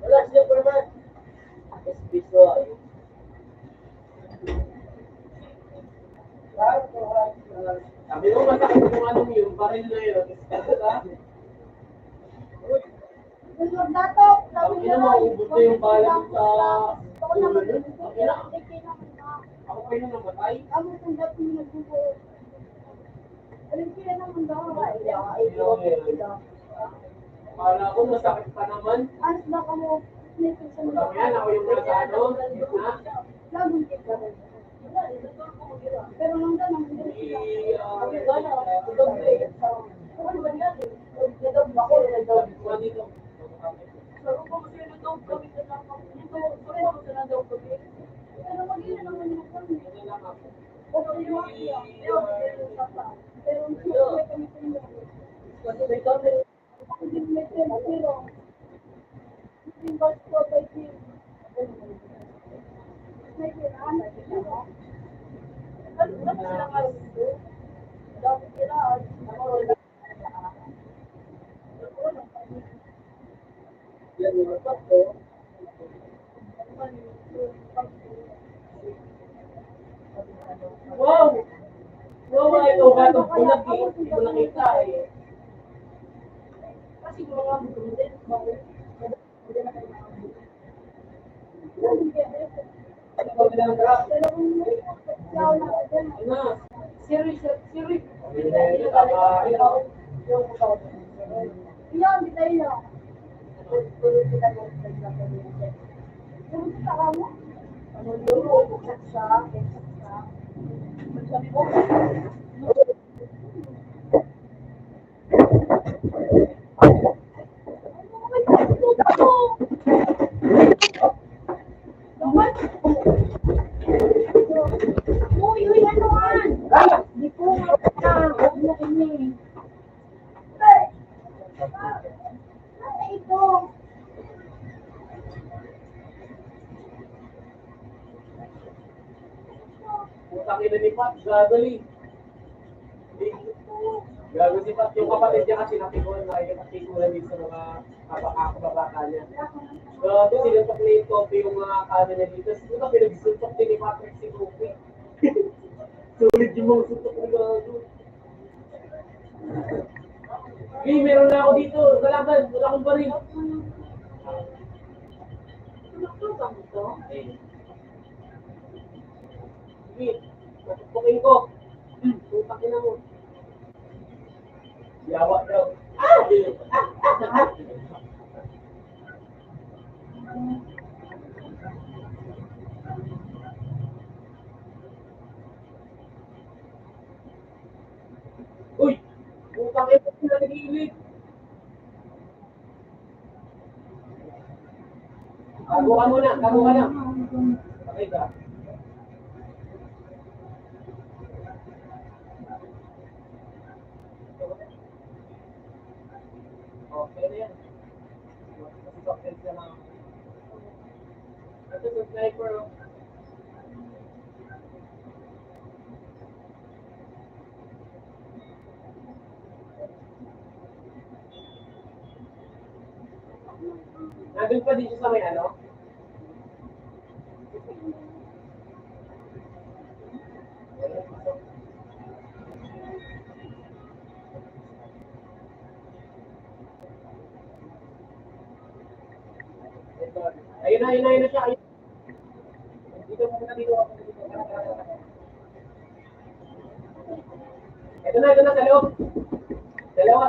Wala siya po naman. Visual. Sabi mo, masakit yung anong yun, baril na yun. Ang ina mo, ubod na yung bala dun sa ulo nun. Ang ina, ako pa yun namatay. Kala ko masakit pa naman. Sabi yan, ako yung nasa ano, gitna. Pero nung ganun, Wow! Wow, ito ba ito? Bulag eh. Hindi ko nakita eh. Kasi kung mga bukulit, bakit? Ikaw bilang drop. Ano? Ano? Series. yan, di tayo na. Ano yun? Sa sabi mo, Uy, ano man? Di ko nga na ini. Ano ito? Utang ina ni Pat, gagali. Gago si Pat, yung kapatid niya kasi nakikulan na nakikikulan din sa mga kababata niya. Gago, sinutok na yung Kobe yung mga kanan niya dito. Ito, pinagsuntok din ni Patrick si Kobe. Sulit yung mga suntok ni Gago. Hey, meron na ako dito. Dalagan, wala akong baril. tulog ang ito. Sige, tutukin ko. Tutakin na mo. Yawa daw. Uy! Utang ito sila nag-iilig. Kago ka muna, kago ka na. Okay ka. Pero yan. Kasi cocktail ka na. Ito sa sniper. Oh. Nandun pa din siya sa may ano? Ayun na siya. Ayun. Dito muna dito ako. Ito na sa loob. Dalawa.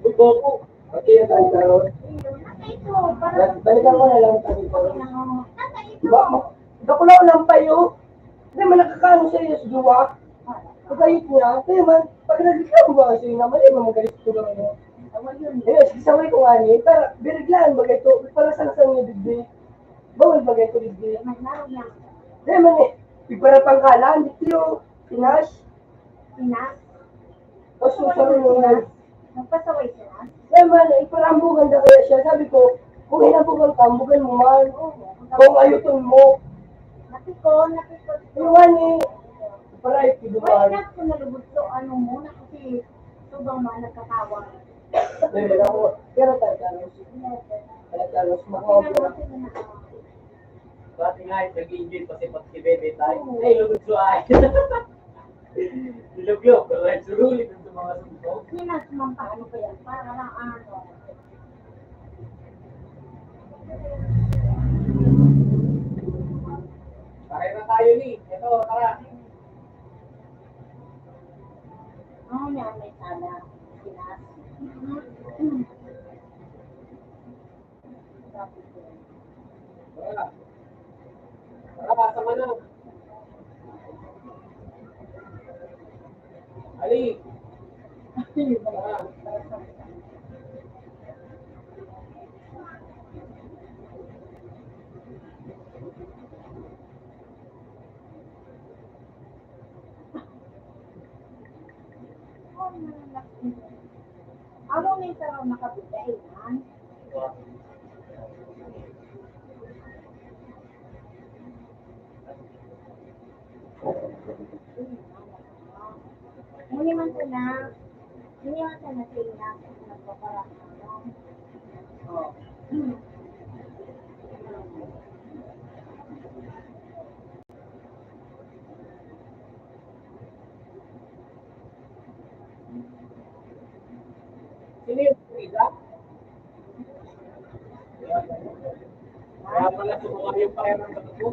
Buko ko. Okay, yan tayo karon. Balikan ko na lang tayo karon. Dakulaw lang tayo. Hindi man nakakaano sa iyo sa duwa. Pagkayot niya, kaya man, pag nagreklamo ba kasi naman, hindi man magalit ko lang ano. Ayun, sisaway ko nga niya, pero biriglaan ba ito, para sa lasang niya digdi. Bawal ba ito digdi? Hindi man eh, para pangkalan, dito Pinas. O susunod mo. Nagpasaway sila? Kaya man, iparambugan na kaya siya. Sabi ko, kung hinabugan ka, bugan mo man. Kung ayuton mo. Napikon. Iwan eh. Para Wala ipiduman. na kung nalubot to, ano muna kasi subang man nagkatawag. Pero tayo, Carlos. Carlos, makawag na. Dati nga, nag-i-enjoy pa si Bebe tayo. Ay, lugod so ay. Nilugyog. Surulit sa mga sumpong. Sinasumampa, ano pa yan? Para lang ano. Kaya na tayo ni. Ito, tara. Ano yan, may sana. Pinas. Tara. Tara, kasama na. Ali. Tara. Ako may sarang nakabigay yan. Hindi man sa na sila nagpaparang ano. Sino yung Frida? Kaya pala sumuha yung pakiram ng ito.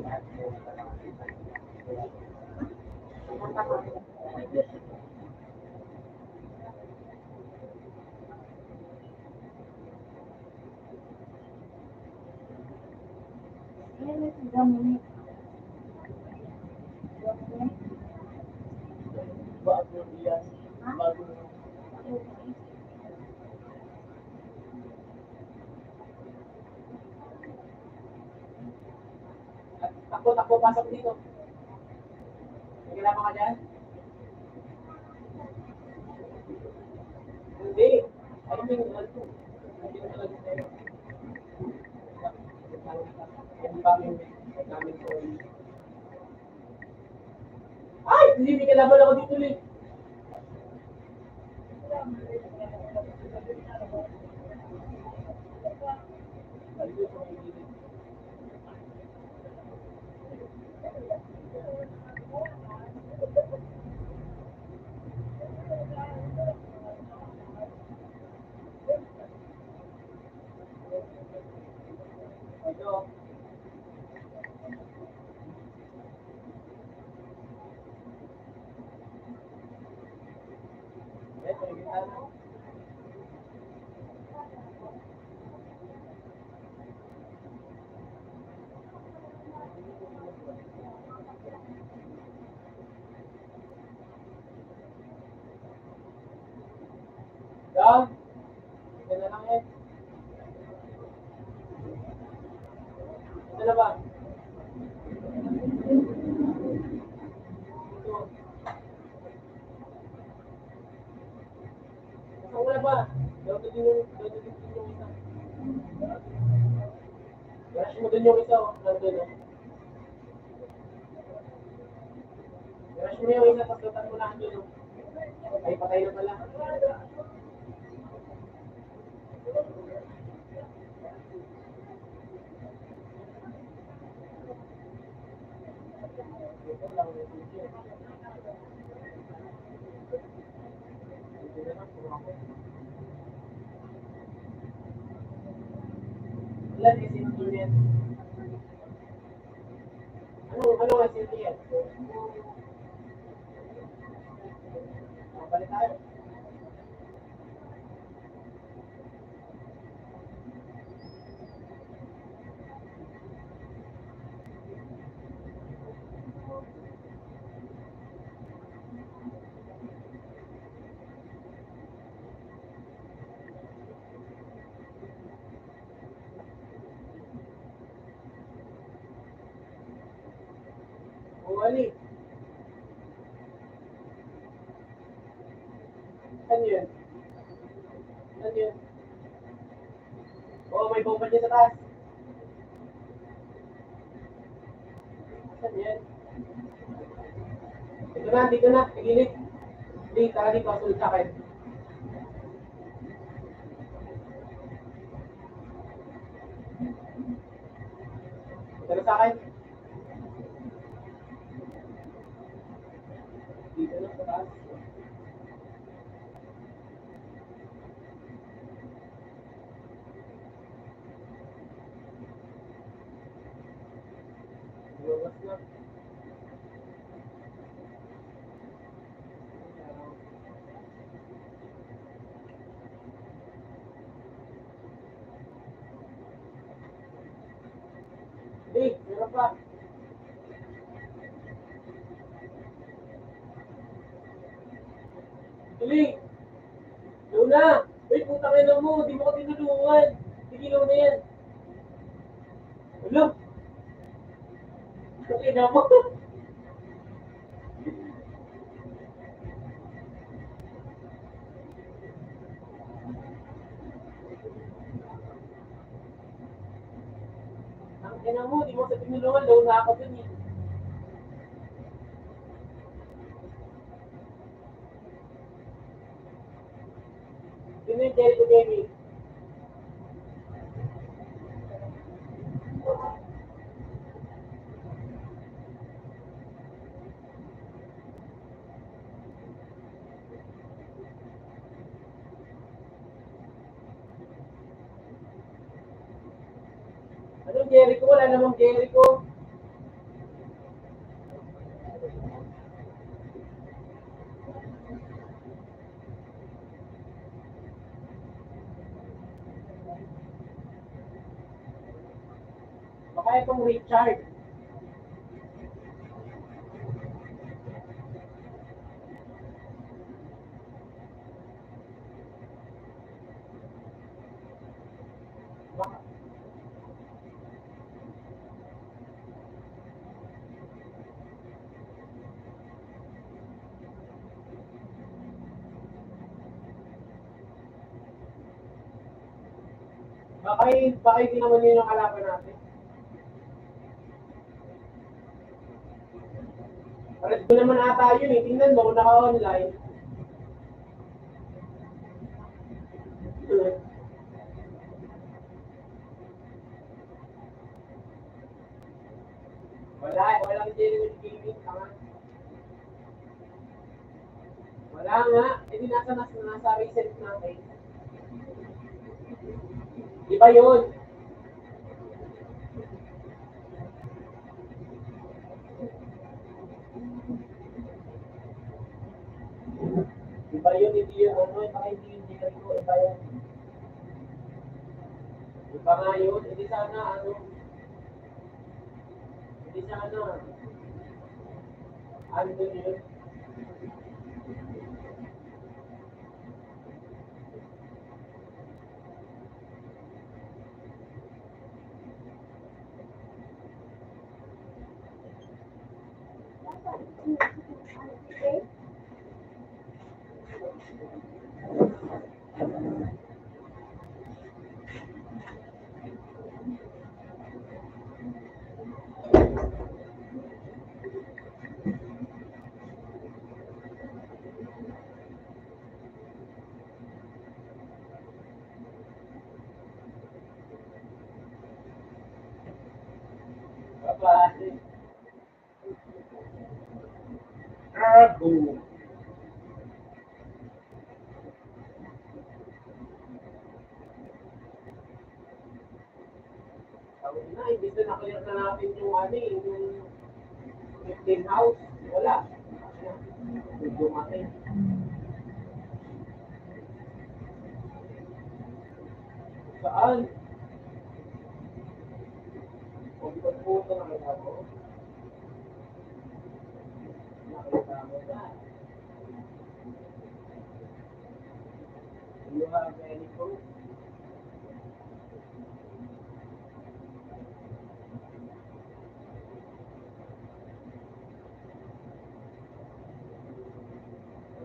Yan yung si Dominic. Bago yan. Bago. Takbo, pasok dito. May kailangan ka dyan? Hindi. Ano yung ano? Hindi na talaga sa'yo. Hindi pa namin sorry. Ay! Hindi, may kalaban ako dito ulit. Ito. Dam. Ito na lang eh. Ito na ba? Ito. Ito na ba? Doon yung isa. Rush mo dun yung isa, oh. Nandun, oh. Rush mo yung isa, tapos lutan mo lang dun, oh. Ay, patay na pala. Ilan SMT yan? Anong SMT yan? Balik tayo. Ali. Ano yun? Ano yun? Oo, may bomba dyan sa taas. Ano yan? Dito na, tigilid. Hindi, tara dito, sulod sa akin. Tara sa akin. Dito na, sa taas. Lumabas na. Hindi, meron pa. Tuling! Luna! Wait, putang ina mo, di mo ko tinulungan. Tigilaw na yan. Wala. Okay na mo. Ang ina mo, di mo sa tinulungan, low na ako dun eh. Sino yung Jericho Gaming? Anong Jericho? Wala namang Jericho. Baka itong Richard. Baka. Baka hindi naman yun yung kalaban natin. Red Bull naman ata yun eh. Tingnan mo kung naka-online. Walang genuine gaming. Wala nga. Hindi nasa recent natin. Iba yun. Iba yun, hindi yun. Hindi yun Jericho. Iba yun. Iba nga yun. Hindi sana ano yun. Oo. Sabi na, imbis na nakalimutan na natin yung ano eh, yung 15 house. Wala. Medyo maki. Saan? Kung po ito nakita ko. Nakita mo na. You have any proof?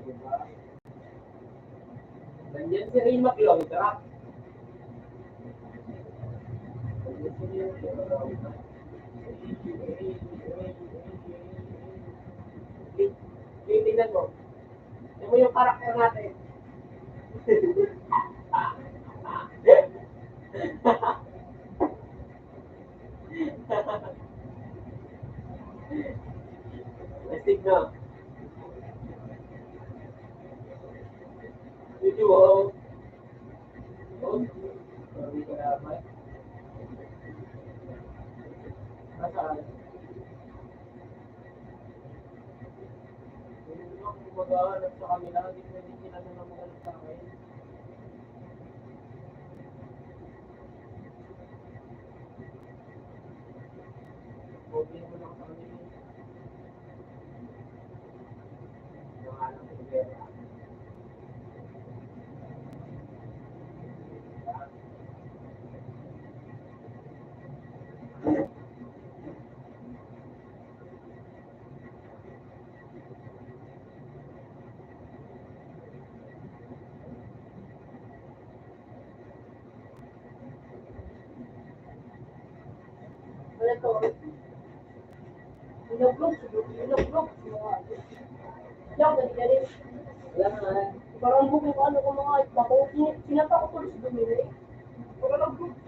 Diba? Nandiyan si Ray McLaudra. Nandiyan si Ray McLaudra. Tingnan mo. Tingnan mo yung karakter natin. Astig na. Video, oh. Oh. Sabi ka naman. Nasaan? Hindi lang mag-aanap sa kanila. Hindi pwede sila na mag-aanap sa akin. Okay mo lang sa kanila. Yung alam ko pera. Ano to? Ilog-log, ilog-log. Yan, ganyan. Wala nga eh. Parang buko ko ano ko mga bako. Sinapa ko tuloy sa dumili. Wala lang buko.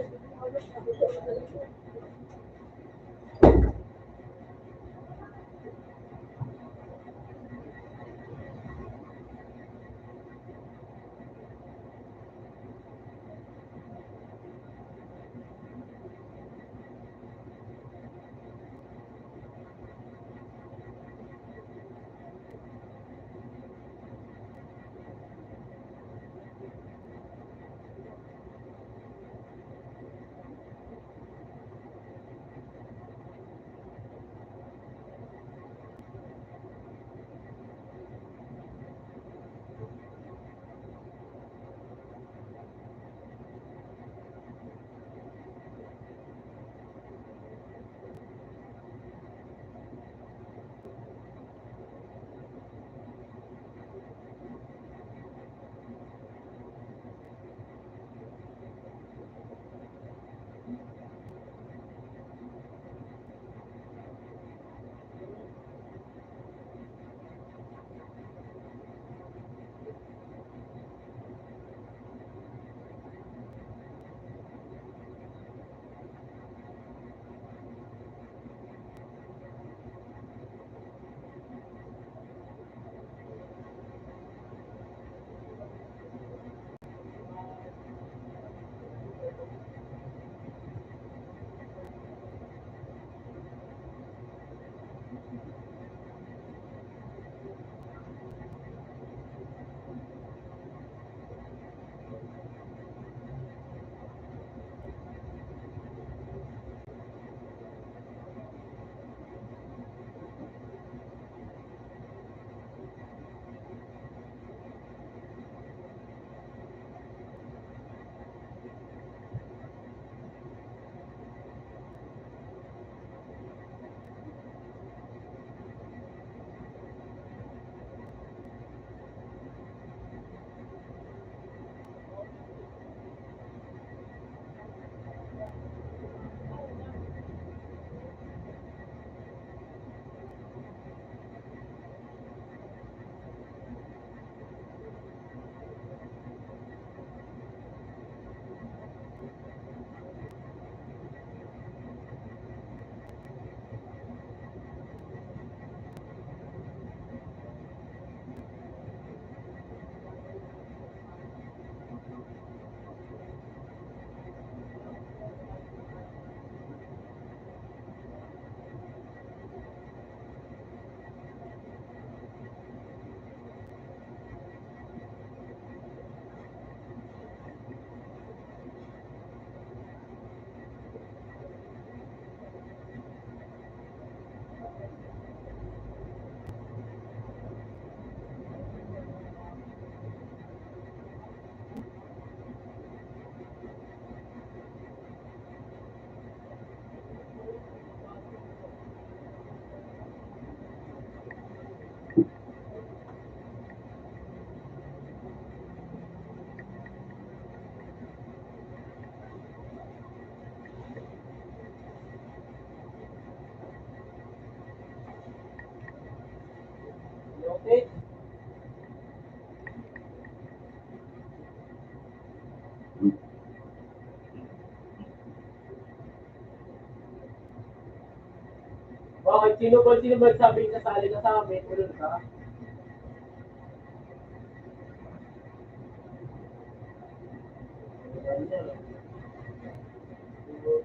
Bakit? Sino ba sabi kasali ka sa amin? Ulol ka?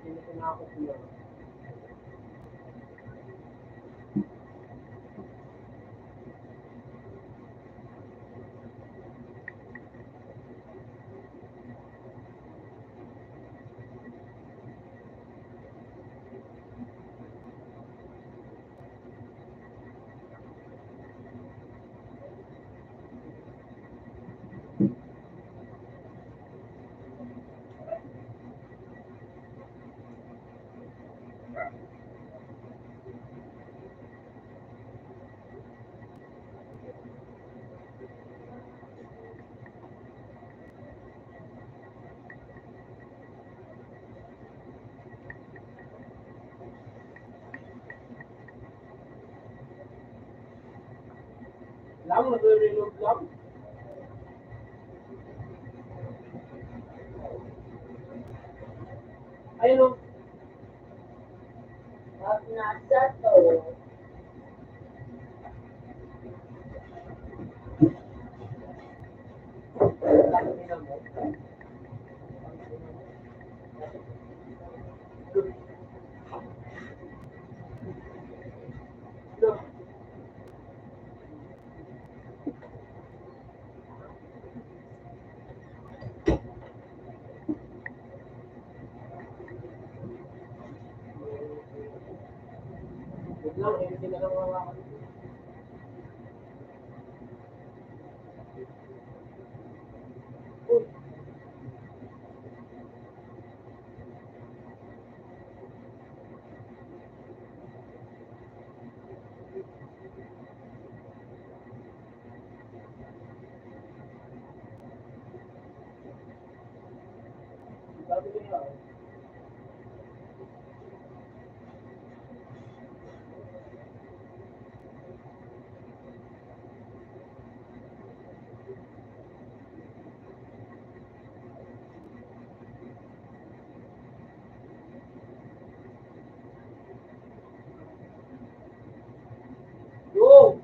Sino tinakot mo? Lang, nag-reload lang. Ayun o. Nasa to. Wait lang, hindi na lang mawakan. Uy. Sabi niya, go!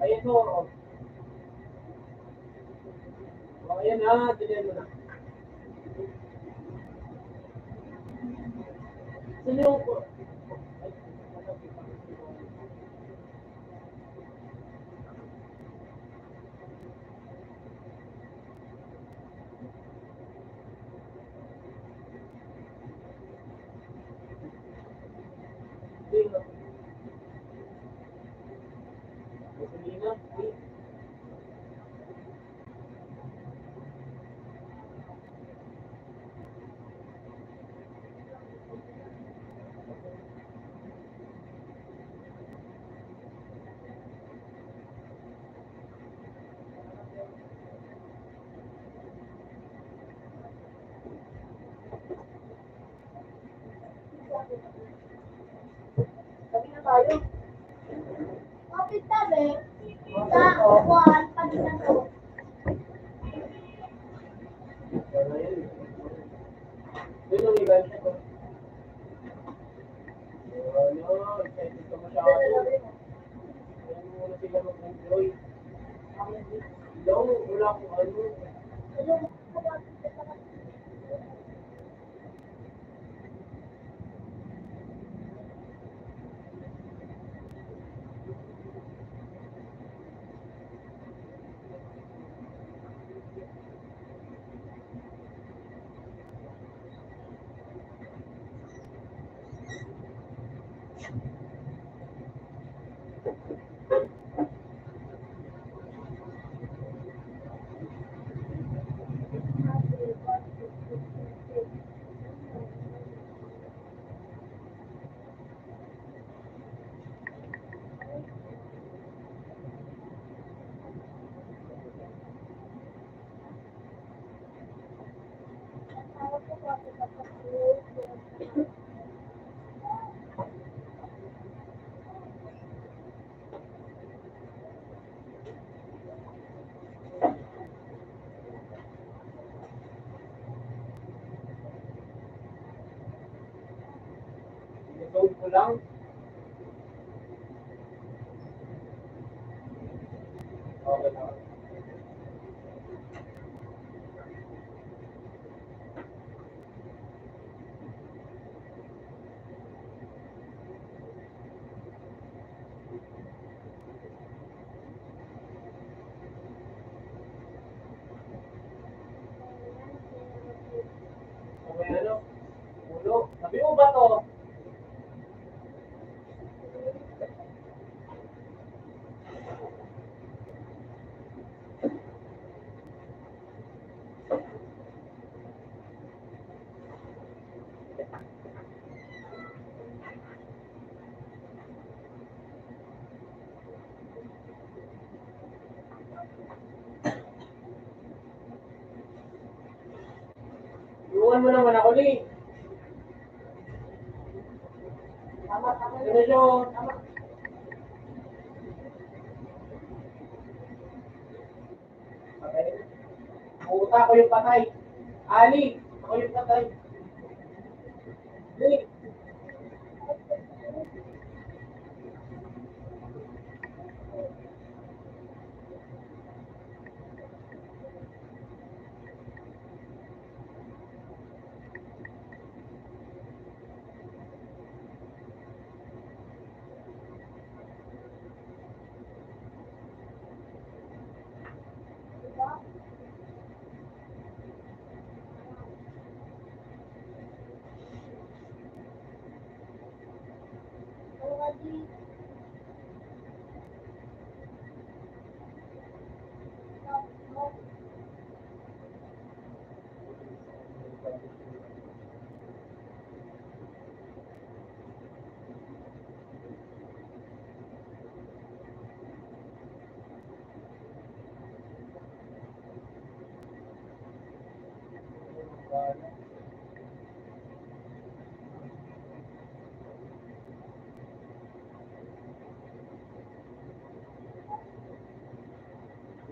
Ayun o. O, ayan na, dilihan mo na. Sino yung... Sino? Gasolina? Sabi na tayo. Kapit tabi. Sa upuan, pag na to. Wala yun. Yun yung event ko. Ano, excited ka masyado. Kaya muna sila mag-enjoy. Wala akong ano. lang. Okay lang. Okay, ano? Ulo. Sabi mo ba to? Iwan mo naman ako, Lee. Ano yun? Okay. Puta, ako yung patay. Ali, ako yung patay. Lee.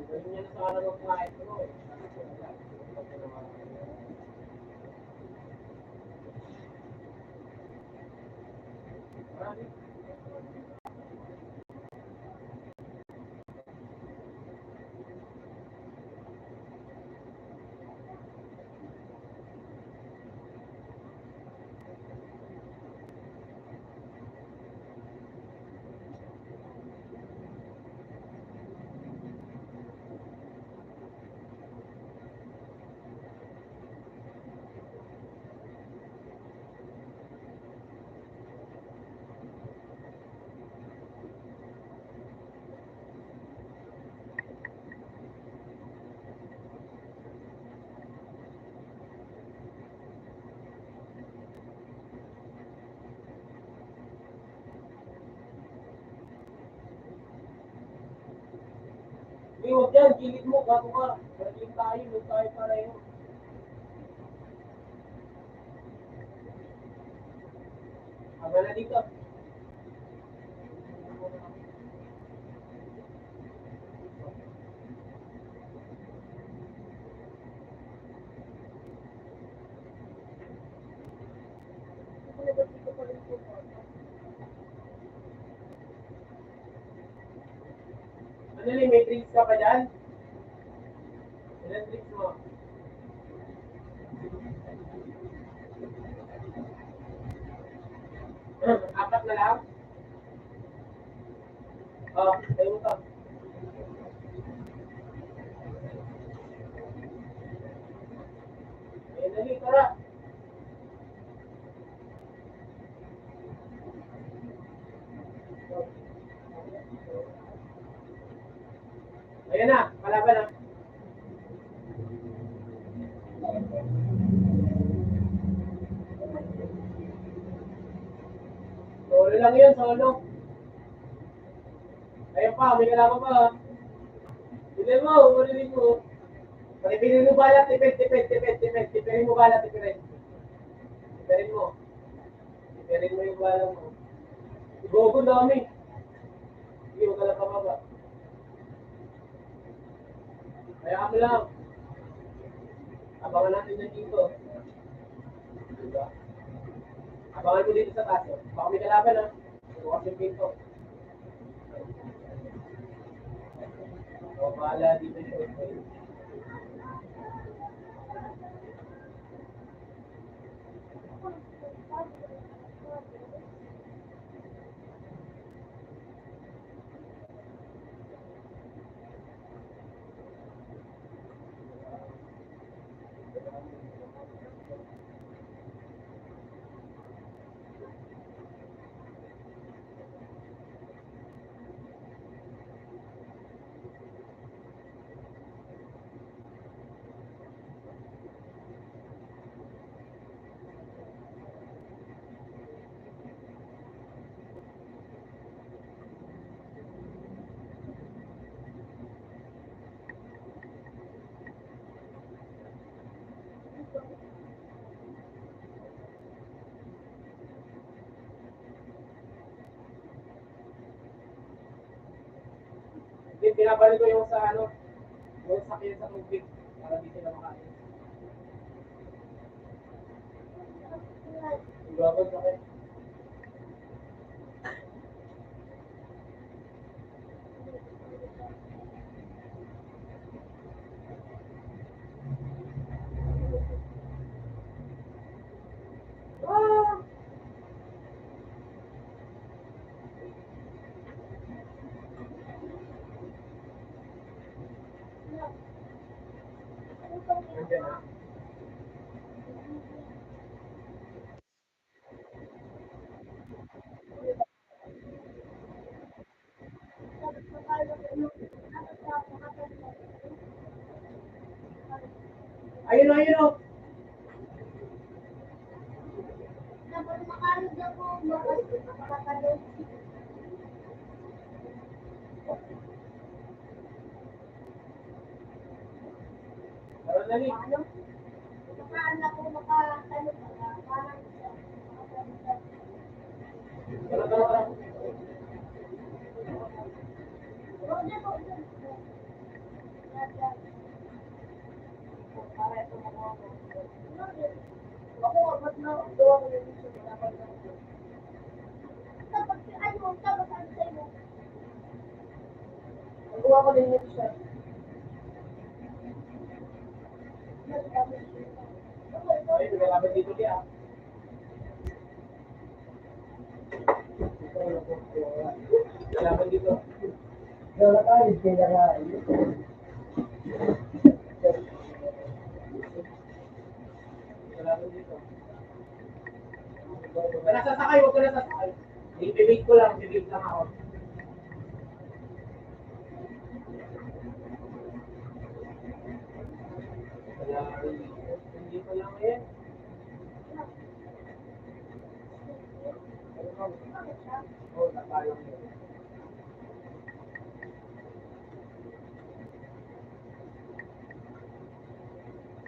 Ganyan yan sa ano ng mga ito, eh. Huwag yan, gilid mo, gago ka. Galing tayo, huwag tayo pareho. Haba na dito. Ano li, may drinks ka pa dyan? Ilan drinks mo? Apat na lang? Oh, tayo mo to. Ayun, dali, tara. Ayan na, palaban na. Solo lang yun, solo. Ayun pa, may kalaban pa. Bilhin mo, ulitin mo. Pag-ibinin mo bala, tipirin mo bala, tipirin. Tipirin mo. Tipirin mo yung bala mo. Igogo dami. Hindi mo kala pababa. Kaya mo lang. Abangan natin yan dito. Diba? Abangan mo dito sa taas. Baka may kalaban ha. Bukas yung pinto. O, bahala dito yung short. Pinabalik ko yung sa ano, yung sakyan sa tubig para di sila makain. Yung gabon sakit. Nandiyan na. Ayun, ayun, oh. Dapat makalog ako, makakalo. Tara na rin. Ano? Makaan ako, makakalo ka. Parang Tara, tara, tara. Nagawa ko din yung siya. Ayun, may kalaban dito niya. Kalaban dito. Wala tayo, kaya nga. Kalaban dito. Huwag ka na sasakay, huwag ka na sasakay. Ibibig ko lang, bibig lang ako. Kaya, hindi ko lang yan. Oo, napayang yun.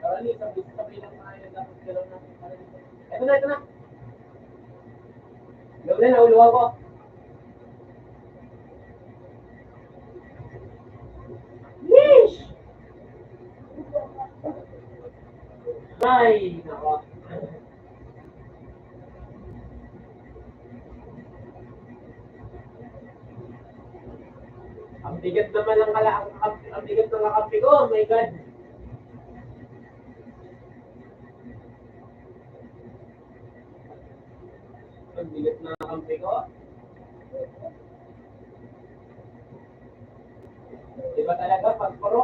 Karali, sabi lang tayo, dapat galaw natin para dito. Ito na, ito na. Gawin na, nauluwa ko. Yeesh! Ay, nako. Ang bigat naman ng ang bigat ng kakampi ko, oh my God. Ang bigat ng kakampi ko. Di ba talaga pag puro?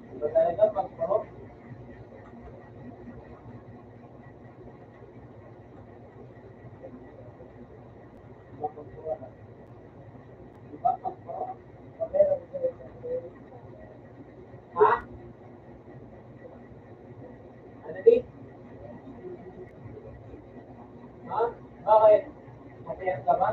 Di ba talaga pag puro? Di ba pag puro? Ha? Ano di? Ha? Bakit? Masayang ka ba?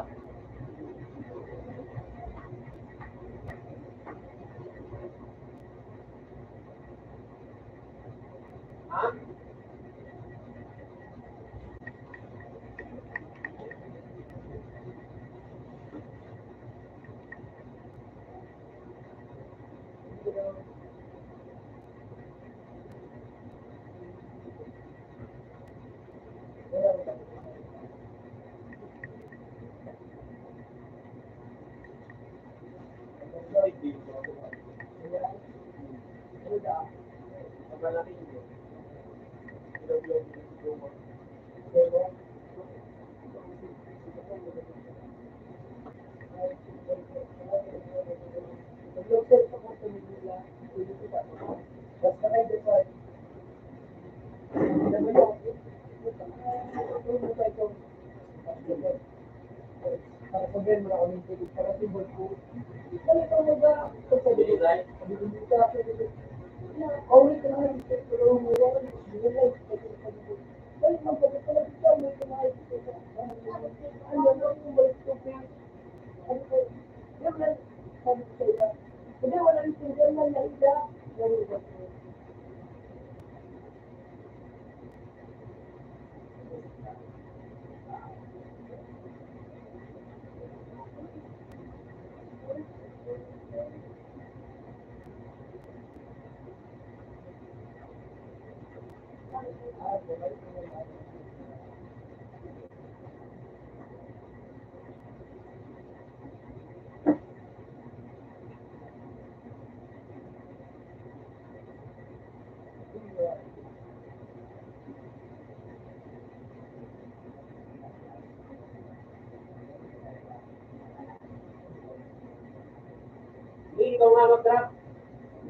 Hindi, ikaw nga mag-drop.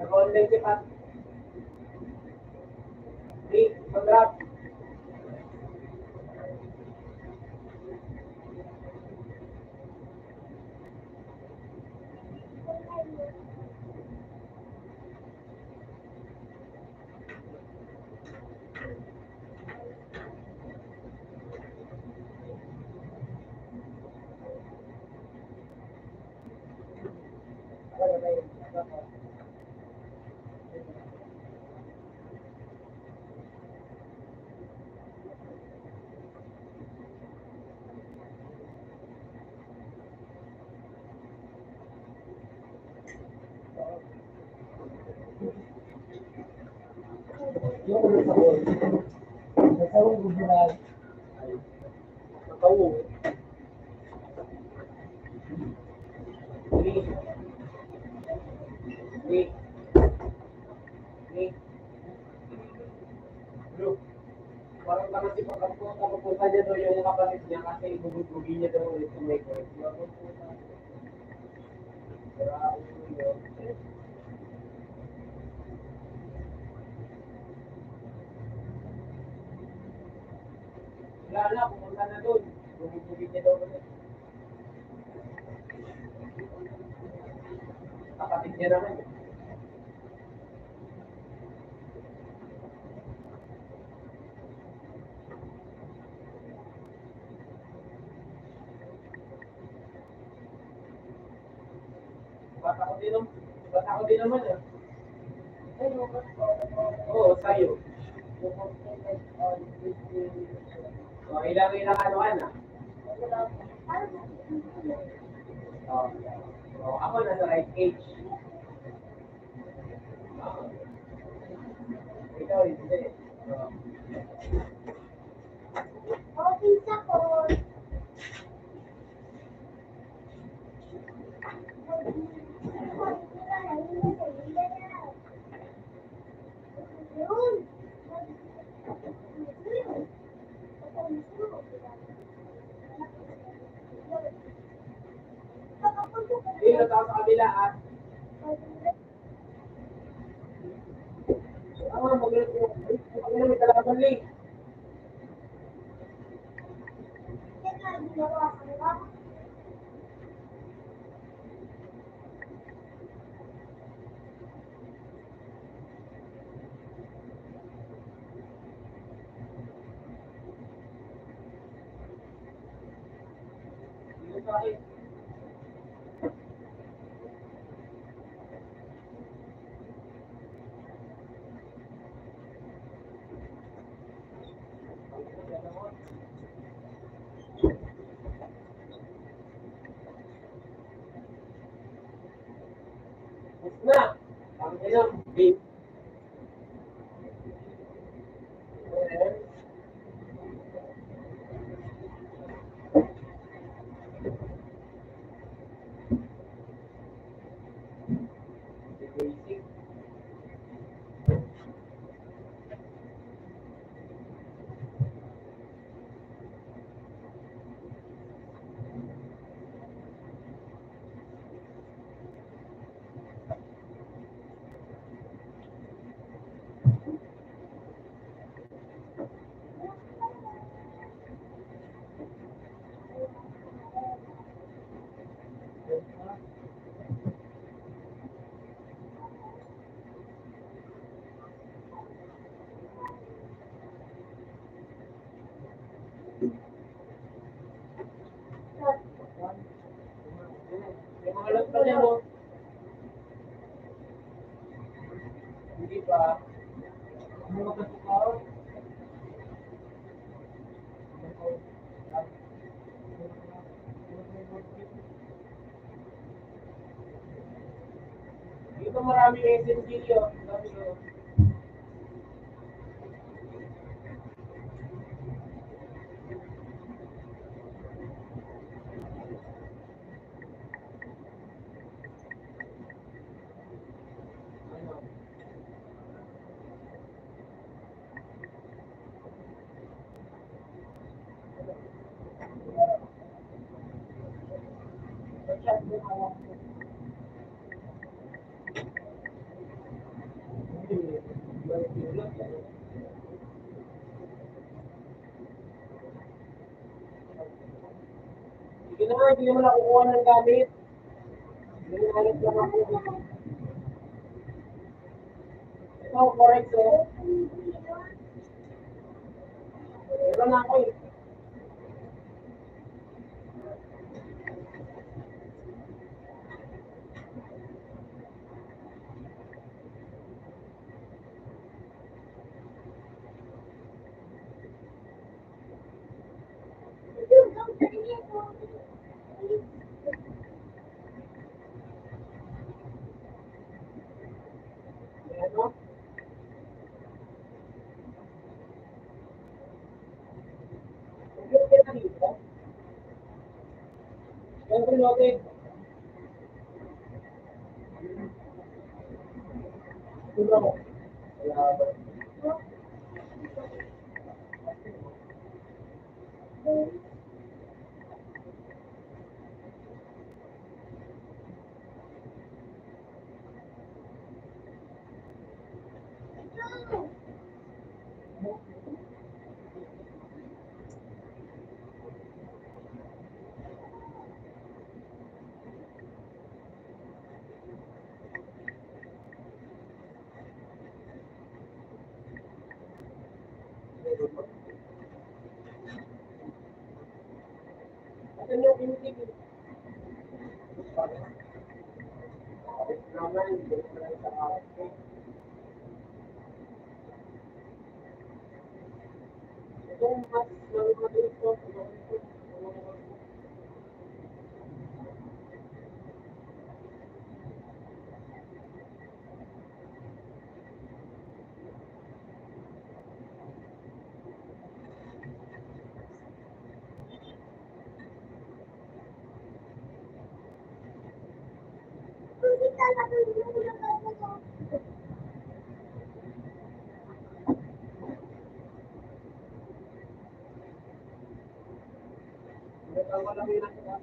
Naka-online si Pat. Hindi, mag-drop. Yung ulo sa ball. Nagkaroon ko ginag. Nakawo. Three. Three. Three. Bro, parang parang si pagkapunta niya doon yung kapatid niya kasi ibubudbugi niya doon ulit yung may court. Wala na, pumunta na doon. Bubudbugi niya doon ulit. Kapatid niya naman. Bata ko din naman eh. Oo, sa'yo. O, ilang ano ka na? Ako nasa right age. Ikaw, hindi. Okay, sa ko. Yun. Hindi, natawa sa kabila ah. Ano may talaga link? Teka, ginawa ko ba? Dito sa akin. Na, ang ilang bit. May mga alam pa niya mo. Hindi pa. Dito maraming SMG yun. Dami yun. Ano? Sige naman, hindi naman nakukuha ng gamit. Hinahanap lang ako. Ito, correct eh. Meron na ako eh. Ano? Computer na dito. Yan, reloaded. Tingnan mo. Asan yung kinutik? Naman, hindi ko lang sa akin. Itong mas maliit ko. Ang malaki na siya.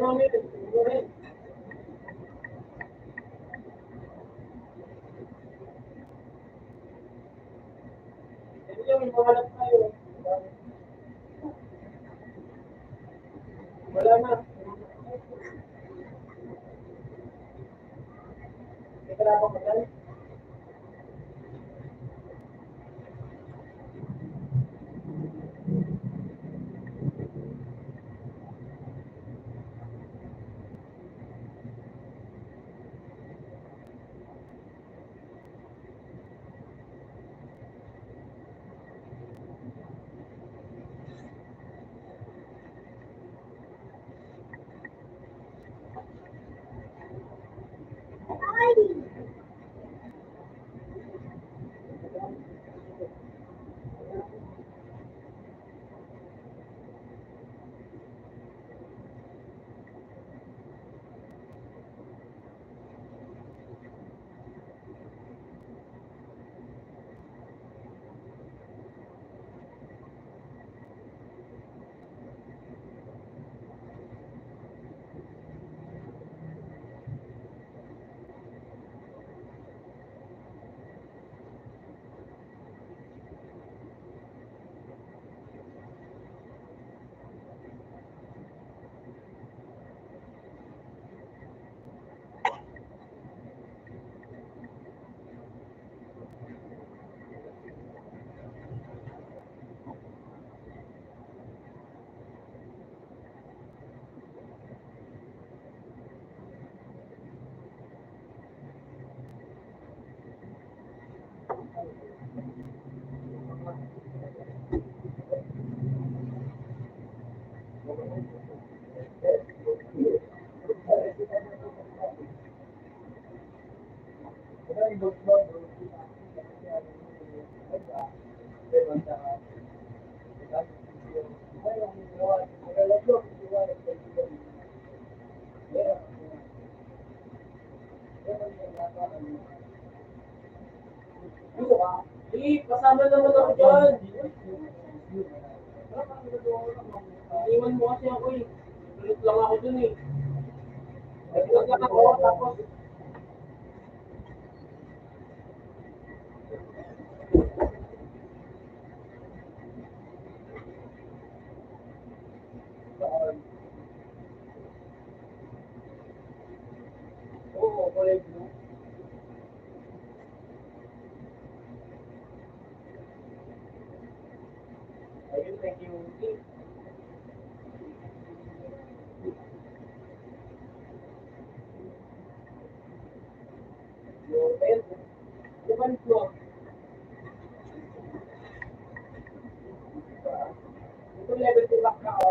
mami, ito rin. Ito yung may pangalap tayo. Wala na. May kalaban ko dyan. Ay! Kasama naman ako dyan. Iwan mo kasi ako eh. Ulit lang ako dun eh. Naglag lang ako tapos oo, kulay blue. Ayun, thank you. Ayun, diba nito? Ito level 2 back na ako.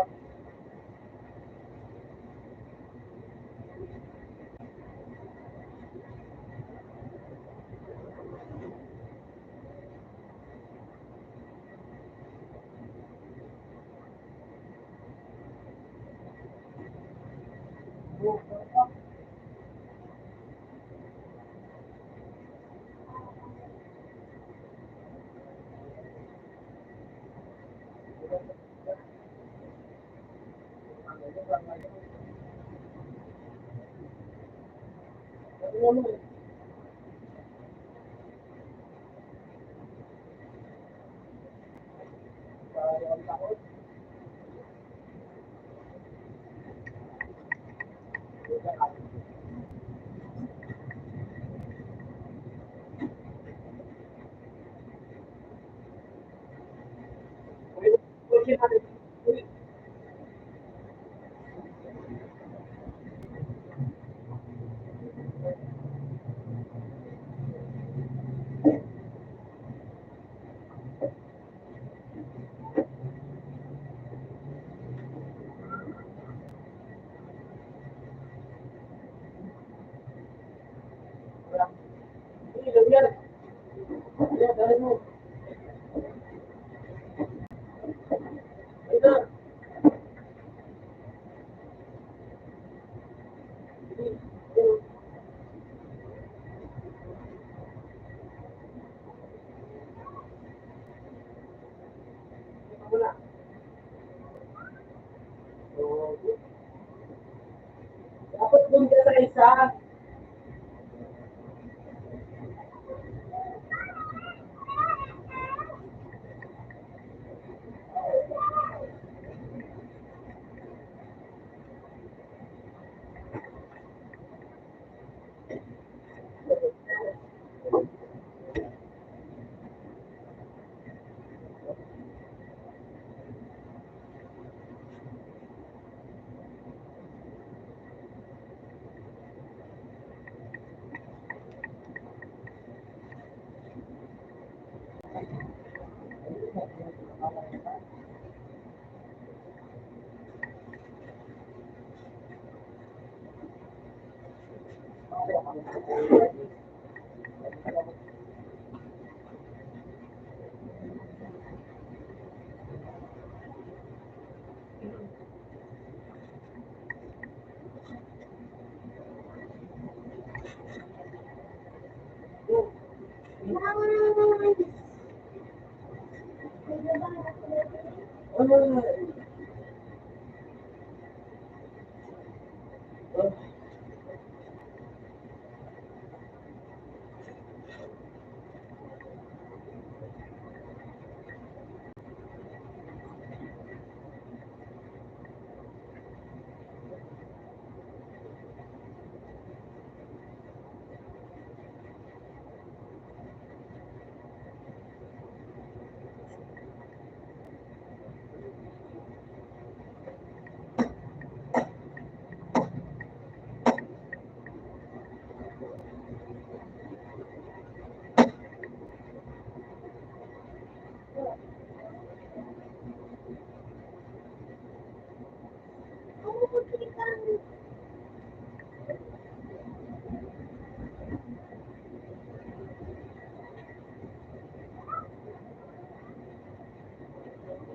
ha?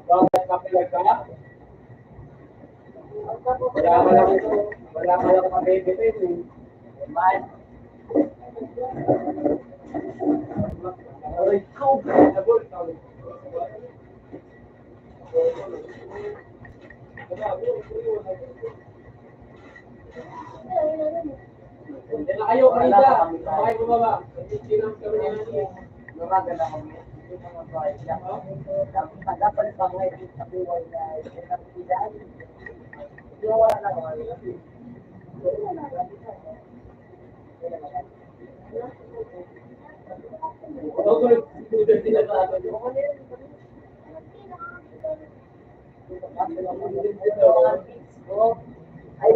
Bakit kapilag ka? Wala ka lang mabibigay eh. Man. Aray ko. Nabol ka ulit. Hindi na kayo, kanina. Bakit bumaba? Hindi sinang kami niya. Naraga na kami. Hindi na mabahay siya. Dapat pa ngayon sa buhay na pinagpilihan. Yung wala na kami. Tutuloy, student sila na ako. Ay,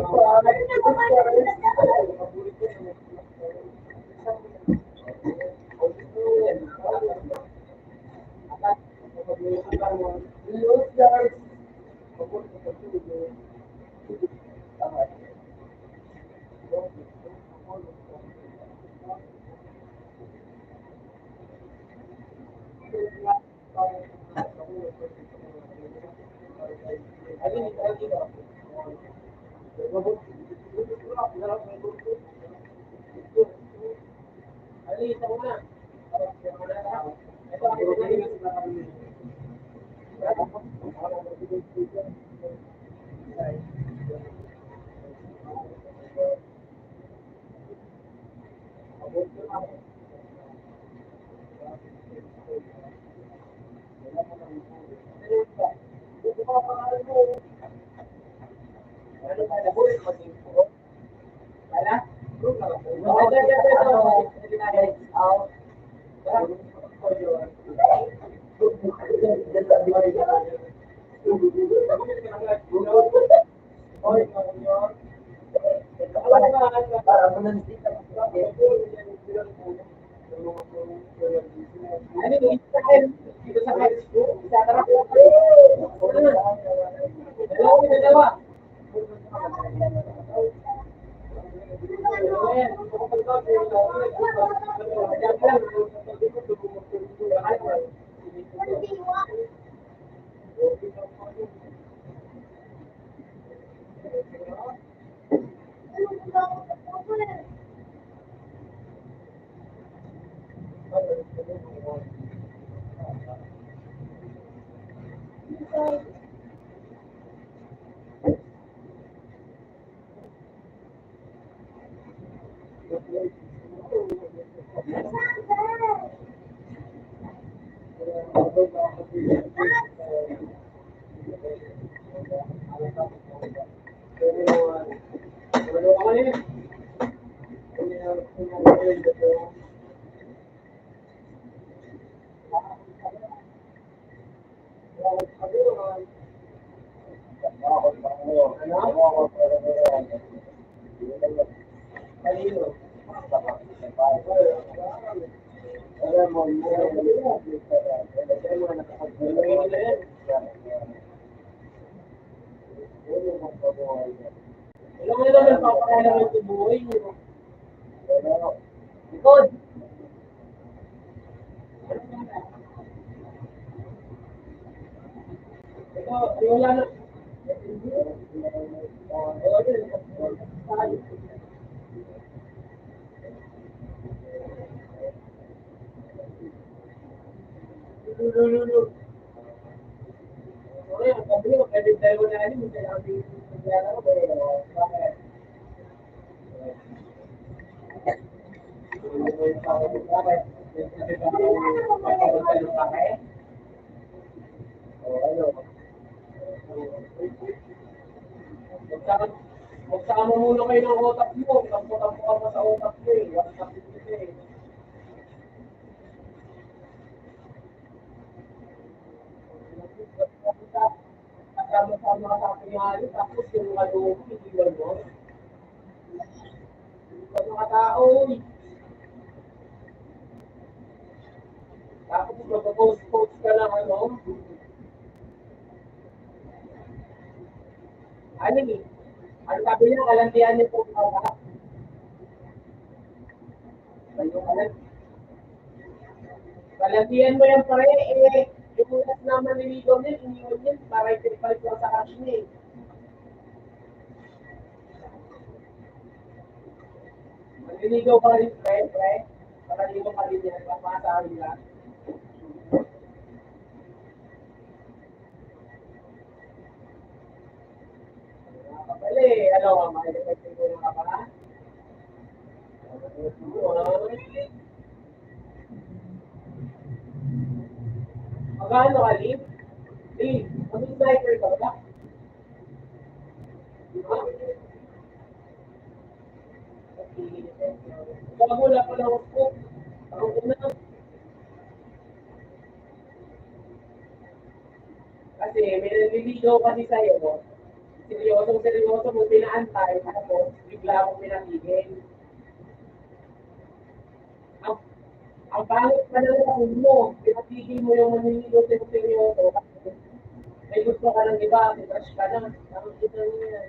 Alam mo naman, papakailan yung tubuhay mo. Likod! Ito, wala na. Lulu. Okay, ang sabi mo, pwede tayo na rin, hindi natin nangyara ko, bakit? Magsama muna kayo ng utak mo. Tampo-tampo ka pa sa utak mo eh. Wala ka dito eh. Kasama-sama ka sa pingali, tapos yung kaloob, hindi mo. Hindi ka mga tao eh. Tapos mag-post ka lang ano. Ano eh? Ano sabi niya, kalandian niyo po ka. Kalandian mo yan pare, eh. Yung ulas naman niligaw niya, iniwan niya, para ipagpalit lang sa cash niya eh. Manliligaw ka rin, pre. Manliligaw ka rin yan, papasahin lang. Kapali, ano, makikipagpag ko na ka pa? Magkano ka, Liv? Liv, mag-sniper ka ba? Wala pa lang ako. Ako na. Kasi may naliligaw kasi sa'yo, no? Seryoso mo pinaantay, tapos bigla akong pinatigil. Ang, ang pangit pa lang sa mo, pinatigil mo yung manliligaw sa seryoso. May gusto ka ng iba, may crush ka na. Tapos kita mo yan.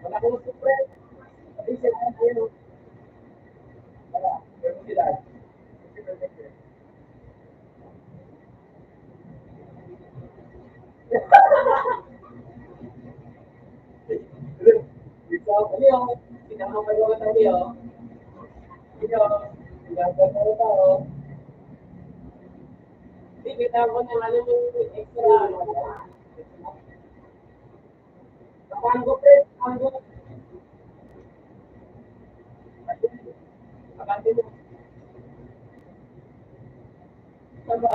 Wala kong surprise. Sabi sila, ayun. Wala, meron sila. Ito, ayun. Sinama pa yung tayo. Ito, sinama pa ito. Hindi, kita ko na alam yung extra. Tango, pre. Tango. Akante mo. Saan ba?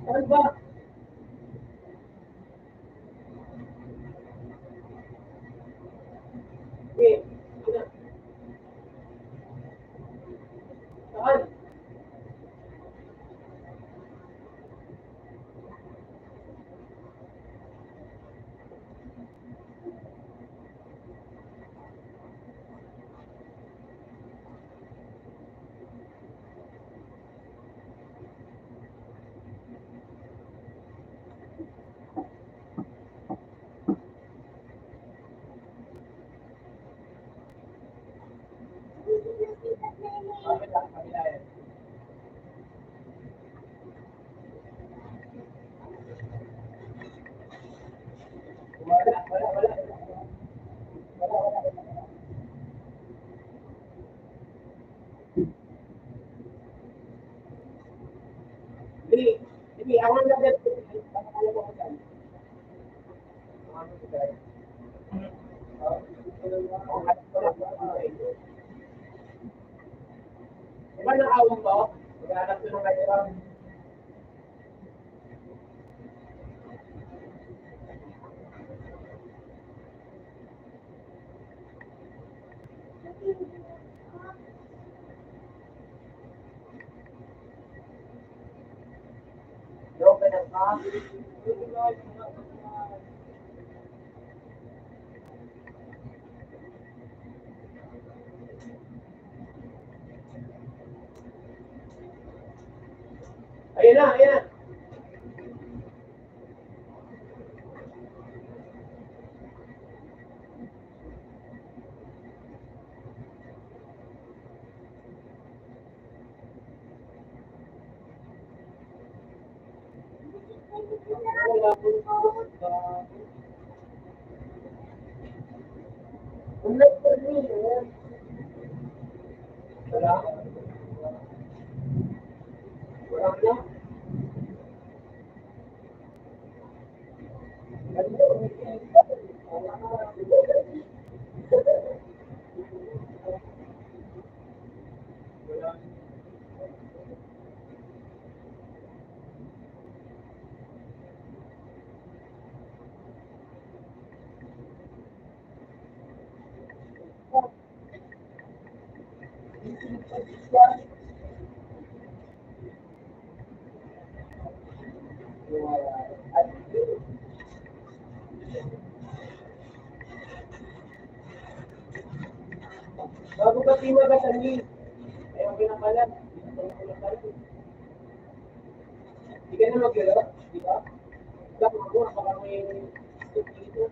Saan ba? Okay. Saan? Kabila, kabila yan. Wala. Hindi, ako Diba nakawang to? Maghanap ko ng kayo. Ayan na, ayan. Wala. Wala na. Bago ka timagasan ayaw pinakalan. Hindi ka na mag-gala, di ba? Dapat ako, baka may stick dito.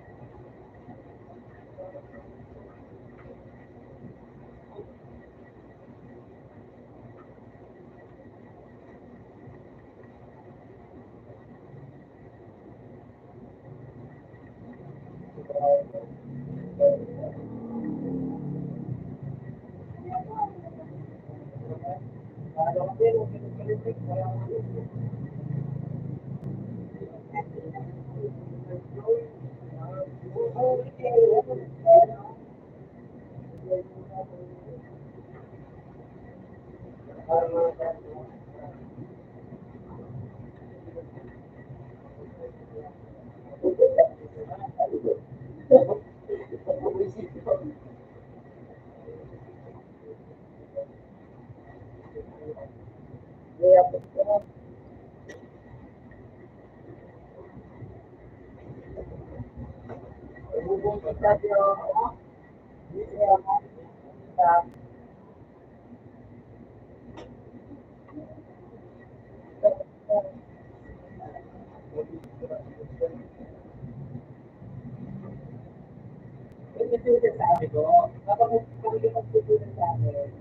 Ito yung sabi ko, kapag magpapagputunan sa akin,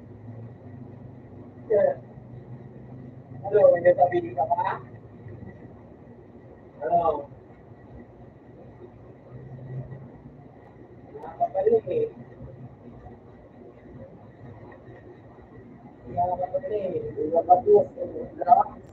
hello, may pabili ka pa? Hello? Nakakapalik eh. Nakakapalik eh. Nakakapalik eh.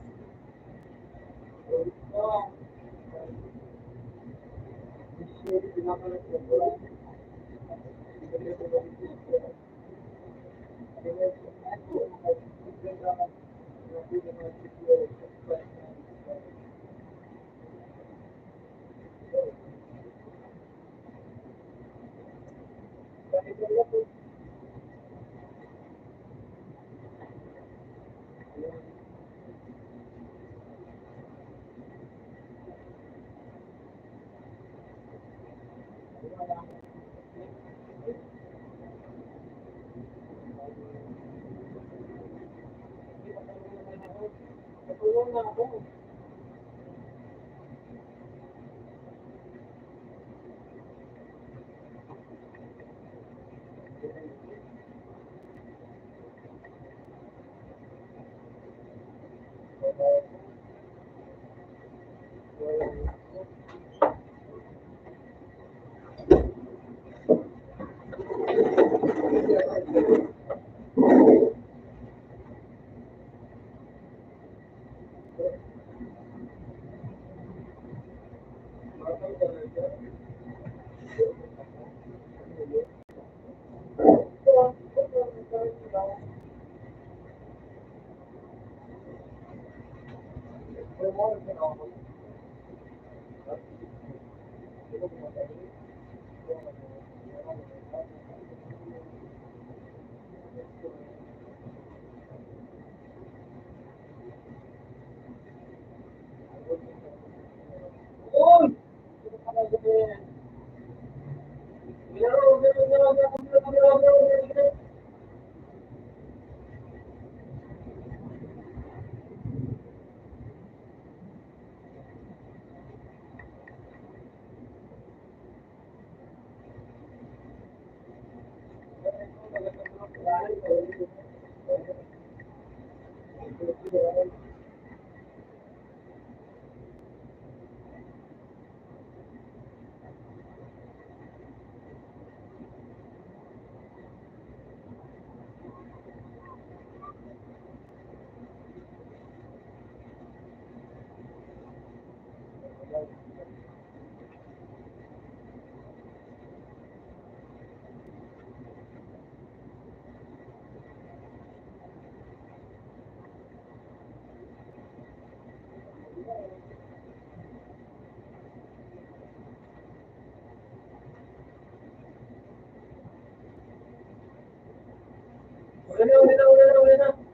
Natulong na ako. Uli na.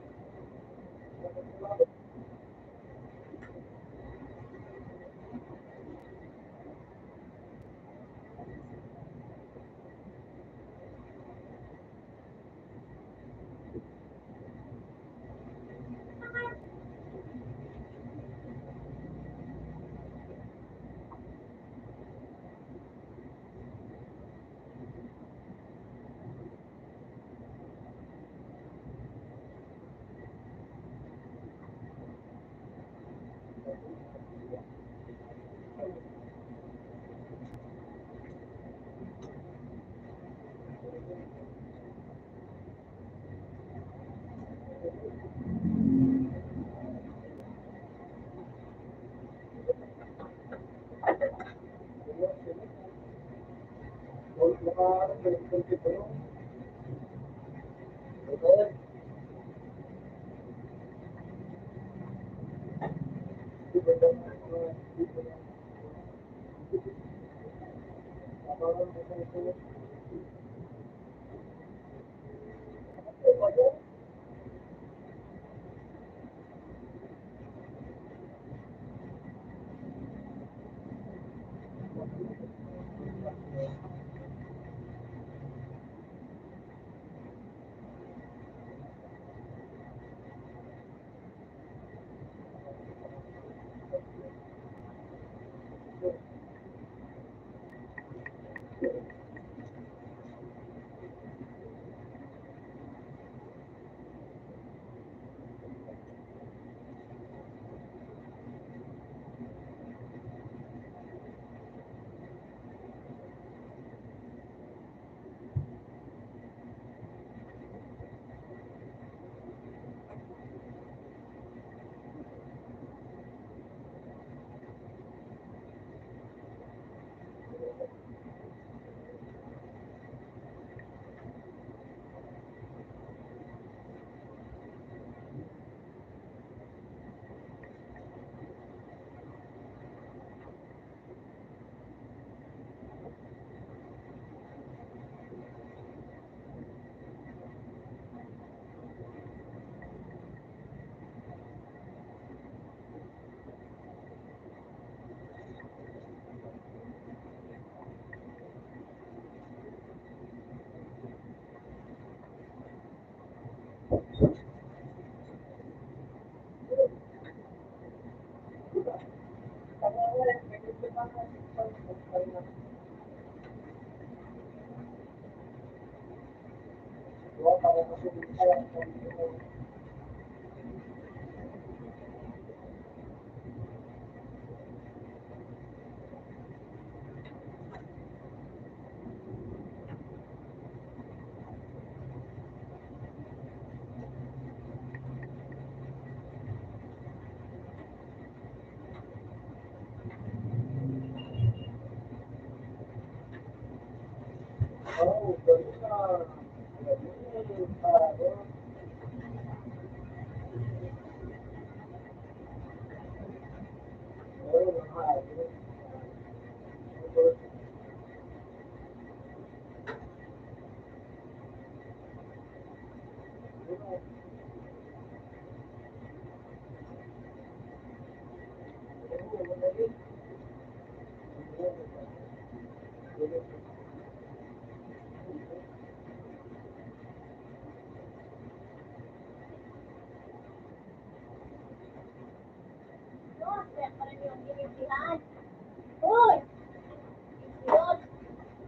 Uy!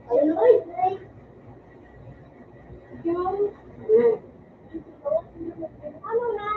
Ayun, ay! Yung, Ano na?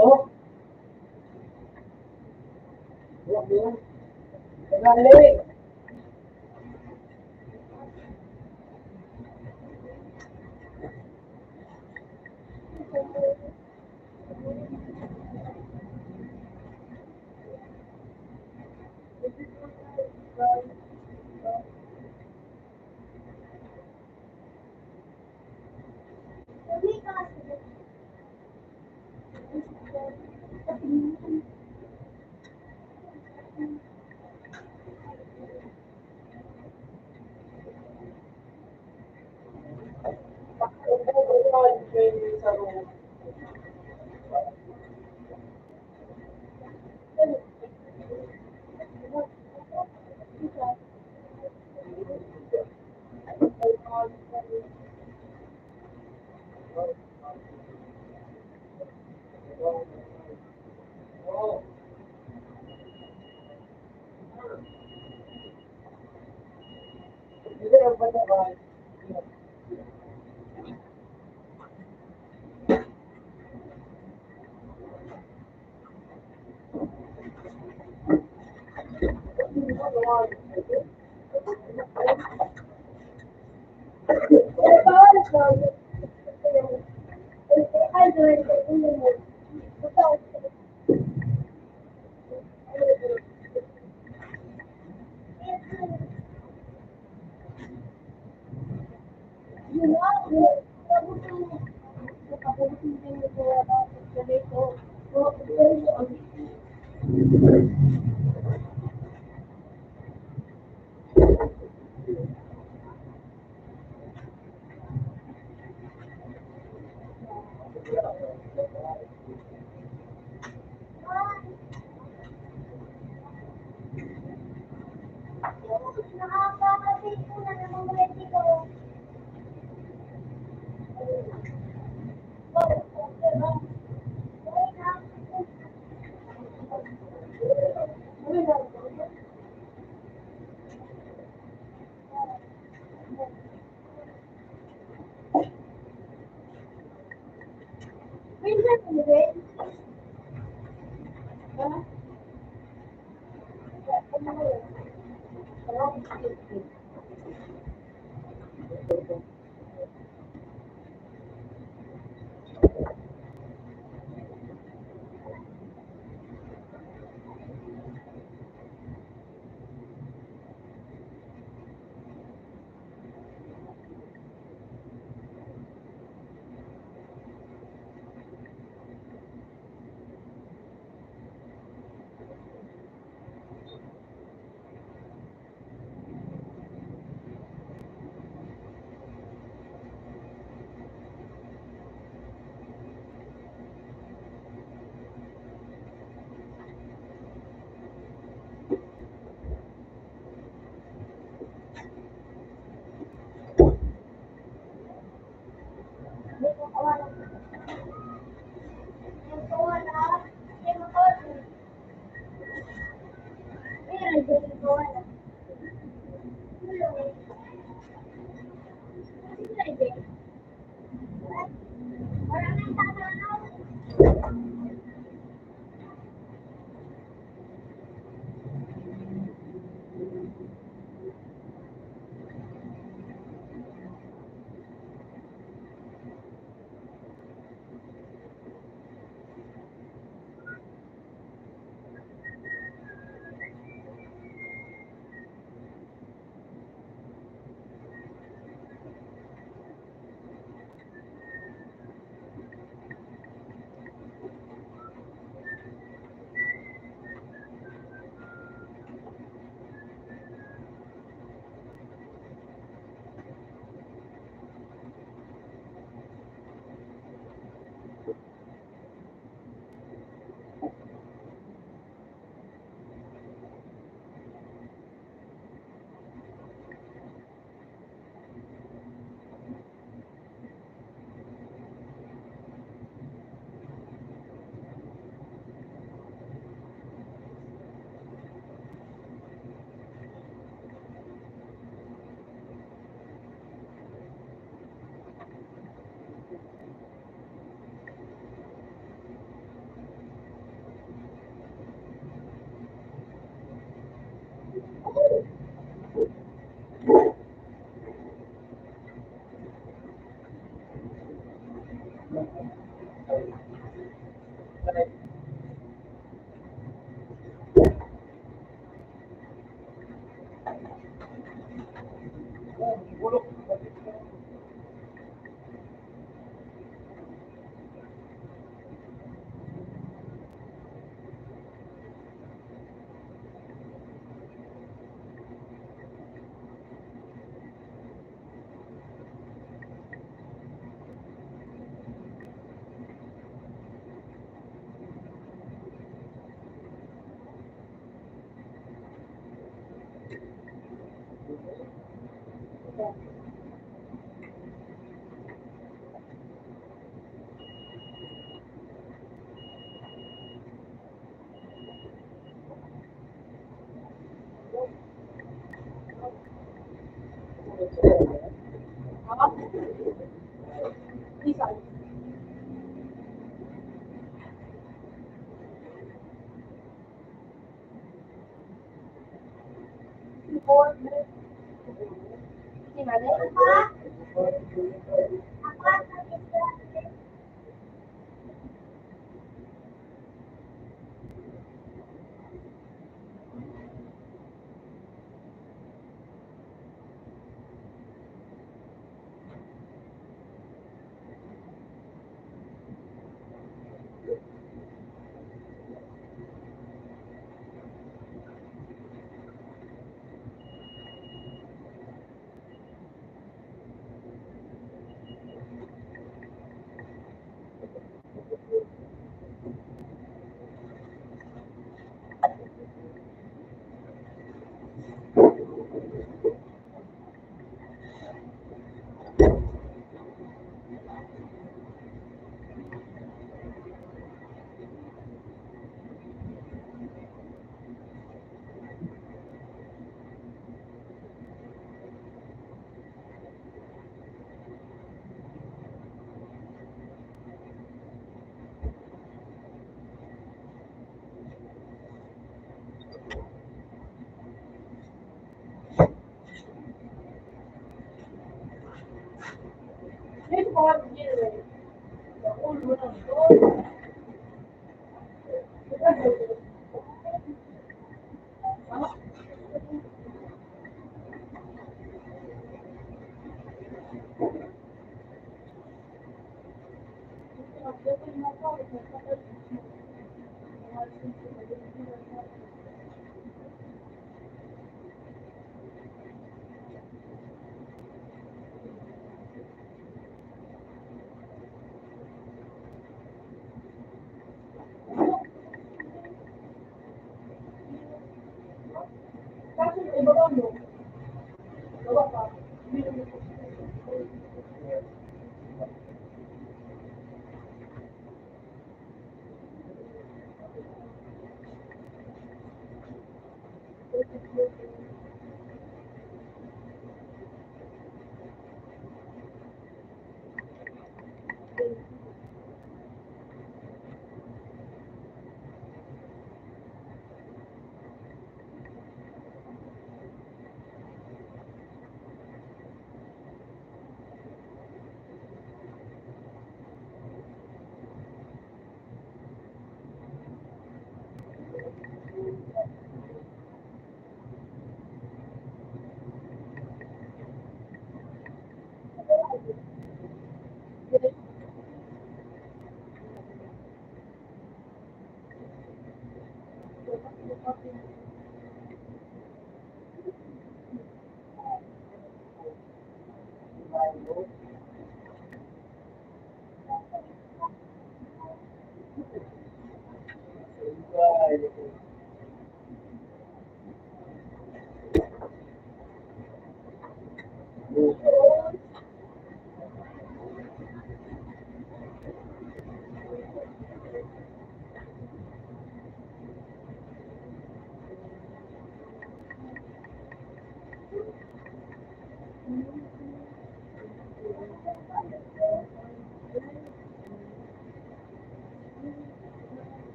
Oh, wala mo yan. Galing. Sa room. Oh, hindi na ba na Nakakapit ko na naman ulit ito. Minsan, hindi. Hindi ko kawala. Hindi ko kawala. Hindi ko kawala. Hindi ko kawala. Maraming tatanong.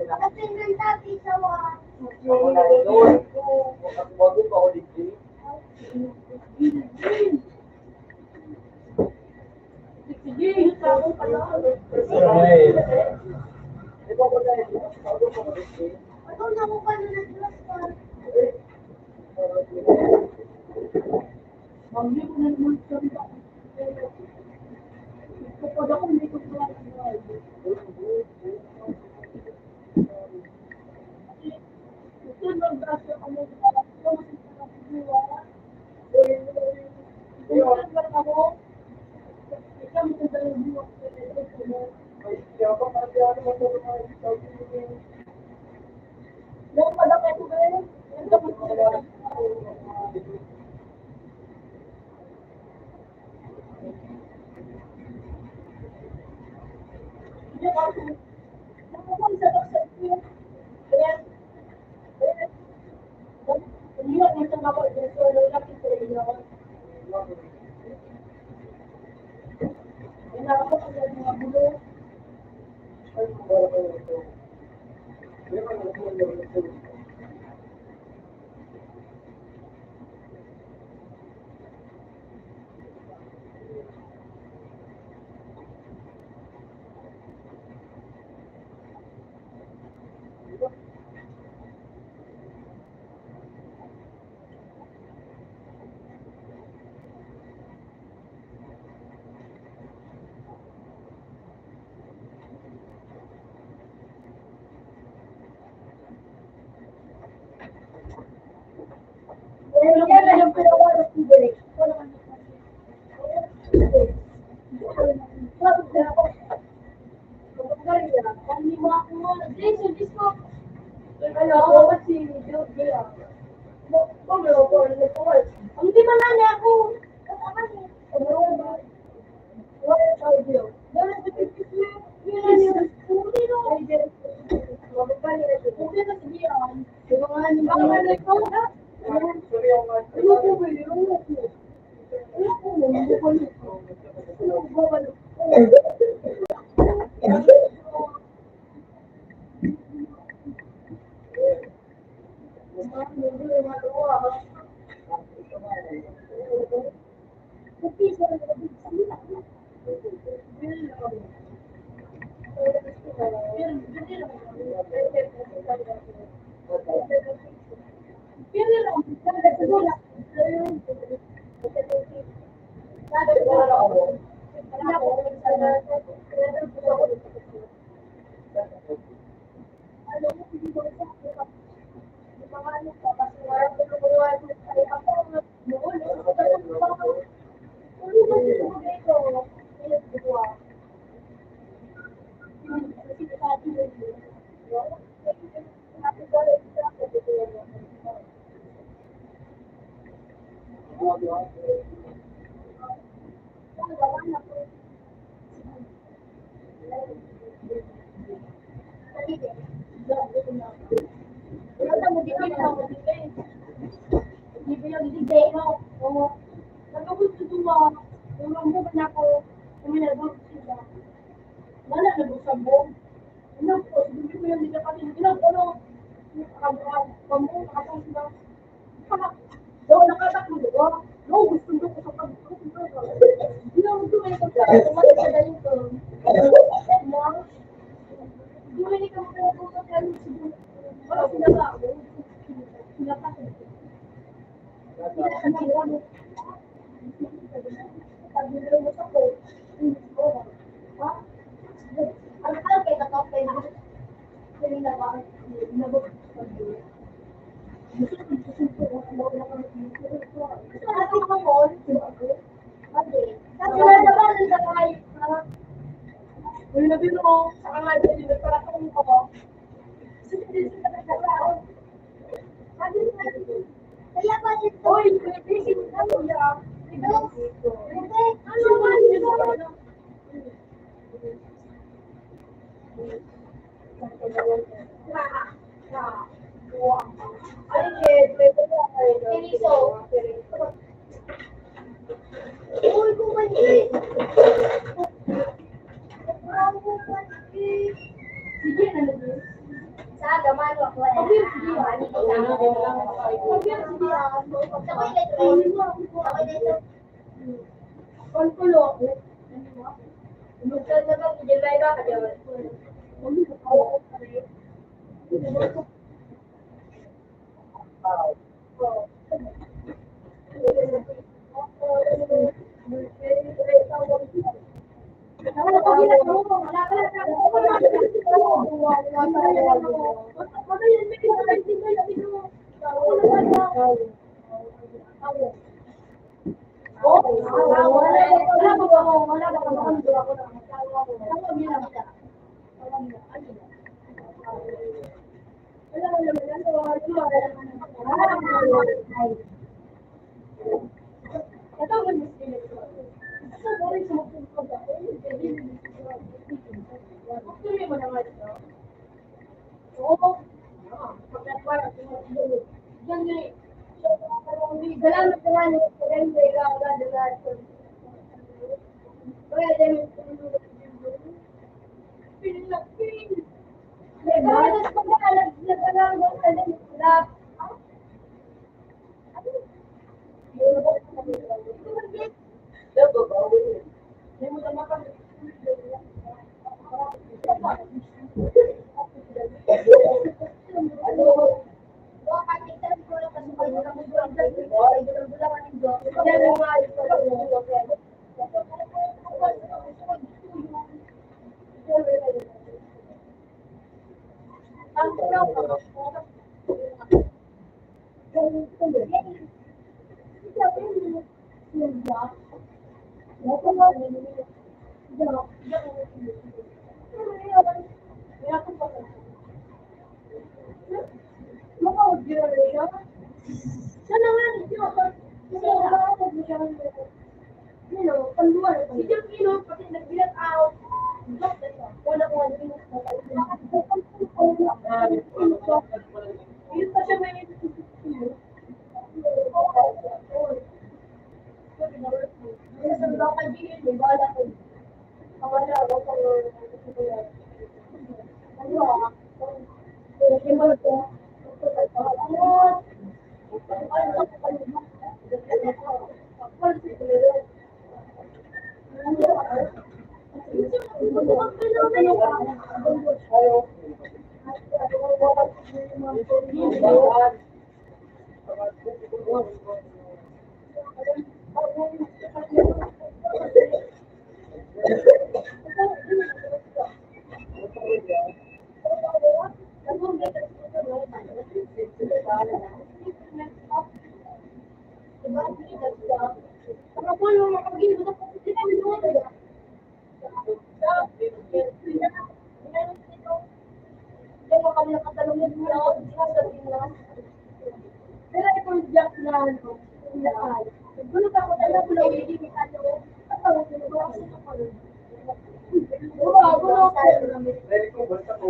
Kasi nang dati sa Ako na doon. Bago pa ako dito. Sige, sabi pa lang. Ay, Di ba ko dahil bago pa ako dito? Ano na ko pa na nag-transfer? Mami ko na naman sabi pa. Kapag ako hindi ko pa ito nag-asa ako ng Hindi man na niya ako. So, nakatakbo ko. No, gusto ko sa pagkakas. Hindi ako gusto ko sa umalis sa ganito. Hindi ka magkakaroon sa ganito. Wala sila ba ako? Sila pa. Kaya ba dito? Oy, busy mo na mo ya. Ano ba yun? Uy, kumanti! Sige, ano yun? Sa gamano ako eh. Okay, sige. Okay, sige. Sabay na ito. Sabay na ito. Kontulo. Gusto na ba? Hindi ba iba ka dyan? Salamat naman. Sana nga, pati nag-bilat out. Wala ko yun pa siya may Pero ito yung jack na ano, gulo ka ko talaga gulo hindi ka ano. Gulo ka. Ready ko, basta ko.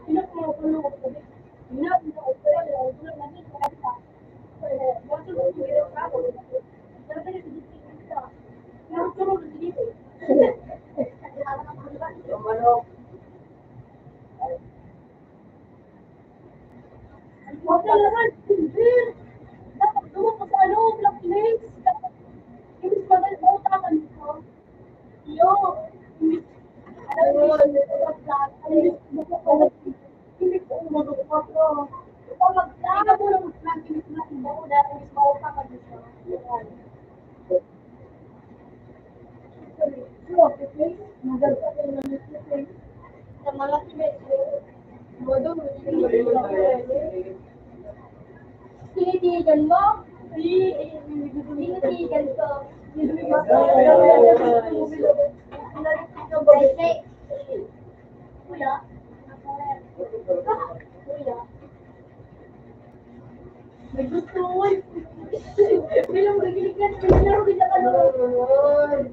Sino Huwag na naman, Silver. Dapat doon ka sa ano, black place. Dapat, imbis ba tayo mautakan dito? Iyo, imbis, alam mo, imbis ko umudupat ko. Ikaw mag-plan, mo lang mag-plan, imbis na mo, dahil imbis mautakan dito. Yan. Sure, okay? Maganda ka na nito, okay? Sa mga sibet, tinitigan mo? Tinitigan ko. Kuya? Kuya? May gusto mo. Bilang magilig ka, pinalaro din na kalor.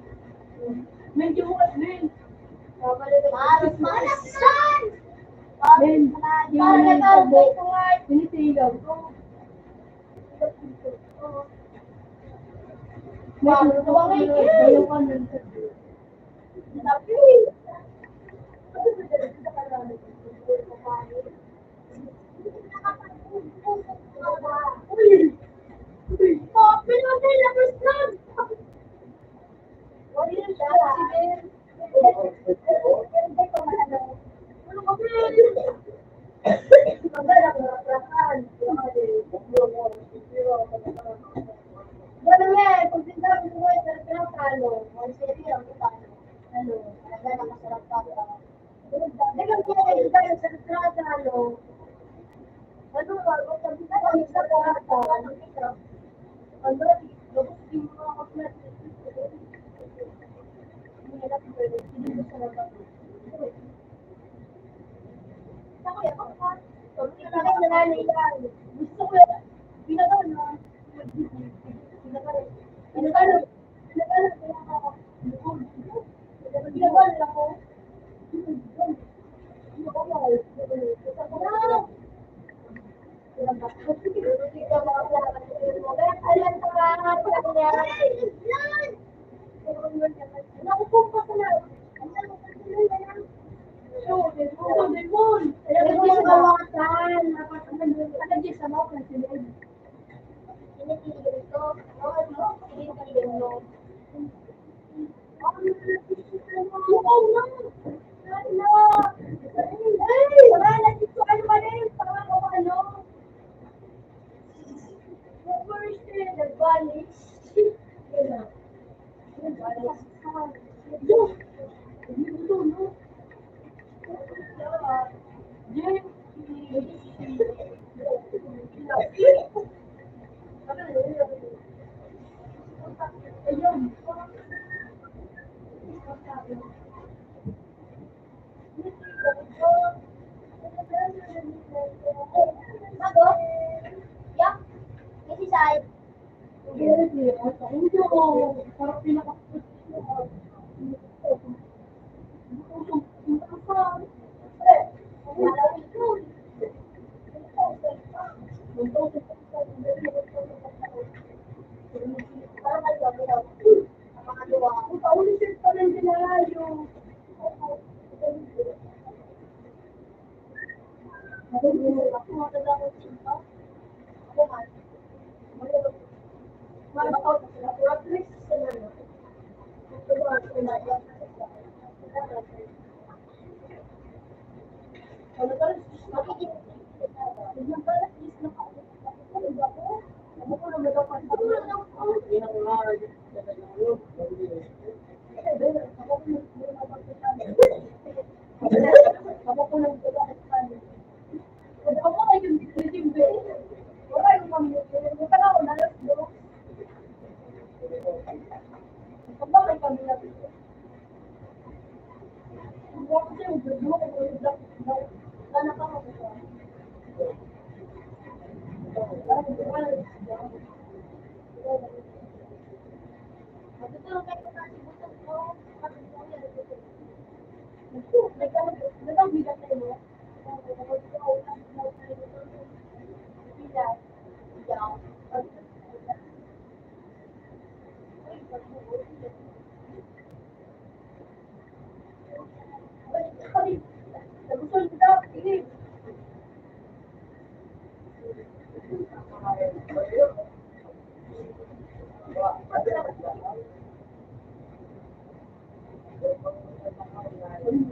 Medyo bukas din. Malas man! Ben, tinitigan ko. Ganun nga eh, pag sinabi ko eh, sarap ka ng talo. Ang seri lang, talo. Ano, talaga nakasarap ka. Dagang ko kayo tayo, sarap ka ng talo. Ano, bago sabi ka, kami sa kata. Ano, ito? Ano, lubos din mo ako na. Hirap ko eh, hindi mo sa labas. Ako yan, ako ka. Sabi na nanay lang. Gusto ko yan. Pinagawa na.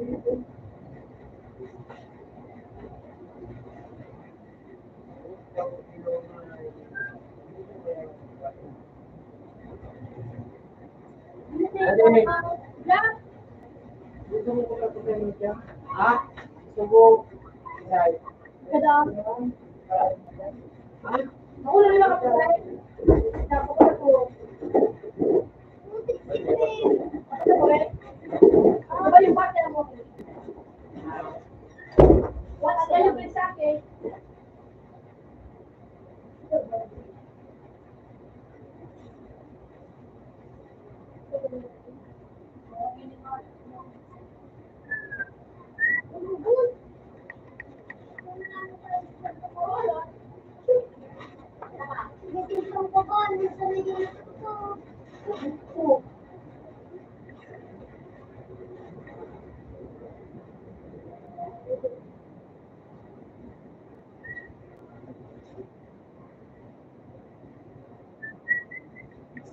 Jack, Gusto mo ko patuloy siya? Ha? Gusto mo? Ay. kada. Ha? Ako na lang ako. Dapat ako. Ano ba eh? Ano ba yung partner mo? What's the difference sa akin?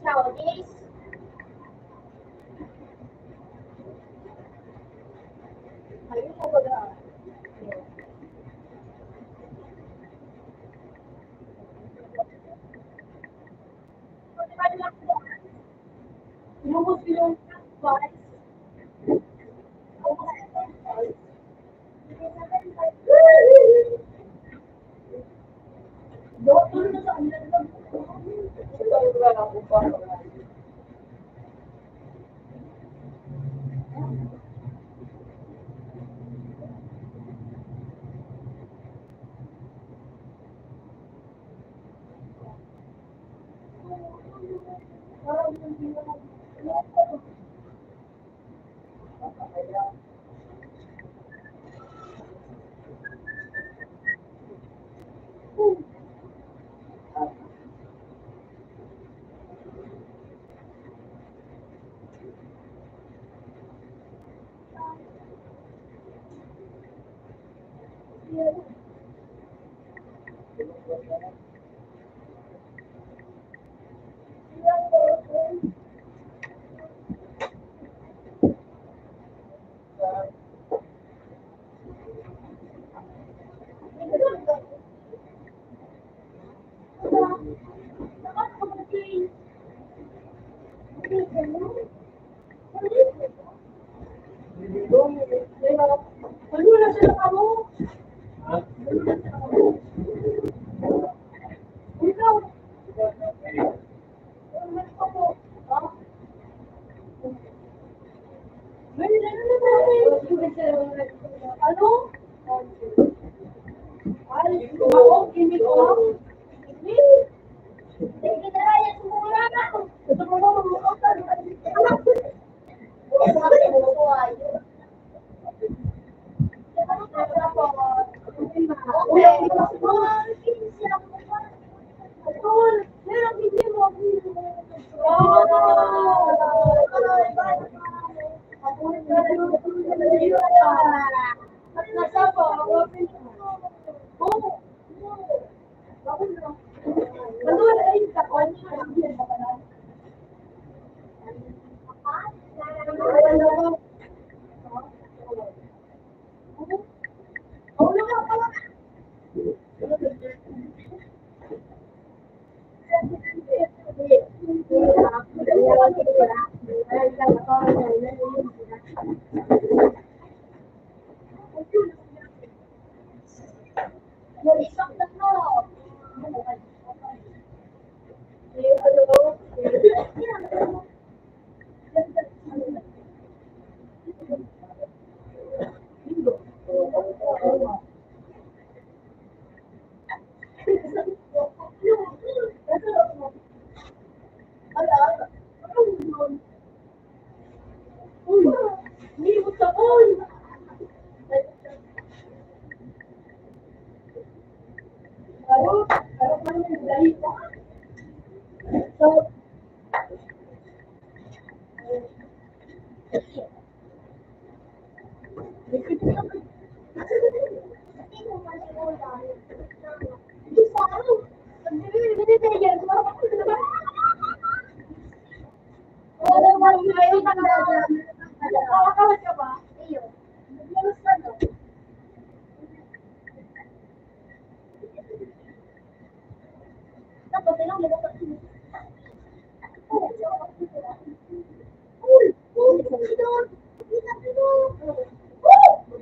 Nowadays, ayun ko ba? Inubos ko yung twice. Doon na sa kanila. Ito yung wala akong pa. Ano na sila kamo? Ha? Ikaw. Ano? Ay, ako, hindi ko lang. Sige na lang, yung sumula na ako. Ito mo na, mamukatan.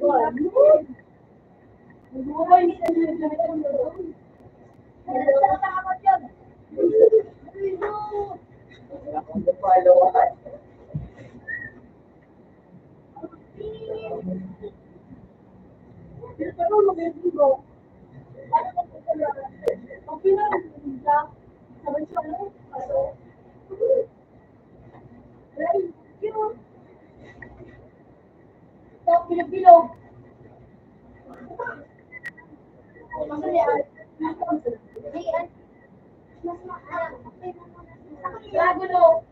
Bilog-bilog. Lagulo.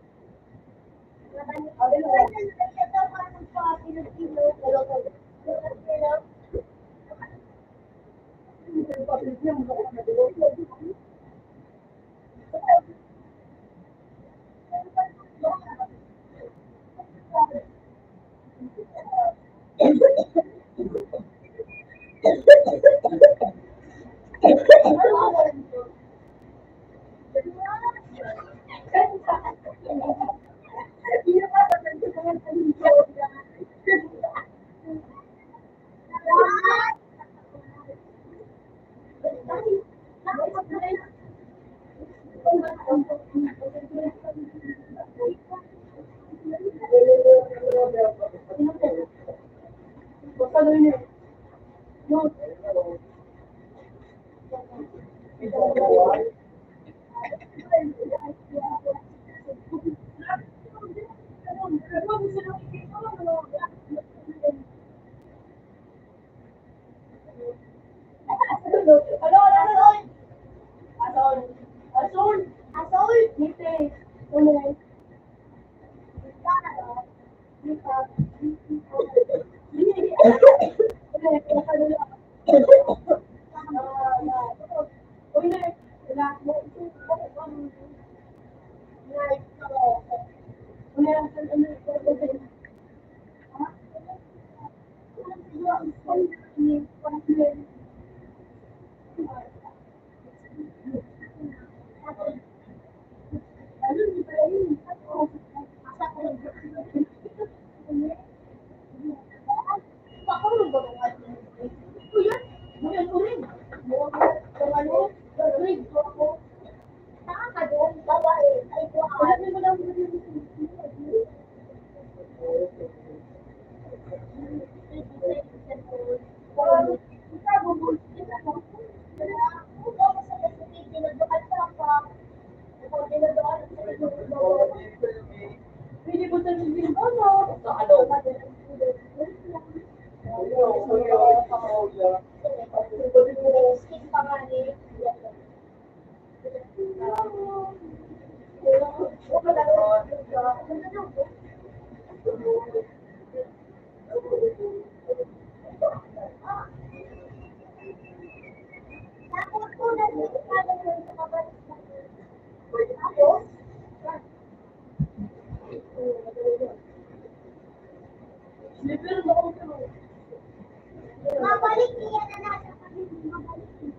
Mabalik niya na nasa kami. Mabalik niya.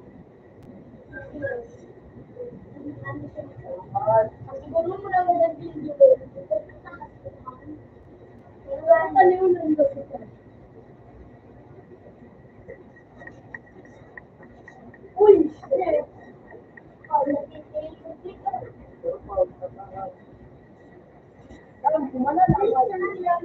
Siguro mo lang ang video. Uy, shit. Alam ko, malalaman yan.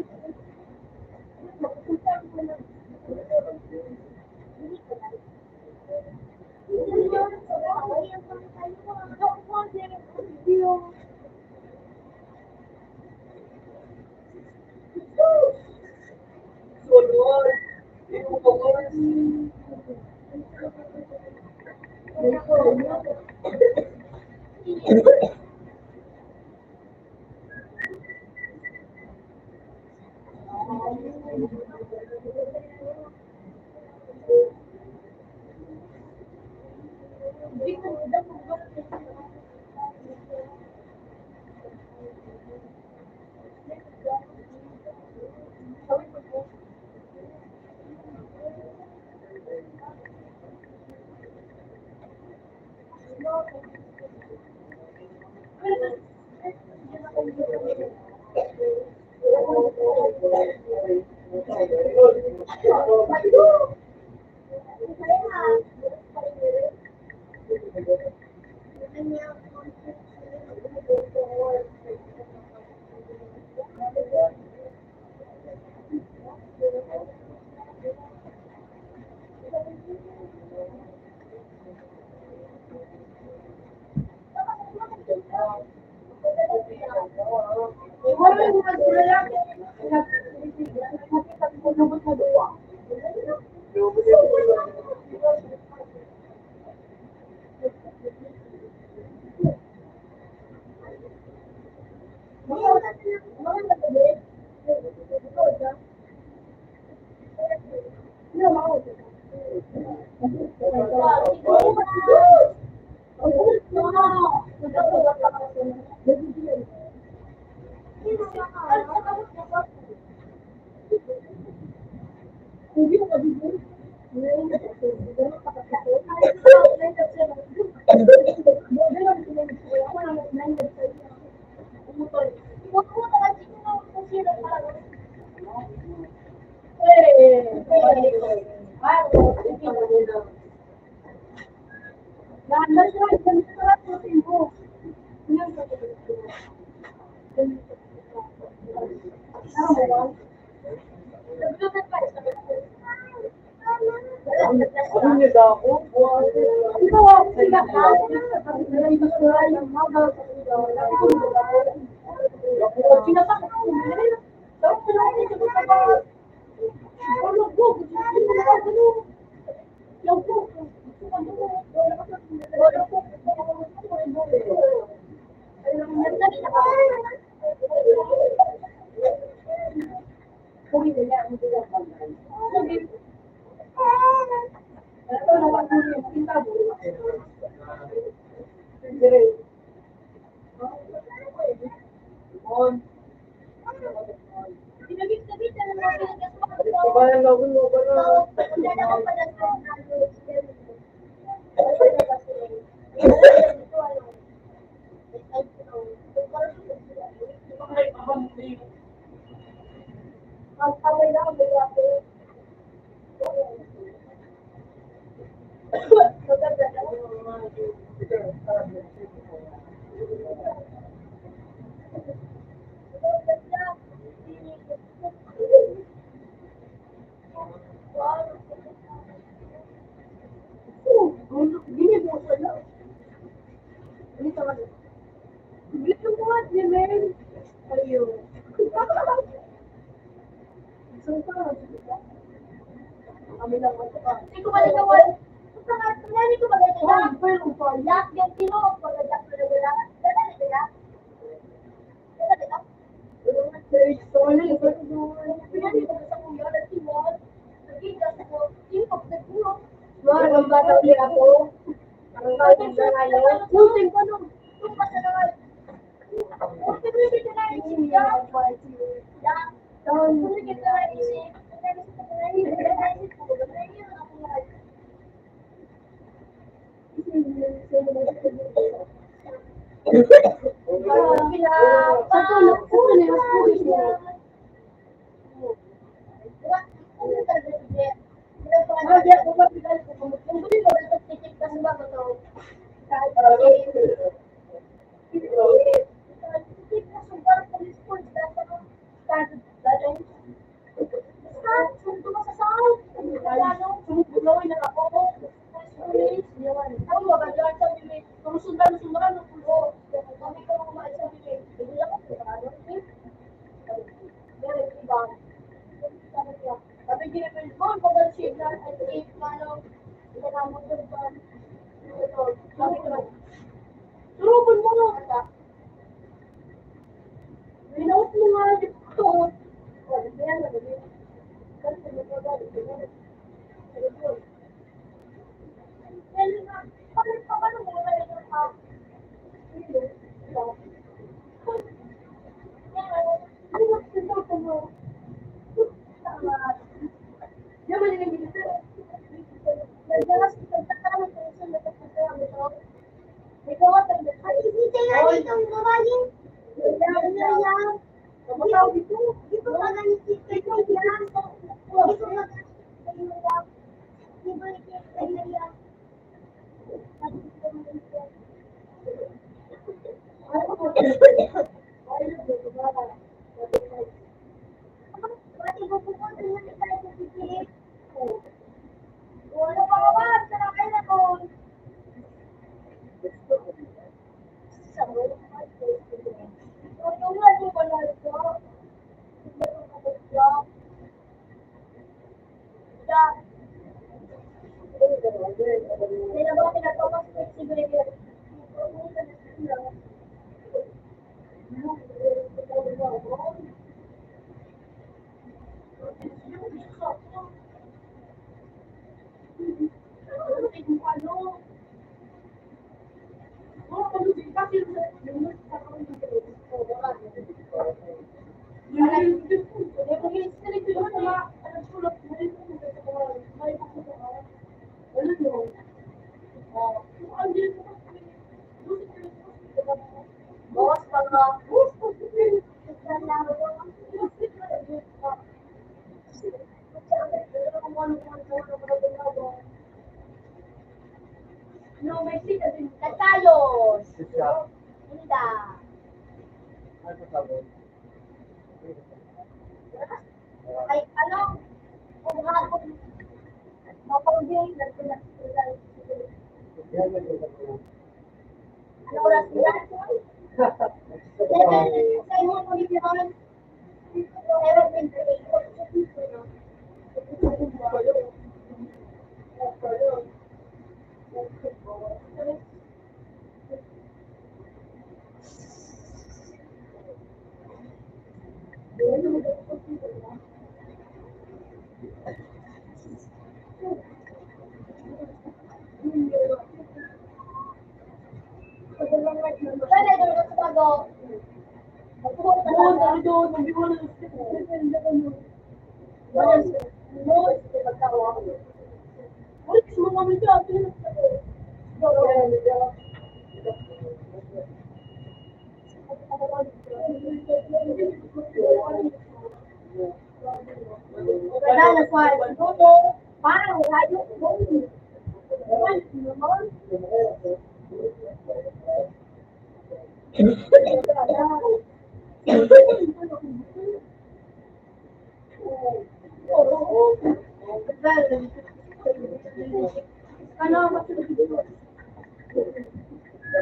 Ano niya daw ako? Kabayan lang mo ba na? Hindi ko malinawan. Hindi ko malinawan. Lahat yung tino, pagkadak na wala. Dala na sila. Dala nila. Pinali ko sa kuya, nagsimon. Nagigil ako. Sino pa sa kuya? Ang bata ulit ako. Ang bata ulit ako. Lusing ko nung. Nung pasalawan. Kung pinili ka na rin siya. Kung pinili ka na rin siya. Turubon mo na. Minawat mo nga dito. Hindi nga dito ang gawain. Dito ka ganit dito yan. Sila. Sila ba pinatokas ko si Gregory? Bawas pa nga. No, may sita din. Tatayos. Linda. Ano sabi? Ay, ano? Kung hapon. Mapag-game. Ano oras yan? 7 sa imong pagkikiraman. 7:28. Parang wala yung ano,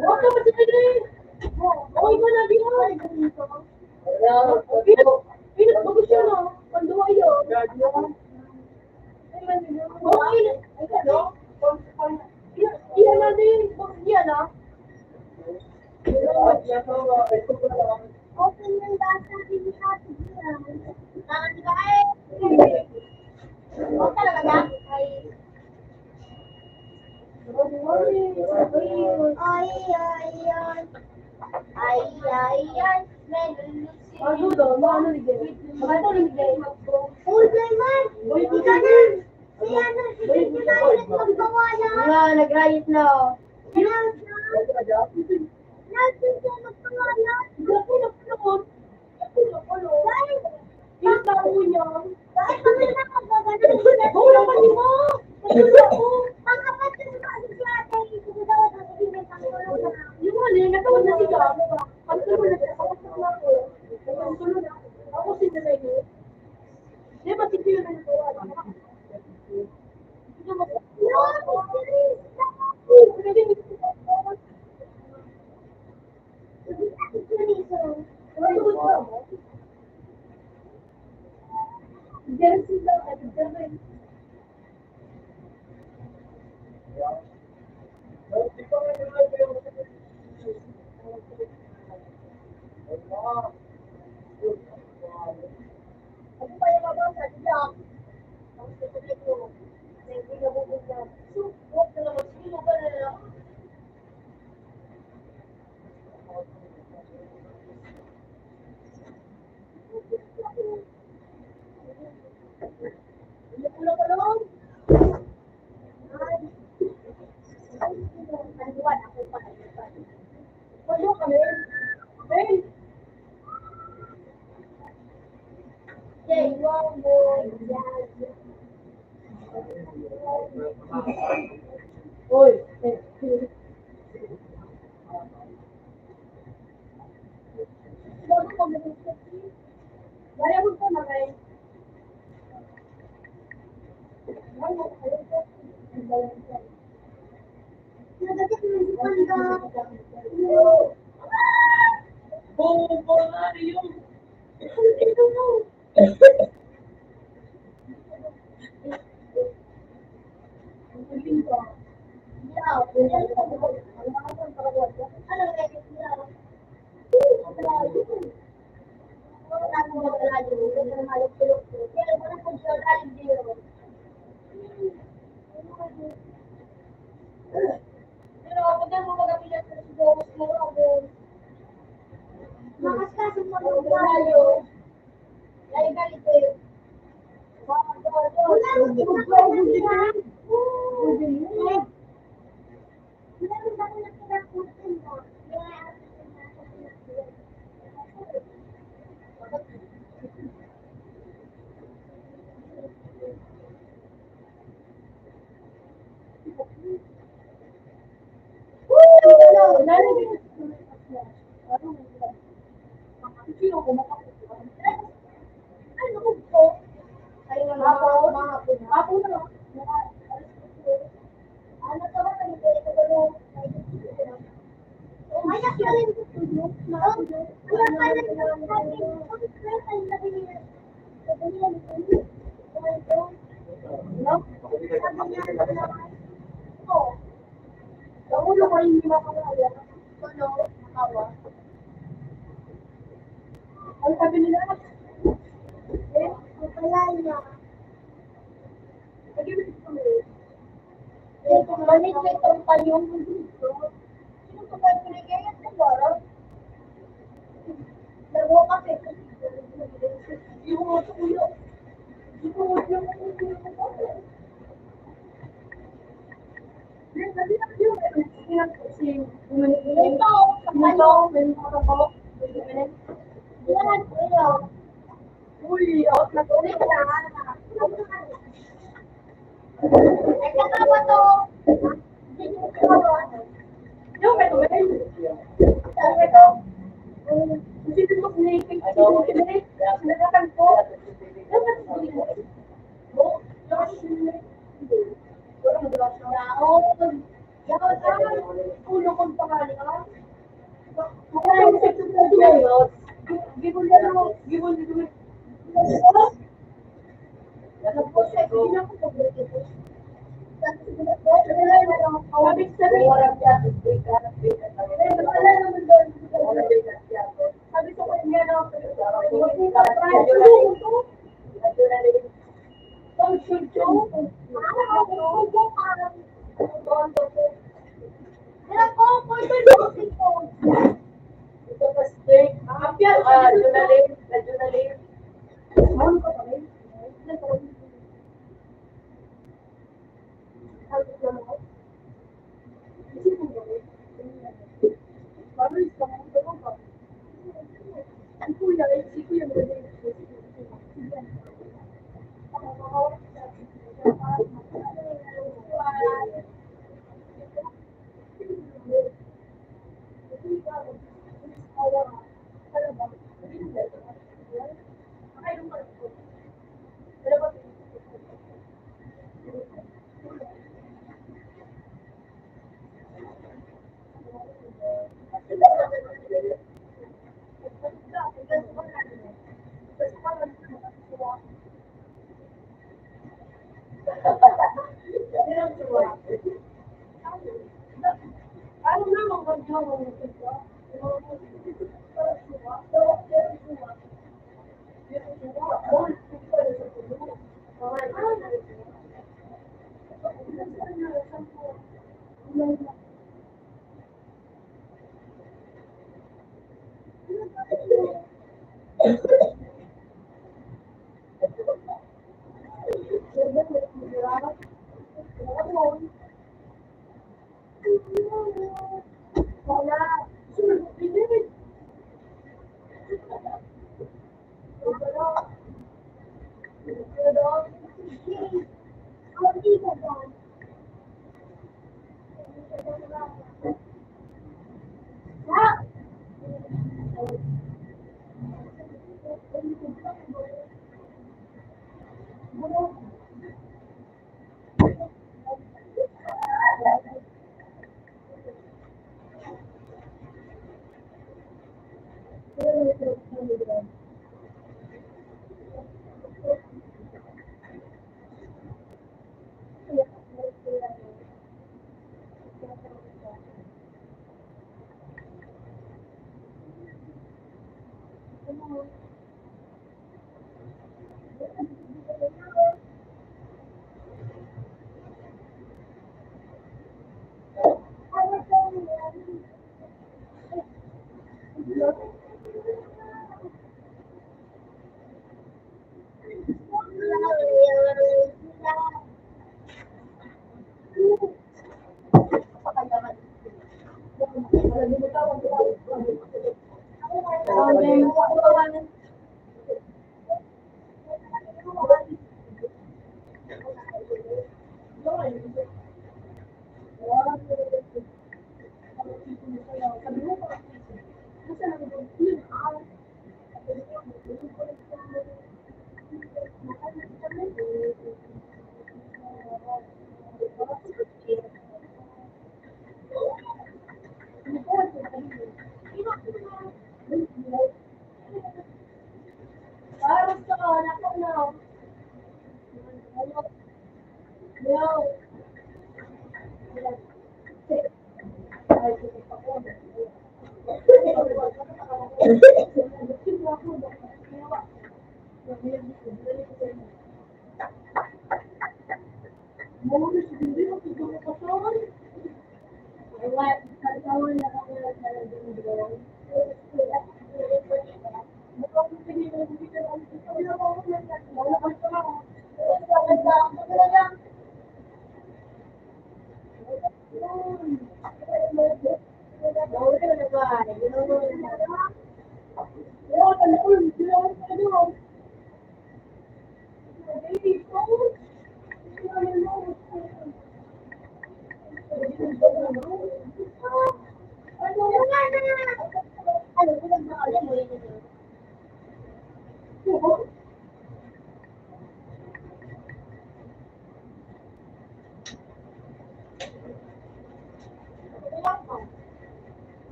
huwag ka masigilin. Okay ka na din. Pinat bagus siya na. Panduwa yun. Iyan na din. Iyan na. Open yung basa din sa atin. Hindi ka eh. Huwag talaga na. Ay. Ano daw? Ano ni Jay? Ano ni Jay? Ulay man! Hindi ka na! Si ano, si Jay na yung maggawa na. Nga, nag-riot na. Nasin siya maggawa na. Yung tao niya. Bakit kami nakagagano? Wala pa di ba? Ang kapatid ko kasi si ate, hindi daw ako ibig ang tulong na. Yung hali, natawad na siya. Ang tulog na siya. Ang tulog na. Ako si Jay. Di ba si Jay na natawad? Pero kapag yan mo magabilan sa sigurus mo, ako, Makaskasin mo ng tayo. ay galit eh. Wala mo ginagawa. Meron ba ko na pinakutin mo? Ano ko? Ay, wala ako. Ako na. Ano ka ba? Nagpili ka ba nung? Ay, nagpili ko tulog. Wala pa na yung sabi niya. Sa ulo ko hindi makalala. Ano sabi nila? Manit ko itong tayong. Sino ko ba pinigay at kumara? Dalawa kasi. Yung mga ulo. Ito mo yung sabi ko kanya na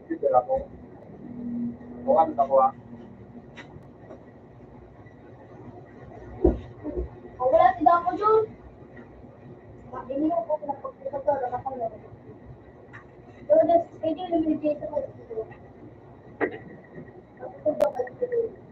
Dito ako. Bukan ako ah. Wala sila ako dun. Hindi ko po pinapagpapagpapag na kapag so, that's schedule limitation ko dito. Ako ba kayo?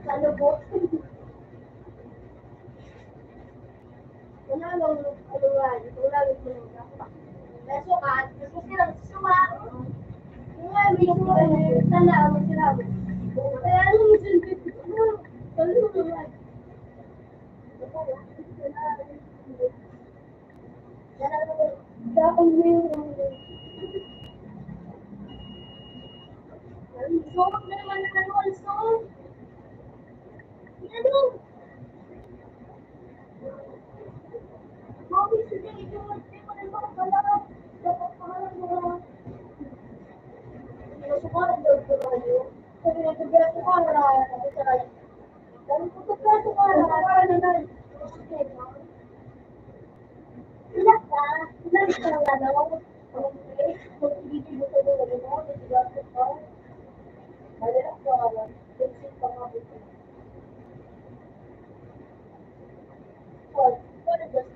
Ano po? Wala lang, aluan. Wala lang mo lang. Beso ka, gusto silang suwa. Nga, may suwa na tanda mo sila. Kaya ano mo sila? Ano mo naman? Dapat mo yung suot na naman na ano, suot. Ano? Mami, sige, ito mo ng mga pala. Dapat pangalan mo. Sumaran daw ko kayo. Sabi na, pagkira ko na ako sa kayo. Sabi ko, pagkira ko para na. Ilan ka? Ilan ka lang ano? Okay. Mag-ibigay mo sa mga mo. Mag-ibigay ko. Malala ko. Mag-ibigay pa nga dito. What is this?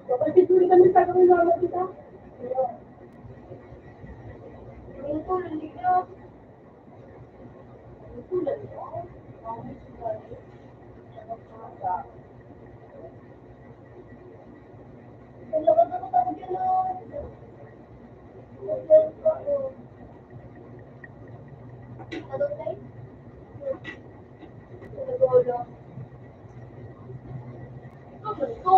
Kapag tituloy kami sa kanya kita. Ito, nandito. Ito, nandito. Hello, ano ko tawag yun? Ano tayo? Nag-ulo. Ito, nandito.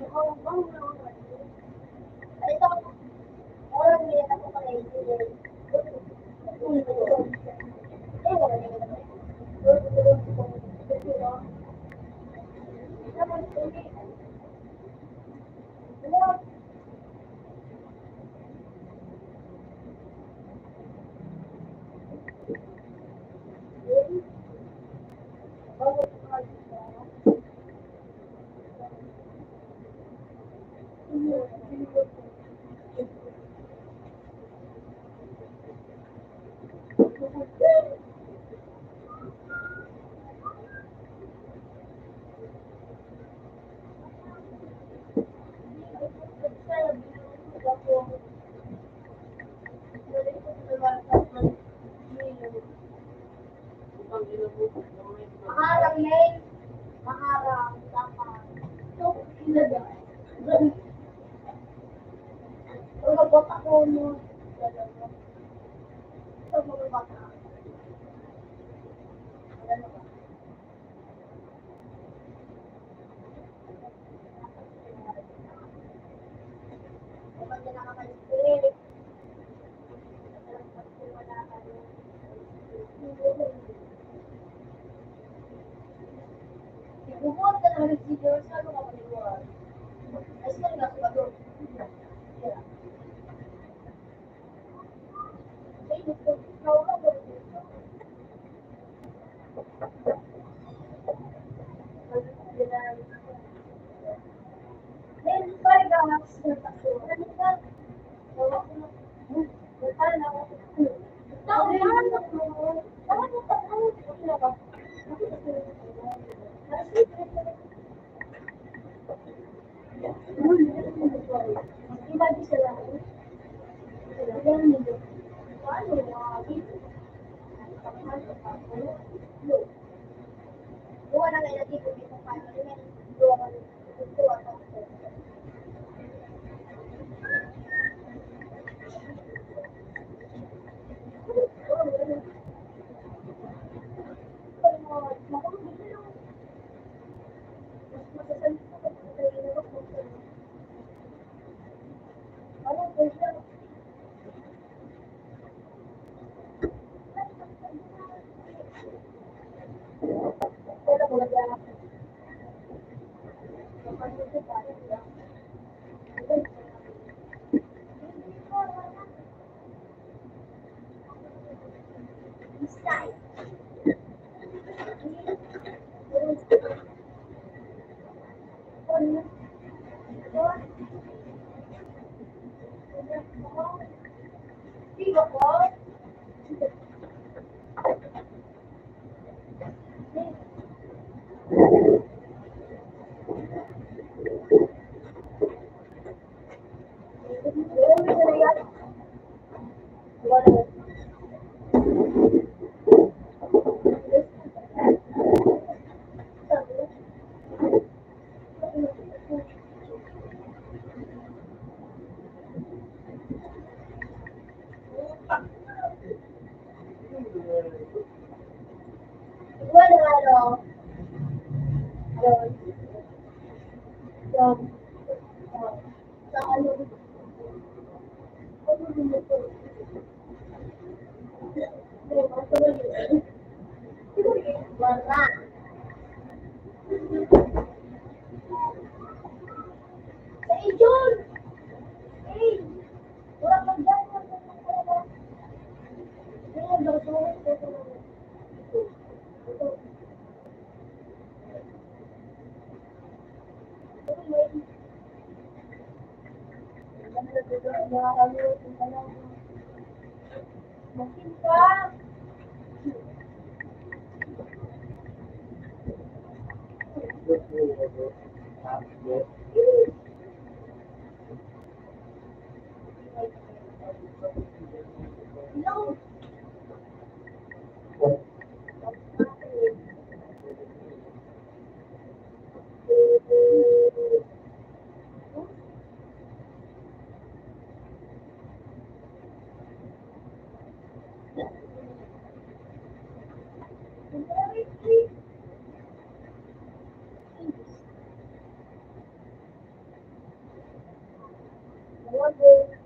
Ito, orang niya ako pa rin. Maharang yan. Maharang. Dapat. Ito, ilagay. Kung magbot ako mo, dalawa. Ito, mga bata. Dalawa. Kapag na nakakalit, bubuhat ka naman ng video, saan mo ka manibuhat? Ay, saan nga sa bago? Yeah. Ay, gusto, ikaw ka ba dito? Then, parang gawak sa taso. Ano ka? Gawak ko na. Parang gawak ko. Tao, parang gawak mo. Parang gawak mo. Ano ka? Ibagi sila. Buwan na ngayon dito dito pa rin. Buwan Bagus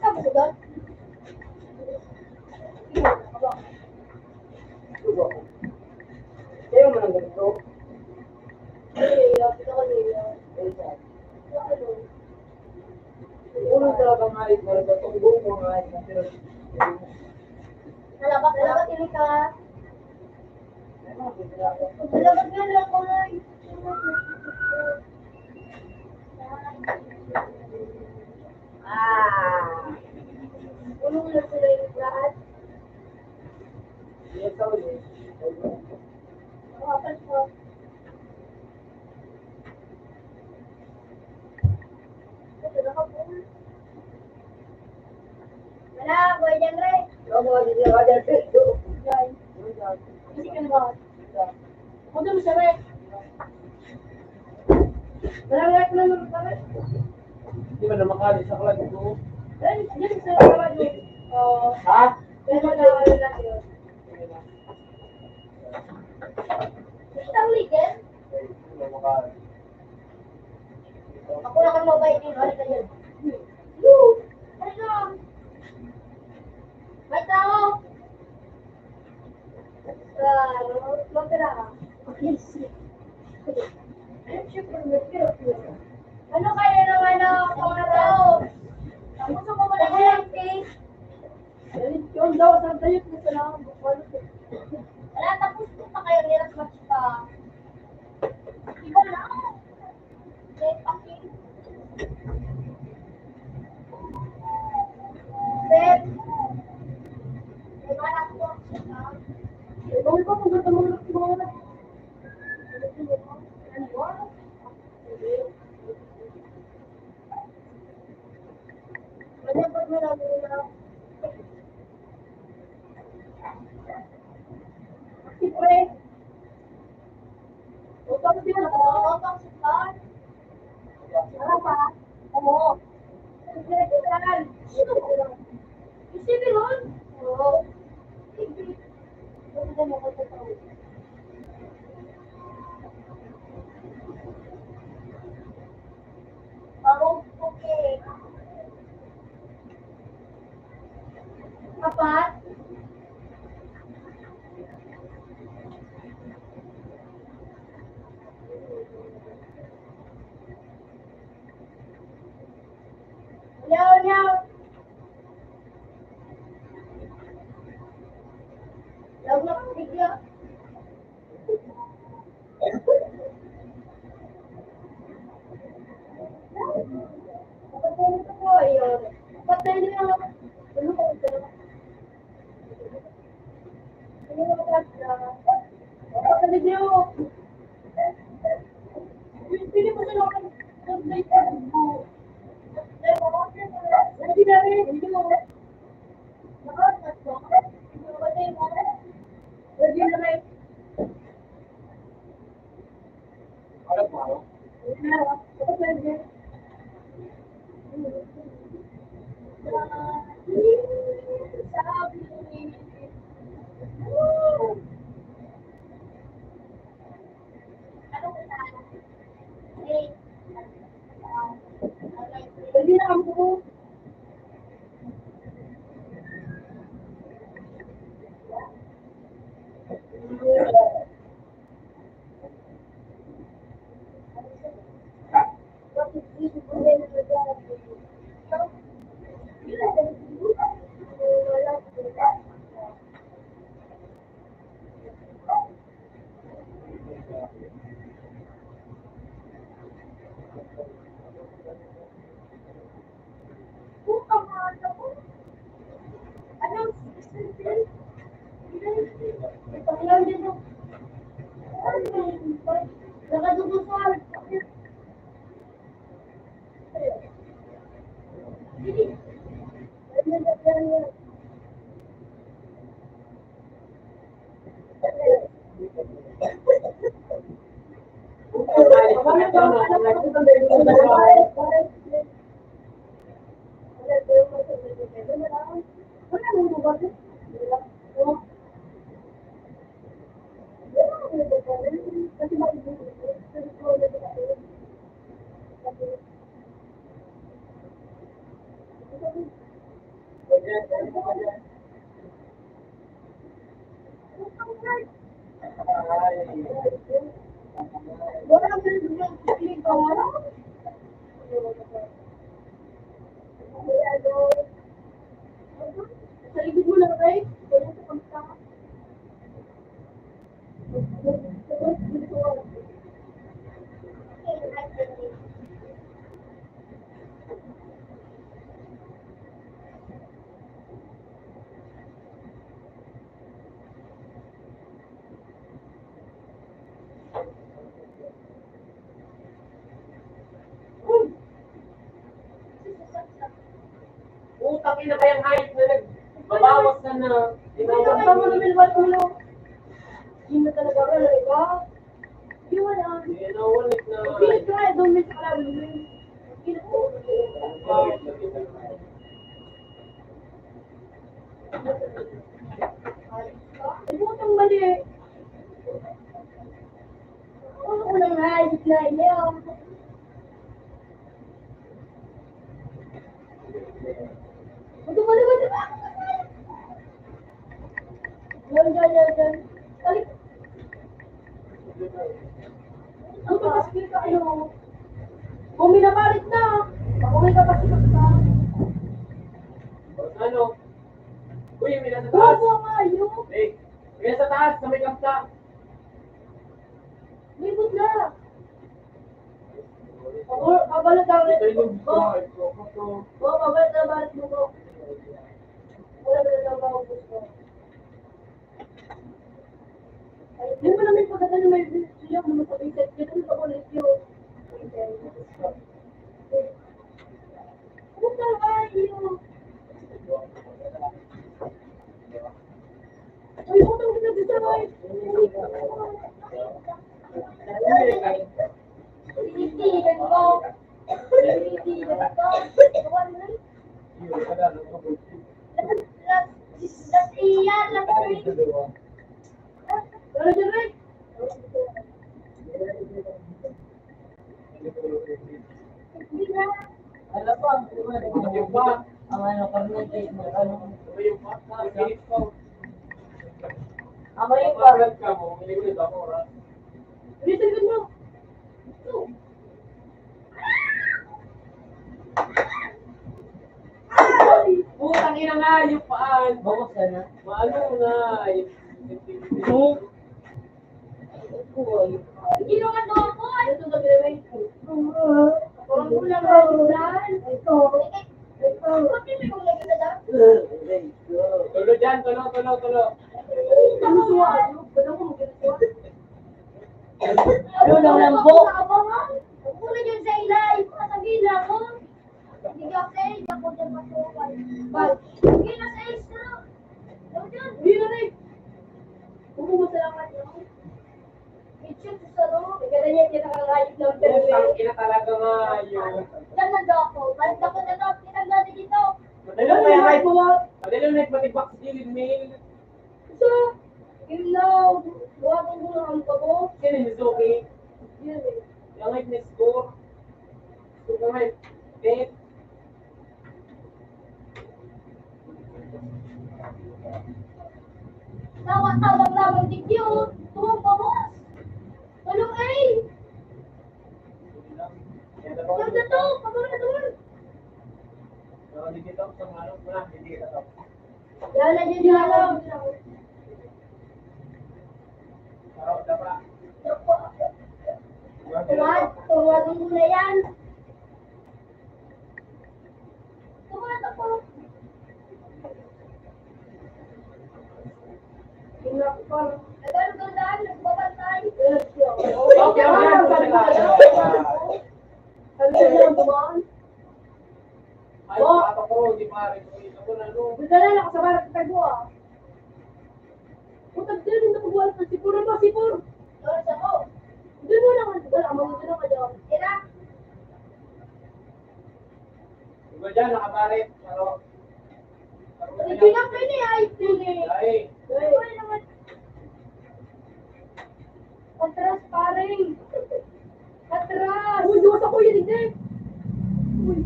ka ba sa doon? Kaya mo nang ganito. Ulo talaga ngayon, talaga tunggong mo ngayon. Pero, Nalabat ini ka. Nalabat nga lang ko na. Ulong lang sila yung lahat. yes, ako din. Kapan ko. Wala, boy dyan rin. Kamu ada dia ada itu. Hindi ka na ba? Ako doon sa rin. Wala ko lang naman kami. Di ba na makali sa kalag ito? Diyan sa kawan mo. Ha? Pero na lang yun. Isang ligyan. Di ba makali? Ako na kang mabait din. Ano ka dyan? Yoo! Ano ka? May tao! Magkara ka? Yes. Ano kaya naman mga tao? Tapos ako mo na kaya cake. Yung daw sa tayo mo sa lang. Wala, tapos ko pa kayo niras match pa. Iba na. Cake pa cake. Then, iba na ako. Ikaw pa kung gusto mo na mga Apat? Yaw. Log na bigla. Kapatid ko ayun. Kapatid niya. Ano ko ito? Ano ko ito? Kapatid niya. Pili mo sila ng hindi na rin. Hindi mo. Lagi na rin. Ano pa? Kapatid niya. Hindi na ako. Sa likod mo lang, right? Utang ina kayang height na nagbabawas na. Tama naman ba ulo? Hindi na talaga ba talaga? Hindi wala. Inawalit na. Pilit ka eh, doon sa kalawin mo. Pilit ko. Ibutang mali. Ano ko lang hayop na ilaw? Ito mali ba diba? Yan. Balik. Ano ba kasi ka ano? Kung minapalit na, ako may kapasikat ka. Ano? Uy, may nasa taas. Bago nga yun. Hey, may nasa taas, sa may kapta. Libot na. Kabalat ako rin. Ito yung Kabalat na balat mo ko. Wala na lang ako gusto. Hindi mo namin pagkata na may siya kung masabihin. Kaya naman ako ulit yun. Ano tayo? Ay, utang kita dito ay. Tinitigan ko. Tinitigan ko. Lasiyan lang ko. Ano dyan, Rick? Hindi na. Alam pa, yung pa. ang ano communicate mo, ano, Yung pa. Nakakilit ko. ama yung pa, Pag-aral ka mo, hindi ko nito ako oras. Tinitigan mo. Ito. Putang ina nga, yung paan. bawas ka na. Maano na. Sino ka doon ko? Ito na pinamay ko. Parang kulang na ulan. Ito. Bakit may kulang na dyan? Tulo dyan, tulo. Ano suwa? Ano mo magkakasuwa? Ano lang lang po? Kunin yun sa ilay, sasabihin lang ako. Hindi ka say, ako dyan masukan. Bal. Hindi na sa extra. Daw dyan. Hindi na rin. Salamat yun. Itchut sa salo. Maganda niya kinakangayip ng Putang perwe. ina talaga nga yun. Yan na daw ako. Balik ako na daw. Tinagla din dito. Madali Ano na yung may mo nga? madali na nagpatibak sa gilid mail. So, ilaw. Buwagin mo lang ang pabo. Sino yung Suzuki? Yun eh. Yung height na score. Score ka ngayon. Okay. Tawag lamang digyo. Tuwang pamos. Tulong ay. Huwag na to. Pagawin na doon. Dito sa mga mo na, hindi kita to. Yan na dyan yung alam. Parang dapat. Tuwag mo na yan. Tuwag ako. Tingnan ko pa. Nagano gandaan. Nagbabantay. Okay, okay. Ano yun ang dumaan? Ay, pato ko, di pare. Ako na, no. Dala na ako sa barat ng mo ah. Utag din na pagbuhat ng sipur mo, sipur. Lord, sa ko. Hindi mo naman, wala mo dito na kayo. Tira. Iba dyan, nakabarit. Pero, Hindi lang pwede, ay, pwede. ay, Ay, naman. Patras, paring. Patras. Uy, diwas ako yun, hindi. Uy,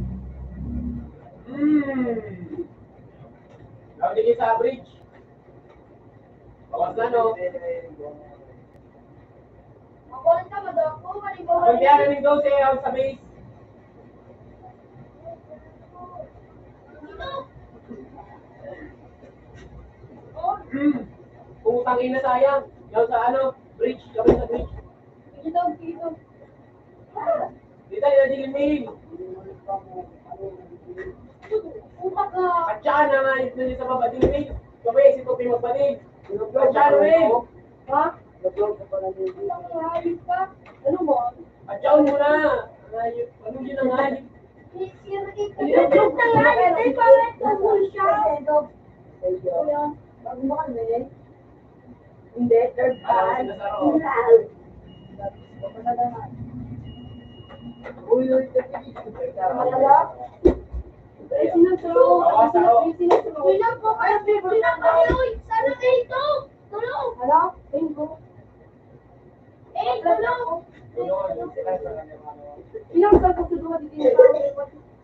Nakaligid sa bridge. Bawas na, no? Makuha ka, madako, manigawa. Ang kaya namin daw siya sa base. Dito. Oh, Putang ina sayang. Yung sa ano, bridge, kami sa bridge. dito, dito. Dito, yung dilimig. Utak ka. At saka na nga, yung sa baba dilimig. Kami, si Tupi magpanig. At saka rin. ha? Utak ka, hayop ka. Ano mo? At saka muna. Ano yun ang hayop? Yung tangalan, ay, parang tumul siya. Kuya, bago mo kami. Hindi, third Alam time. sila sa roon. Uy, malala. Ay, sinasaro. Bawas ako. Sinasaro. Bilang po kayo, bilang kayo. Sana dito. Tulong. Hala, bingo. Eh, tulong. Tulungan sila sa kanyang ano. Ilang sa pagsuduwa dito?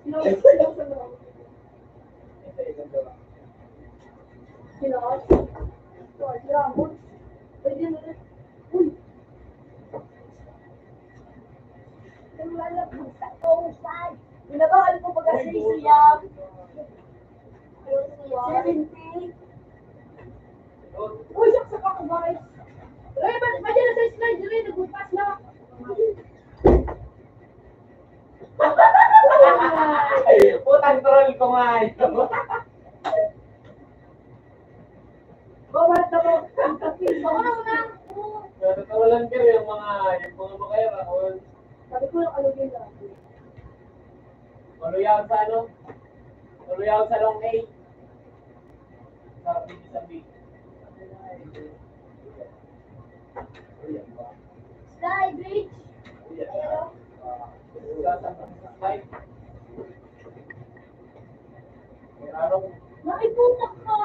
Ilang sa mga? Ito, isang dalawa. Sila? Sila mo? Pwede mo rin. Uy. Lumalabog sa kausay. Binabakal ko pag-asay siya. Ayun siya. 70. Uy, saksak ako, guys. Ray, ba dyan na sa slide? Ray, nagbupas na. Putang troll ko nga ito. Bawat ako. Ako na una. Natatawalan ka rin yung mga makera. Sabi ko yung ano din lang. Maluyaw sa ano? Maluyaw sa long A. Sarap din sa B. Sky Bridge. Ayun. Nakiputak ka.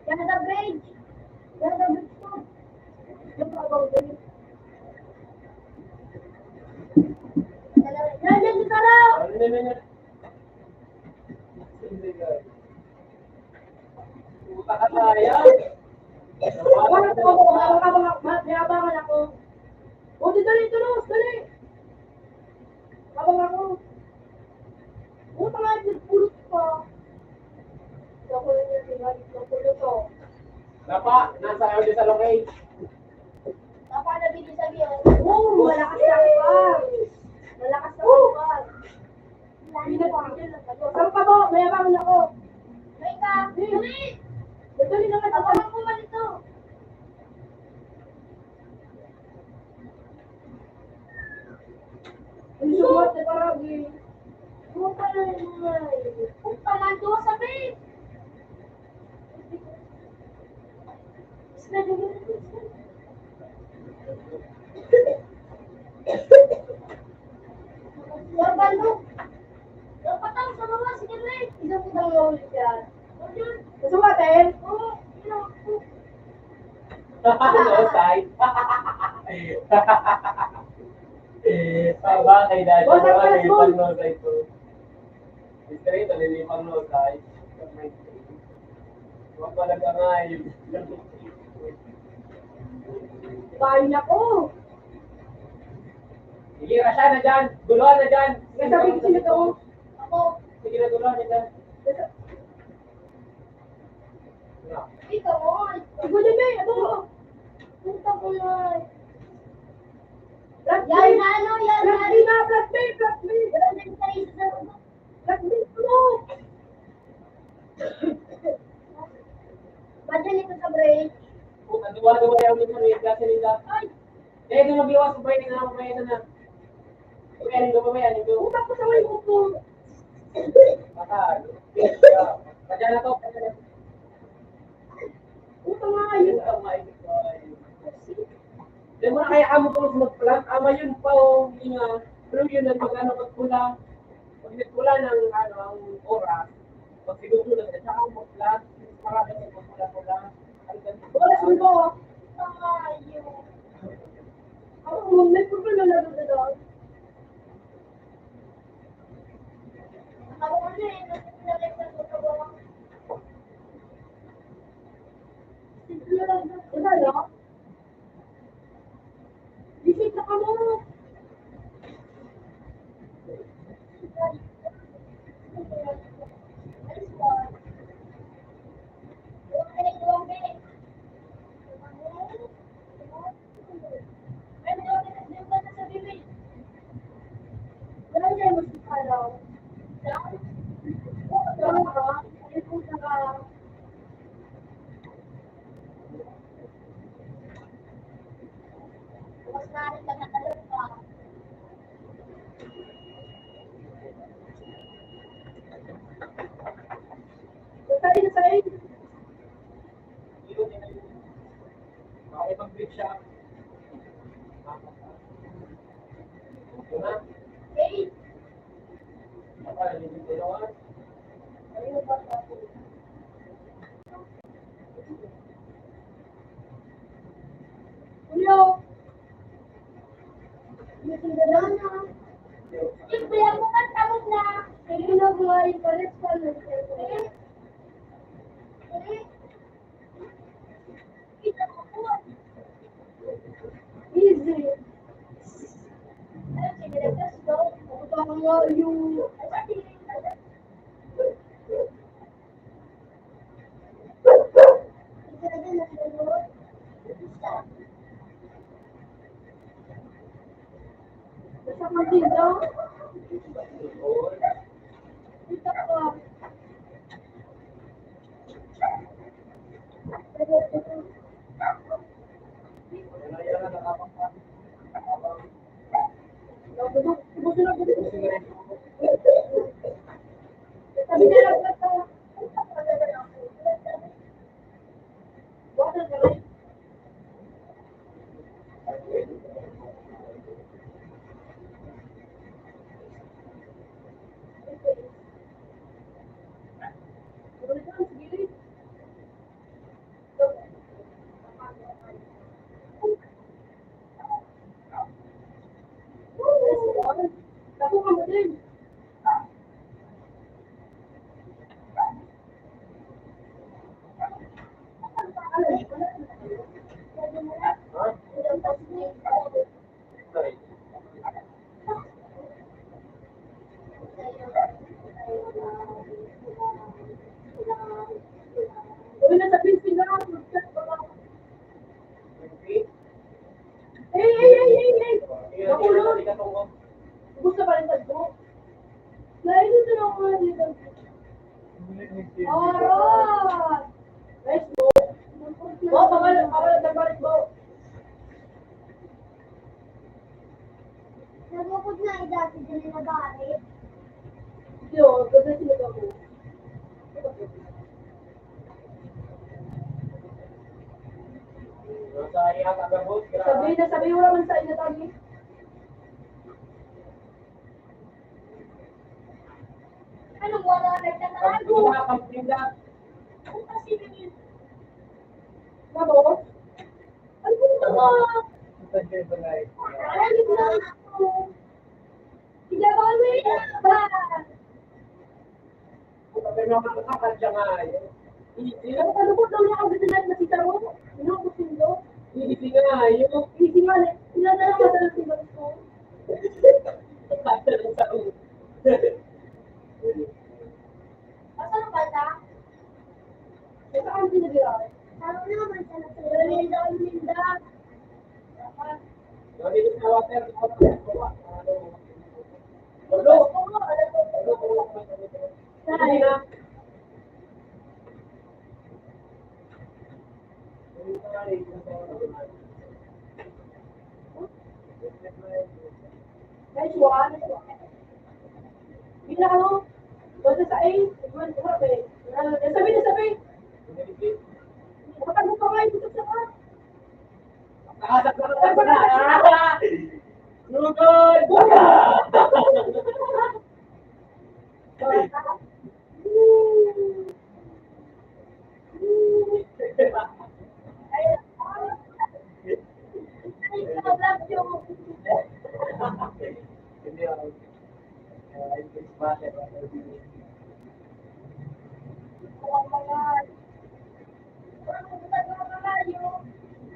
Yan na bridge. Yan na bridge ko. Yung pagkabaw din. Yan, yan, dito raw. Puta ka tayo. Bakit ako? Mayabangan ako. O, di dali, tulos, dali. Habang ako. Puta nga, pulot pa. Ako na yung tinagit ng pulot ko. Napa, nasa ayaw din sa long A. Napakalabi din sa biyo. Oo, malakas na pa. Malakas na pa. Saan ka mo? Mayabangan ako. May ka. Dali. Dali na nga. Tawanan mo man ito. Ang sumat na paragi. Puta na naman. Puta man doon sa bridge. Yung balo. Yung patang sa baba, sige na eh. Isang putang ulit yan. O yun. Kasumatin? Oo. Yun. No side. Bagay dahil Boss, sa mga boss, nilipang no side ko. Straight, nilipang no side. Huwag talaga nga yun. Bahay na ko. Sige, Rasha na dyan. Guluhan na dyan. Nasabi ko sila to. Ako. Sige na, guluhan na dyan. No. Ikaw on. Ibu din ba? Ito. Puta ko yan. Flat B. Yan na ano, yan na. Flat B na. Flat B. Flat B. Pero nagtayo sa baba. Flat B. Ano? Badyan ito sa bridge. Kung duwa-duwa yung nito rin, kasi nila. Ay. Kaya ka mag-iwas, babayanin na. Babayanin ko. Utang ko sa way mo po. Baka, padya na to. Utang nga yun. Di mo na kaya kamo kung mag-plan. Ama yun pa o pero yun ang mag-ano pagpula. Pag nagpula ng ang oras, pag siguro na siya ang mag-plan, marami sa magpula-pula. Oras mo po. Ako, may problema na doon. Ako ano eh, nagsasalita sa trabaho. Simple lang. Wala lang. Visit na ka mo. Wala niya yung musika daw. Wala ka. Ay, puta ka. Mas narin ka nakalap ka. Sa'yo, sa'yo. Okay, mag-break siya. Hey, Ayun ba sa akin? Julio! gano'n na. Kaya mo kan tamog na. Sige na buhay, pares pa lang. Kita mo po. Easy. Sige, let's go. Utang nga yung... Nasa kantin daw. Dito ka. Gusto na gusto. Sabi na lang ka. Water ka rin. Ako ka mo din. Uy, nasa pinsin na ako. Hey! Ako lang. Gusto pa rin ko. Dahil dito na ako nga dito. Alright! Nice mo. Oh, pawalan nagbalik mo. Nagukod na eh dati din na bari. Yo, ganda sila ko. Sabi mo naman sa inyo tagi. Anong wala nagtatago? Kung kasi yun. Nabo? Ano po ito mo? Alam mo na ako. Hindi ba kami? Ba? Nakapalukot daw niya ang gusto natin na si Taro. Ano ang gusto nyo? Hindi nga. Sila na lang madalas yung gusto. Asa ang bata? Ito ang sinabihan. Taro naman sa Wala niya daw yung linda. Nice one. Hindi na ano. Basta sa A. Sabi na sabi. Kapag mo pa kayo, dito sa ka. Nakasap ka na. Lugod! Hindi ako. It's matter.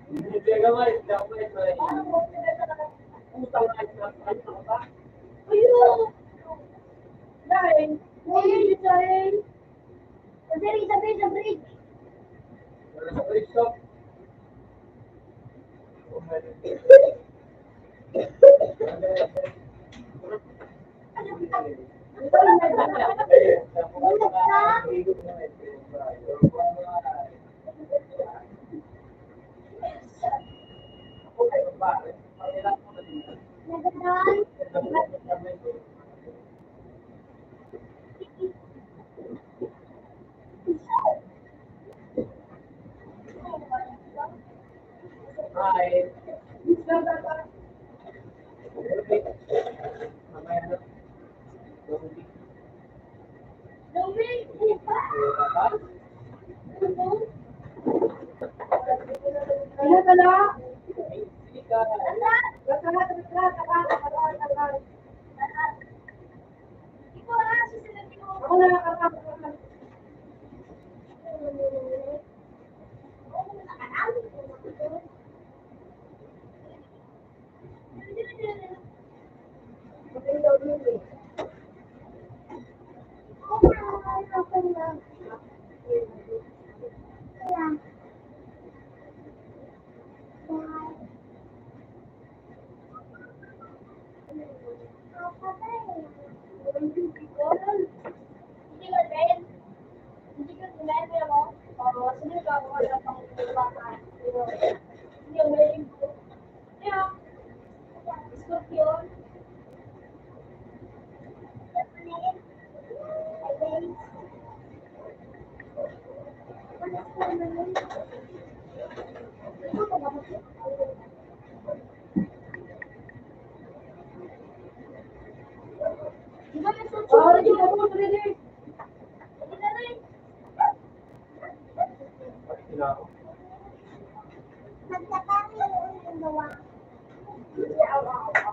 Hindi ka gamay. Hindi ako may utang na ito ba? Ayun! Dahil, hindi dahil. Sabi. Wala sa bridge stop. Nagdaan. Hi. Mamaya na. Ano pala? Sige ka. Ako na nakakapag.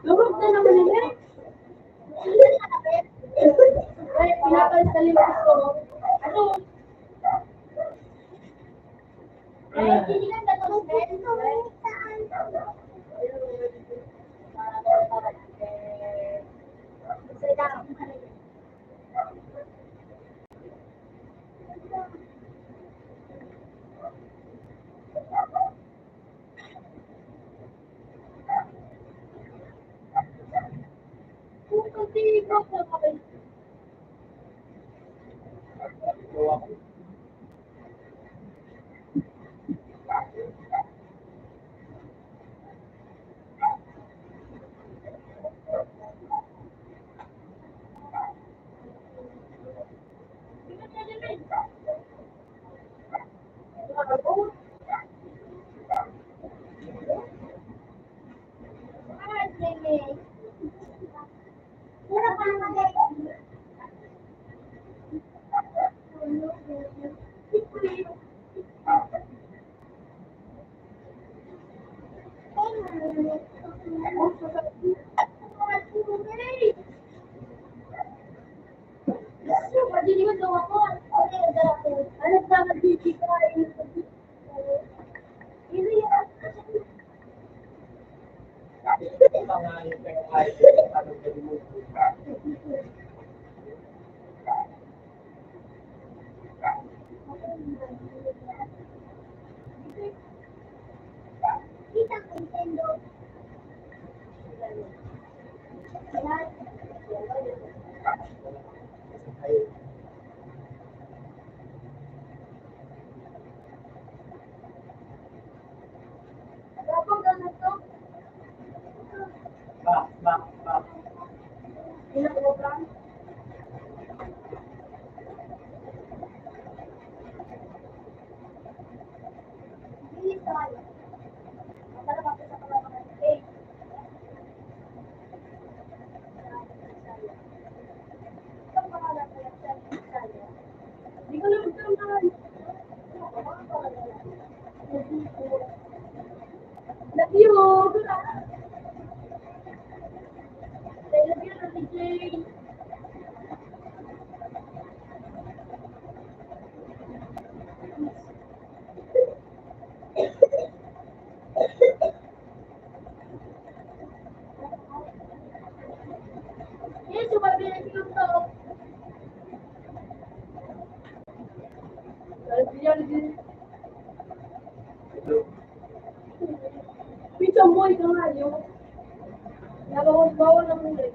Durog na naman yun eh. Ay, pinapalit na lima gusto mo. Ano? Kung kasi broke na kami. Ba. Bawal na muna.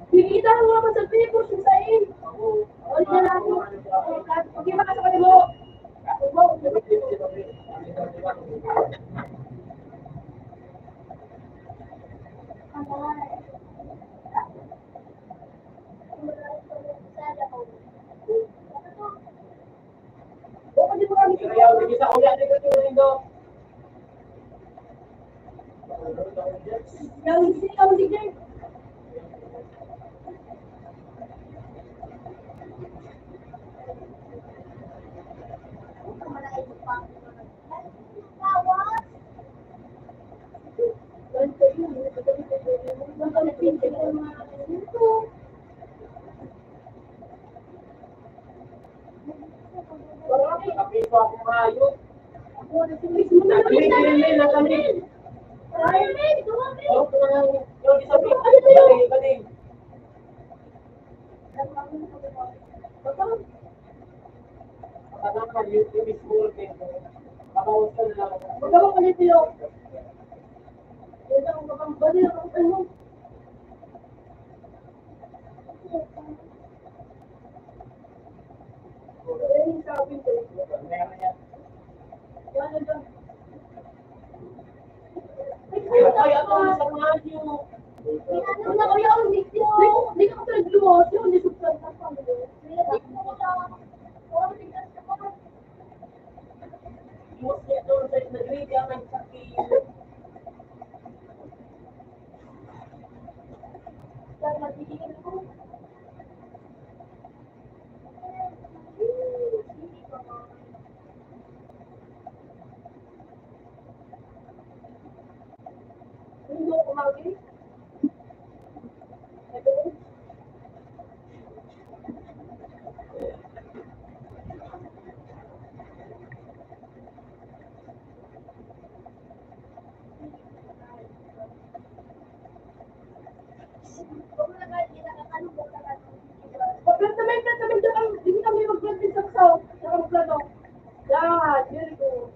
Kikita mo naman sa paper, susain. O, yan lang. Okay, makasakali mo. O, hindi mo kami. Kaya sige sa kuya, hindi ko tinulindo. Yung sige. Kapi pa ako mayo. Nagli-din na kami. Oh, yung isa bading. Kadang kan YouTube is more than kabawas ka na lang. Magkabang ka nito yun. Ito ang magkabali na kung ano. Yung sabi ko. Ano ba? Ay, ako sa mayo. Ano na kaya ang dito? Hindi ka pa nagluwas yun. Hindi ko pa Mas niya doon sa nag-read yan nagsakit. Hindi ko kumagi. Pagkatamay doon, hindi kami mag-practice sa kasaw. Saka magplano. Yan, very good.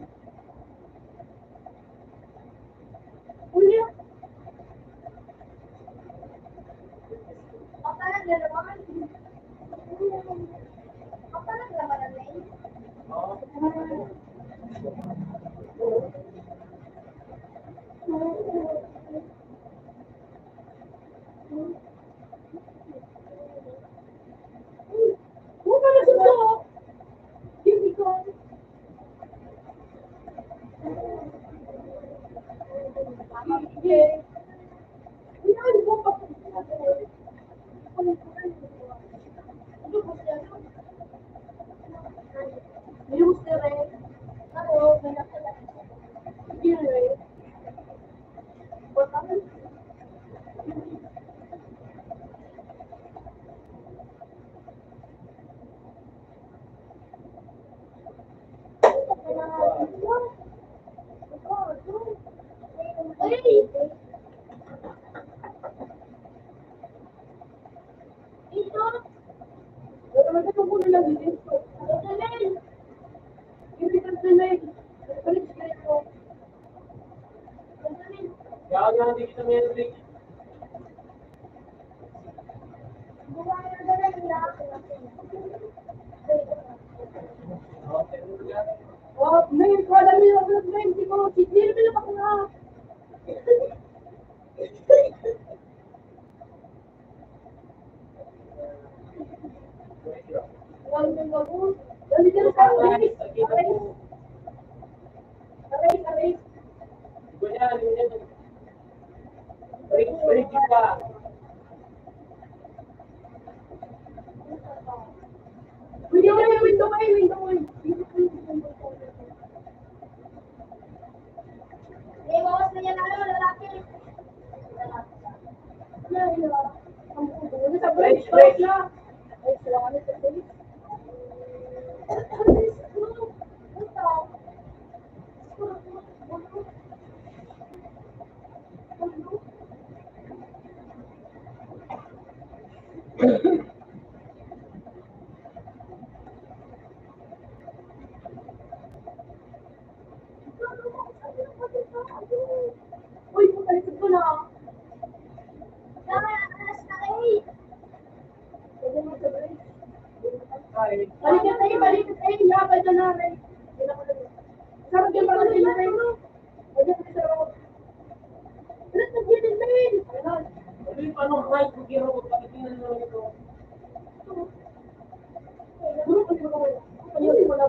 Uli. Huwag ka na sundo. Hindi ko. Okay. Hindi ko pa. Hindi ko sila rin. Ako, may nakala. Hindi rin. Pagkakas. Hey! Ito! Naman sa puno lang dito. Dalay! Hindi ka dalay. Balik ka ito. Dalay. Kaya nga hindi kita may nag-read. Oh, may wala mo yung vlog na hindi ko. Hindi mo ako nga. Wala mo ako. Dali dyan sa akin. Aray. Balik kita. Window kayo. Bawas na yan ano, lalaki. Break na. Ay, salamat sa break. Uy, pagkalitin ko na. Yung paano right ko giro ko pakitingnan mo ito. Guru kasi mo ayun mo na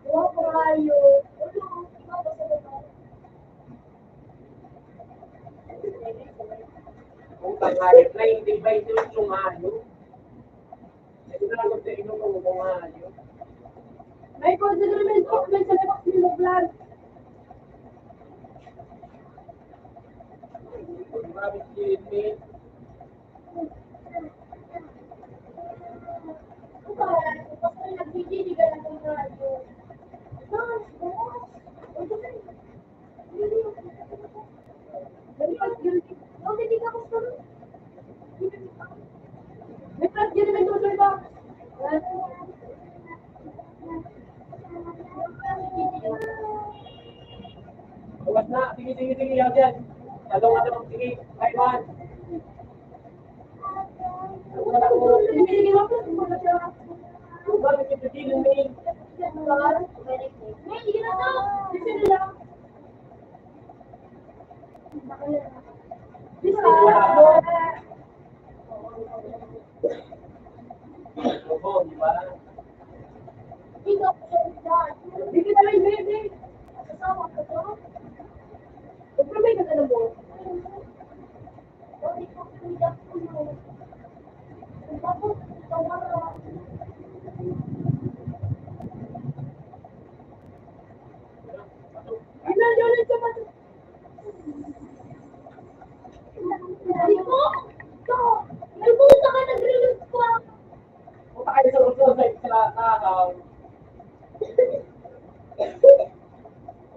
Wow, kayo. Ikaw ba sa babae? Kung tagalit na hindi ba ito yung ayo? Ito na lang sa inyo kung ayo. may considerment of may sa labas ni mo plan. Grabe si Kung wala na, basta nagbibili ka na ng radyo. May plan din may tuloy ba? Bukas na. Sige. Yan dyan. Talong ka naman. Sige. Taiwan. Wala ko. Sige mo plan mo na siya. Wala ko ito din. May. May, hindi na to. Sige nila. Wala ko. Opo, di ba? Dito ako sa ulan. Sige na may baby. Kasama ko to. Pagpramay ka na mo. Hindi ko pinag ko mo. Tapos, tawara. Ilan yun ito ba? Hindi ko. To. May puta ka nag-release ko. Punta kayo sa Luzon sa Takaw.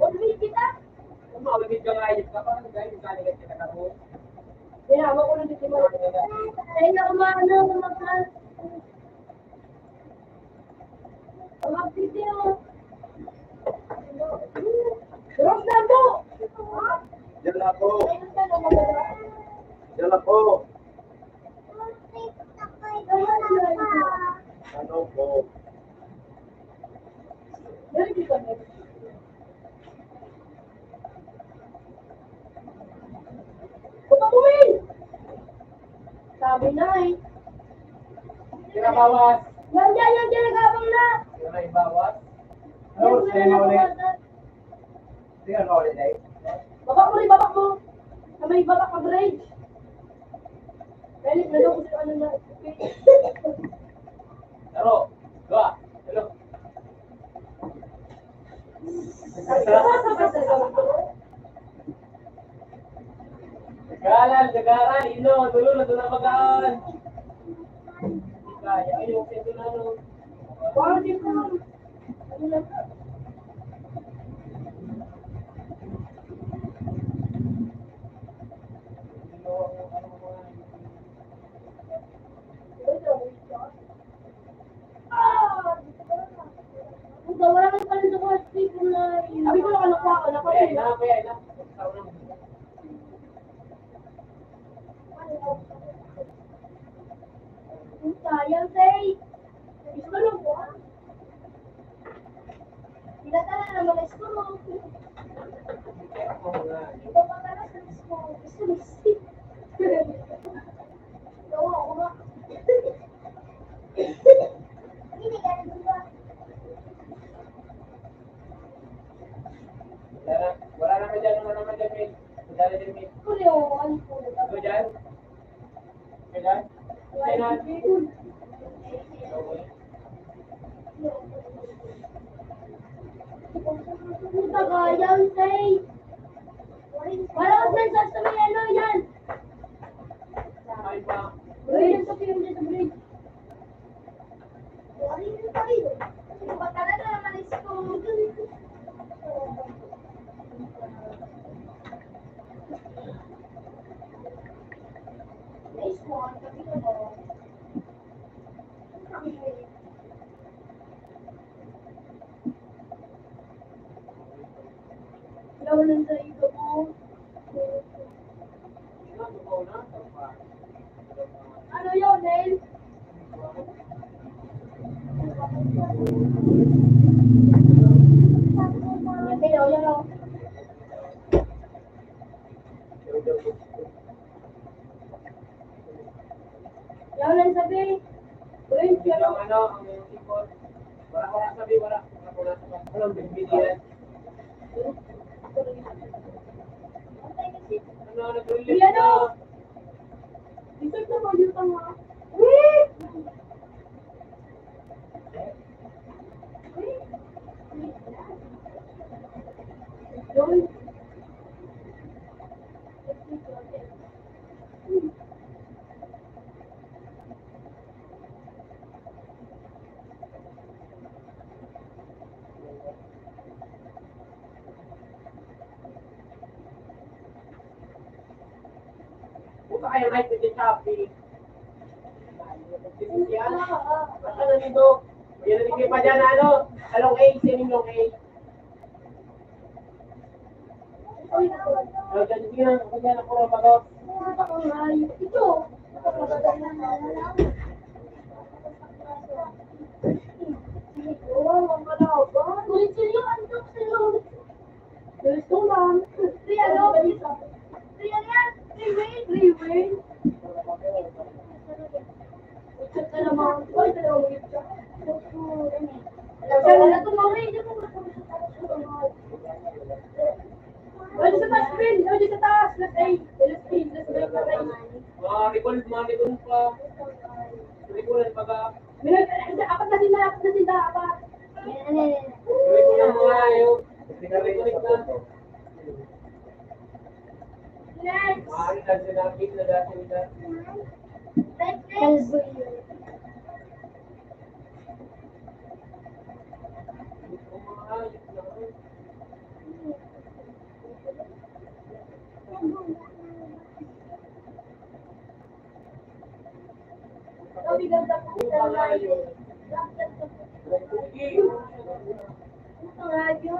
Always kita. Kung maulagid ka nga ka, parang gano'n kanigat kita ka mo. Kinawa ko na dito mo. Ay, nakumano, kumakalas. Kumapitiyo. Ross na po! Diyan ako. Ayun ka na magagawa. Diyan ako. Ano po? Meron dito na. Puto mo eh! Sabi na eh. Pinabawas. Nandiyan yung ginagabang na. Pinabawas. Ano? Sige na ulit. Sige na ulit eh. Babak mo rin, babak mo! Sa may babak ka bridge. Pelit na daw kung ano na. Taro. Dua. Hello. Gagaran, ino, tulo na doon ang magaan. Kaya, ayun, ito na, no. Paano dito? Ano na? Ino, ano mga, Puta, wala kang pala sa mga street na yun. Sabi ko lang ano pa, ano pa kaya, rin. ina. Tao na. Sayang, say. Gusto lang po, ah. Tinatala naman ang school mo. Ako nga. Ito pa tala sa school. Gusto mo, sit. Ikaw ako nga. Hindi ka na diba? Wala naman dyan, mate. Wala na dyan, mate. Kuliwan po. Ito dyan? Ito dyan? Ito na. Puta ka, yan, say. Wala ko sa may ano yan. Ay pa. Uy, yan sa film dyan sa bridge. Wala yun tayo. Patala na naman ang school. Nice one, kasi ko ba? Lawanan sa ito mo. Ano yun, Nel? Yan Anong bigbig yan? Ano, nag-release Yan, na? oh. Isip na mo yung tanga. Wait! Yun. Kung kaya kahit sa Shopee. Yan. Basta na dito. Yan na nagkip pa dyan na ano. Along A, sining long A. Sige na, kung yan ako rin bago. Ito. Oh, ang kalaban. Gusto niyo ang tuksilong. Gusto lang. Siya, no? Siya yan. Three-way. Ucap ka naman. Uy, dalawang ulit ka. Wala tumawin. Hindi mo Pwede sa taas, Pin. Pwede sa taas. Let's aim. Let's aim. Let's break the race. Mga recall pa. Recall pa ka. Apat na sila. Apat. Recall ang mga ayaw. Recall na. Next. Maaari lang sinabit na dati nila. Kung mga ayos na. Sabi ganda po Yung sa mga radyo. ayaw. Sige. Sa radyo.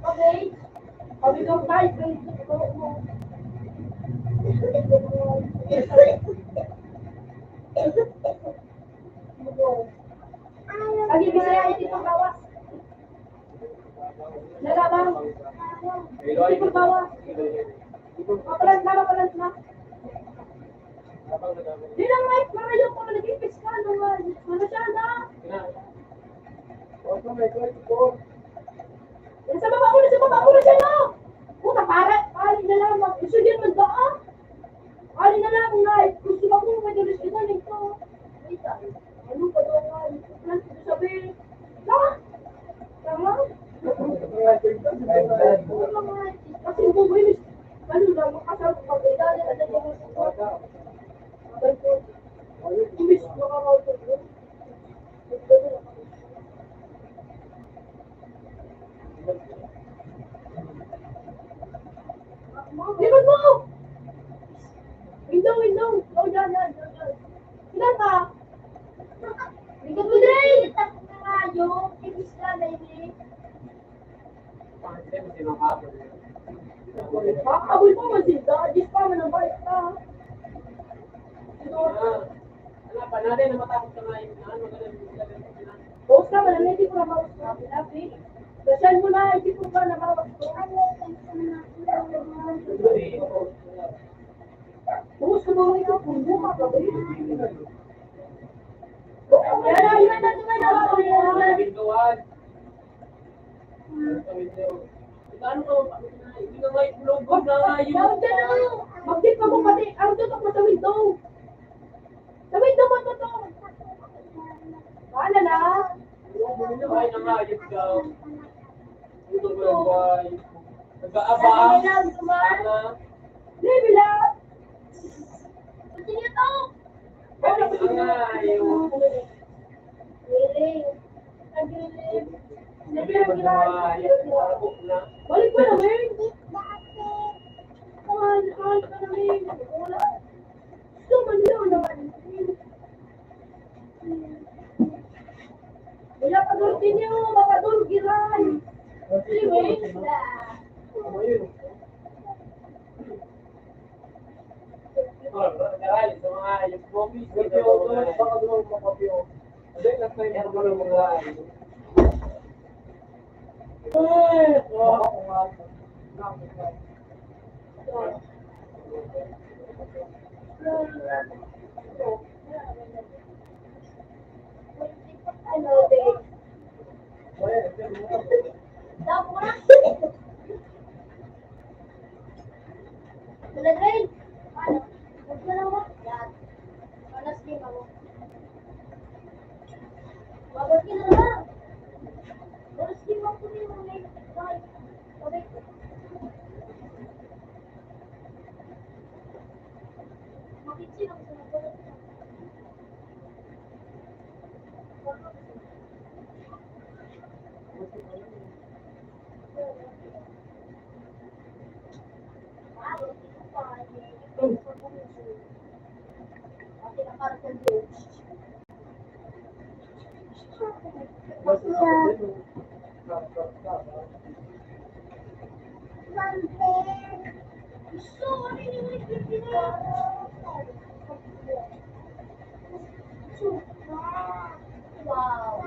Okay. Sabi ko tayo. Lagi mo na yan dito bawas. Nalabang. Dito bawas. Mapalant na. Di lang Mike, marayo ko na nag-ipis ka. Ano siya na? Sa baba ko na siya na. Puta, pare na lang. Isugin mo doon. Pare na lang, Mike. Gusto mo kung may dulis kita nito. Wait, ano pa doon, Mike? Ano sabihin? Tama? Kasi kung may ano lang, makasal ko pag idali na dyan yung imbis ko ka raw ito. Likod mo! Window! Oh, yan. Ilan ka? Likod mo din! Tapos na nga yung ibis ka na ini. Makakabul pa man sila. Diyos pa man ang balik ka. Ano pa natin na matapos ka ngayon? Ano ganun? Boss ka, wala na hindi ko na bawas na. Pinapi. Dasyan mo na, hindi ko ba na bawas ko. Bukas ka ba mo ikaw? Pundo ka ba? Yan na. Pintuan. Sa window. Ano ko? Hindi na may logo na Yan dyan na kayo. Mag-dip ka mo pati. Ang tutok mo sa window. Sa window mo tutok. Paano na? Ay, nangayos ka. Ito ko lang ba? Ano Nag-aabang. na, kumain? Sana. Level up. Continue to. Balik mo na, Wayne. Kahit ka na, Wayne. Wala. Gusto man yun naman. Wala ka doon tinyo, baka doon giran. Si Wayne. Babalik ka na lang. Pero sige mo ko yung mga bakit? Babalik ka. Makitsin ako sa nagulat ka. Wow.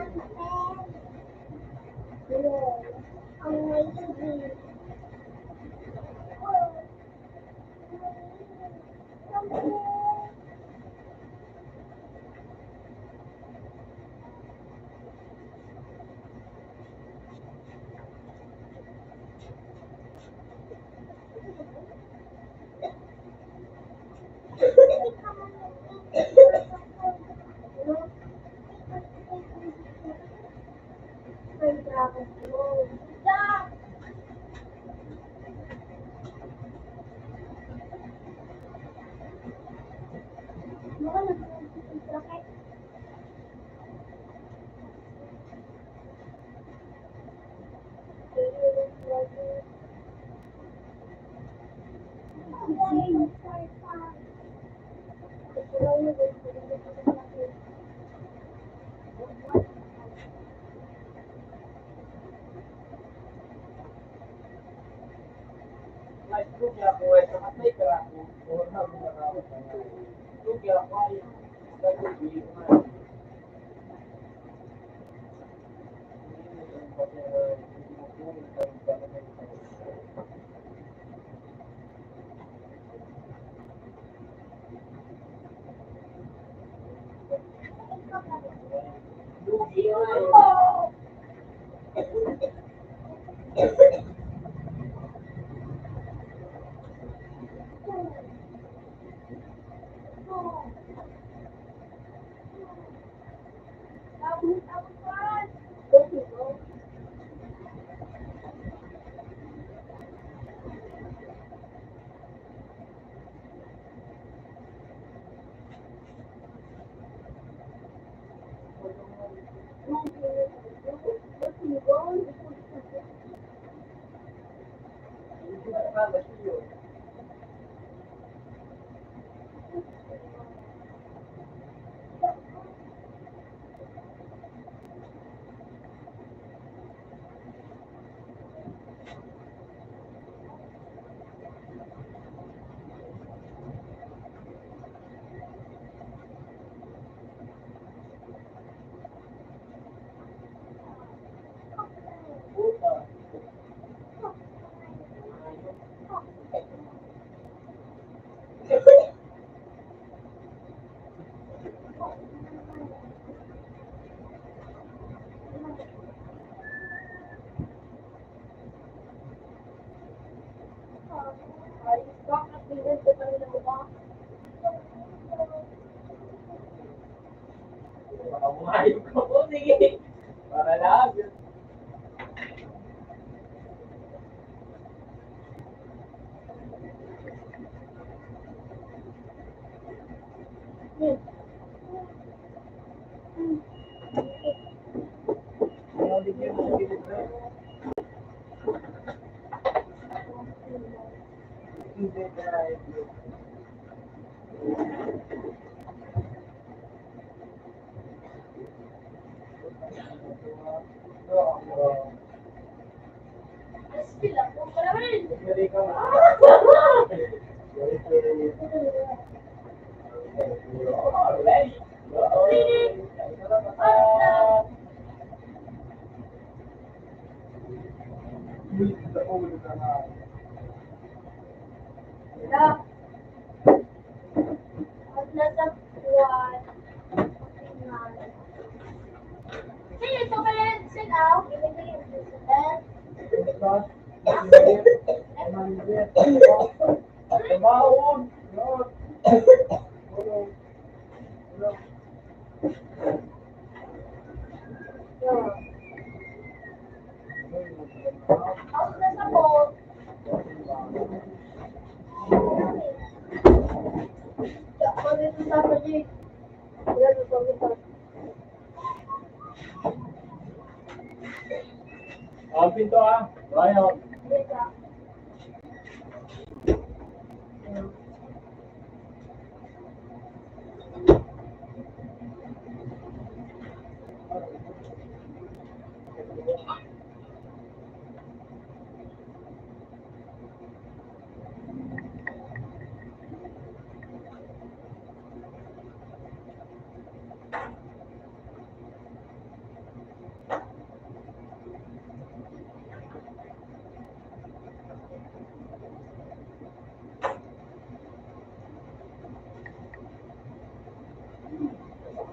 Umayos ko po, sige. Para lang. Alvin to ah. Ryan.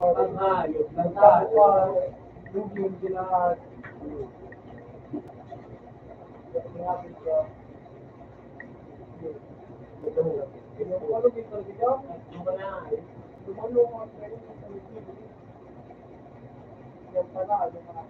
Ang hayop ng Nagtago tao. pa yung ginawa. Sinabi ko, yung ano dito, dito, Ano ba na? lumalo mo ang pwede sa Pilipinas. Yung pala, yung mga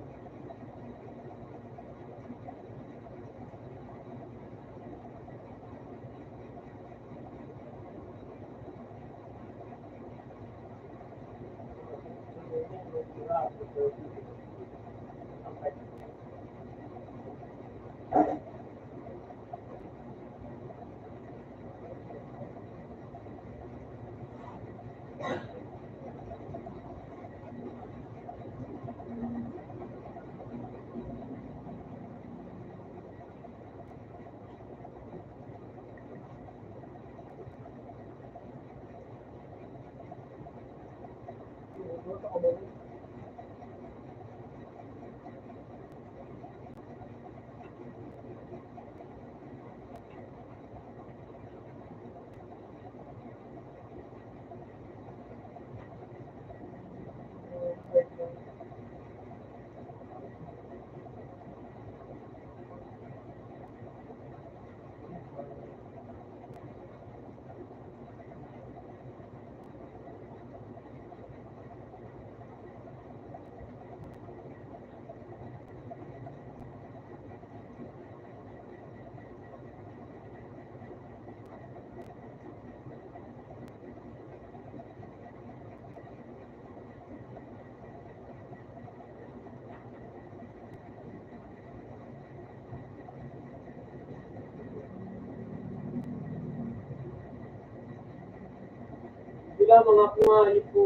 Sila mga kumayip po.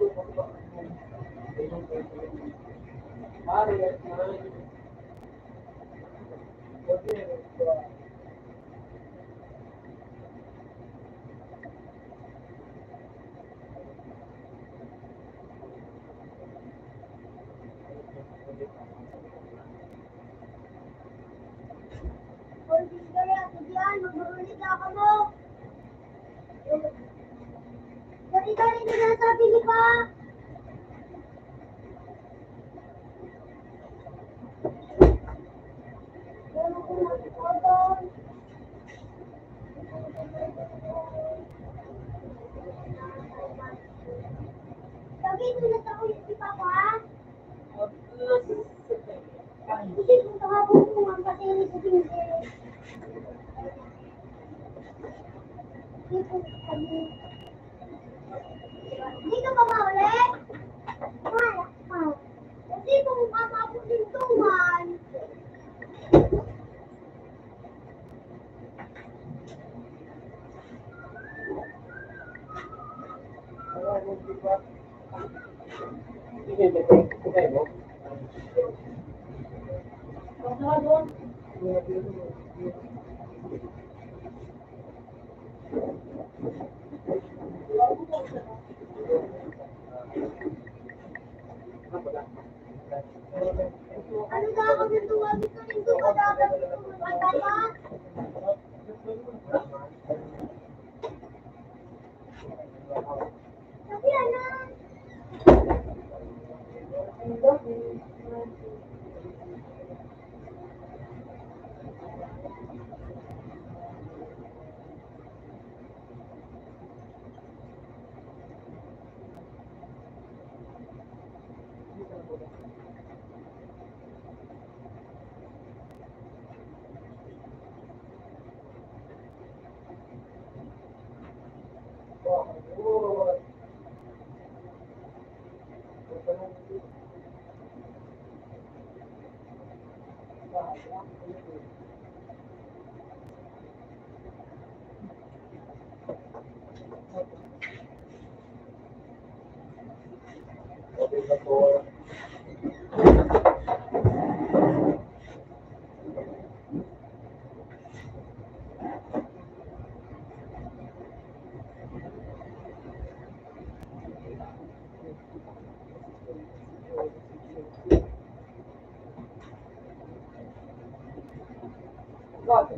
Gusto ko ba? Pare, kumayip. Hoy, bigay ako diyan. Magmarulit ako mo. Dari-dari na nasabi ni pa. Pero kung nagpapagod. Sabi ito na sa ulit si Papa. Kasi kung kahapon mo ang pasiri sa tingin. Hindi ko sabi. Hindi ka ba maulit? Wala pa. Kasi kung kapapos din tuman. Sige, sige mo. Ano na ako dito? Ano ka dito? Kadagat dito. Kadagat. Sabi ano? Okay na po. Bakit?